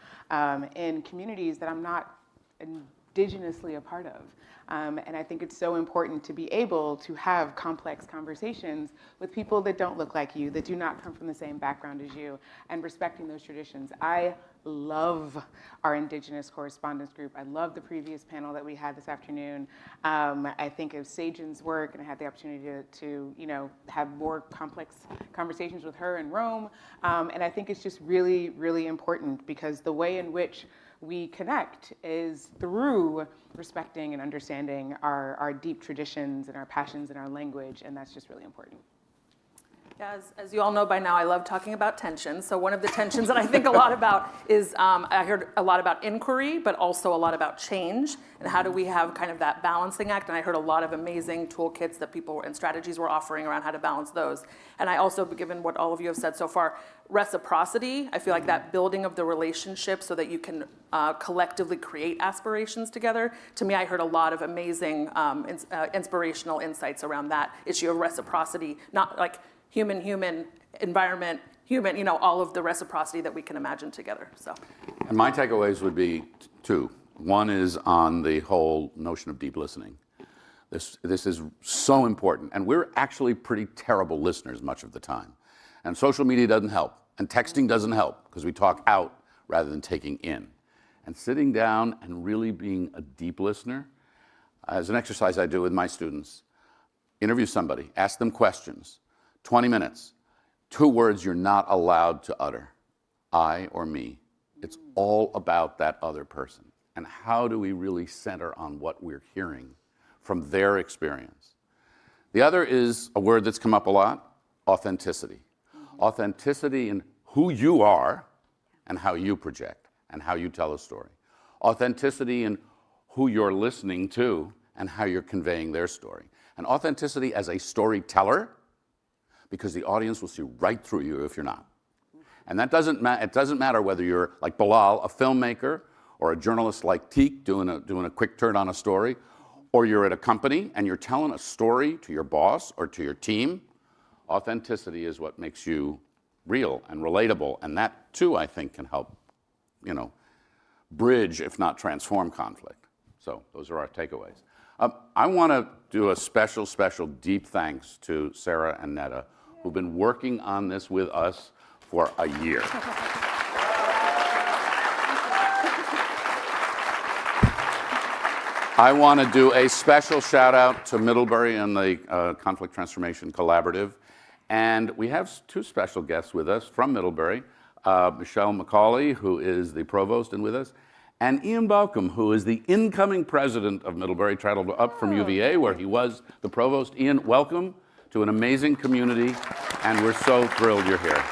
in communities that I'm not indigenously a part of. And I think it's so important to be able to have complex conversations with people that don't look like you, that do not come from the same background as you, and respecting those traditions. I love our Indigenous correspondence group. I love the previous panel that we had this afternoon. I think of Sajan's work, and I had the opportunity to have more complex conversations with her in Rome. And I think it's just really, really important because the way in which we connect is through respecting and understanding our deep traditions and our passions and our language, and that's just really important. Yeah, as you all know by now, I love talking about tension. So one of the tensions that I think a lot about is, I heard a lot about inquiry, but also a lot about change, and how do we have kind of that balancing act. And I heard a lot of amazing toolkits that people and strategies were offering around how to balance those. And I also, given what all of you have said so far, reciprocity, I feel like that building of the relationship so that you can collectively create aspirations together. To me, I heard a lot of amazing inspirational insights around that issue of reciprocity, not like human, environment, human, all of the reciprocity that we can imagine together. So, and my takeaways would be two. One is on the whole notion of deep listening. This is so important, and we're actually pretty terrible listeners much of the time. And social media doesn't help, and texting doesn't help, because we talk out rather than taking in. And sitting down and really being a deep listener, as an exercise I do with my students, interview somebody, ask them questions, 20 minutes, 2 words you're not allowed to utter, I or me. It's all about that other person. And how do we really center on what we're hearing from their experience? The other is a word that's come up a lot, authenticity. Authenticity in who you are and how you project and how you tell a story. Authenticity in who you're listening to and how you're conveying their story. And authenticity as a storyteller, because the audience will see right through you if you're not. And that it doesn't matter whether you're like Bilal, a filmmaker, or a journalist like Teek doing a quick turn on a story, or you're at a company and you're telling a story to your boss or to your team, authenticity is what makes you real and relatable. And that, too, I think can help, bridge, if not transform, conflict. So those are our takeaways. I want to do a special, deep thanks to Sarah and Netta, who've been working on this with us for a year. I want to do a special shout out to Middlebury and the Conflict Transformation Collaborative. And we have two special guests with us from Middlebury, Michelle McCauley, who is the provost and with us, and Ian Balcom, who is the incoming president of Middlebury, traveled up from UVA, where he was the provost. Ian, welcome to an amazing community, and we're so thrilled you're here.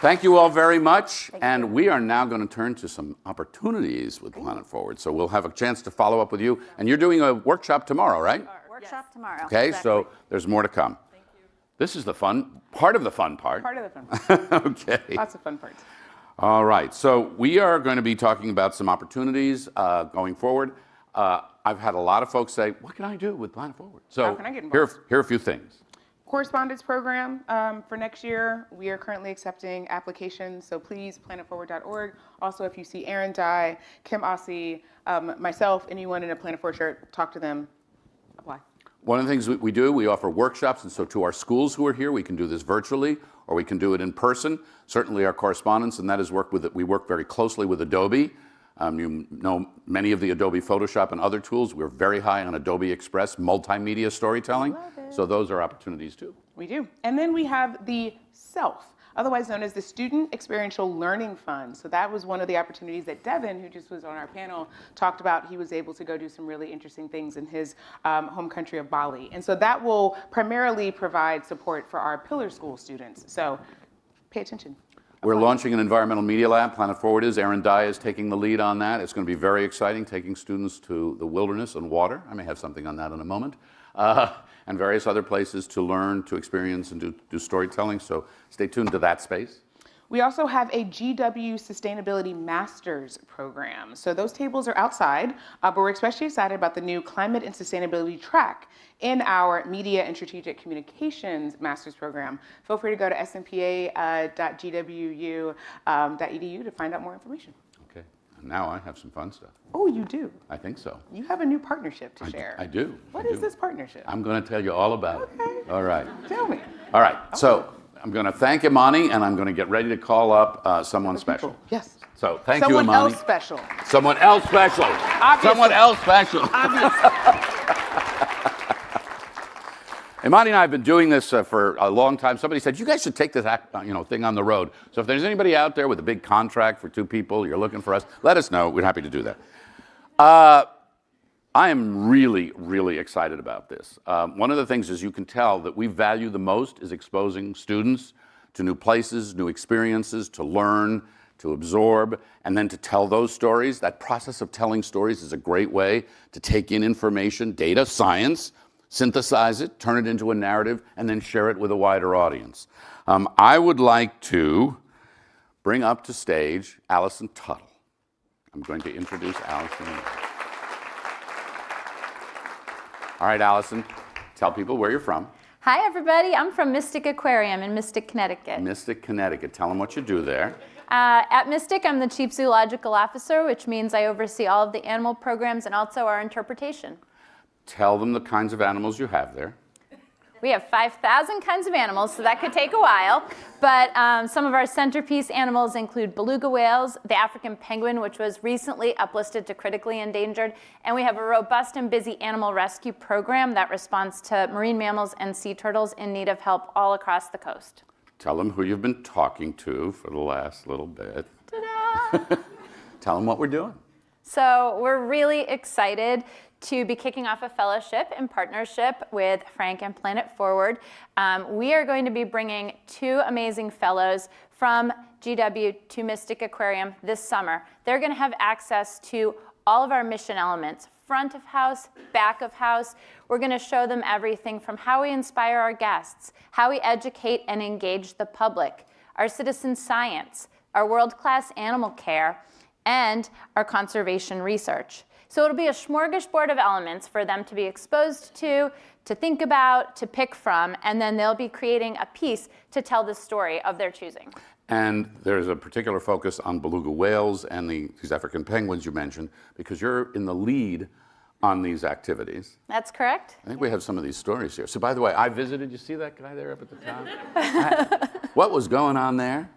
Thank you all very much, and we are now going to turn to some opportunities with Planet Forward. So we'll have a chance to follow up with you, and you're doing a workshop tomorrow, right? Workshop tomorrow. Okay, exactly. so there's more to come. Thank you. This is the part of the fun part. Part of the fun part. Okay. Lots of fun parts. All right, so we are going to be talking about some opportunities going forward. I've had a lot of folks say, what can I do with Planet Forward? So How can I get involved? here are a few things. Correspondence program for next year. We are currently accepting applications, so please, planetforward.org. Also, if you see Aaron Dye, Kim Ossie, myself, anyone in a Planet Forward shirt, talk to them, apply. One of the things we do, we offer workshops, and so to our schools who are here, we can do this virtually, or we can do it in person. Certainly our correspondence, and that is we work very closely with Adobe. You know many of the Adobe Photoshop and other tools. We're very high on Adobe Express multimedia storytelling. So those are opportunities too. We do. And then we have the SELF, otherwise known as the Student Experiential Learning Fund. So that was one of the opportunities that Devin, who just was on our panel, talked about. He was able to go do some really interesting things in his home country of Bali. And so that will primarily provide support for our pillar school students. So pay attention. We're launching an environmental media lab. Planet Forward is. Aaron Dye is taking the lead on that. It's going to be very exciting, taking students to the wilderness and water. I may have something on that in a moment. And various other places to learn, to experience, and do storytelling. So stay tuned to that space. We also have a GW Sustainability Masters program. So those tables are outside, but we're especially excited about the new Climate and Sustainability track in our Media and Strategic Communications Masters program. Feel free to go to smpa.gwu.edu to find out more information. Okay, now I have some fun stuff. Oh, you do? I think so. You have a new partnership to share. I do. What is this partnership? I'm going to tell you all about it. All right. Tell me. All right, so I'm going to thank Imani, and I'm going to get ready to call up someone special. Yes. So thank you, Imani. Someone else special. Someone else special. Obviously. Someone else special. Imani and I have been doing this for a long time. Somebody said, you guys should take this thing on the road. So if there's anybody out there with a big contract for 2 people, you're looking for us, let us know. We're happy to do that. I am really, really excited about this. One of the things, as you can tell, that we value the most is exposing students to new places, new experiences, to learn, to absorb, and then to tell those stories. That process of telling stories is a great way to take in information, data, science, synthesize it, turn it into a narrative, and then share it with a wider audience. I would like to bring up to stage Allison Tuttle. I'm going to introduce Allison. All right, Allison, tell people where you're from. Hi, everybody. I'm from Mystic Aquarium in Mystic, Connecticut. Mystic, Connecticut. Tell them what you do there. At Mystic, I'm the Chief Zoological Officer, which means I oversee all of the animal programs and also our interpretation. Tell them the kinds of animals you have there. We have 5,000 kinds of animals, so that could take a while. But some of our centerpiece animals include beluga whales, the African penguin, which was recently uplisted to critically endangered, and we have a robust and busy animal rescue program that responds to marine mammals and sea turtles in need of help all across the coast. Tell them who you've been talking to for the last little bit. Ta-da! Tell them what we're doing. So we're really excited to be kicking off a fellowship in partnership with Frank and Planet Forward. We are going to be bringing 2 amazing fellows from GW to Mystic Aquarium this summer. They're going to have access to all of our mission elements, front of house, back of house. We're going to show them everything from how we inspire our guests, how we educate and engage the public, our citizen science, our world-class animal care, and our conservation research. So it'll be a smorgasbord of elements for them to be exposed to think about, to pick from, and then they'll be creating a piece to tell the story of their choosing. And there's a particular focus on beluga whales and these African penguins you mentioned, because you're in the lead on these activities. That's correct. I think we have some of these stories here. So by the way, I visited, you see that guy there up at the top? What was going on there?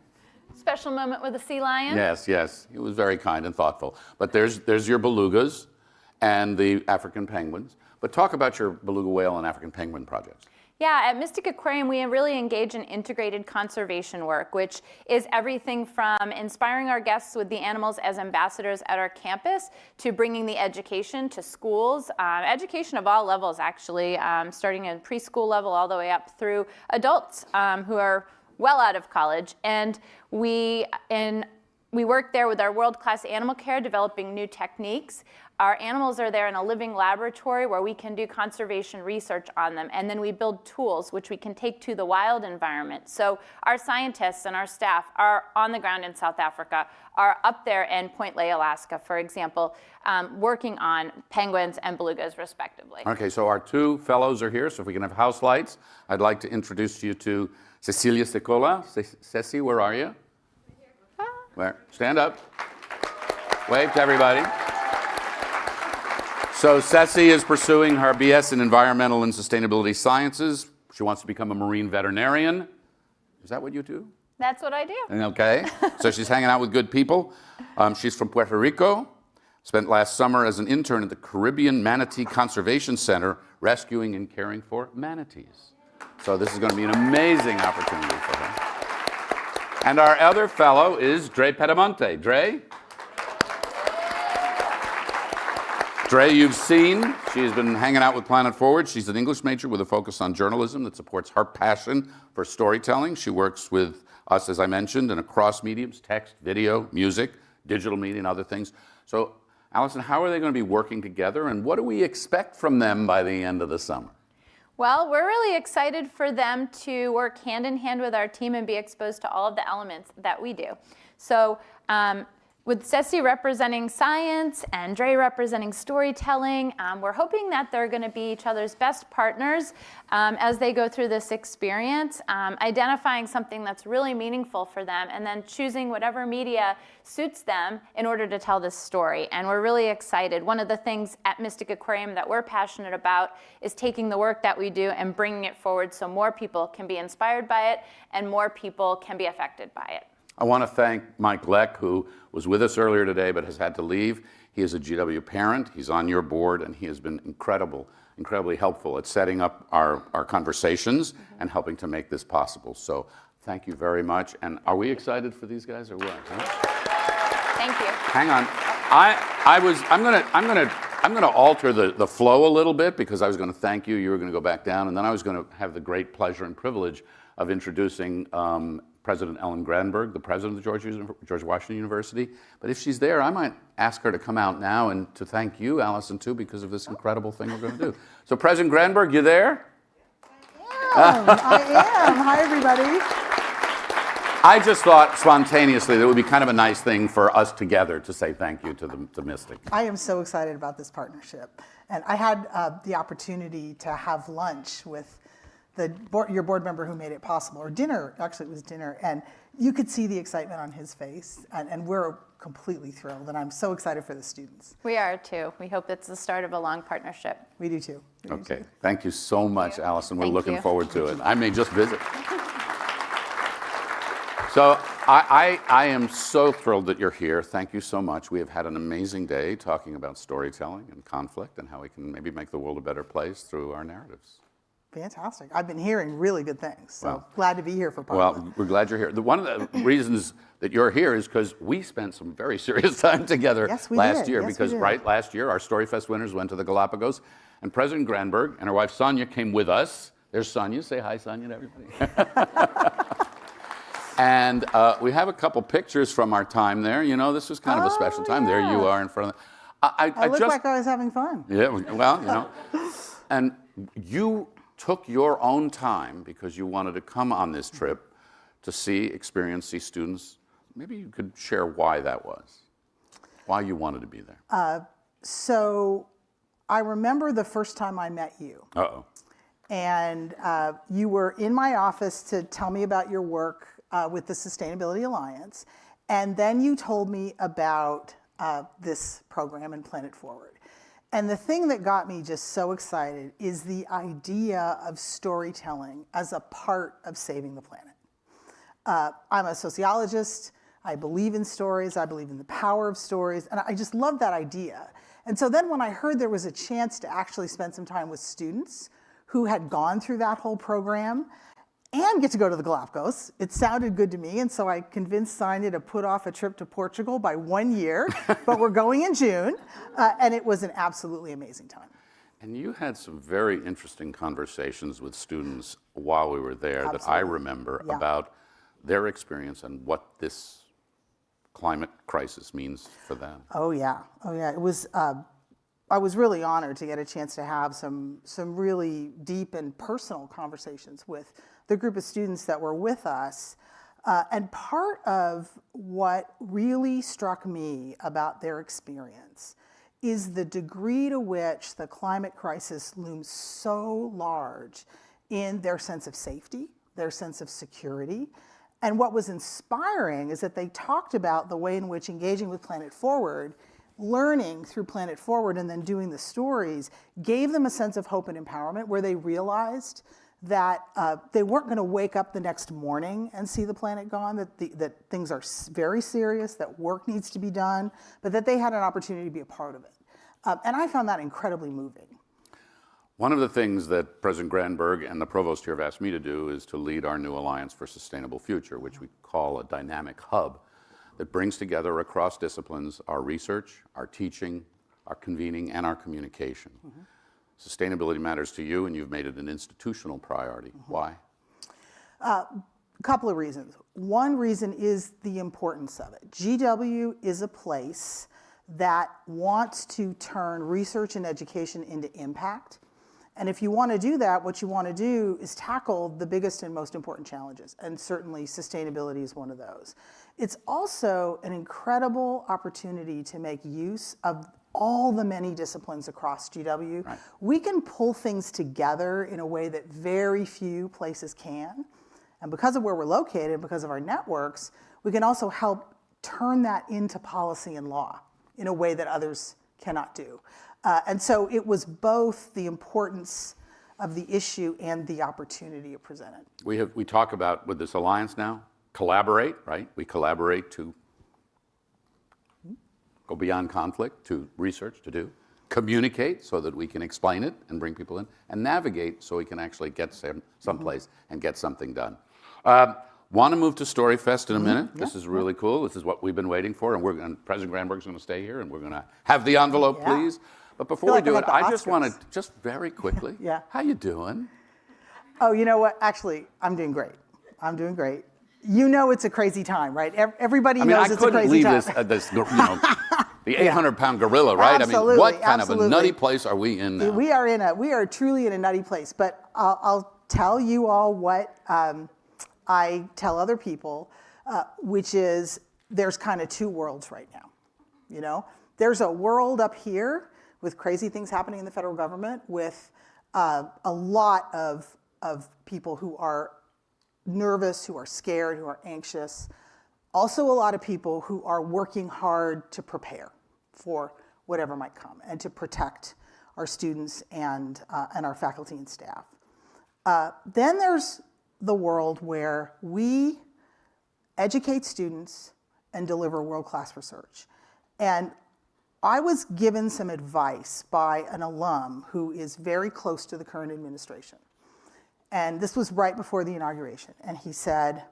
Special moment with a sea lion. Yes, yes. He was very kind and thoughtful. But there's your belugas and the African penguins. But talk about your beluga whale and African penguin projects. Yeah, at Mystic Aquarium, we really engage in integrated conservation work, which is everything from inspiring our guests with the animals as ambassadors at our campus to bringing the education to schools, education of all levels, actually, starting at preschool level all the way up through adults who are well out of college. And we work there with our world-class animal care, developing new techniques. Our animals are there in a living laboratory where we can do conservation research on them, and then we build tools which we can take to the wild environment. So our scientists and our staff are on the ground in South Africa, are up there in Point Lay, Alaska, for example, working on penguins and belugas, respectively. Okay, so our two fellows are here, so if we can have house lights, I'd like to introduce you to Cecilia Secola. Ceci, where are you? Where? Stand up. Wave to everybody. So Ceci is pursuing her BS in Environmental and Sustainability Sciences. She wants to become a marine veterinarian. Is that what you do? That's what I do. Okay. So she's hanging out with good people. She's from Puerto Rico. Spent last summer as an intern at the Caribbean Manatee Conservation Center, rescuing and caring for manatees. So this is going to be an amazing opportunity for her. And our other fellow is Dre Pedamonte. Dre, you've seen, she's been hanging out with Planet Forward. She's an English major with a focus on journalism that supports her passion for storytelling. She works with us, as I mentioned, in across mediums, text, video, music, digital media, and other things. So, Allison, how are they going to be working together, and what do we expect from them by the end of the summer? Well, we're really excited for them to work hand in hand with our team and be exposed to all of the elements that we do. So, with Ceci representing science and Dre representing storytelling, we're hoping that they're going to be each other's best partners as they go through this experience, identifying something that's really meaningful for them, and then choosing whatever media suits them in order to tell this story. And we're really excited. One of the things at Mystic Aquarium that we're passionate about is taking the work that we do and bringing it forward so more people can be inspired by it and more people can be affected by it. I want to thank Mike Leck, who was with us earlier today but has had to leave. He is a GW parent. He's on your board, and he has been incredibly helpful at setting up our conversations and helping to make this possible. So thank you very much. And are we excited for these guys or what? Huh? Thank you. Hang on. I'm gonna alter the flow a little bit because I was going to thank you. You were going to go back down, and then I was going to have the great pleasure and privilege of introducing President Ellen Granberg, the president of George Washington University. But if she's there, I might ask her to come out now and to thank you, Allison, too, because of this incredible thing we're going to do. So President Granberg, you there? I am. Hi, everybody. I just thought spontaneously that it would be kind of a nice thing for us together to say thank you to Mystic. I am so excited about this partnership. And I had the opportunity to have lunch with your board member who made it possible, or dinner, actually it was dinner, and you could see the excitement on his face, and we're completely thrilled, and I'm so excited for the students. We are too. We hope it's the start of a long partnership. We do too. Okay, thank you so much, Allison. We're Thank looking you. forward to it. I may just visit. So I am so thrilled that you're here. Thank you so much. We have had an amazing day talking about storytelling and conflict and how we can maybe make the world a better place through our narratives. Fantastic. I've been hearing really good things, so glad to be here for part one. Well, we're glad you're here. One of the reasons that you're here is because we spent some very serious time together last year. Because last year, our Storyfest winners went to the Galapagos, and President Granberg and her wife Sonia came with us. There's Sonia. Say hi, Sonia, to everybody. And we have a couple pictures from our time there. You know, this was kind of a special time. There you are in front of them. I look like I was having fun. Yeah, well, you know. And you took your own time because you wanted to come on this trip to see students. Maybe you could share why that was, why you wanted to be there. So I remember the first time I met you. Uh-oh. And you were in my office to tell me about your work with the Sustainability Alliance. And then you told me about this program in Planet Forward. And the thing that got me just so excited is the idea of storytelling as a part of saving the planet. I'm a sociologist. I believe in stories. I believe in the power of stories. And I just love that idea. And so then when I heard there was a chance to actually spend some time with students who had gone through that whole program and get to go to the Galapagos, it sounded good to me. And so I convinced Sonia to put off a trip to Portugal by 1 year, but we're going in June. And it was an absolutely amazing time. And you had some very interesting conversations with students while we were there that I remember about their experience and what this climate crisis means for them. Oh yeah, it was, I was really honored to get a chance to have some really deep and personal conversations with the group of students that were with us. And part of what really struck me about their experience is the degree to which the climate crisis looms so large in their sense of safety, their sense of security. And what was inspiring is that they talked about the way in which engaging with Planet Forward, learning through Planet Forward and then doing the stories, gave them a sense of hope and empowerment where they realized that they weren't going to wake up the next morning and see the planet gone, that things are very serious, that work needs to be done, but that they had an opportunity to be a part of it. And I found that incredibly moving. One of the things that President Granberg and the provost here have asked me to do is to lead our new Alliance for Sustainable Future, which we call a dynamic hub that brings together across disciplines our research, our teaching, our convening, and our communication. Sustainability matters to you, and you've made it an institutional priority. Why? A couple of reasons. One reason is the importance of it. GW is a place that wants to turn research and education into impact. And if you want to do that, what you want to do is tackle the biggest and most important challenges. And certainly sustainability is one of those. It's also an incredible opportunity to make use of all the many disciplines across GW. Right. We can pull things together in a way that very few places can. And because of where we're located, because of our networks, we can also help turn that into policy and law in a way that others cannot do. And so it was both the importance of the issue and the opportunity it presented. We talk about, with this alliance now, collaborate, right? We collaborate to go beyond conflict, to research, to do, communicate so that we can explain it and bring people in, and navigate so we can actually get someplace and get something done. Want to move to Storyfest in a minute. This is really cool. This is what we've been waiting for, and President Granberg's going to stay here, and we're going to have the envelope, please. But before we do it, I just want to, just very quickly, how you doing? Oh, you know what? Actually, I'm doing great. I'm doing great. You know it's a crazy time, right? Everybody knows it's a crazy time. I couldn't leave the 800-pound gorilla, right? Absolutely, I mean, what kind of a nutty place are we in now? We are truly in a nutty place. But I'll tell you all what I tell other people, which is there's kind of two worlds right now. You know, there's a world up here with crazy things happening in the federal government, with a lot of people who are nervous, who are scared, who are anxious. Also a lot of people who are working hard to prepare for whatever might come and to protect our students and our faculty and staff. Then there's the world where we educate students and deliver world-class research. And I was given some advice by an alum who is very close to the current administration. And this was right before the inauguration. And he said,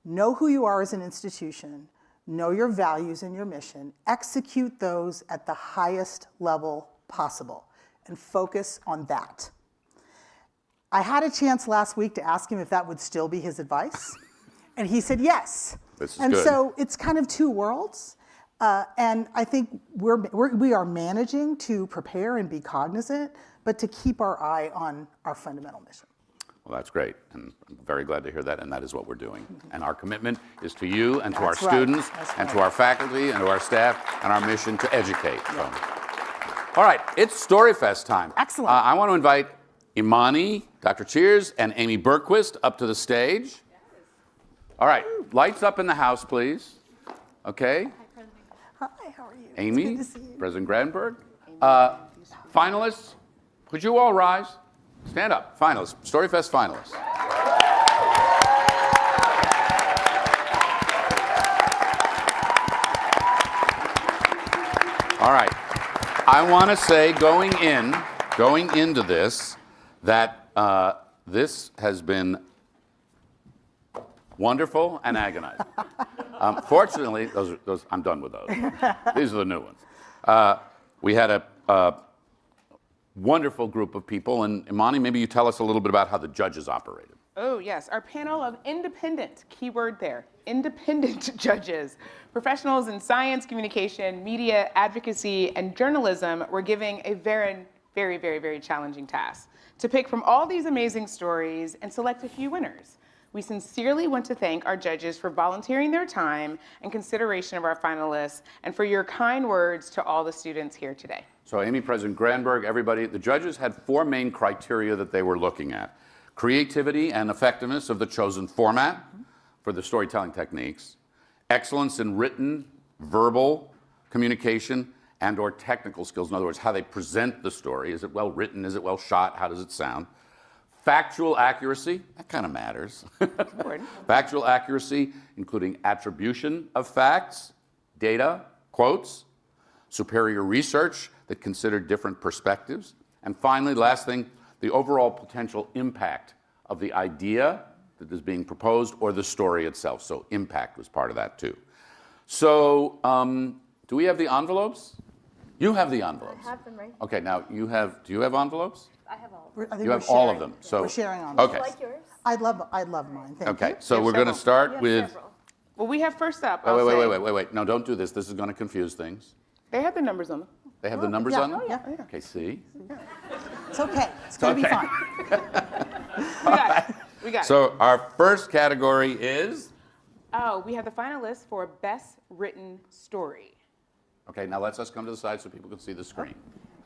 know who you are as an institution, know your values and your mission, execute those at the highest level possible, and focus on that. I had a chance last week to ask him if that would still be his advice. And he said yes. This is and good. So it's kind of two worlds. And I think we are managing to prepare and be cognizant, but to keep our eye on our fundamental mission. Well, that's great, and I'm very glad to hear that, and that is what we're doing. And our commitment is to you and to our students and to our faculty and to our staff and our mission to educate. So, All right, it's Storyfest time. Excellent. I want to invite Imani, Dr. Cheers, and Amy Bergquist up to the stage. All right, lights up in the house, please. Okay. Hi, how are you? Amy, It's good to see you. President Granberg. Finalists, could you all rise? Stand up, finalists, Storyfest finalists. All right. I want to say going into this, that this has been wonderful and agonizing. Fortunately, those I'm done with those. These are the new ones. We had a wonderful group of people, and Imani, maybe you tell us a little bit about how the judges operated. Oh, yes. Our panel of independent, keyword there, independent judges, professionals in science, communication, media, advocacy, and journalism were given a very, very, very, very challenging task to pick from all these amazing stories and select a few winners. We sincerely want to thank our judges for volunteering their time and consideration of our finalists and for your kind words to all the students here today. So Amy, President Granberg, everybody, the judges had 4 main criteria that they were looking at. Creativity and effectiveness of the chosen format for the storytelling techniques, excellence in written, verbal communication, and or technical skills. In other words, how they present the story. Is it well written? Is it well shot? How does it sound? Factual accuracy, that kind of matters. Factual accuracy, including attribution of facts, data, quotes, superior research that considered different perspectives, and finally, last thing, the overall potential impact of the idea that is being proposed or the story itself. So impact was part of that too. So do we have the envelopes? You have the envelopes. I have them right. Okay, now do you have envelopes? I have all. You have all of them. So We're sharing on. Okay. Like yours? I'd love mine. Thank you. Okay, so we're going to start with. Well, we have first up. Wait. No, don't do this. This is going to confuse things. They have the numbers on them. They have the numbers yeah. on them? Oh, yeah. Okay, see? It's okay. It's going to be fun. We got it. So our first category is? Oh, we have the finalists for Best Written Story. Okay, now let's come to the side so people can see the screen.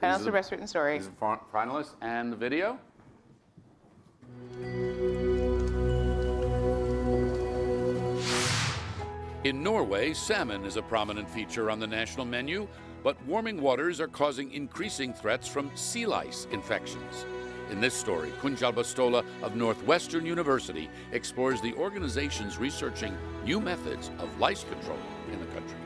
Finalists for Best Written Story. These are finalists and the video. In Norway, salmon is a prominent feature on the national menu, but warming waters are causing increasing threats from sea lice infections. In this story, Kunjal Bastola of Northwestern University explores the organizations researching new methods of lice control in the country.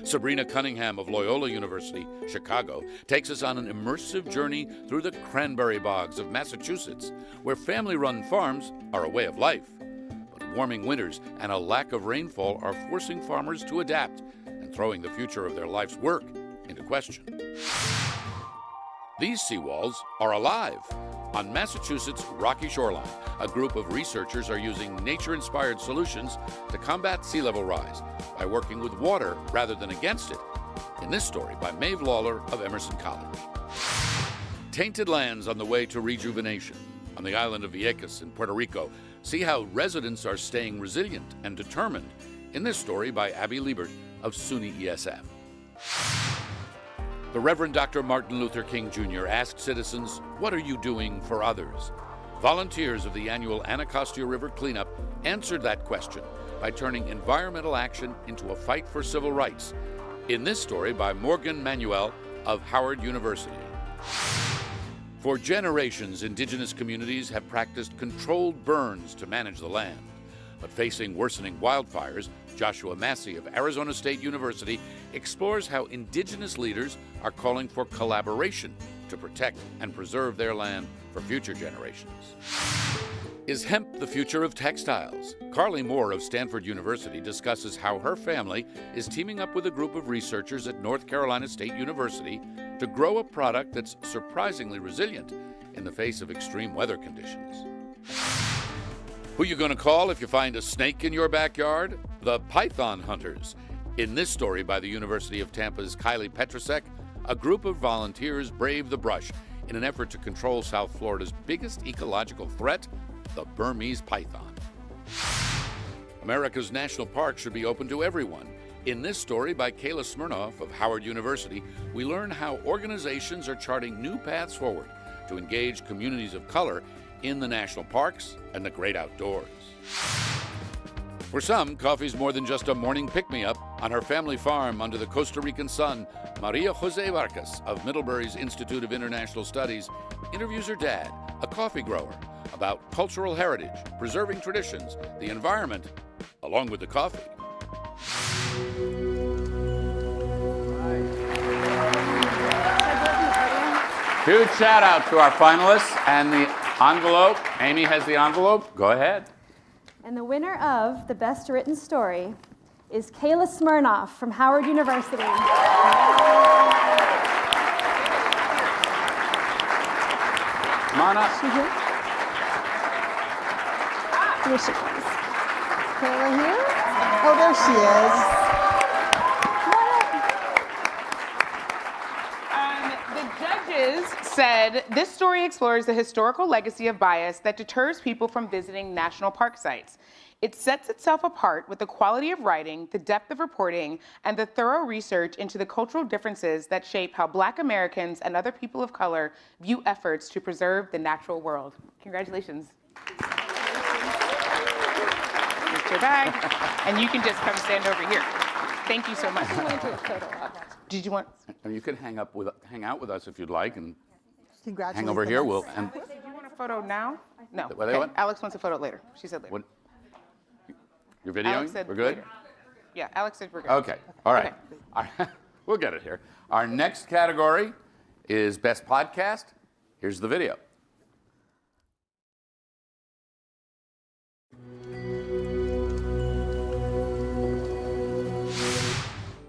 Sabrina Cunningham of Loyola University, Chicago, takes us on an immersive journey through the cranberry bogs of Massachusetts, where family-run farms are a way of life. But warming winters and a lack of rainfall are forcing farmers to adapt and throwing the future of their life's work into question. These seawalls are alive. On Massachusetts' rocky shoreline, a group of researchers are using nature-inspired solutions to combat sea level rise by working with water rather than against it. In this story by Maeve Lawler of Emerson College. Tainted lands on the way to rejuvenation. On the island of Vieques in Puerto Rico, see how residents are staying resilient and determined. In this story by Abby Liebert of SUNY ESM. The Reverend Dr. Martin Luther King Jr. asked citizens, "What are you doing for others?" Volunteers of the annual Anacostia River cleanup answered that question by turning environmental action into a fight for civil rights. In this story by Morgan Manuel of Howard University. For generations, indigenous communities have practiced controlled burns to manage the land. But facing worsening wildfires, Joshua Massey of Arizona State University explores how indigenous leaders are calling for collaboration to protect and preserve their land for future generations. Is hemp the future of textiles? Carly Moore of Stanford University discusses how her family is teaming up with a group of researchers at North Carolina State University to grow a product that's surprisingly resilient in the face of extreme weather conditions. Who you gonna call if you find a snake in your backyard? The Python Hunters. In this story by the University of Tampa's Kylie Petrusek, a group of volunteers brave the brush in an effort to control South Florida's biggest ecological threat, the Burmese python. America's national parks should be open to everyone, In this story by Kayla Smirnoff of Howard University, we learn how organizations are charting new paths forward to engage communities of color in the national parks and the great outdoors. For some, coffee's more than just a morning pick-me-up. On her family farm under the Costa Rican sun, Maria Jose Vargas of Middlebury's Institute of International Studies interviews her dad, a coffee grower, about cultural heritage, preserving traditions, the environment, along with the coffee. Huge shout out to our finalists and the envelope. Amy has the envelope. Go ahead. And the winner of the Best Written Story is Kayla Smirnoff from Howard University. Come on up. Here she comes. Kayla here? Oh, there she is. The judges said this story explores the historical legacy of bias that deters people from visiting national park sites. It sets itself apart with the quality of writing, the depth of reporting, and the thorough research into the cultural differences that shape how Black Americans and other people of color view efforts to preserve the natural world. Congratulations. Here's your bag, and you can just come stand over here. Thank you so much. Did you want? And you can hang out with us if you'd like, and Congratulations. hang over here. We'll. Do you want a photo now? No. What they want? Alex wants a photo later. She said later. What? You're videoing? Alex said We're good? later. Yeah, Alex said we're good. Okay. All right. We'll get it here. Our next category is Best Podcast. Here's the video.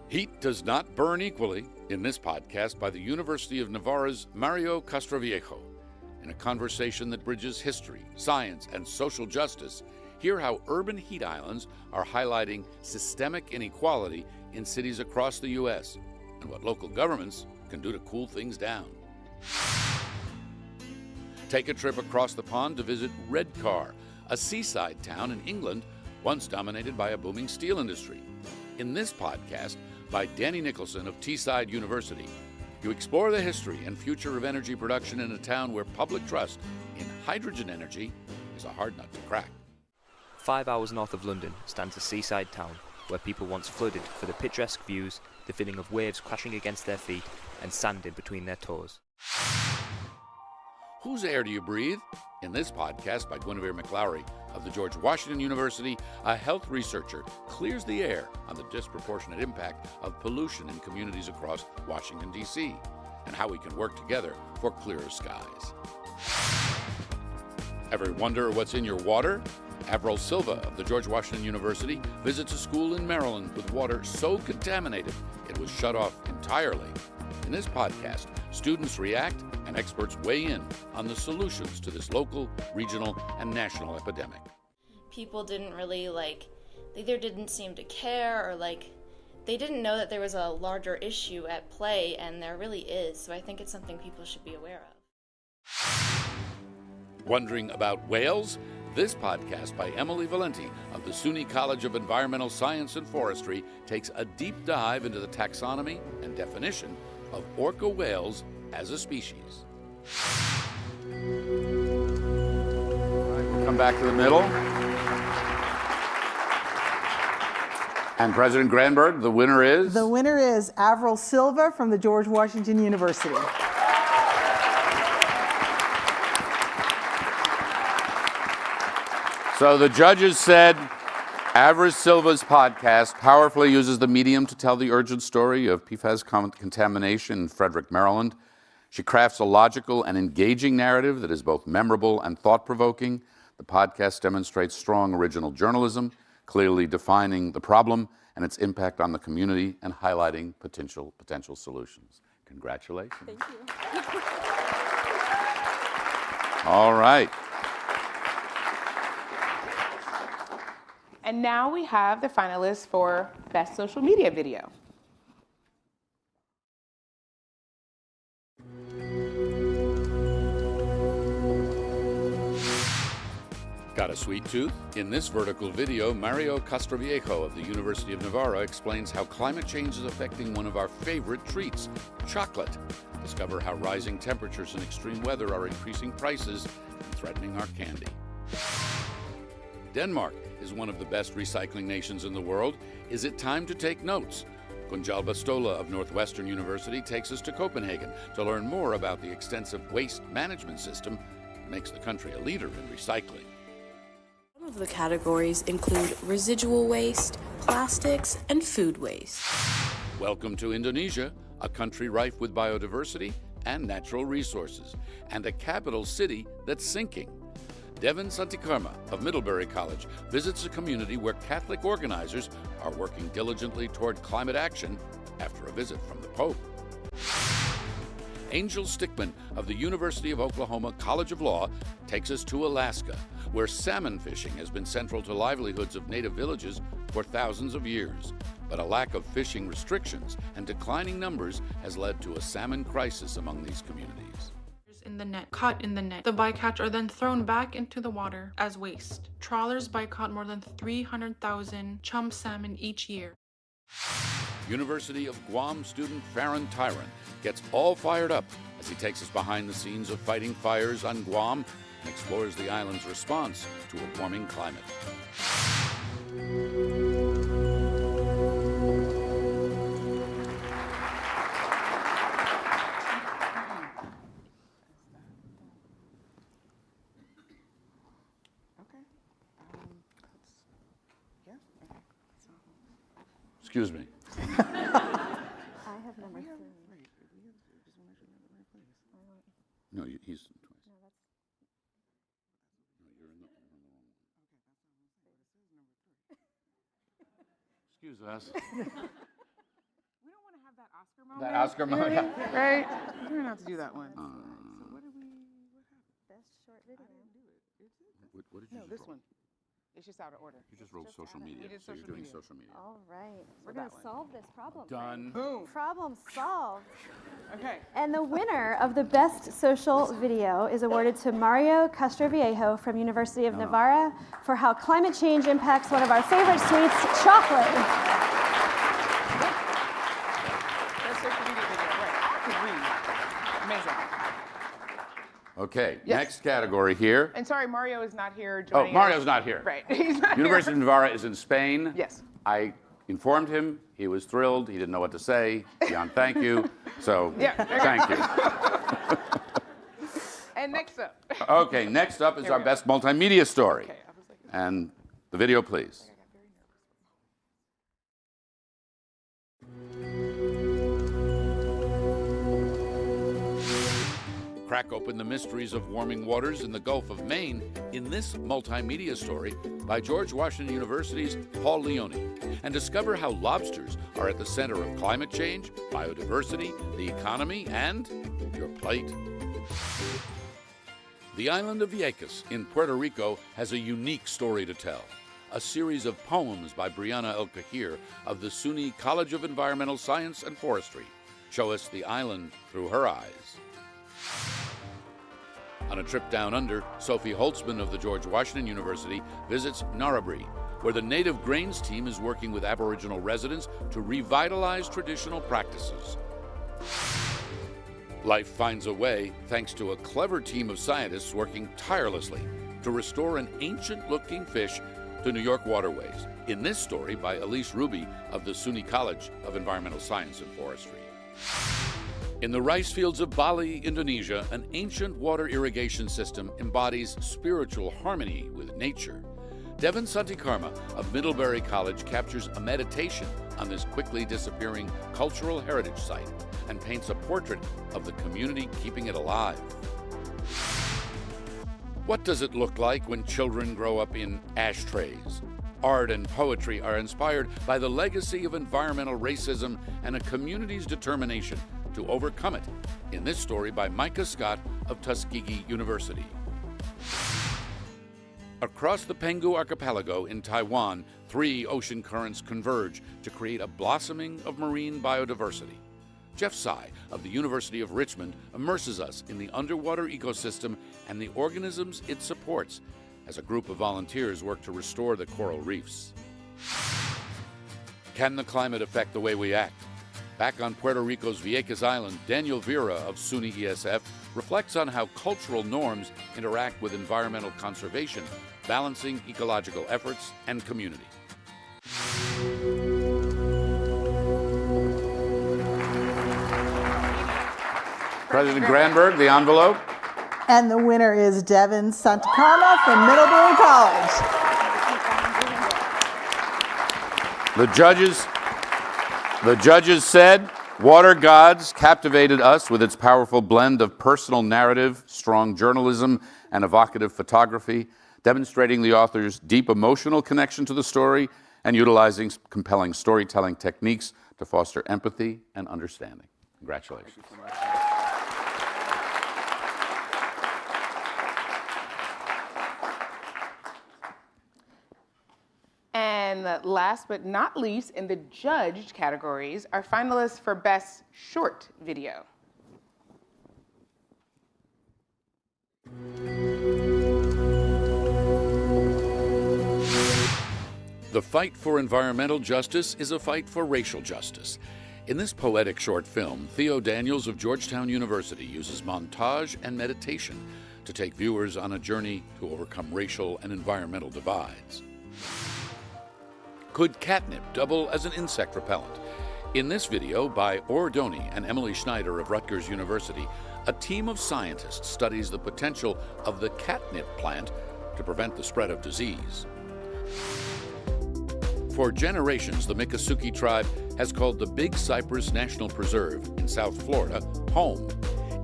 Heat does not burn equally in this podcast by the University of Navarra's Mario Castroviejo. In a conversation that bridges history, science, and social justice, hear how urban heat islands are highlighting systemic inequality in cities across the U.S. and what local governments can do to cool things down. Take a trip across the pond to visit Redcar, a seaside town in England once dominated by a booming steel industry. In this podcast, by Danny Nicholson of Teesside University, you explore the history and future of energy production in a town where public trust in hydrogen energy is a hard nut to crack. 5 hours north of London stands a seaside town where people once flooded for the picturesque views, the feeling of waves crashing against their feet and sand in between their toes. Whose air do you breathe? In this podcast by Guinevere McLowry of the George Washington University, a health researcher clears the air on the disproportionate impact of pollution in communities across Washington, D.C., and how we can work together for clearer skies. Ever wonder what's in your water? Avril Silva of the George Washington University visits a school in Maryland with water so contaminated it was shut off entirely. In this podcast, students react and experts weigh in on the solutions to this local, regional, and national epidemic. People didn't really they either didn't seem to care or they didn't know that there was a larger issue at play, and there really is. So I think it's something people should be aware of. Wondering about whales? This podcast by Emily Valenti of the SUNY College of Environmental Science and Forestry takes a deep dive into the taxonomy and definition of orca whales as a species. All right, we'll come back to the middle. And President Granberg, the winner is? The winner is Avril Silva from the George Washington University. So the judges said Avril Silva's podcast powerfully uses the medium to tell the urgent story of PFAS contamination in Frederick, Maryland. She crafts a logical and engaging narrative that is both memorable and thought-provoking. The podcast demonstrates strong original journalism, clearly defining the problem and its impact on the community and highlighting potential solutions. Congratulations. Thank you. All right. And now we have the finalists for Best Social Media Video. Got a sweet tooth? In this vertical video, Mario Castroviejo of the University of Navarra explains how climate change is affecting one of our favorite treats, chocolate. Discover how rising temperatures and extreme weather are increasing prices and threatening our candy. Denmark is one of the best recycling nations in the world. Is it time to take notes? Gunjal Bastola of Northwestern University takes us to Copenhagen to learn more about the extensive waste management system that makes the country a leader in recycling. Some of the categories include residual waste, plastics, and food waste. Welcome to Indonesia, a country rife with biodiversity and natural resources, and a capital city that's sinking. Devin Santikarma of Middlebury College visits a community where Catholic organizers are working diligently toward climate action after a visit from the Pope. Angel Stickman of the University of Oklahoma College of Law takes us to Alaska, where salmon fishing has been central to livelihoods of native villages for thousands of years. But a lack of fishing restrictions and declining numbers has led to a salmon crisis among these communities. In the net, caught in the net. The bycatch are then thrown back into the water as waste. Trawlers bycaught more than 300,000 chum salmon each year. University of Guam student Farron Tyron gets all fired up as he takes us behind the scenes of fighting fires on Guam and explores the island's response to a warming climate. Excuse me. I have number 3. No, he's twice. No, you're in the Excuse us. We don't want to have that Oscar moment. That Oscar moment, yeah. Right? We're going to have to do that one. So what happened? Best short video. What did you No, just this roll? one. It's just out of order. You just rolled social media, so you're doing social media. All right. We're So going that to solve this problem. Done. Boom. Problem solved. Okay. And the winner of the best social video is awarded to Mario Castroviejo from University of Navarra for how climate change impacts one of our favorite sweets, chocolate. That's social media video, right? I can read. Amazing. Okay, Yes. next category here. And sorry, Mario is not here Oh, joining Mario's us. not here. Right. He's not University of here. Navarra is in Spain. Yes. I informed him. He was thrilled. He didn't know what to say. Beyond thank you. So Yeah, thank you. And next up. Okay, next up is Here we our go. best multimedia story. Okay, I was like, And the video, please. Crack open the mysteries of warming waters in the Gulf of Maine in this multimedia story by George Washington University's Paul Leone, and discover how lobsters are at the center of climate change, biodiversity, the economy, and your plate. The island of Vieques in Puerto Rico has a unique story to tell. A series of poems by Brianna El Kahir of the SUNY College of Environmental Science and Forestry show us the island through her eyes. On a trip down under, Sophie Holtzman of the George Washington University visits Narrabri, where the Native Grains team is working with Aboriginal residents to revitalize traditional practices. Life finds a way thanks to a clever team of scientists working tirelessly to restore an ancient-looking fish to New York waterways. In this story by Elise Ruby of the SUNY College of Environmental Science and Forestry. In the rice fields of Bali, Indonesia, an ancient water irrigation system embodies spiritual harmony with nature. Devin Santikarma of Middlebury College captures a meditation on this quickly disappearing cultural heritage site and paints a portrait of the community keeping it alive. What does it look like when children grow up in ashtrays? Art and poetry are inspired by the legacy of environmental racism and a community's determination to overcome it, in this story by Micah Scott of Tuskegee University. Across the Penghu Archipelago in Taiwan, 3 ocean currents converge to create a blossoming of marine biodiversity. Jeff Tsai of the University of Richmond immerses us in the underwater ecosystem and the organisms it supports as a group of volunteers work to restore the coral reefs. Can the climate affect the way we act? Back on Puerto Rico's Vieques Island, Daniel Vera of SUNY ESF reflects on how cultural norms interact with environmental conservation, balancing ecological efforts and community. President Granberg, the envelope. And the winner is Devin Santa Carma from Middlebury College. The judges said, Water Gods captivated us with its powerful blend of personal narrative, strong journalism, and evocative photography, demonstrating the author's deep emotional connection to the story and utilizing compelling storytelling techniques to foster empathy and understanding. Congratulations. Thank you so much. And last but not least, in the judged categories, our finalists for Best Short Video. The fight for environmental justice is a fight for racial justice. In this poetic short film, Theo Daniels of Georgetown University uses montage and meditation to take viewers on a journey to overcome racial and environmental divides. Could catnip double as an insect repellent? In this video by Orr Doney and Emily Schneider of Rutgers University, a team of scientists studies the potential of the catnip plant to prevent the spread of disease. For generations, the Miccosukee tribe has called the Big Cypress National Preserve in South Florida home.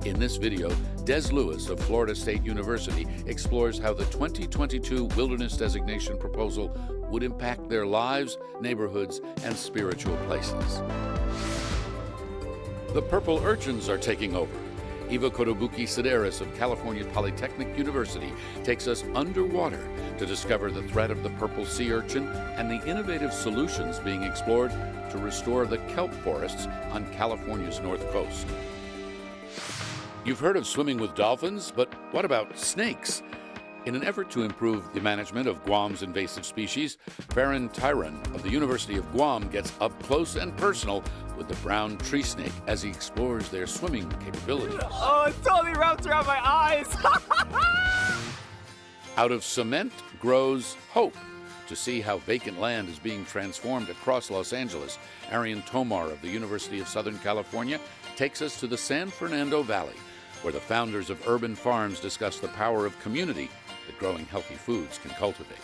In this video, Des Lewis of Florida State University explores how the 2022 wilderness designation proposal would impact their lives, neighborhoods, and spiritual places. The purple urchins are taking over. Eva Kotobuki Sideris of California Polytechnic University takes us underwater to discover the threat of the purple sea urchin and the innovative solutions being explored to restore the kelp forests on California's north coast. You've heard of swimming with dolphins, but what about snakes? In an effort to improve the management of Guam's invasive species, Farron Tyron of the University of Guam gets up close and personal with the brown tree snake as he explores their swimming capabilities. Oh, it's totally wrapped around my eyes. Out of cement grows hope. To see how vacant land is being transformed across Los Angeles, Arian Tomar of the University of Southern California takes us to the San Fernando Valley, where the founders of urban farms discuss the power of community that growing healthy foods can cultivate.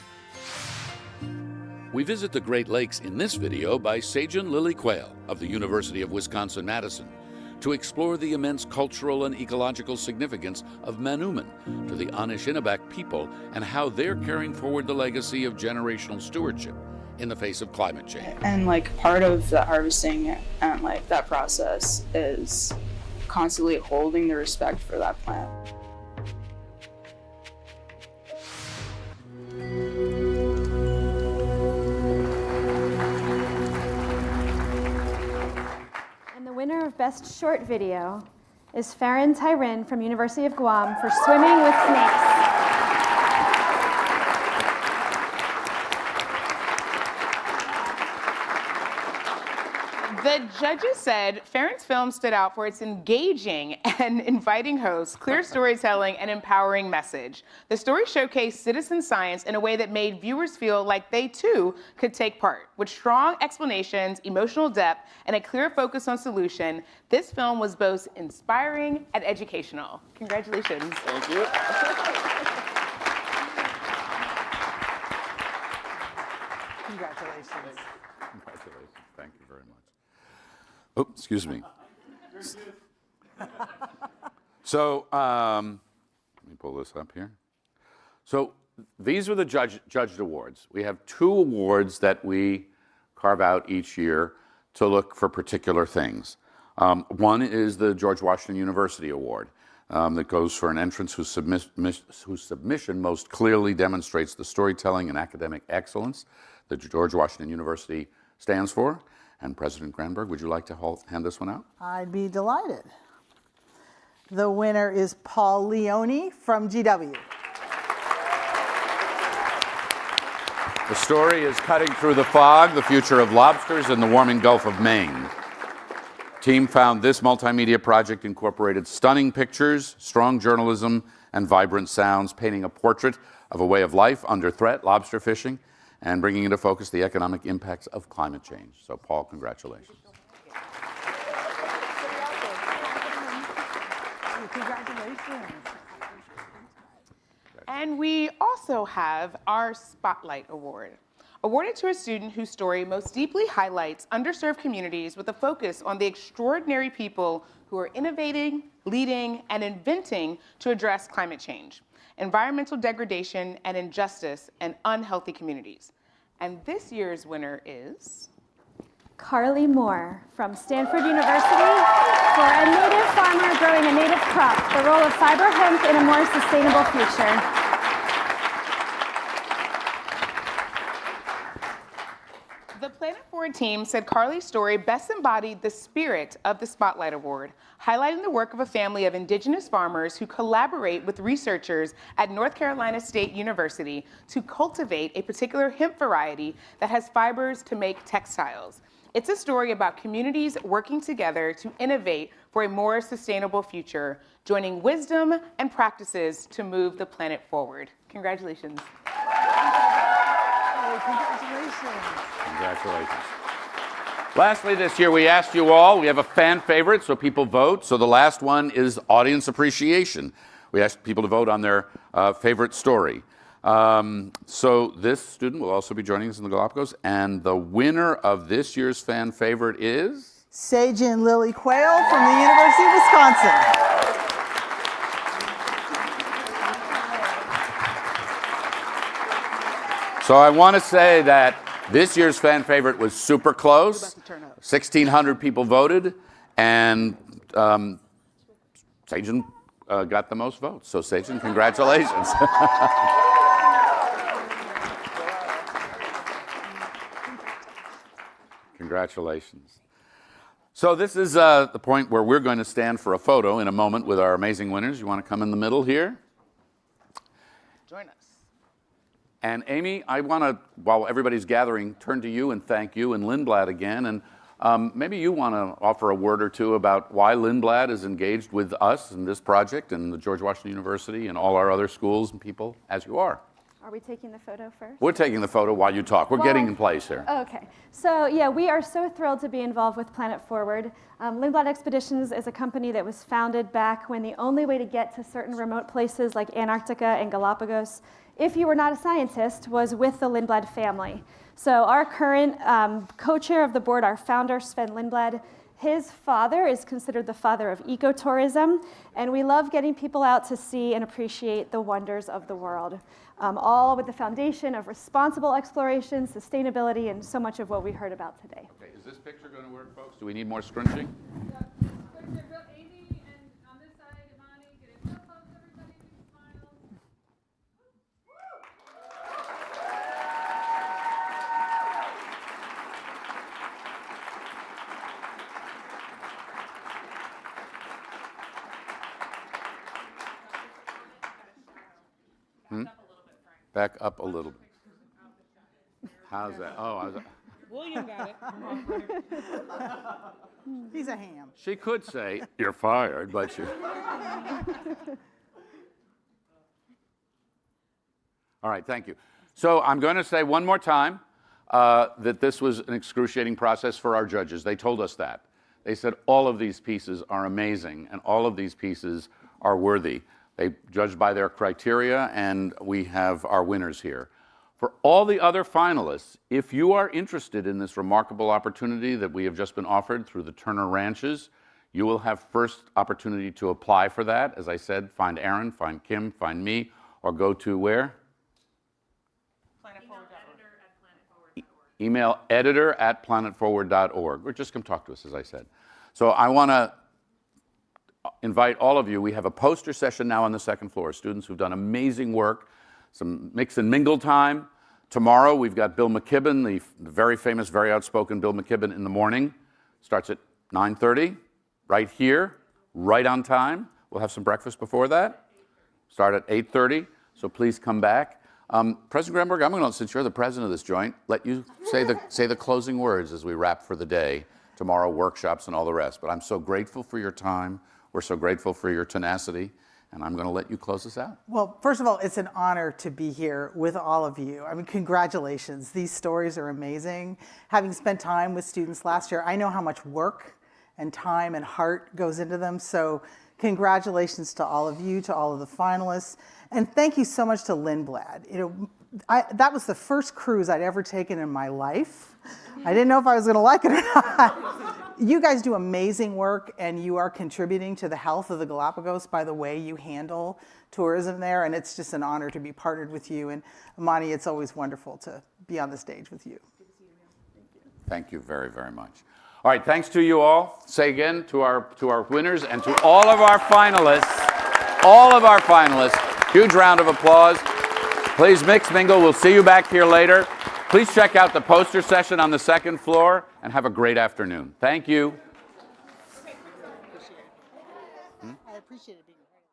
We visit the Great Lakes in this video by Sajan Lily Quayle of the University of Wisconsin-Madison to explore the immense cultural and ecological significance of Manuman to the Anishinaabe people and how they're carrying forward the legacy of generational stewardship in the face of climate change. And like part of the harvesting and like that process is constantly holding the respect for that plant. And the winner of Best Short Video is Farron Tyron from University of Guam for Swimming with Snakes. The judges said Farron's film stood out for its engaging and inviting hosts, clear storytelling, and empowering message. The story showcased citizen science in a way that made viewers feel like they too could take part. With strong explanations, emotional depth, and a clear focus on solution, this film was both inspiring and educational. Congratulations. Thank you. Congratulations. Congratulations. Thank you very much. Oh, excuse me. So, let me pull this up here. So, these are the judged awards. We have 2 awards that we carve out each year to look for particular things. One is the George Washington University Award that goes for an entrance whose submission most clearly demonstrates the storytelling and academic excellence that George Washington University stands for. And President Granberg, would you like to hand this one out? I'd be delighted. The winner is Paul Leone from GW. The story is Cutting Through the Fog, the future of lobsters in the warming Gulf of Maine. Team found this multimedia project incorporated stunning pictures, strong journalism, and vibrant sounds, painting a portrait of a way of life under threat, lobster fishing, and bringing into focus the economic impacts of climate change. So, Paul, congratulations. Congratulations. And we also have our Spotlight Award, awarded to a student whose story most deeply highlights underserved communities with a focus on the extraordinary people who are innovating, leading, and inventing to address climate change, environmental degradation, and injustice in unhealthy communities. And this year's winner is Carly Moore from Stanford University for a native farmer growing a native crop, the role of fiber hemp in a more sustainable future. The Planet Forward team said Carly's story best embodied the spirit of the Spotlight Award, highlighting the work of a family of indigenous farmers who collaborate with researchers at North Carolina State University to cultivate a particular hemp variety that has fibers to make textiles. It's a story about communities working together to innovate for a more sustainable future, joining wisdom and practices to move the planet forward. Congratulations. Congratulations. Lastly, this year we asked you all, we have a fan favorite, so people vote. So the last one is audience appreciation. We asked people to vote on their favorite story. So this student will also be joining us in the Galapagos, and the winner of this year's fan favorite is? Sajin Lily Quayle from the University of Wisconsin. So I want to say that this year's fan favorite was super close. 1,600 people voted, and Sajin got the most votes. So Sajin, congratulations. Congratulations. So this is the point where we're going to stand for a photo in a moment with our amazing winners. You want to come in the middle here? Join us. And Amy, I want to, while everybody's gathering, turn to you and thank you and Lindblad again. And maybe you want to offer a word or two about why Lindblad is engaged with us in this project and the George Washington University and all our other schools and people as you are. Are we taking the photo first? We're taking the photo while you talk. We're getting in place here. Okay. So yeah, we are so thrilled to be involved with Planet Forward. Lindblad Expeditions is a company that was founded back when the only way to get to certain remote places like Antarctica and Galapagos, if you were not a scientist, was with the Lindblad family. So our current co-chair of the board, our founder, Sven Lindblad, his father is considered the father of ecotourism, and we love getting people out to see and appreciate the wonders of the world, all with the foundation of responsible exploration, sustainability, and so much of what we heard about today. Okay, is this picture going to work, folks? Do we need more scrunching? Back up a little bit. How's that? Oh, I was. William got it. He's a ham. She could say, "You're fired," but you. All right, thank you. So I'm going to say one more time that this was an excruciating process for our judges. They told us that. They said all of these pieces are amazing and all of these pieces are worthy. They judged by their criteria, and we have our winners here. For all the other finalists, if you are interested in this remarkable opportunity that we have just been offered through the Turner Ranches, you will have first opportunity to apply for that. As I said, find Aaron, find Kim, find me, or go to where? Email editor@planetforward.org, or just come talk to us, as I said. So I want to invite all of you. We have a poster session now on the second floor. Students who've done amazing work, some mix and mingle time. Tomorrow we've got Bill McKibben, the very famous, very outspoken Bill McKibben in the morning. Starts at 9:30, right here, right on time. We'll have some breakfast before that. Start at 8:30, so please come back. President Grenberg, I'm going to, since you're the president of this joint, let you say the closing words as we wrap for the day. Tomorrow, workshops and all the rest. But I'm so grateful for your time. We're so grateful for your tenacity. And I'm going to let you close us out. Well, first of all, it's an honor to be here with all of you. I mean, congratulations. These stories are amazing. Having spent time with students last year, I know how much work and time and heart goes into them. So congratulations to all of you, to all of the finalists. And thank you so much to Lindblad. That was the first cruise I'd ever taken in my life. I didn't know if I was going to like it or not. You guys do amazing work, and you are contributing to the health of the Galapagos by the way you handle tourism there, and it's just an honor to be partnered with you. And Amani, it's always wonderful to be on the stage with you. Thank you very, very much. All right, thanks to you all. Say again to our winners and to all of our finalists. Huge round of applause. Please mix, mingle. We'll see you back here later. Please check out the poster session on the second floor and have a great afternoon. Thank you. I appreciate it being here.